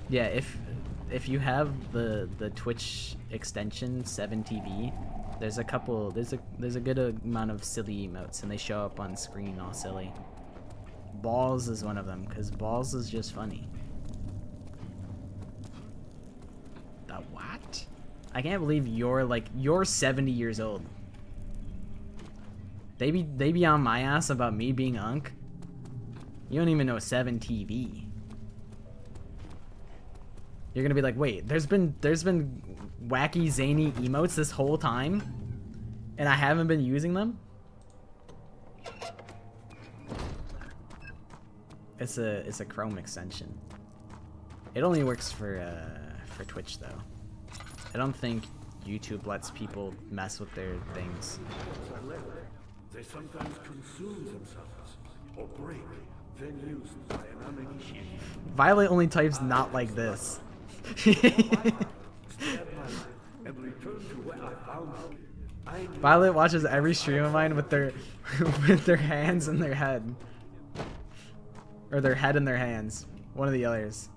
Yeah, if you have the Twitch extension 7TV, there's a good amount of silly emotes, and they show up on screen all silly. Balls is one of them, because balls is just funny. The what? I can't believe you're 70 years old. They be on my ass about me being unk. You don't even know 7TV. You're gonna be like, wait, there's been wacky zany emotes this whole time, and I haven't been using them? It's a Chrome extension. It only works for Twitch though. I don't think YouTube lets people mess with their things. They sometimes consume themselves or break, then used by an uninitiated. Violet only types not like this. Violet watches every stream of mine with their hands in their head. Or their head in their hands. One of the others.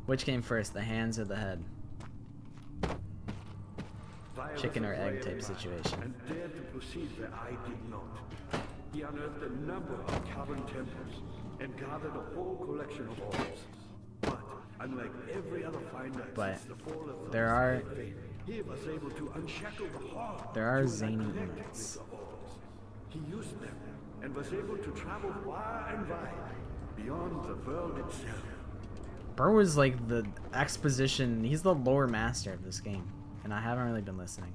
Which came first, the hands or the head? Chicken or egg type situation. And dared to proceed where I did not. He unearthed a number of cavern temples and gathered a whole collection of orbs. But unlike every other finder since the fall of there are he was able to unshackle the heart. There are zany emotes. He used them and was able to travel far and wide beyond the world itself. Bro is like the exposition. He's the lore master of this game, and I haven't really been listening.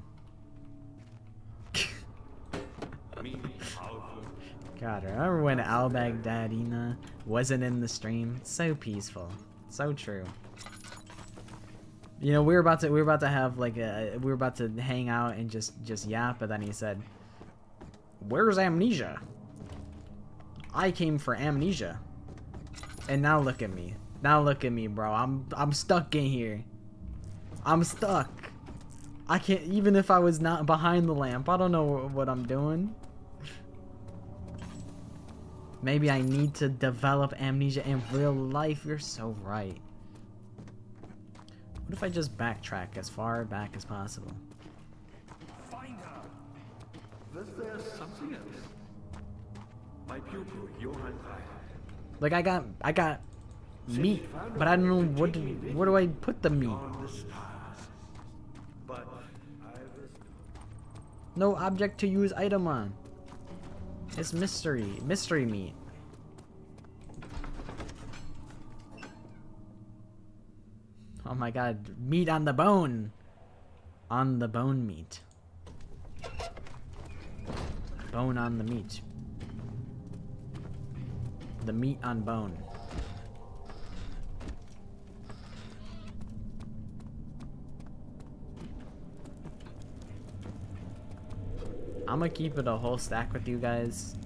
God, remember when Al Baghdadina wasn't in the stream? So peaceful, so true. You know, we were about to have like we were about to hang out and just yap, but then he said, "Where's Amnesia? I came for Amnesia." And now look at me. Now look at me, bro. I'm stuck in here. I'm stuck. I can't, even if I was not behind the lamp, I don't know what I'm doing. Maybe I need to develop amnesia in real life. You're so right. What if I just backtrack as far back as possible? Find her. Was there something else? My pupil, Johann Reich. Like I got meat, but I don't know where do I put the meat? On the stars. But I was No object to use item on. It's mystery meat. Oh my god, meat on the bone. On the bone meat. Bone on the meat. The meat on bone. I'm gonna keep it a whole stack with you guys.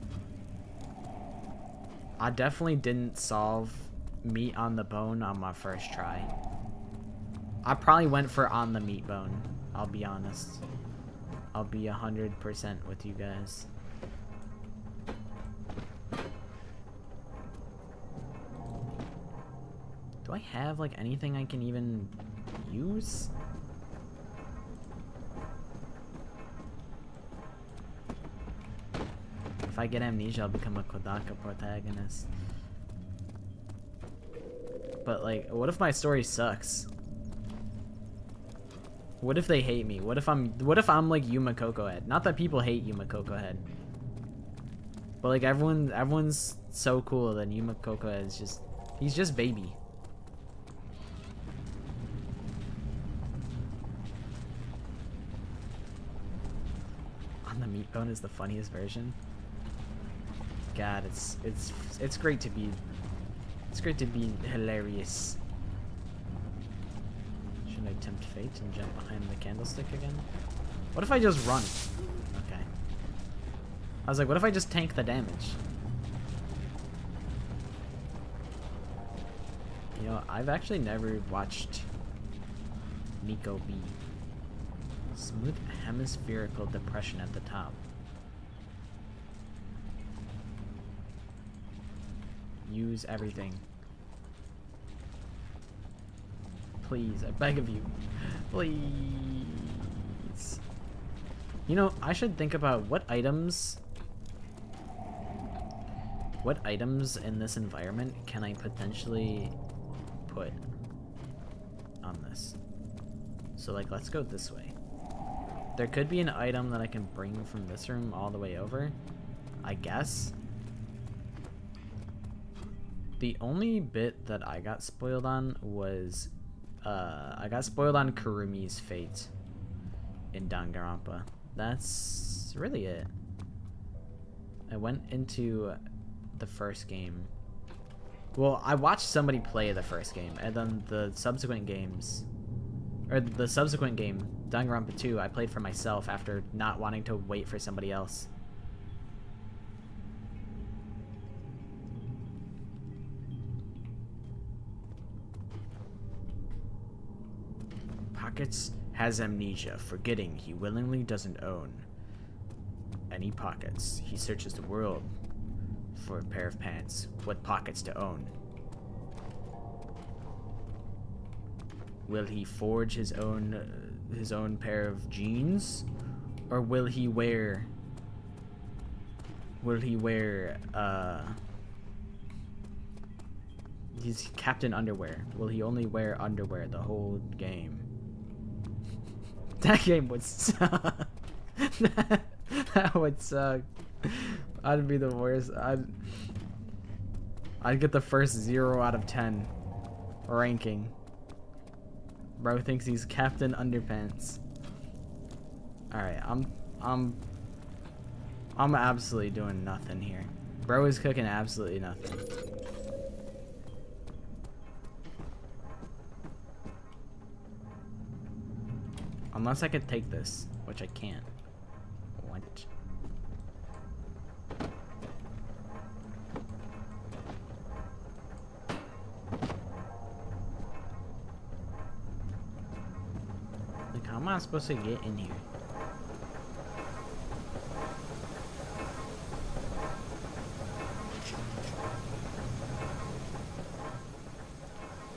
I definitely didn't solve meat on the bone on my first try. I probably went for on the meat bone. I'll be honest. I'll be 100% with you guys. Do I have like anything I can even use? If I get amnesia, I'll become a Kodaka protagonist. But like, what if my story sucks? What if they hate me? What if I'm like Yuma Coco Head? Not that people hate Yuma Coco Head. But like everyone's so cool that Yuma Coco Head is just, he's just baby. On the meat bone is the funniest version. God, it's great to be hilarious. Should I tempt fate and jump behind the candlestick again? What if I just run? Okay. I was like, what if I just tank the damage? You know, I've actually never watched Nico B. Smooth hemispherical depression at the top. Use everything. Please, I beg of you. Please. You know, I should think about what items in this environment can I potentially put on this. So like, let's go this way. There could be an item that I can bring from this room all the way over, I guess. The only bit that I got spoiled on was, I got spoiled on Kurumi's fate in Danganronpa. That's really it. I went into the first game. Well, I watched somebody play the first game, and then the subsequent games, or the subsequent game, Danganronpa 2, I played for myself after not wanting to wait for somebody else. Pockets has amnesia, forgetting he willingly doesn't own any pockets. He searches the world for a pair of pants. What pockets to own? Will he forge his own pair of jeans, or will he wear his captain underwear? Will he only wear underwear the whole game? That game would suck. That would suck. I'd be the worst. I'd get the first 0 out of 10 ranking. Bro thinks he's Captain Underpants. Alright, I'm absolutely doing nothing here. Bro is cooking absolutely nothing. Unless I could take this, which I can't. What? How am I supposed to get in here?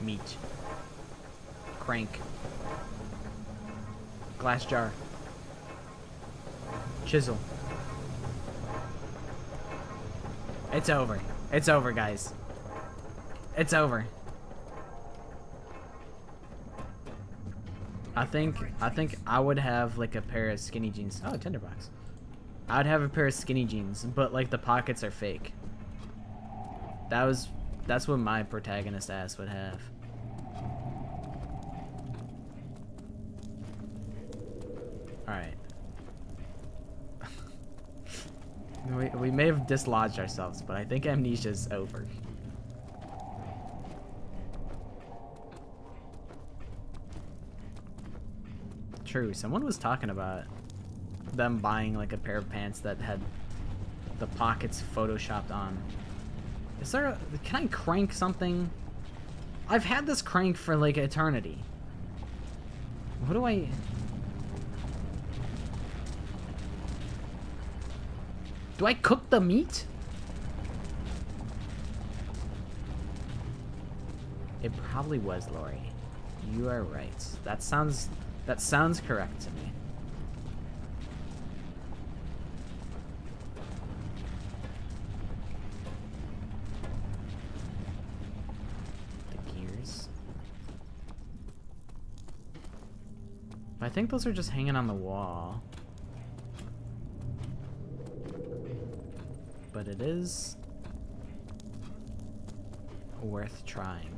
Meat. Crank. Glass jar. Chisel. It's over. It's over, guys. It's over. I think I would have like a pair of skinny jeans. Oh, a tinderbox. I would have a pair of skinny jeans, but like the pockets are fake. That's what my protagonist ass would have. Alright. we may have dislodged ourselves, but I think Amnesia's over. True, someone was talking about them buying like a pair of pants that had the pockets photoshopped on. Is there a, can I crank something? I've had this crank for like eternity. What do I... Do I cook the meat? It probably was, Lori. You are right. That sounds correct to me. The gears. I think those are just hanging on the wall. But it is worth trying.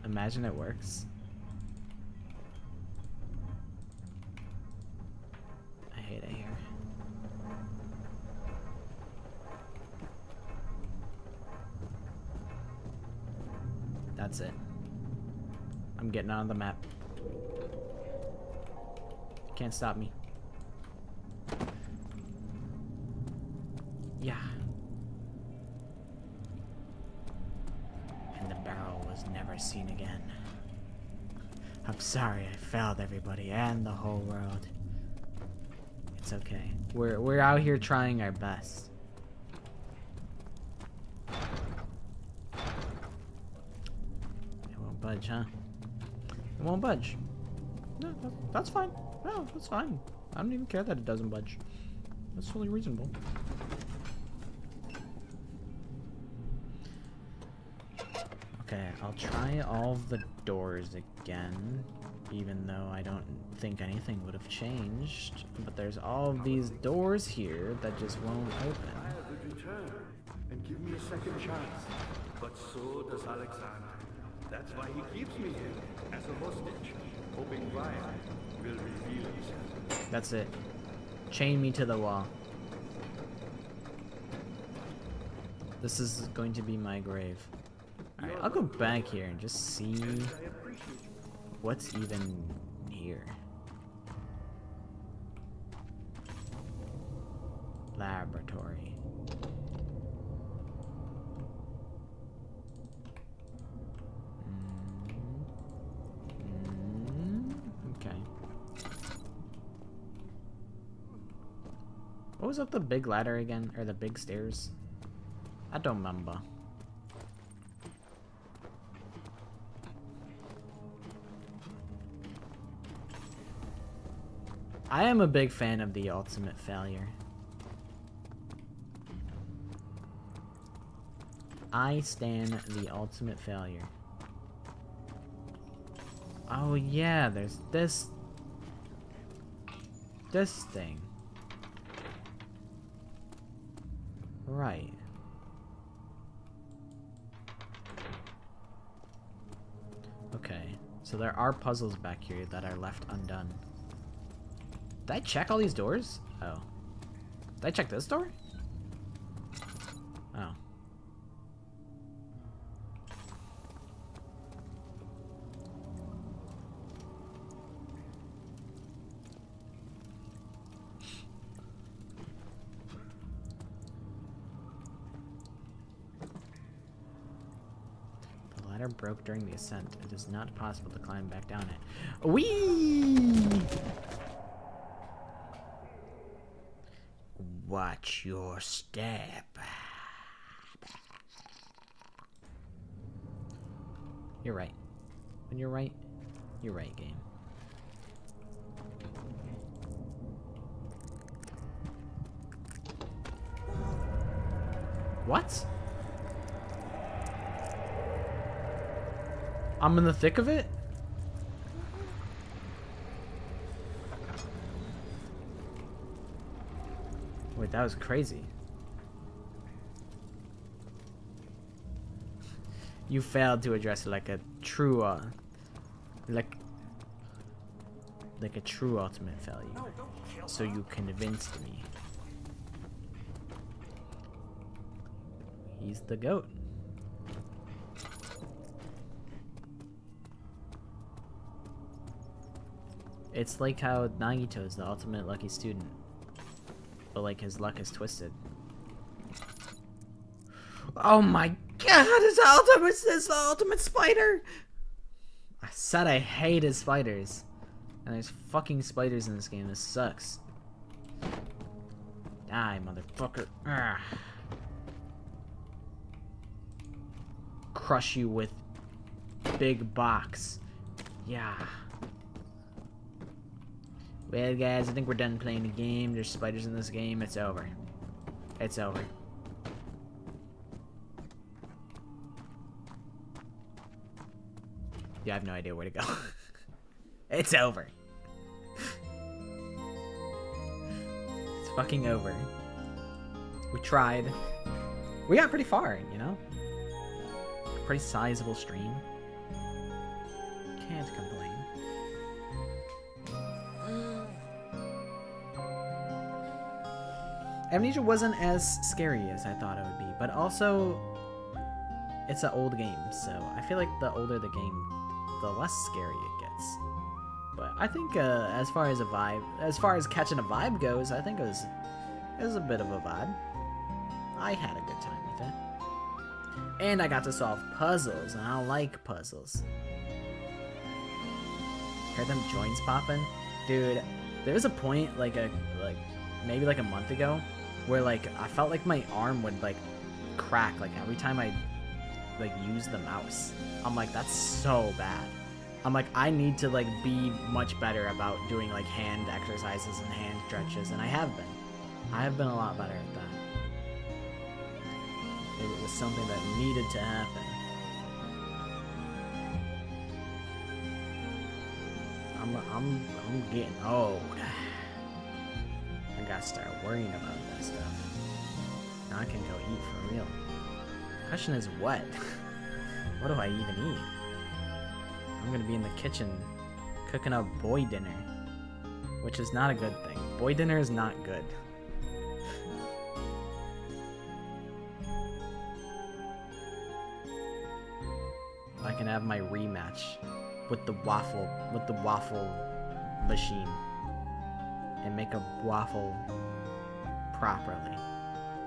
Imagine it works. I hate it here. That's it. I'm getting on the map. Can't stop me. Yeah. And the barrel was never seen again. I'm sorry I failed everybody and the whole world. It's okay. We're out here trying our best. It won't budge, huh? It won't budge. No, that's fine. No, that's fine. I don't even care that it doesn't budge. That's totally reasonable. Okay, I'll try all of the doors again, even though I don't think anything would have changed. But there's all of these doors here that just won't open. I would return and give me a second chance. But so does Alexander. That's why he keeps me here as a hostage, hoping Ryan will reveal himself. That's it. Chain me to the wall. This is going to be my grave. Alright, I'll go back here and just see what's even here. Laboratory. Okay. What was up the big ladder again? Or the big stairs? I don't remember. I am a big fan of the ultimate failure. I stand the ultimate failure. Oh yeah, there's this thing. Right. Okay, so there are puzzles back here that are left undone. Did I check all these doors? Oh. Did I check this door? Oh. ladder broke during the ascent. It is not possible to climb back down it. Whee! Watch your step. You're right. When you're right game. What? I'm in the thick of it? Wait, that was crazy. You failed to address it like a true, like a true ultimate failure. So you convinced me. He's the goat. It's like how Nagito's the ultimate lucky student. But like his luck is twisted. Oh my god, it's the ultimate spider! I said I hated spiders. And there's fucking spiders in this game. This sucks. Die, motherfucker. Ugh. Crush you with big box. Yeah. Well, guys, I think we're done playing the game. There's spiders in this game. It's over. It's over. Yeah, I have no idea where to go. It's over. It's fucking over. We tried. We got pretty far, you know? Pretty sizable stream. Can't complain. Amnesia wasn't as scary as I thought it would be, but also it's an old game, so I feel like the older the game, the less scary it gets. But I think as far as catching a vibe goes, I think it was a bit of a vibe. I had a good time with it. And I got to solve puzzles, and I like puzzles. Hear them joints popping? Dude, there was a point maybe like a month ago where like I felt like my arm would like crack like every time I like use the mouse. I'm like, that's so bad. I'm like, I need to like be much better about doing like hand exercises and hand stretches, and I have been. I have been a lot better at that. It was something that needed to happen. I'm getting old. I gotta start worrying about that stuff. Now I can go eat for real. Question is what? What do I even eat? I'm gonna be in the kitchen cooking up boy dinner, which is not a good thing. Boy dinner is not good. I can have my rematch with the waffle machine and make a waffle properly.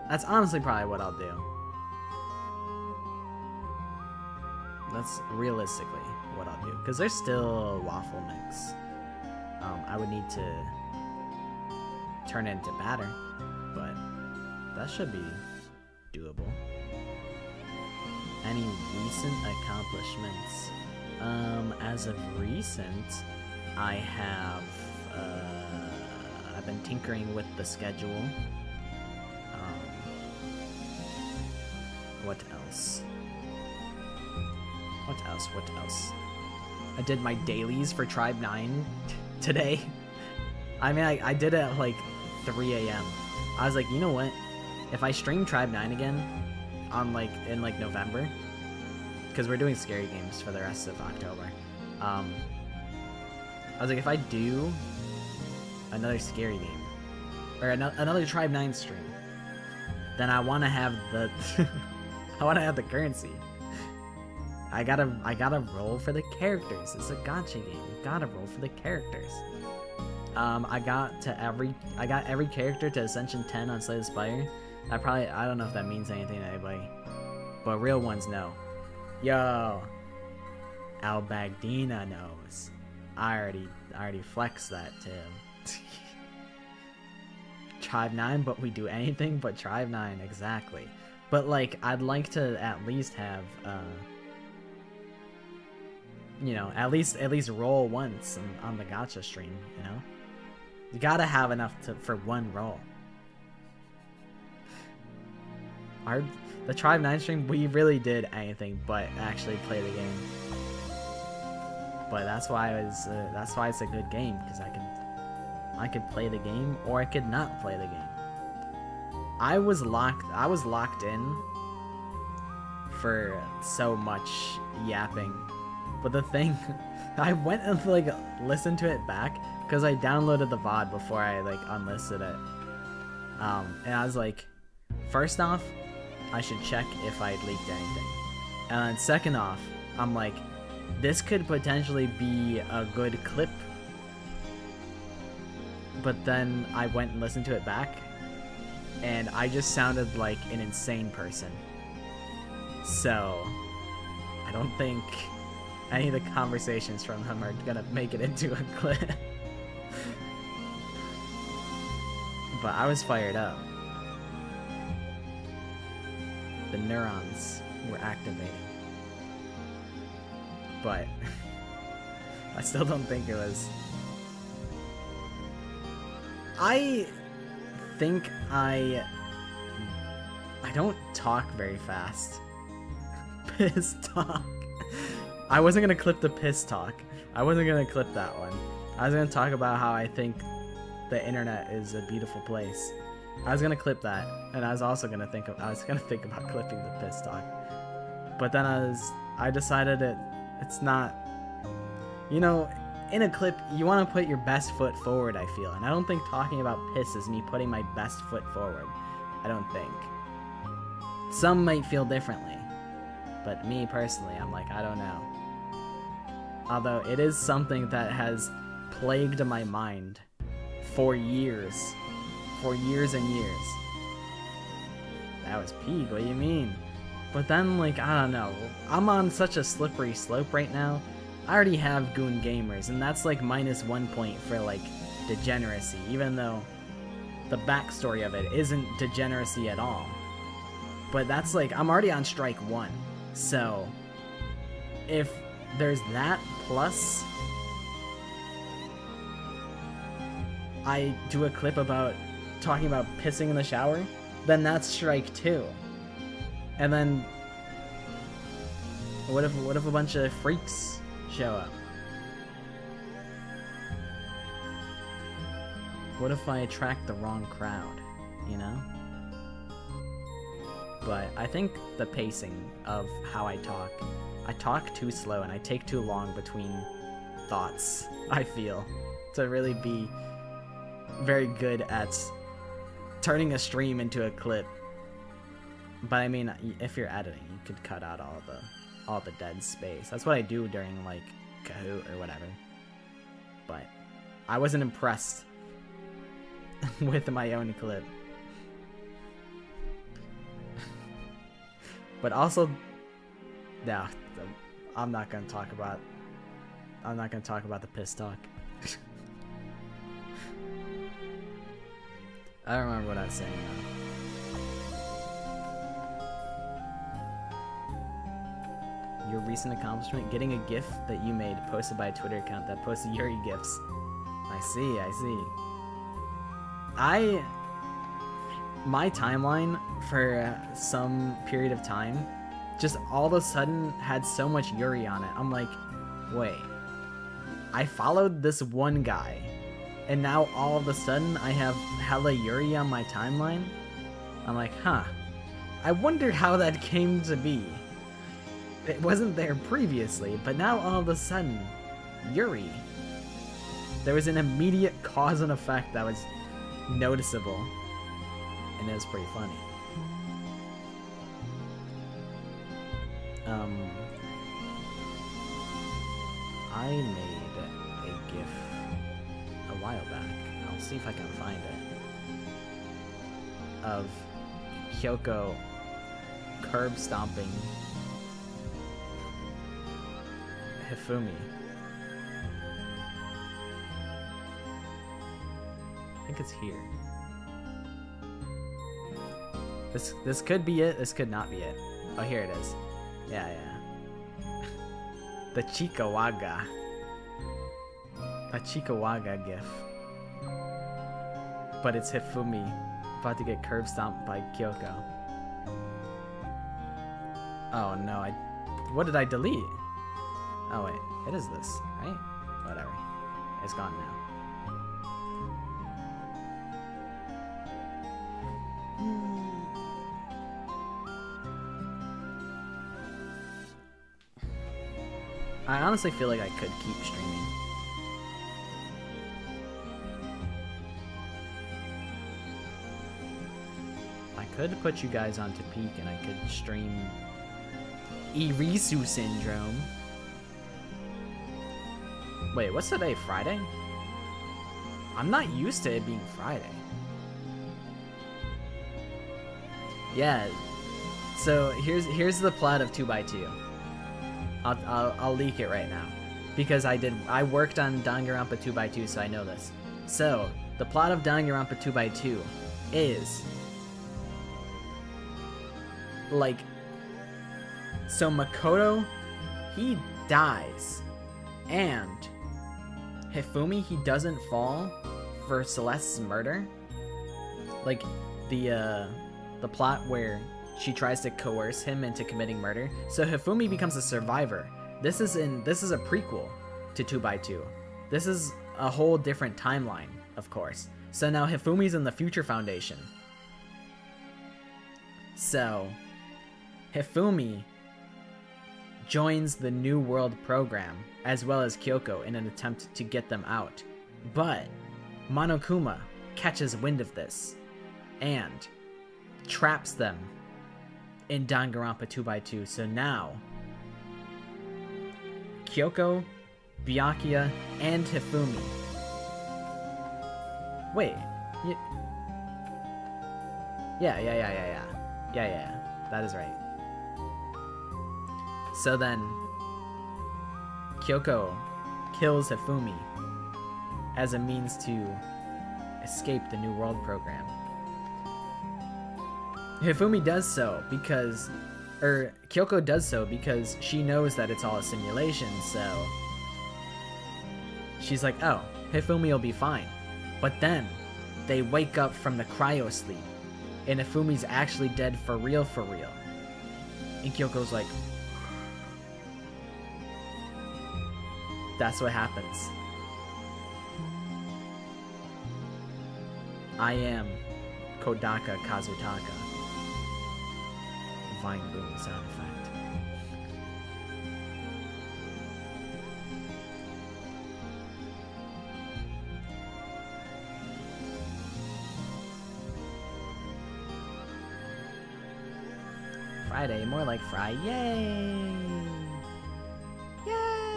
That's honestly probably what I'll do. That's realistically what I'll do, because there's still waffle mix. I would need to turn it into batter, but that should be doable. Any recent accomplishments? As of recent, I have I've been tinkering with the schedule. What else? What else? I did my dailies for Tribe 9 today. I mean, I did it at like 3 a.m. I was like, you know what? If I stream Tribe 9 again on in November, because we're doing scary games for the rest of October, I was like, if I do another scary game or another Tribe 9 stream, then I want to have the the currency. I gotta roll for the characters. It's a gacha game. You gotta roll for the characters. I got every character to Ascension 10 on Slay the Spire. I don't know if that means anything to anybody, but real ones know. Yo, Al Bagdina knows. I already flexed that to him. Tribe 9, but we do anything but Tribe 9, exactly. But like, I'd like to at least have, you know, at least roll once on the gacha stream, you know? You gotta have enough for one roll. The Tribe 9 stream, we really did anything but actually play the game. But that's why it's a good game, because I could play the game or I could not play the game. I was locked in for so much yapping. But the thing, I went and like listened to it back because I downloaded the VOD before I like unlisted it. And I was like, first off, I should check if I'd leaked anything. And then second off, I'm like, this could potentially be a good clip. But then I went and listened to it back, and I just sounded like an insane person. So, I don't think any of the conversations from them are gonna make it into a clip. But I was fired up. The neurons were activating. But I still don't think it was. I think I don't talk very fast. Piss talk. I wasn't gonna clip the piss talk. I wasn't gonna clip that one. I was gonna talk about how I think the internet is a beautiful place. I was gonna clip that, and I was also gonna think about clipping the piss talk. But then I decided it's not, you know, in a clip, you want to put your best foot forward, I feel. And I don't think talking about piss is me putting my best foot forward. I don't think. Some might feel differently. But me personally, I'm like, I don't know. Although it is something that has plagued my mind for years. For years and years. That was peak, what do you mean? But then, like, I don't know. I'm on such a slippery slope right now. I already have Goon Gamers, and that's like -1 point for like degeneracy, even though the backstory of it isn't degeneracy at all. But that's like, I'm already on strike 1. So if there's that plus I do a clip about talking about pissing in the shower, then that's strike 2. And then what if a bunch of freaks show up? What if I attract the wrong crowd, you know? But I think the pacing of how I talk too slow and I take too long between thoughts, I feel, to really be very good at turning a stream into a clip. But I mean, if you're editing, you could cut out all the dead space. That's what I do during like Kahoot or whatever. But I wasn't impressed with my own clip. But also, no, I'm not gonna talk about the piss talk. I don't remember what I was saying now. Your recent accomplishment, getting a GIF that you made posted by a Twitter account that posted Yuri GIFs. I see. My timeline for some period of time just all of a sudden had so much Yuri on it. I'm like, wait, I followed this one guy and now all of a sudden I have hella Yuri on my timeline? I'm like, huh, I wonder how that came to be. It wasn't there previously, but now all of a sudden, Yuri. There was an immediate cause and effect that was noticeable, and it was pretty funny. I made a GIF a while back. I'll see if I can find it. Of Kyoko curb stomping Hifumi. I think it's here. This could be it. This could not be it. Oh, here it is. Yeah, yeah. The Chikawaga. A Chikawaga gif. But it's Hifumi about to get curb stomped by Kyoko. Oh no, what did I delete? Oh wait, it is this, right? Whatever. It's gone now. I honestly feel like I could keep streaming. I could put you guys onto peak and I could stream Irisu Syndrome. Wait, what's today? Friday? I'm not used to it being Friday. Yeah. So here's the plot of 2x2. I'll leak it right now because I worked on Danganronpa 2x2, so I know this. So the plot of Danganronpa 2x2 is like, so Makoto, he dies, and Hifumi, he doesn't fall for Celeste's murder. Like the plot where she tries to coerce him into committing murder. So Hifumi becomes a survivor. This is a prequel to 2x2. This is a whole different timeline, of course. So now Hifumi's in the Future Foundation. So Hifumi joins the New World program as well as Kyoko in an attempt to get them out. But Monokuma catches wind of this and traps them in Danganronpa 2x2. So now Kyoko, Byakuya, and Hifumi. Wait. Yeah. That is right. So then Kyoko kills Hifumi as a means to escape the New World program. Hifumi does so because, Kyoko does so because she knows that it's all a simulation, so she's like, oh, Hifumi will be fine. But then they wake up from the cryo sleep, and Hifumi's actually dead for real. And Kyoko's like, that's what happens. I am Kodaka Kazutaka. Vine boom sound effect. Friday, more like Fry. Yay! Yay!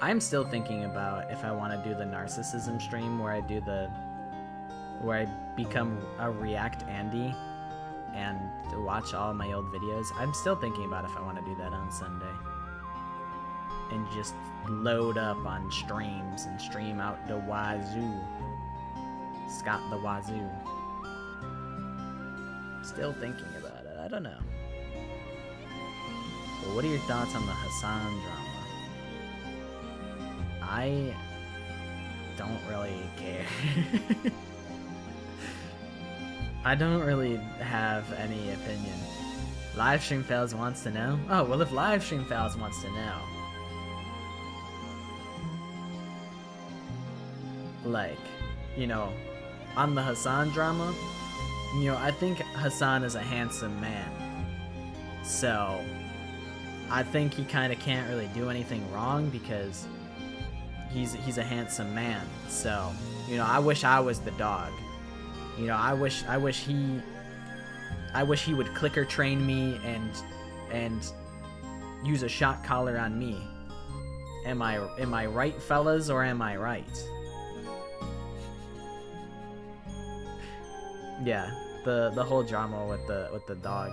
I'm still thinking about if I want to do the narcissism stream where I become a React Andy and watch all my old videos. I'm still thinking about if I want to do that on Sunday. And just load up on streams and stream out the wazoo. Scott the wazoo. Still thinking about it. I don't know. But what are your thoughts on the Hassan drama? I don't really care. I don't really have any opinion. Livestream Fails wants to know? Oh, well, if Livestream Fails wants to know, like, you know, on the Hassan drama, you know, I think Hassan is a handsome man. So, I think he kind of can't really do anything wrong because he's a handsome man. So, you know, I wish I was the dog. You know, I wish he would clicker train me and use a shot collar on me Am I right, fellas, or am I right? Yeah, the whole drama with the dog.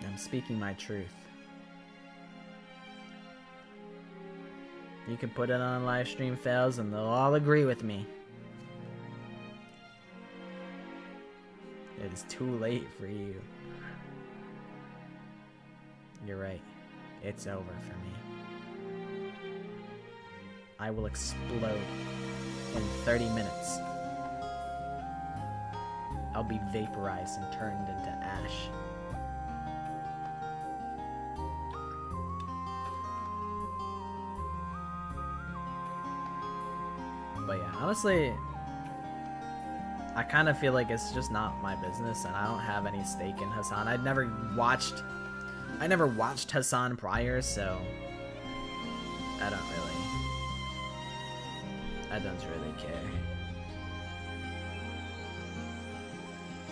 I'm speaking my truth. You can put it on live stream fails and they'll all agree with me. It is too late for you. You're right. It's over for me. I will explode in 30 minutes. I'll be vaporized and turned into ash. But yeah, honestly, I kind of feel like it's just not my business, and I don't have any stake in Hassan. I never watched Hassan prior, so I don't really care.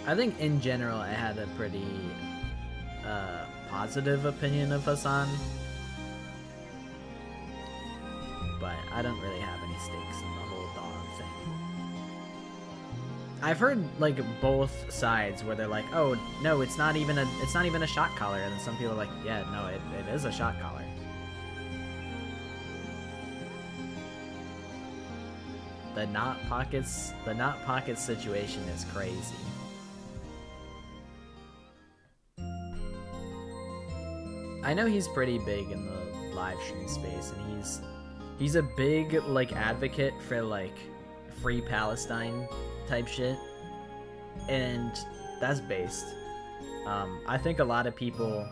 I think in general I had a pretty positive opinion of Hassan, but I don't really have any stakes in the whole dog thing. I've heard like both sides where they're like, oh no, it's not even a shot collar, and then some people are like, yeah, no, it is a shot collar. The knot pockets situation is crazy. I know he's pretty big in the live stream space, and he's a big like advocate for like free Palestine type shit, and that's based. I think a lot of people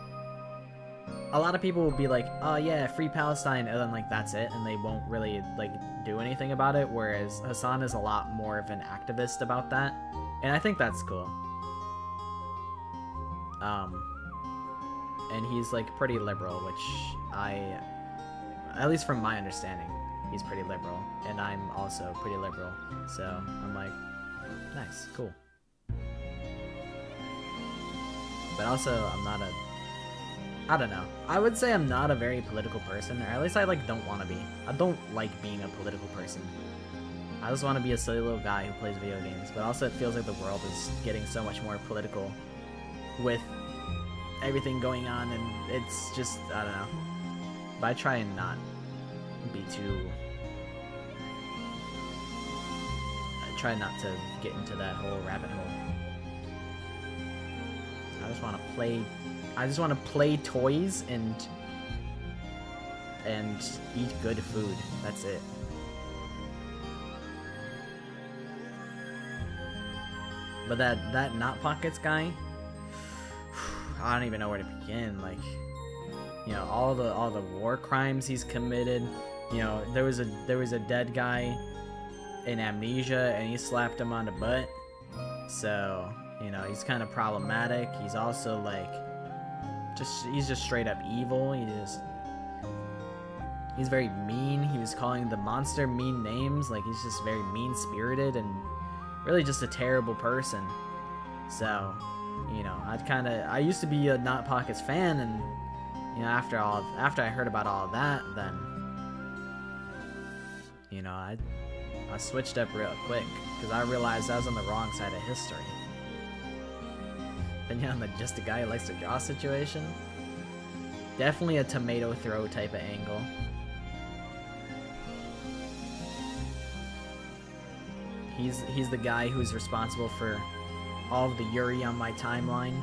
will be like, oh yeah, free Palestine, and then like that's it, and they won't really like do anything about it, whereas Hassan is a lot more of an activist about that, and I think that's cool. And he's like pretty liberal, which at least from my understanding, he's pretty liberal, and I'm also pretty liberal, so I'm like, nice, cool. But also, I don't know. I would say I'm not a very political person, or at least I like don't want to be. I don't like being a political person. I just want to be a silly little guy who plays video games, but also it feels like the world is getting so much more political with everything going on, and it's just, I don't know. But I try and not be too... I try not to get into that whole rabbit hole. I just want to play toys and eat good food. That's it. But that Knot Pockets guy, I don't even know where to begin. Like, you know, all the war crimes he's committed. You know, there was a dead guy in Amnesia, and he slapped him on the butt. So, you know, he's kind of problematic. He's also like, he's just straight up evil. He's very mean. He was calling the monster mean names. Like, he's just very mean spirited and really just a terrible person. So, you know, I used to be a Knot Pockets fan, and you know, after I heard about all of that, then, you know, I switched up real quick because I realized I was on the wrong side of history. And yeah, I'm just a guy who likes to draw situation. Definitely a tomato throw type of angle. He's the guy who's responsible for all of the Yuri on my timeline.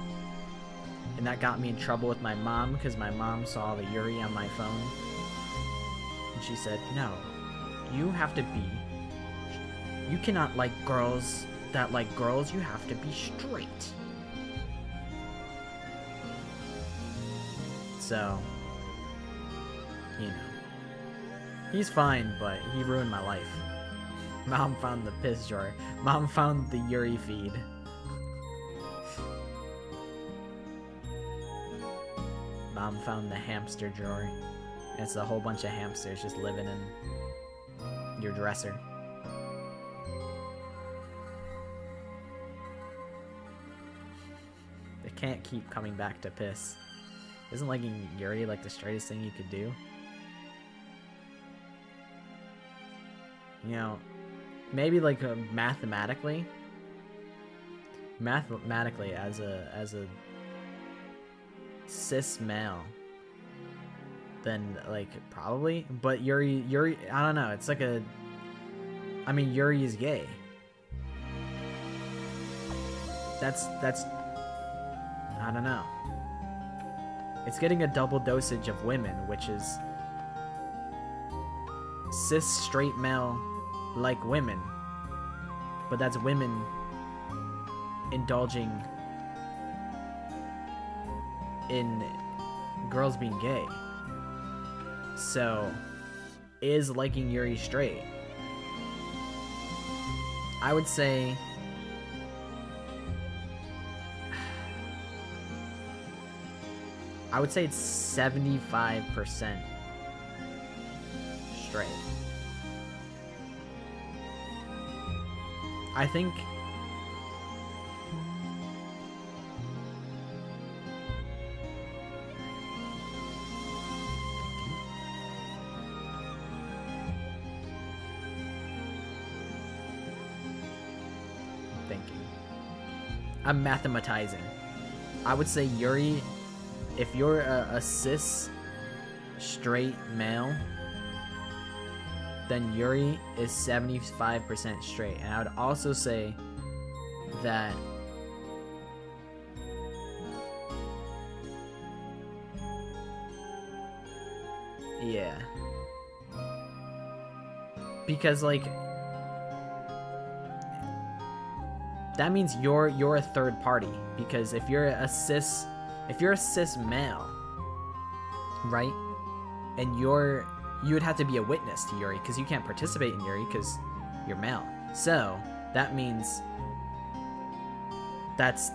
And that got me in trouble with my mom because my mom saw the Yuri on my phone. And she said, no, you cannot like girls that like girls, you have to be straight. So, you know, he's fine, but he ruined my life. Mom found the piss jar. Mom found the Yuri feed. Mom found the hamster drawer. It's a whole bunch of hamsters just living in your dresser. can't keep coming back to piss. Isn't liking Yuri like the straightest thing you could do? You know, maybe like mathematically as a cis male, then like probably, but Yuri I don't know, it's like I mean Yuri is gay. That's I don't know. It's getting a double dosage of women, which is cis straight male like women, but that's women indulging in girls being gay. So is liking Yuri straight? I would say it's 75% straight. I think I'm mathematizing. I would say Yuri, if you're a cis straight male, then Yuri is 75% straight. And I would also say that yeah, because like that means you're a third party, because if you're a cis male, right, and you would have to be a witness to Yuri because you can't participate in Yuri because you're male. So that means that's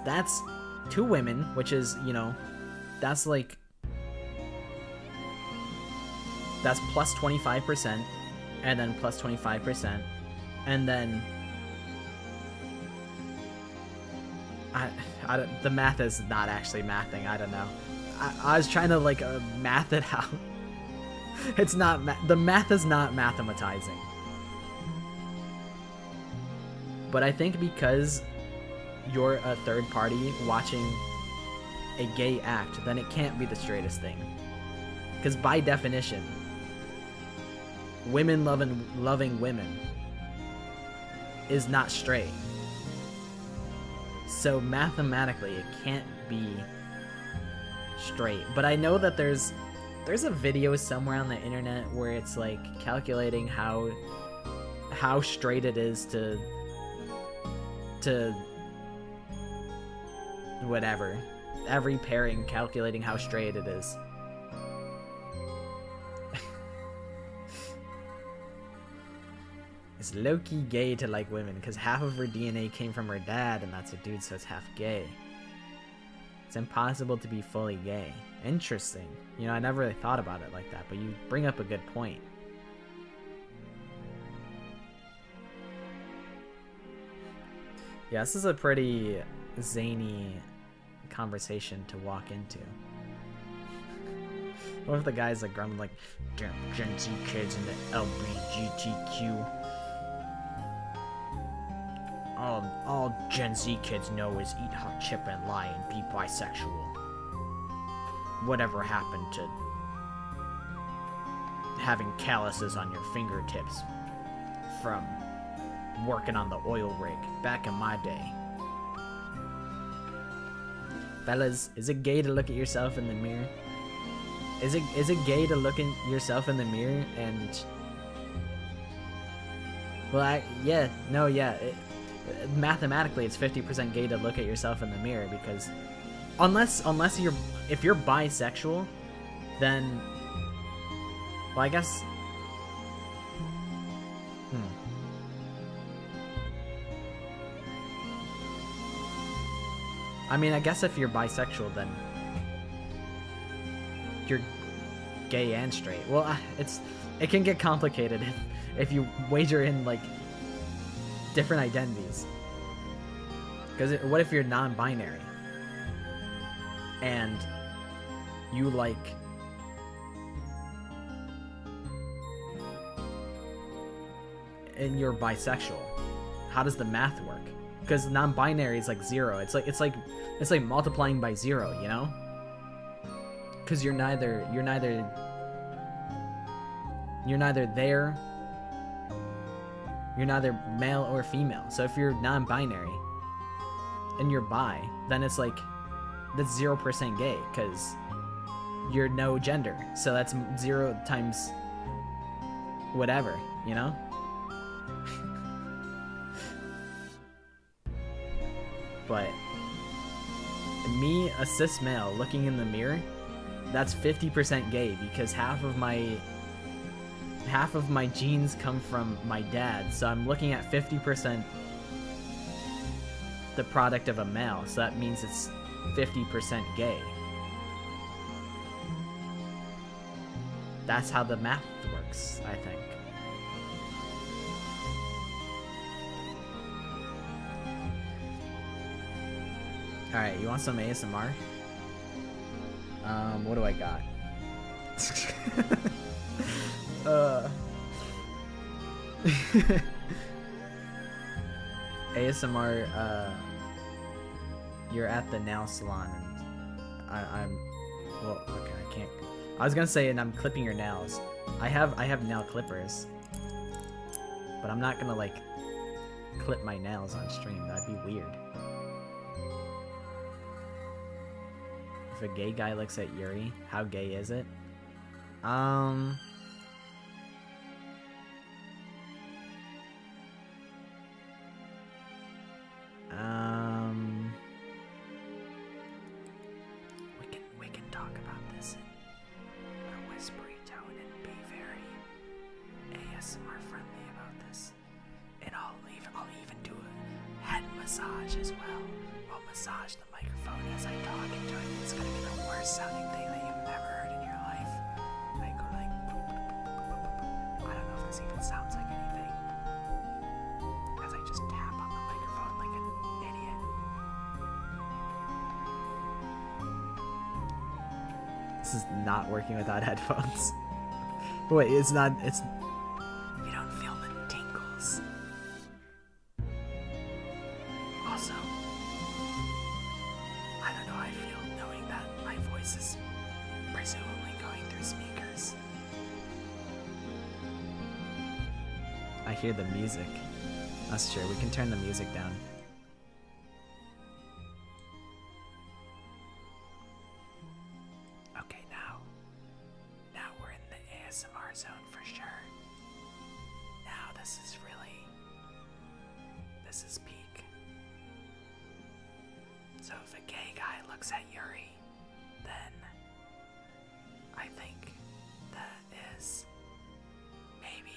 two women, which is, you know, that's plus 25%, and then plus 25%, and then the math is not actually mathing. I don't know. I was trying to like math it out. It's not the math is not mathematizing. But I think because you're a third party watching a gay act, then it can't be the straightest thing. Because by definition, women loving women is not straight. So mathematically, it can't be straight. But I know that there's a video somewhere on the internet where it's like calculating how straight it is to whatever, every pairing, calculating how straight it is. It's low-key gay to like women because half of her DNA came from her dad, and that's a dude, so it's half gay. It's impossible to be fully gay. Interesting. You know, I never really thought about it like that, but you bring up a good point. Yeah, this is a pretty zany conversation to walk into. What if the guy's like grumbling like, damn Gen Z kids and the LGBTQ. All Gen Z kids know is eat hot chip and lie and be bisexual. Whatever happened to having calluses on your fingertips from working on the oil rig back in my day? Fellas, is it gay to look at yourself in the mirror? Is it gay to look at yourself in the mirror and... Well, mathematically it's 50% gay to look at yourself in the mirror, because unless if you're bisexual, then, well, I guess I mean, I guess if you're bisexual, then you're gay and straight. Well, it can get complicated if you wager in like different identities. Because what if you're non-binary? and you like and you're bisexual, how does the math work? Because non-binary is like 0. It's like multiplying by 0, you know? Because you're neither there, you're neither male or female. So if you're non-binary and you're bi, then it's like that's 0% gay because you're no gender. So that's 0 times whatever, you know? But me, a cis male, looking in the mirror, that's 50% gay because half of my genes come from my dad. So I'm looking at 50% the product of a male. So that means it's 50% gay. That's how the math works, I think. Alright, you want some ASMR? What do I got? ASMR, you're at the nail salon and I'm well, okay, I can't. I was gonna say, and I'm clipping your nails. I have nail clippers, but I'm not gonna like clip my nails on stream. That'd be weird. If a gay guy looks at Yuri, how gay is it? We can talk about this in a whispery tone and be very ASMR friendly about this. And I'll even do a head massage as well. I'll massage the microphone as I talk into it. It's gonna be the worst sounding thing that you've ever heard in your life. I go like, I don't know if this even sounds like anything, as I just tap on the microphone like an idiot. This is not working without headphones. Wait, it's not. It's. You don't feel the tingles. Also, I don't know how I feel knowing that my voice is presumably going through speakers. I hear the music. That's true, we can turn the music down. Okay, now we're in the ASMR zone for sure. Now this is peak. So if a gay guy looks at Yuri, then I think that is maybe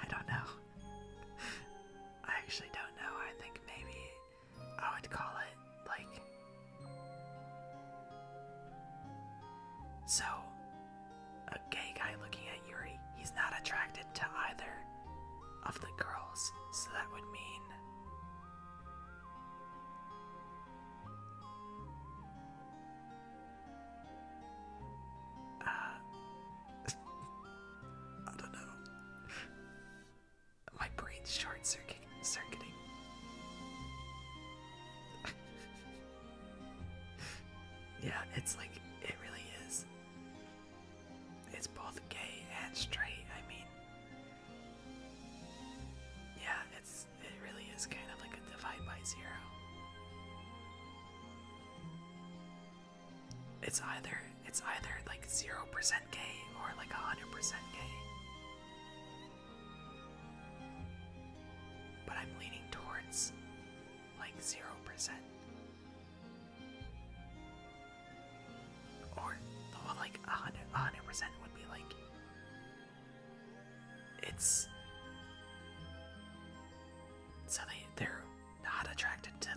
I don't know. I actually don't know. I think maybe I would call it like. So, a gay guy looking at Yuri, he's not attracted to either of the girls. So that would mean. I don't know. My brain's short-circuiting. Yeah, it's like, it really is. It's both gay and straight, I mean. Yeah, it really is kind of like a divide by 0. It's either like 0% gay or like 100% gay. But I'm leaning towards like 0%. Or well, like 100% would be like it's so they're not attracted to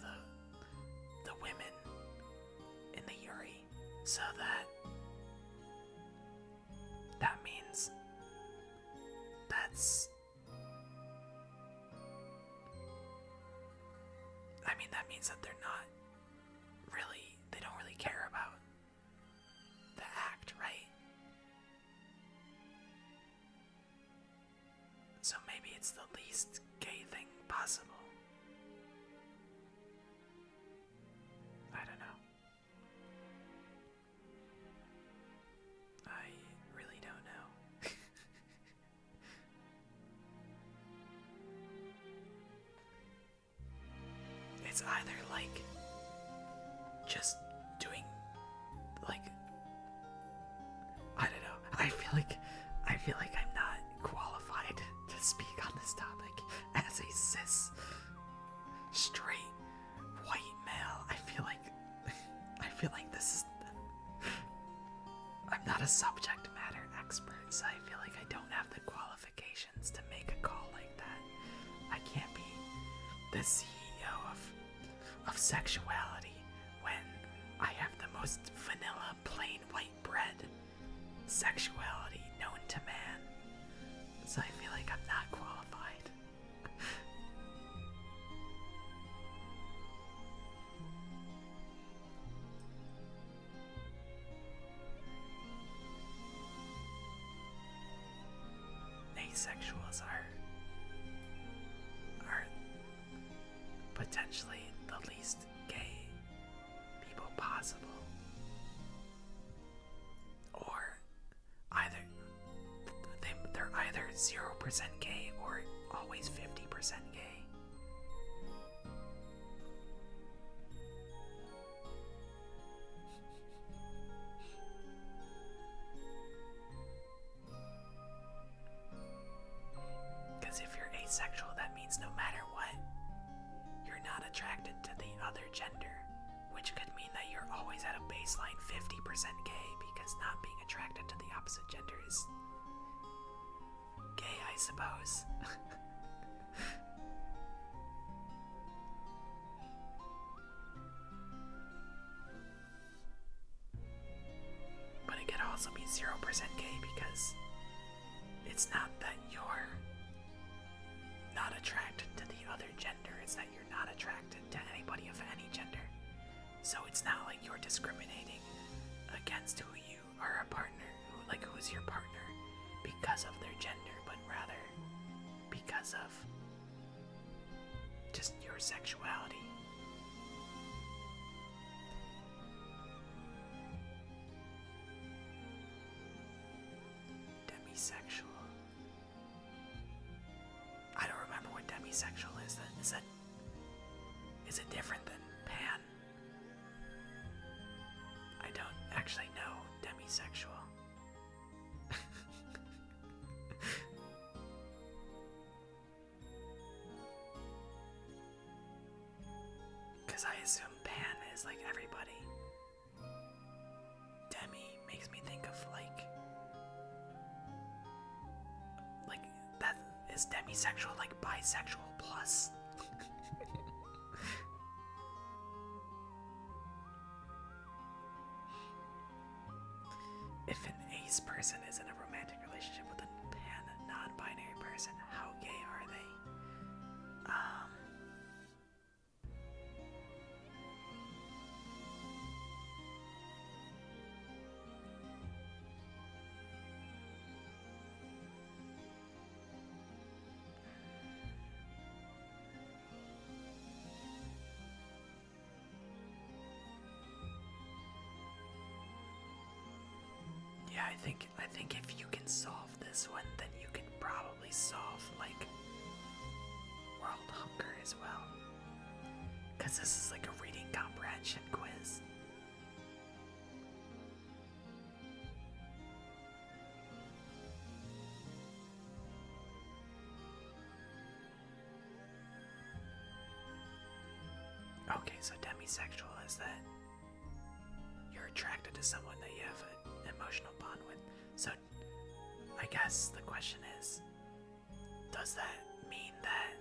the women in the Yuri, so that that's... I mean, that means that they're not really, they don't really care about the act, right? So maybe it's the least gay thing possible. I don't know. I really don't know. It's either like just doing like I don't know. I feel like I'm not qualified to speak on this topic as a cis straight white male. I feel like this is I'm not a subject matter expert, so I feel like I don't have the qualifications to make a call like that. I can't be the CEO of sexuality when I have the most vanilla, plain white bread sexuality known to man. So I feel like I'm not qualified. Asexuals are potentially the least gay people possible. Or they're either 0% gay or always 50% gay. Because if you're asexual, that means no matter what, you're not attracted to the other gender, which could mean that you're always at a baseline 50% gay, because not being attracted to the opposite gender is gay, I suppose. But it could also be 0% gay because it's not that you're not attracted to the other gender, it's that you're not attracted to anybody of any gender. So it's not like you're discriminating against who you are a partner, who's your partner because of their gender, but rather because of just your sexuality. Demisexual. I don't remember what demisexual is. Is it different than pan? I don't actually know demisexual. Because I assume pan is like everybody. Demi makes me think of like that. Is demisexual like bisexual plus? If an ace person is in a romantic relationship with a pan non-binary person, how gay are they? Yeah, I think if you can solve this one, then you can probably solve like world hunger as well. Cause this is like a reading comprehension quiz. Okay, so demisexual is that you're attracted to someone that you have an emotional bond with. So I guess the question is, does that mean that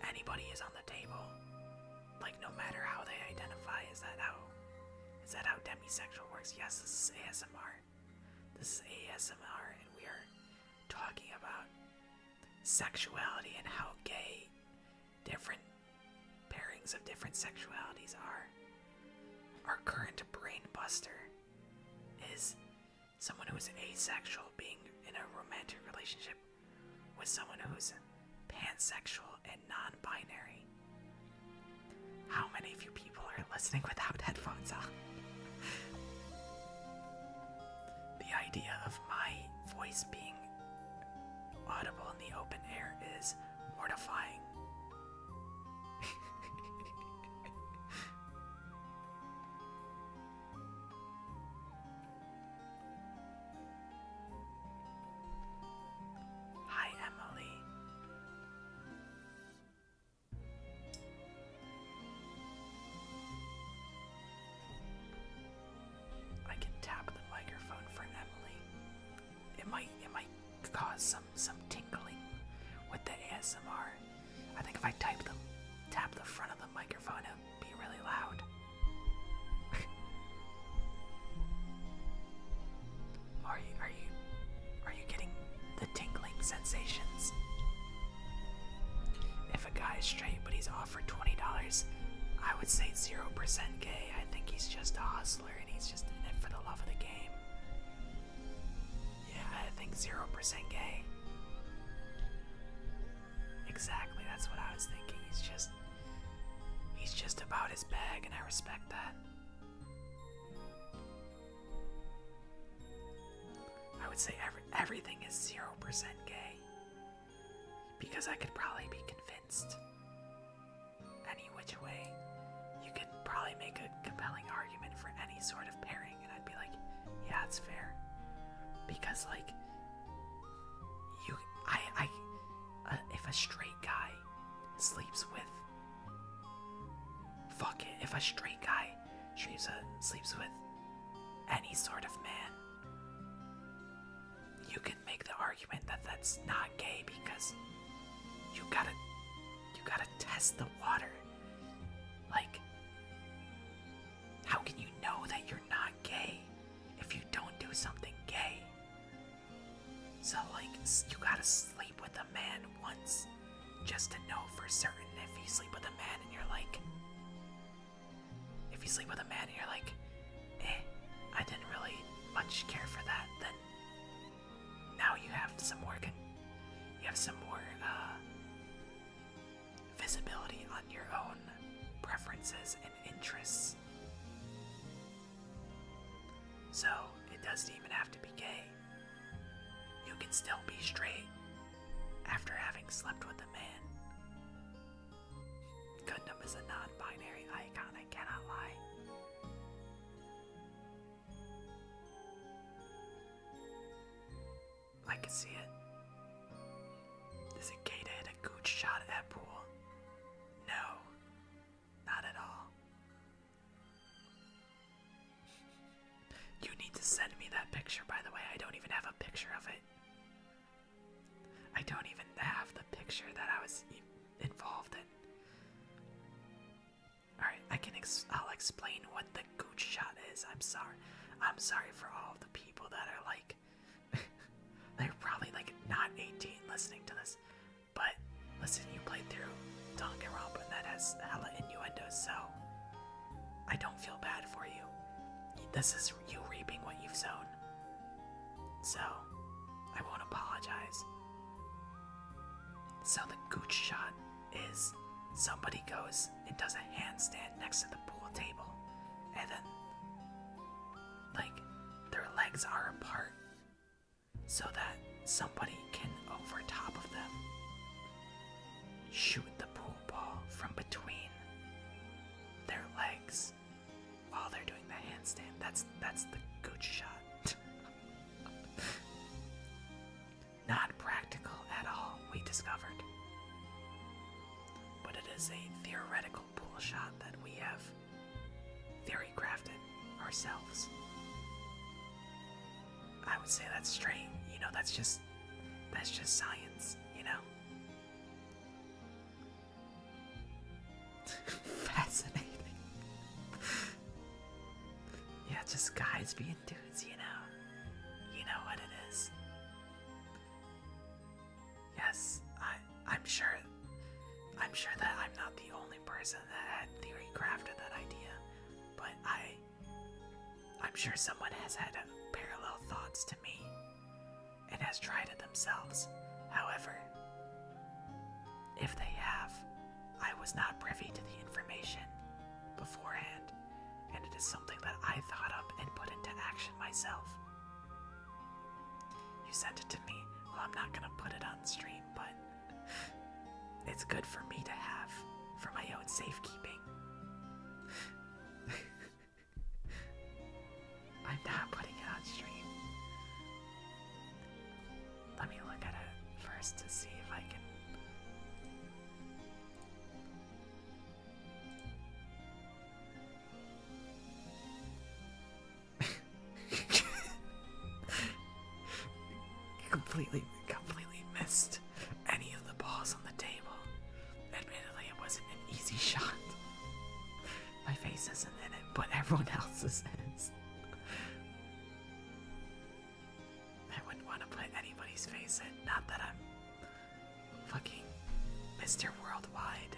anybody is on the table? Like no matter how they identify, is that how demisexual works? Yes, this is ASMR. This is ASMR and we are talking about sexuality and how gay different pairings of different sexualities are. Our current brain buster is someone who's asexual being in a romantic relationship with someone who's pansexual and non-binary. How many of you people are listening without headphones on? The idea of my voice being audible in the open air is mortifying. Hi, Emily. I can tap the microphone for Emily. It might cause some tinkling with the ASMR. I think if I tap the front of the microphone, it'll be really loud. Are you getting the tingling sensations? If a guy is straight but he's offered $20, I would say 0% gay. I think he's just a hustler and he's just in it for the love of the game. Yeah, I think 0% gay. Exactly, that's what I was thinking. He's just about his bag, and I respect that. I would say everything is 0% gay, because I could probably be convinced any which way. You could probably make a compelling argument for any sort of pairing, and I'd be like, yeah, it's fair. Because like, if a straight guy sleeps with, if a straight guy sleeps with any sort of man, you can make the argument that that's not gay, because you gotta test the water. Like, how can you know that you're not gay if you don't do something gay? So like, you gotta sleep with a man once just to know for certain. If you sleep with a man and you're like, I didn't really much care for that, then now you have some more visibility on your own preferences and interests. So it doesn't even have to be gay. You can still be straight after having slept with a man. Gundam is a non-binary icon, I cannot lie. I can see it. Is it gay to hit a gooch shot at pool? No, not at all. You need to send me that picture, by the way. I don't even have a picture of it. I don't even have the picture that I was involved in. Alright, I'll explain what the gooch shot is. I'm sorry for all of the people that are like, they're probably like not 18 listening to this. But listen, you played through Danganronpa and that has hella innuendos, so I don't feel bad for you. This is you reaping what you've sown. So, I won't apologize. So the gooch shot is somebody goes and does a handstand next to the pool table, and then, like, their legs are apart so that somebody can, over top of them, shoot the pool ball from between their legs while they're doing the handstand. That's the gooch shot. Not practical at all, we discovered. But it is a theoretical pool shot that we have theory crafted ourselves. I would say that's straight, you know, that's just science, you know? Fascinating. Yeah, just guys being dudes, you know? You know what it is. Yes, I'm sure that I'm not the only person that had theory crafted that idea, but I'm sure someone has had parallel thoughts to me and has tried it themselves. However, if they have, I was not privy to the information beforehand, and it is something that I thought up and put into action myself. You sent it to me. Well, I'm not gonna put it on stream, but it's good for me to have for my own safekeeping. I'm not putting it on stream. Let me look at it first to see if I can. completely missed any of the balls on the table. Admittedly, it wasn't an easy shot. My face isn't in it, but everyone else's is. I wouldn't want to put anybody's face in. Not that I'm fucking Mr. Worldwide.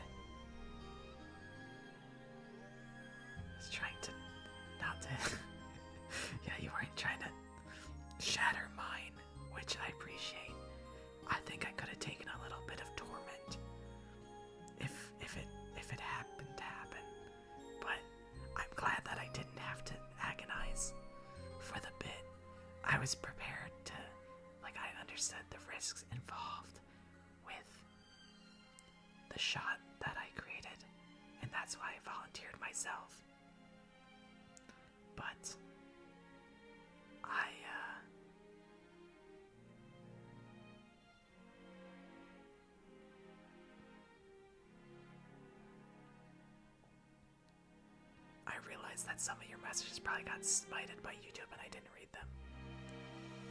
I was trying to not to. Yeah, you weren't trying to shatter mine, which I appreciate. I think I could have taken a little bit of torment if it happened to happen, but I'm glad that I didn't have to agonize for the bit. I was prepared to, I understood the risks involved with the shot that I created, and that's why I volunteered myself. But I realized that some of your messages probably got smited by YouTube and I didn't read them.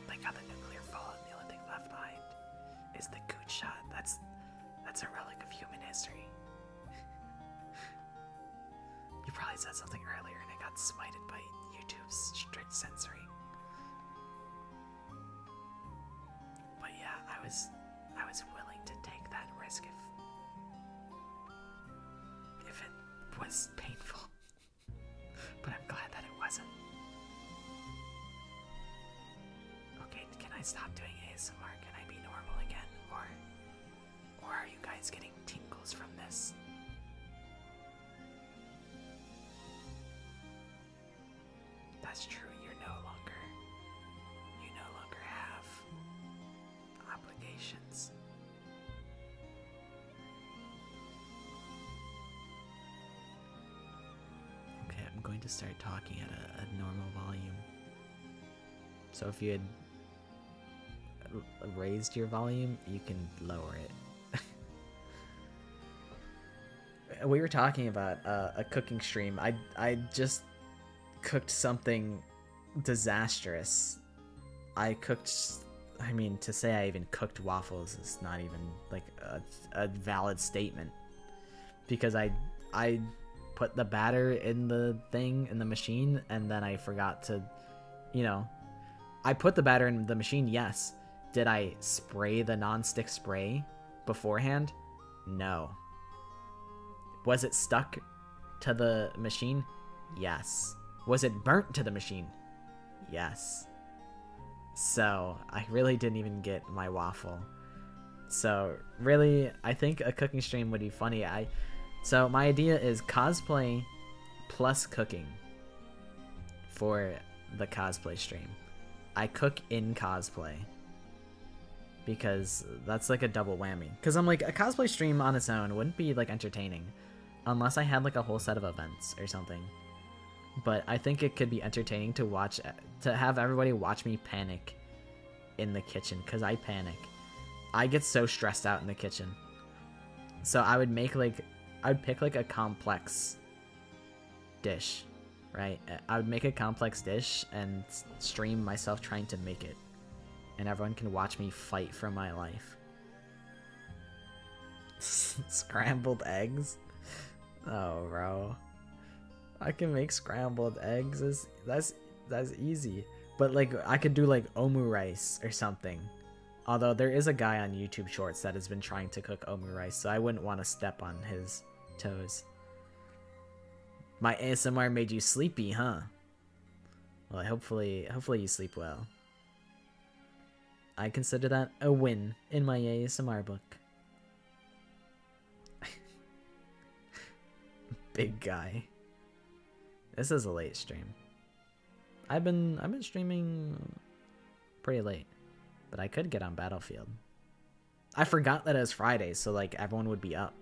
Like on the nuclear fallout, the only thing left behind is the Gooch shot. That's a relic of human history. You probably said something earlier and it got smited by YouTube's strict censoring. But yeah, I was willing to take that risk if it was painful. But I'm glad that it wasn't. Okay, can I stop doing ASMR? Can I be normal again? Or are you guys getting tingles from this? That's true, you no longer have obligations. Okay, I'm going to start talking at a normal volume. So if you had raised your volume, you can lower it. We were talking about a cooking stream. I just cooked something disastrous. To say I even cooked waffles is not even like a valid statement, because I put the batter in the machine, and then I forgot to, I put the batter in the machine, yes. Did I spray the non-stick spray beforehand? No. Was it stuck to the machine? Yes. Was it burnt to the machine? Yes. So I really didn't even get my waffle. So really, I think a cooking stream would be funny. So my idea is cosplay plus cooking for the cosplay stream. I cook in cosplay, because that's like a double whammy. Because I'm like, a cosplay stream on its own wouldn't be like entertaining unless I had like a whole set of events or something. But I think it could be entertaining to have everybody watch me panic in the kitchen, because I panic. I get so stressed out in the kitchen. So I would pick like a complex dish, right? I would make a complex dish and stream myself trying to make it, and everyone can watch me fight for my life. Scrambled eggs? Oh, bro. I can make scrambled eggs. That's easy. But like, I could do like omu rice or something Although there is a guy on YouTube Shorts that has been trying to cook omu rice, so I wouldn't want to step on his toes. My ASMR made you sleepy, huh? Well, hopefully you sleep well. I consider that a win in my ASMR book. Big guy. This is a late stream. I've been streaming pretty late, but I could get on Battlefield. I forgot that it was Friday, so like everyone would be up.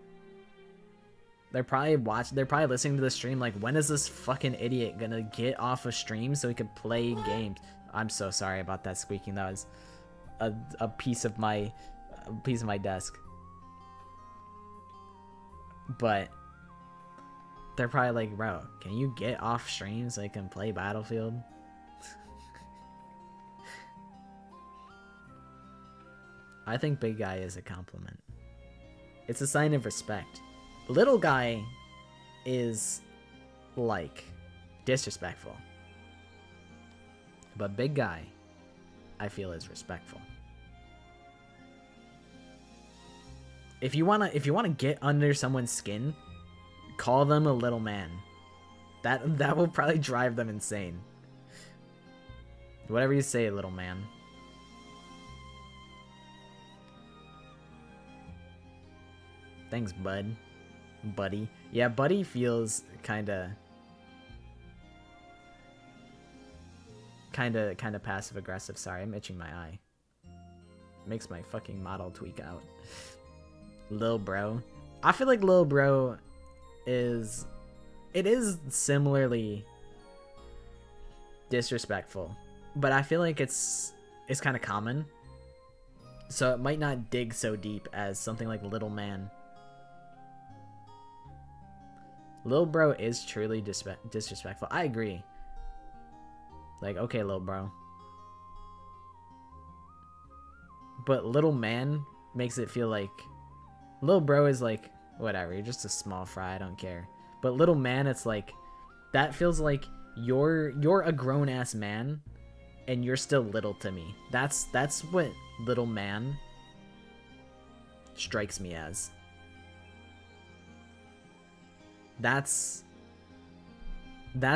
They're probably listening to the stream like, when is this fucking idiot gonna get off of stream so he could play games? I'm so sorry about that squeaking. That was a piece of my desk. But they're probably like, bro, can you get off stream so I can play Battlefield? I think big guy is a compliment. It's a sign of respect. Little guy is, like, disrespectful. But big guy, I feel, is respectful. If you wanna get under someone's skin, call them a little man. That will probably drive them insane. Whatever you say, little man. Thanks, bud. Buddy. Yeah, buddy feels kinda passive aggressive. Sorry, I'm itching my eye. Makes my fucking model tweak out. Lil bro. I feel like lil bro is similarly disrespectful, but I feel like it's kind of common, so it might not dig so deep as something like little man. Lil bro is truly disrespectful. I agree. Like, okay, lil bro. But little man makes it feel like lil bro is like, whatever, you're just a small fry, I don't care. But little man, it's like, that feels like you're a grown ass man and you're still little to me. That's what little man strikes me as. That's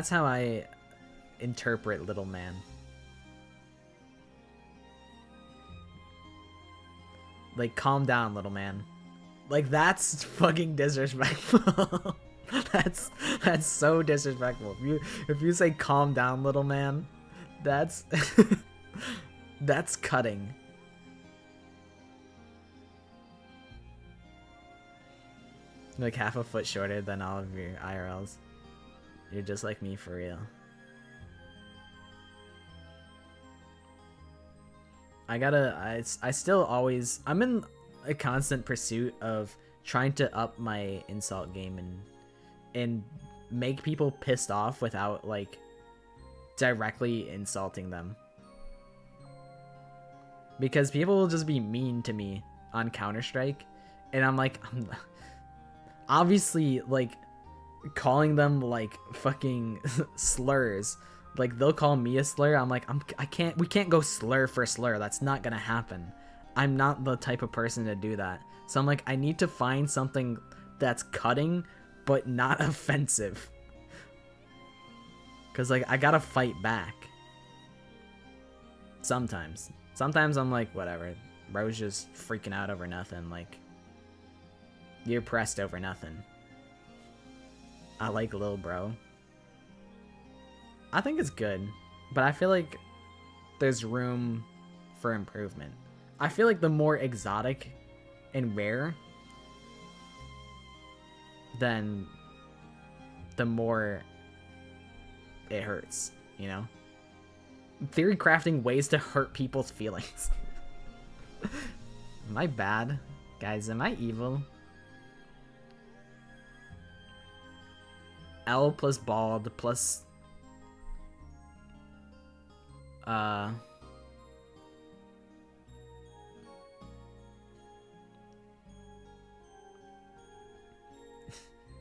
how I interpret little man. Like, calm down, little man. Like, that's fucking disrespectful. that's so disrespectful. If you say calm down, little man, that's that's cutting. Like half a foot shorter than all of your IRLs. You're just like me for real. I still always, I'm in a constant pursuit of trying to up my insult game and make people pissed off without like directly insulting them. Because people will just be mean to me on Counter-Strike, and I'm like, obviously, like, calling them like fucking slurs. Like, they'll call me a slur. I'm like, we can't go slur for slur. That's not gonna happen. I'm not the type of person to do that. So I'm like, I need to find something that's cutting, but not offensive. Cause like, I gotta fight back. Sometimes I'm like, whatever. Bro's just freaking out over nothing. Like, you're pressed over nothing. I like lil bro. I think it's good, but I feel like there's room for improvement. I feel like the more exotic and rare, then the more it hurts, you know? Theory crafting ways to hurt people's feelings. Am I bad? Guys, am I evil? L plus bald plus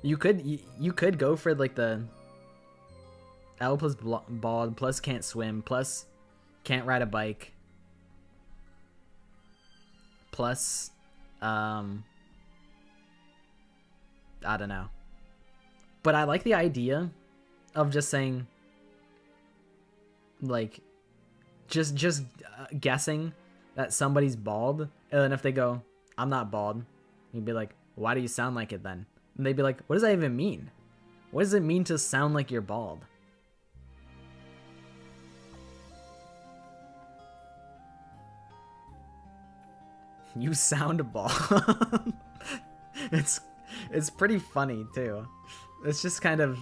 you could go for like the L plus bald plus can't swim plus can't ride a bike. plus, I don't know. But I like the idea of just saying, like, just guessing that somebody's bald, and then if they go, I'm not bald, you'd be like, why do you sound like it then? And they'd be like, what does that even mean? What does it mean to sound like you're bald? You sound bald. It's pretty funny too. It's just kind of,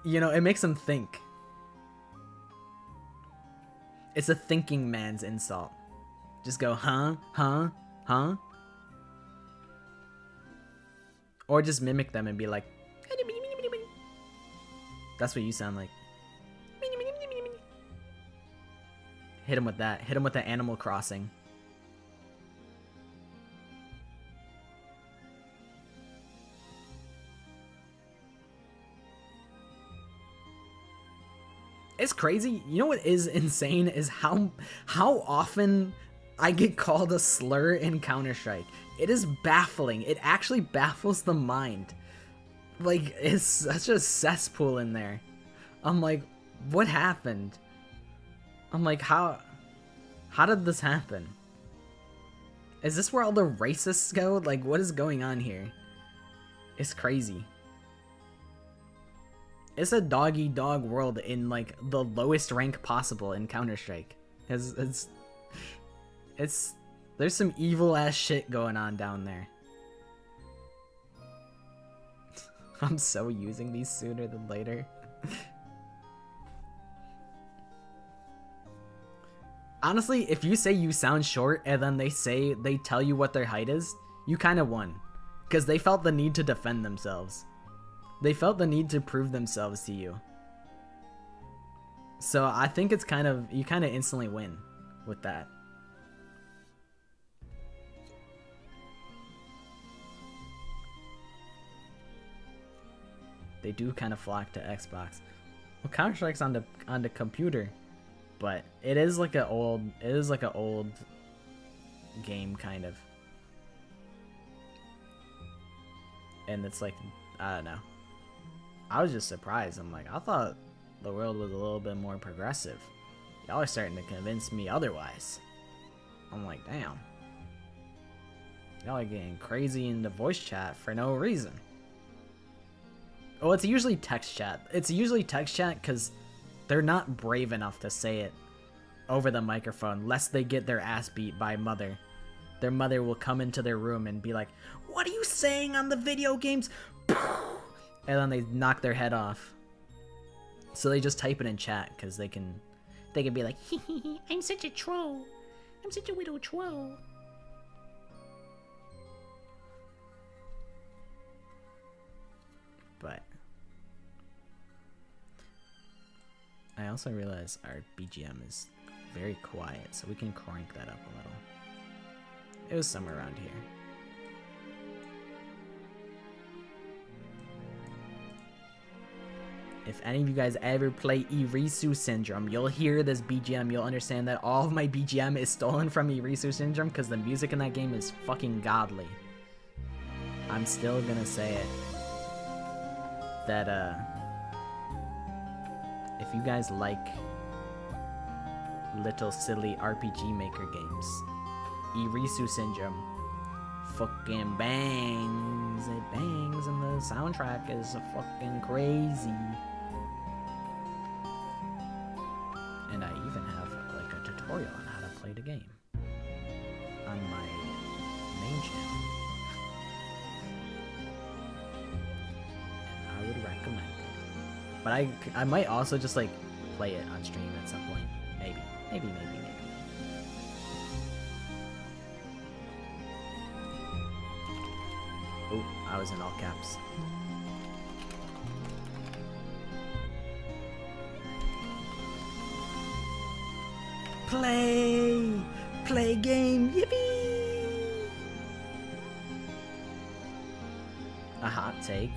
you know, it makes them think. It's a thinking man's insult. Just go, huh, huh, huh? Or just mimic them and be like, that's what you sound like. Hit him with that. Hit him with the Animal Crossing. It's crazy. You know what is insane is how often I get called a slur in Counter-Strike. It is baffling. It actually baffles the mind. Like, it's such a cesspool in there. I'm like, what happened? I'm like, how did this happen? Is this where all the racists go? Like, what is going on here? It's crazy. It's a dog-eat-dog world in, like, the lowest rank possible in Counter-Strike. It's there's some evil-ass shit going on down there. I'm so using these sooner than later. Honestly, if you say you sound short and then they tell you what their height is, you kind of won. Because they felt the need to defend themselves. They felt the need to prove themselves to you. So I think it's kind of, you kind of instantly win with that. They do kind of flock to Xbox. Well, Counter-Strike's on the computer, but it is like an old game kind of. And it's like, I don't know. I was just surprised. I'm like, I thought the world was a little bit more progressive. Y'all are starting to convince me otherwise. I'm like, damn. Y'all are getting crazy in the voice chat for no reason. Oh, it's usually text chat. It's usually text chat because they're not brave enough to say it over the microphone lest they get their ass beat by mother. Their mother will come into their room and be like, what are you saying on the video games? And then they knock their head off. So they just type it in chat because they can be like, I'm such a troll. I'm such a little troll. But I also realize our BGM is very quiet, so we can crank that up a little. It was somewhere around here. If any of you guys ever play Irisu Syndrome, you'll hear this BGM, you'll understand that all of my BGM is stolen from Irisu Syndrome because the music in that game is fucking godly. I'm still gonna say it. That, if you guys like little silly RPG Maker games, Irisu Syndrome fucking bangs. It bangs and the soundtrack is fucking crazy. And I even have like a tutorial on how to play the game on my main channel. And I would recommend it. But I might also just like play it on stream at some point. Maybe. Oh, I was in all caps. Play game, yippee! A hot take.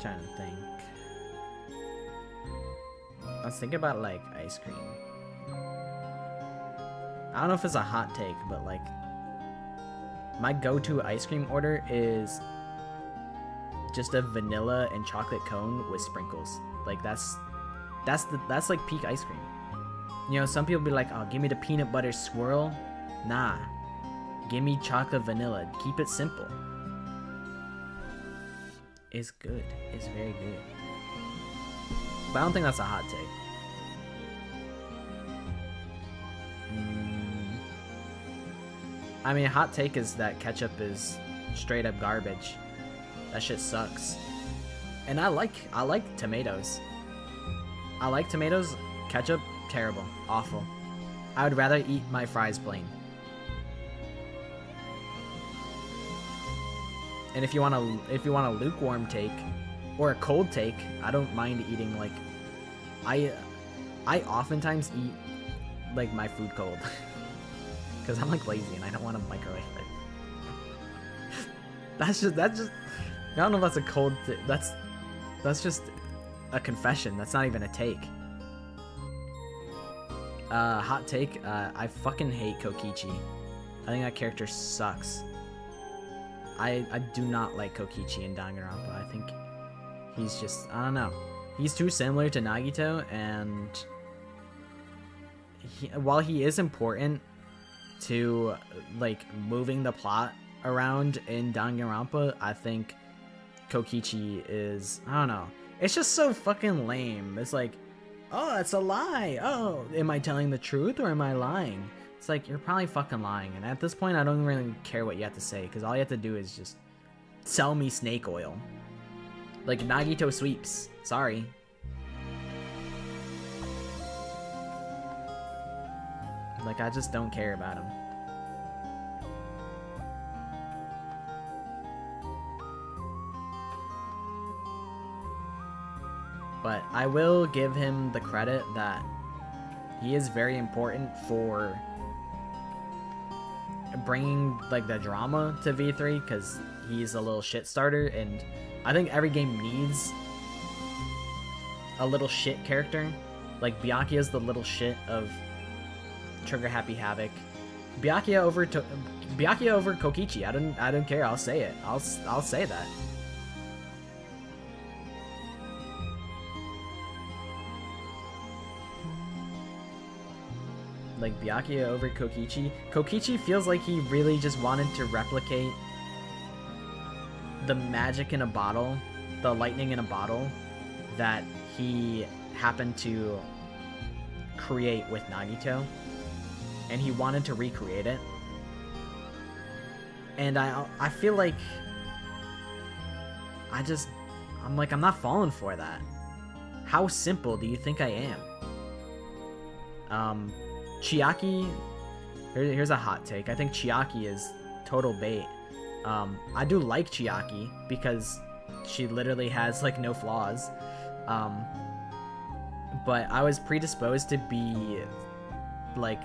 trying to think. Let's think about like ice cream. I don't know if it's a hot take, but like my go-to ice cream order is just a vanilla and chocolate cone with sprinkles. Like that's like peak ice cream. You know, some people be like, "Oh, give me the peanut butter swirl." Nah. Give me chocolate vanilla. Keep it simple. It's good. It's very good. But I don't think that's a hot take. I mean, a hot take is that ketchup is straight up garbage. That shit sucks. And I like tomatoes. I like tomatoes. Ketchup, terrible. Awful. I would rather eat my fries plain. And if you want a lukewarm take or a cold take, I don't mind eating like I oftentimes eat like my food cold because I'm like lazy and I don't want to microwave it. that's just I don't know if that's a cold that's just a confession. That's not even a take. Hot take, I fucking hate Kokichi. I think that character sucks. I do not like Kokichi in Danganronpa. I think he's just, I don't know. He's too similar to Nagito, and while he is important to like moving the plot around in Danganronpa, I think Kokichi is, I don't know. It's just so fucking lame. It's like, oh, it's a lie. Oh, am I telling the truth or am I lying? It's like, you're probably fucking lying. And at this point, I don't really care what you have to say, because all you have to do is just sell me snake oil. Like Nagito sweeps. Sorry. Like, I just don't care about him. But I will give him the credit that he is very important for bringing like the drama to V3, because he's a little shit starter, and I think every game needs a little shit character. Like Byakuya is the little shit of Trigger Happy Havoc. Byakuya over Kokichi. I don't care. I'll say it. I'll say that. Like Byakuya over Kokichi. Kokichi feels like he really just wanted to replicate the magic in a bottle, the lightning in a bottle that he happened to create with Nagito, and he wanted to recreate it. And I feel like I'm not falling for that. How simple do you think I am? Chiaki, here's a hot take. I think Chiaki is total bait. I do like Chiaki because she literally has like no flaws. But I was predisposed to be like,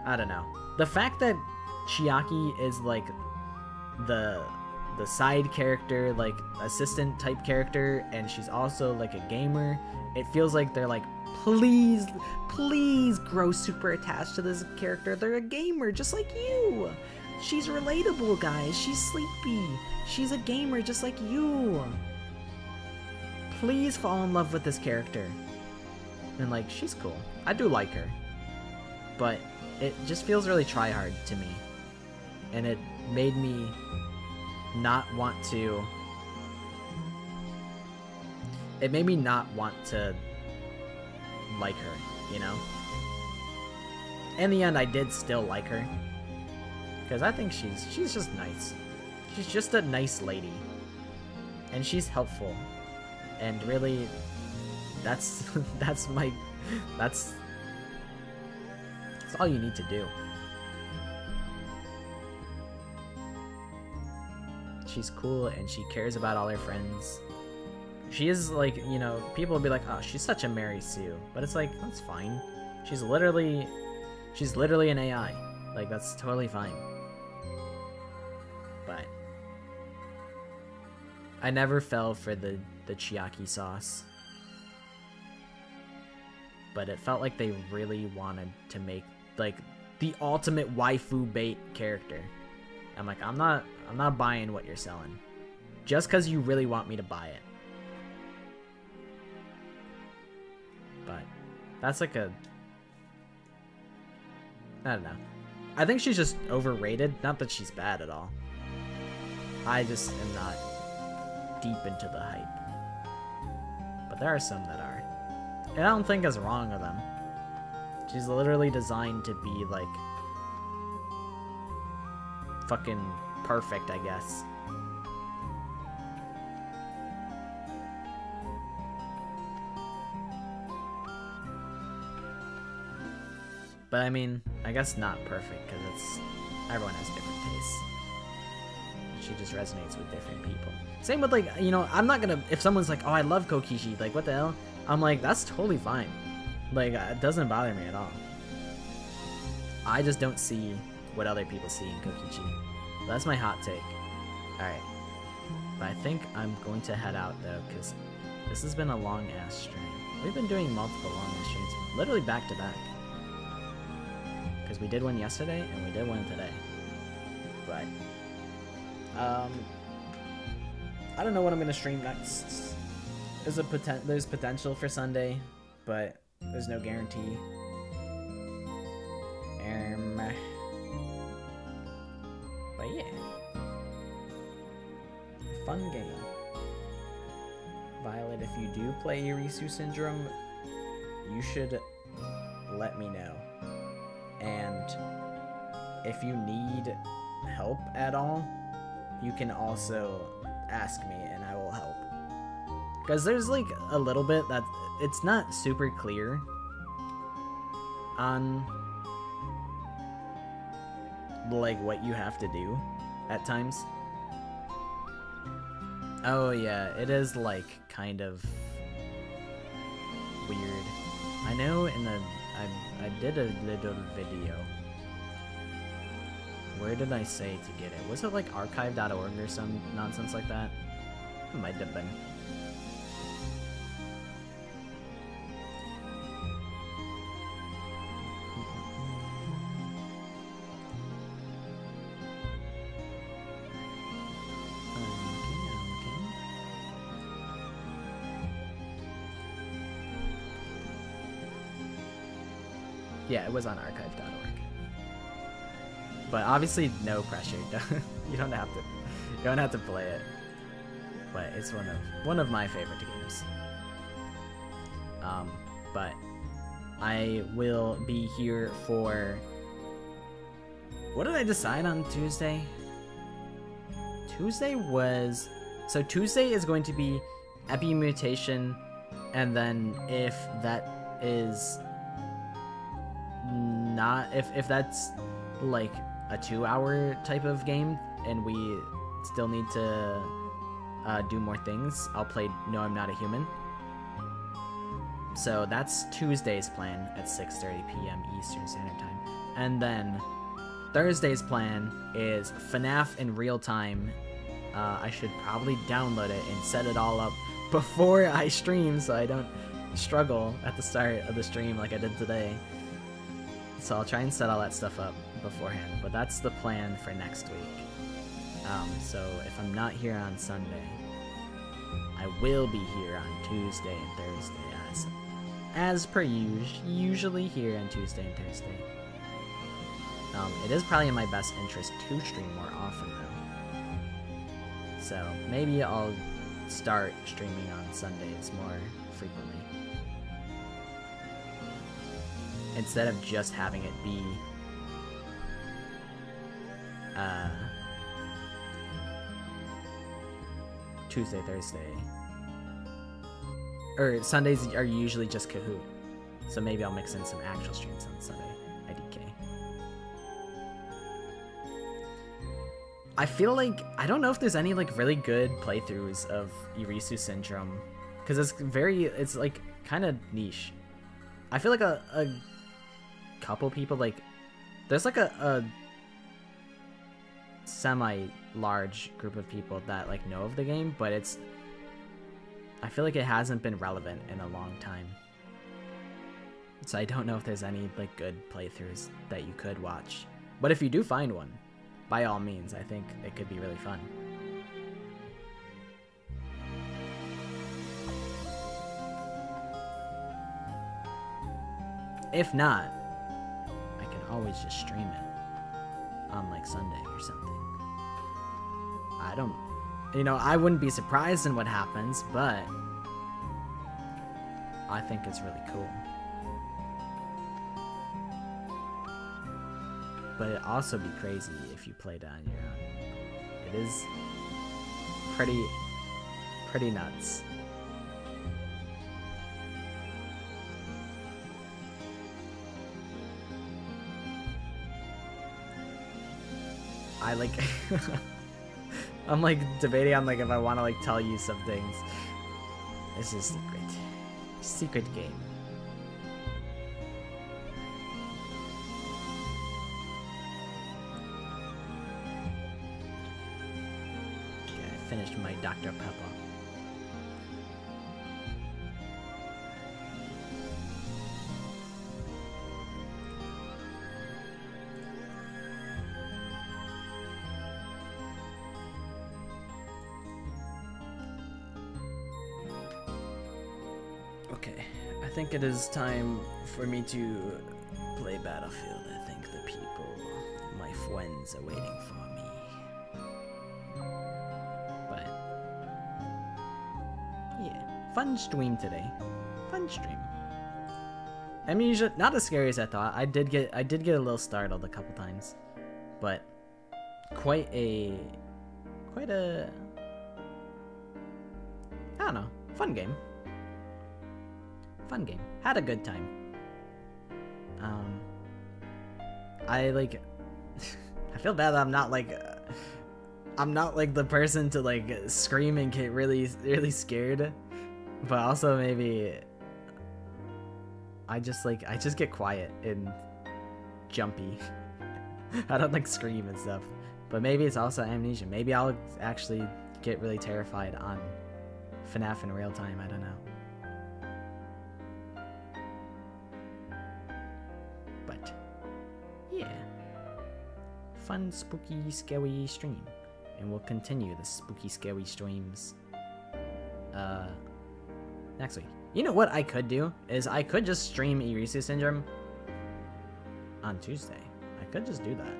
I don't know. The fact that Chiaki is like the side character, like assistant type character, and she's also like a gamer, it feels like they're like, please grow super attached to this character. They're a gamer just like you. She's relatable, guys. She's sleepy. She's a gamer just like you. Please fall in love with this character. And like, she's cool. I do like her. But it just feels really tryhard to me. And it made me not want to... It made me not want to like her, you know? In the end, I did still like her. Because I think she's just nice. She's just a nice lady. And she's helpful. And really, that's all you need to do. She's cool and she cares about all her friends. She is like, you know, people will be like, oh, she's such a Mary Sue. But it's like, that's fine. She's literally an AI. Like, that's totally fine. But I never fell for the Chiaki sauce. But it felt like they really wanted to make like the ultimate waifu bait character. I'm like, I'm not buying what you're selling. Just because you really want me to buy it. But that's like a... I don't know. I think she's just overrated. Not that she's bad at all. I just am not deep into the hype. But there are some that are. And I don't think it's wrong of them. She's literally designed to be like... fucking perfect, I guess. But I mean, I guess not perfect, because it's... everyone has different tastes. She just resonates with different people. Same with, like, you know, I'm not gonna... if someone's like, oh, I love Kokishi, like, what the hell? I'm like, that's totally fine. Like, it doesn't bother me at all. I just don't see what other people see in Kokichi. That's my hot take. Alright. But I think I'm going to head out, though, because this has been a long-ass stream. We've been doing multiple long-ass streams, literally back-to-back. Because we did one yesterday, and we did one today. But, I don't know what I'm going to stream next. There's potential for Sunday, but there's no guarantee. But yeah. Fun game. Violet, if you do play Irisu Syndrome, you should let me know. And if you need help at all, you can also ask me and I will help. Because there's like a little bit that it's not super clear on like what you have to do at times. Oh yeah, it is like kind of weird. I know in the I did a little video. Where did I say to get it? Was it like archive.org or some nonsense like that? It might have been. Yeah, it was on archive.org. But obviously, no pressure. You don't have to play it. But it's one of my favorite games. But I will be here for... What did I decide on Tuesday? Tuesday is going to be Epi Mutation, and then if that is not... If that's like a 2-hour type of game, and we still need to do more things, I'll play No I'm Not a Human. So that's Tuesday's plan at 6:30 p.m. Eastern Standard Time. And then Thursday's plan is FNAF in real time. I should probably download it and set it all up before I stream so I don't struggle at the start of the stream like I did today. So I'll try and set all that stuff up beforehand, but that's the plan for next week. So if I'm not here on Sunday, I will be here on Tuesday and Thursday as per usually here on Tuesday and Thursday. It is probably in my best interest to stream more often though. So maybe I'll start streaming on Sundays more frequently. Instead of just having it be Tuesday, Thursday. Or Sundays are usually just Kahoot. So maybe I'll mix in some actual streams on Sunday. IDK. I feel like, I don't know if there's any like really good playthroughs of Irisu Syndrome. Because it's like kind of niche. I feel like a couple people like, there's like a semi-large group of people that like know of the game, but I feel like it hasn't been relevant in a long time. So I don't know if there's any like good playthroughs that you could watch. But if you do find one, by all means, I think it could be really fun. If not, I can always just stream it on like Sunday or something. I wouldn't be surprised in what happens, but I think it's really cool. But it'd also be crazy if you played it on your own. It is pretty nuts. I like I'm like debating on like if I want to like tell you some things. This is secret game. Okay, I finished my Dr. Pepper. Okay, I think it is time for me to play Battlefield. I think the people, my friends, are waiting for me. But yeah, fun stream today. Fun stream. Amnesia, not as scary as I thought. I did get a little startled a couple times, but quite a I don't know, fun game. Fun game. Had a good time. I like I feel bad that I'm not like the person to like scream and get really scared, but also maybe I just get quiet and jumpy. I don't like scream and stuff, but maybe it's also Amnesia. Maybe I'll actually get really terrified on FNAF in real time. I don't know. But yeah, fun, spooky, scary stream, and we'll continue the spooky, scary streams next week. You know what I could do is I could just stream Eureka Syndrome on Tuesday. I could just do that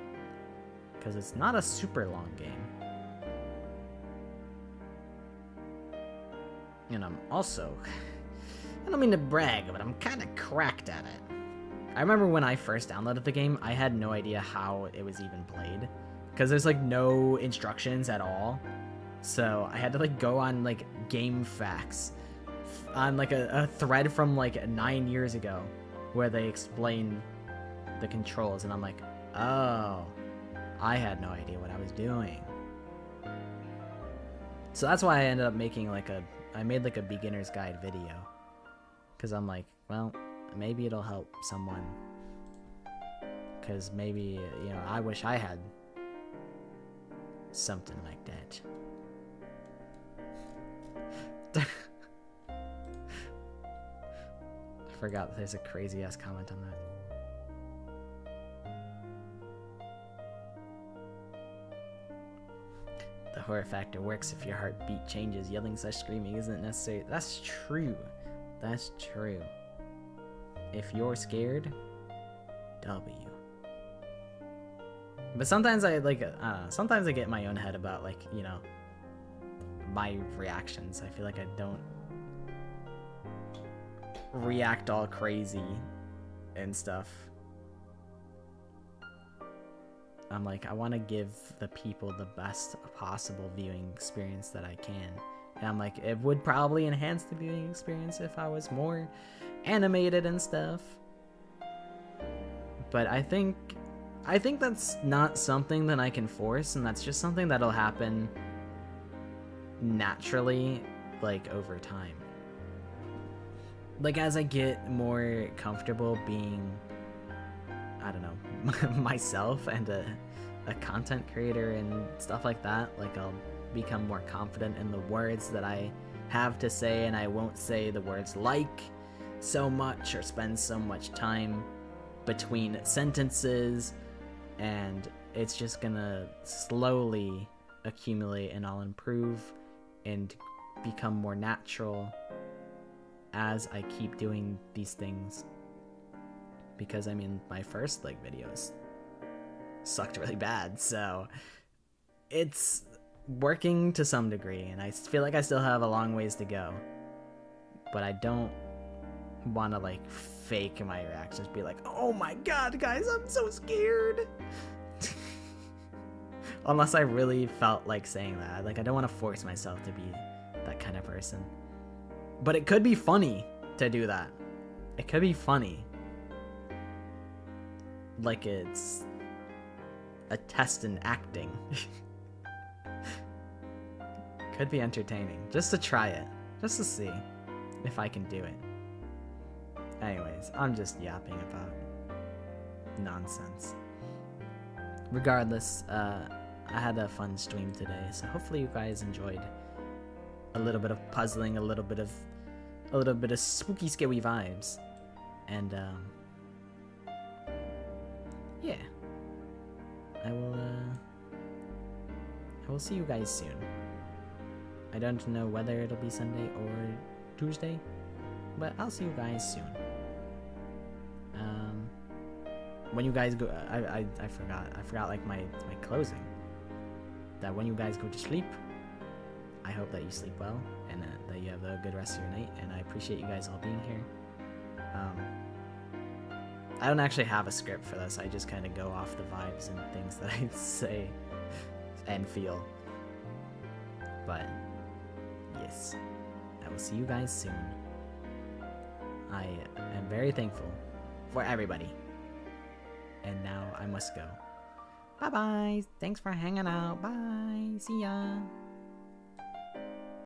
because it's not a super long game, and I'm also, I don't mean to brag, but I'm kind of cracked at it. I remember when I first downloaded the game, I had no idea how it was even played, because there's like no instructions at all. So I had to like go on like Game Facts on like a thread from like 9 years ago where they explain the controls, and I'm like, oh, I had no idea what I was doing. So that's why I ended up making I made like a beginner's guide video, because I'm like, well, maybe it'll help someone, because maybe, you know, I wish I had something like that. I forgot there's a crazy ass comment on that. The horror factor works if your heartbeat changes. Yelling / screaming isn't necessary. That's true. That's true. If you're scared, W. But sometimes I like, sometimes I get in my own head about like, you know, my reactions. I feel like I don't react all crazy and stuff. I'm like, I want to give the people the best possible viewing experience that I can. And I'm like, it would probably enhance the viewing experience if I was more animated and stuff. But I think that's not something that I can force, and that's just something that'll happen naturally, like over time. Like as I get more comfortable being, I don't know, myself and a content creator and stuff like that. Like, I'll become more confident in the words that I have to say, and I won't say the words like so much or spend so much time between sentences, and it's just gonna slowly accumulate, and I'll improve and become more natural as I keep doing these things. Because I mean, my first like videos sucked really bad, so it's working to some degree, and I feel like I still have a long ways to go, but I don't want to like fake my reactions, be like, oh my god guys, I'm so scared. Unless I really felt like saying that. Like, I don't want to force myself to be that kind of person, but it could be funny to do that. It could be funny, like it's a test in acting. Could be entertaining, just to try it, just to see if I can do it. Anyways, I'm just yapping about nonsense. Regardless, I had a fun stream today, so hopefully you guys enjoyed a little bit of puzzling, a little bit of spooky, scary vibes, and yeah, I will see you guys soon. I don't know whether it'll be Sunday or Tuesday, but I'll see you guys soon. When you guys go, I forgot like my closing. That when you guys go to sleep, I hope that you sleep well, and that you have a good rest of your night, and I appreciate you guys all being here. I don't actually have a script for this, I just kind of go off the vibes and things that I say and feel. But yes, I will see you guys soon. I am very thankful for everybody. And now I must go. Bye bye. Thanks for hanging out. Bye. See ya.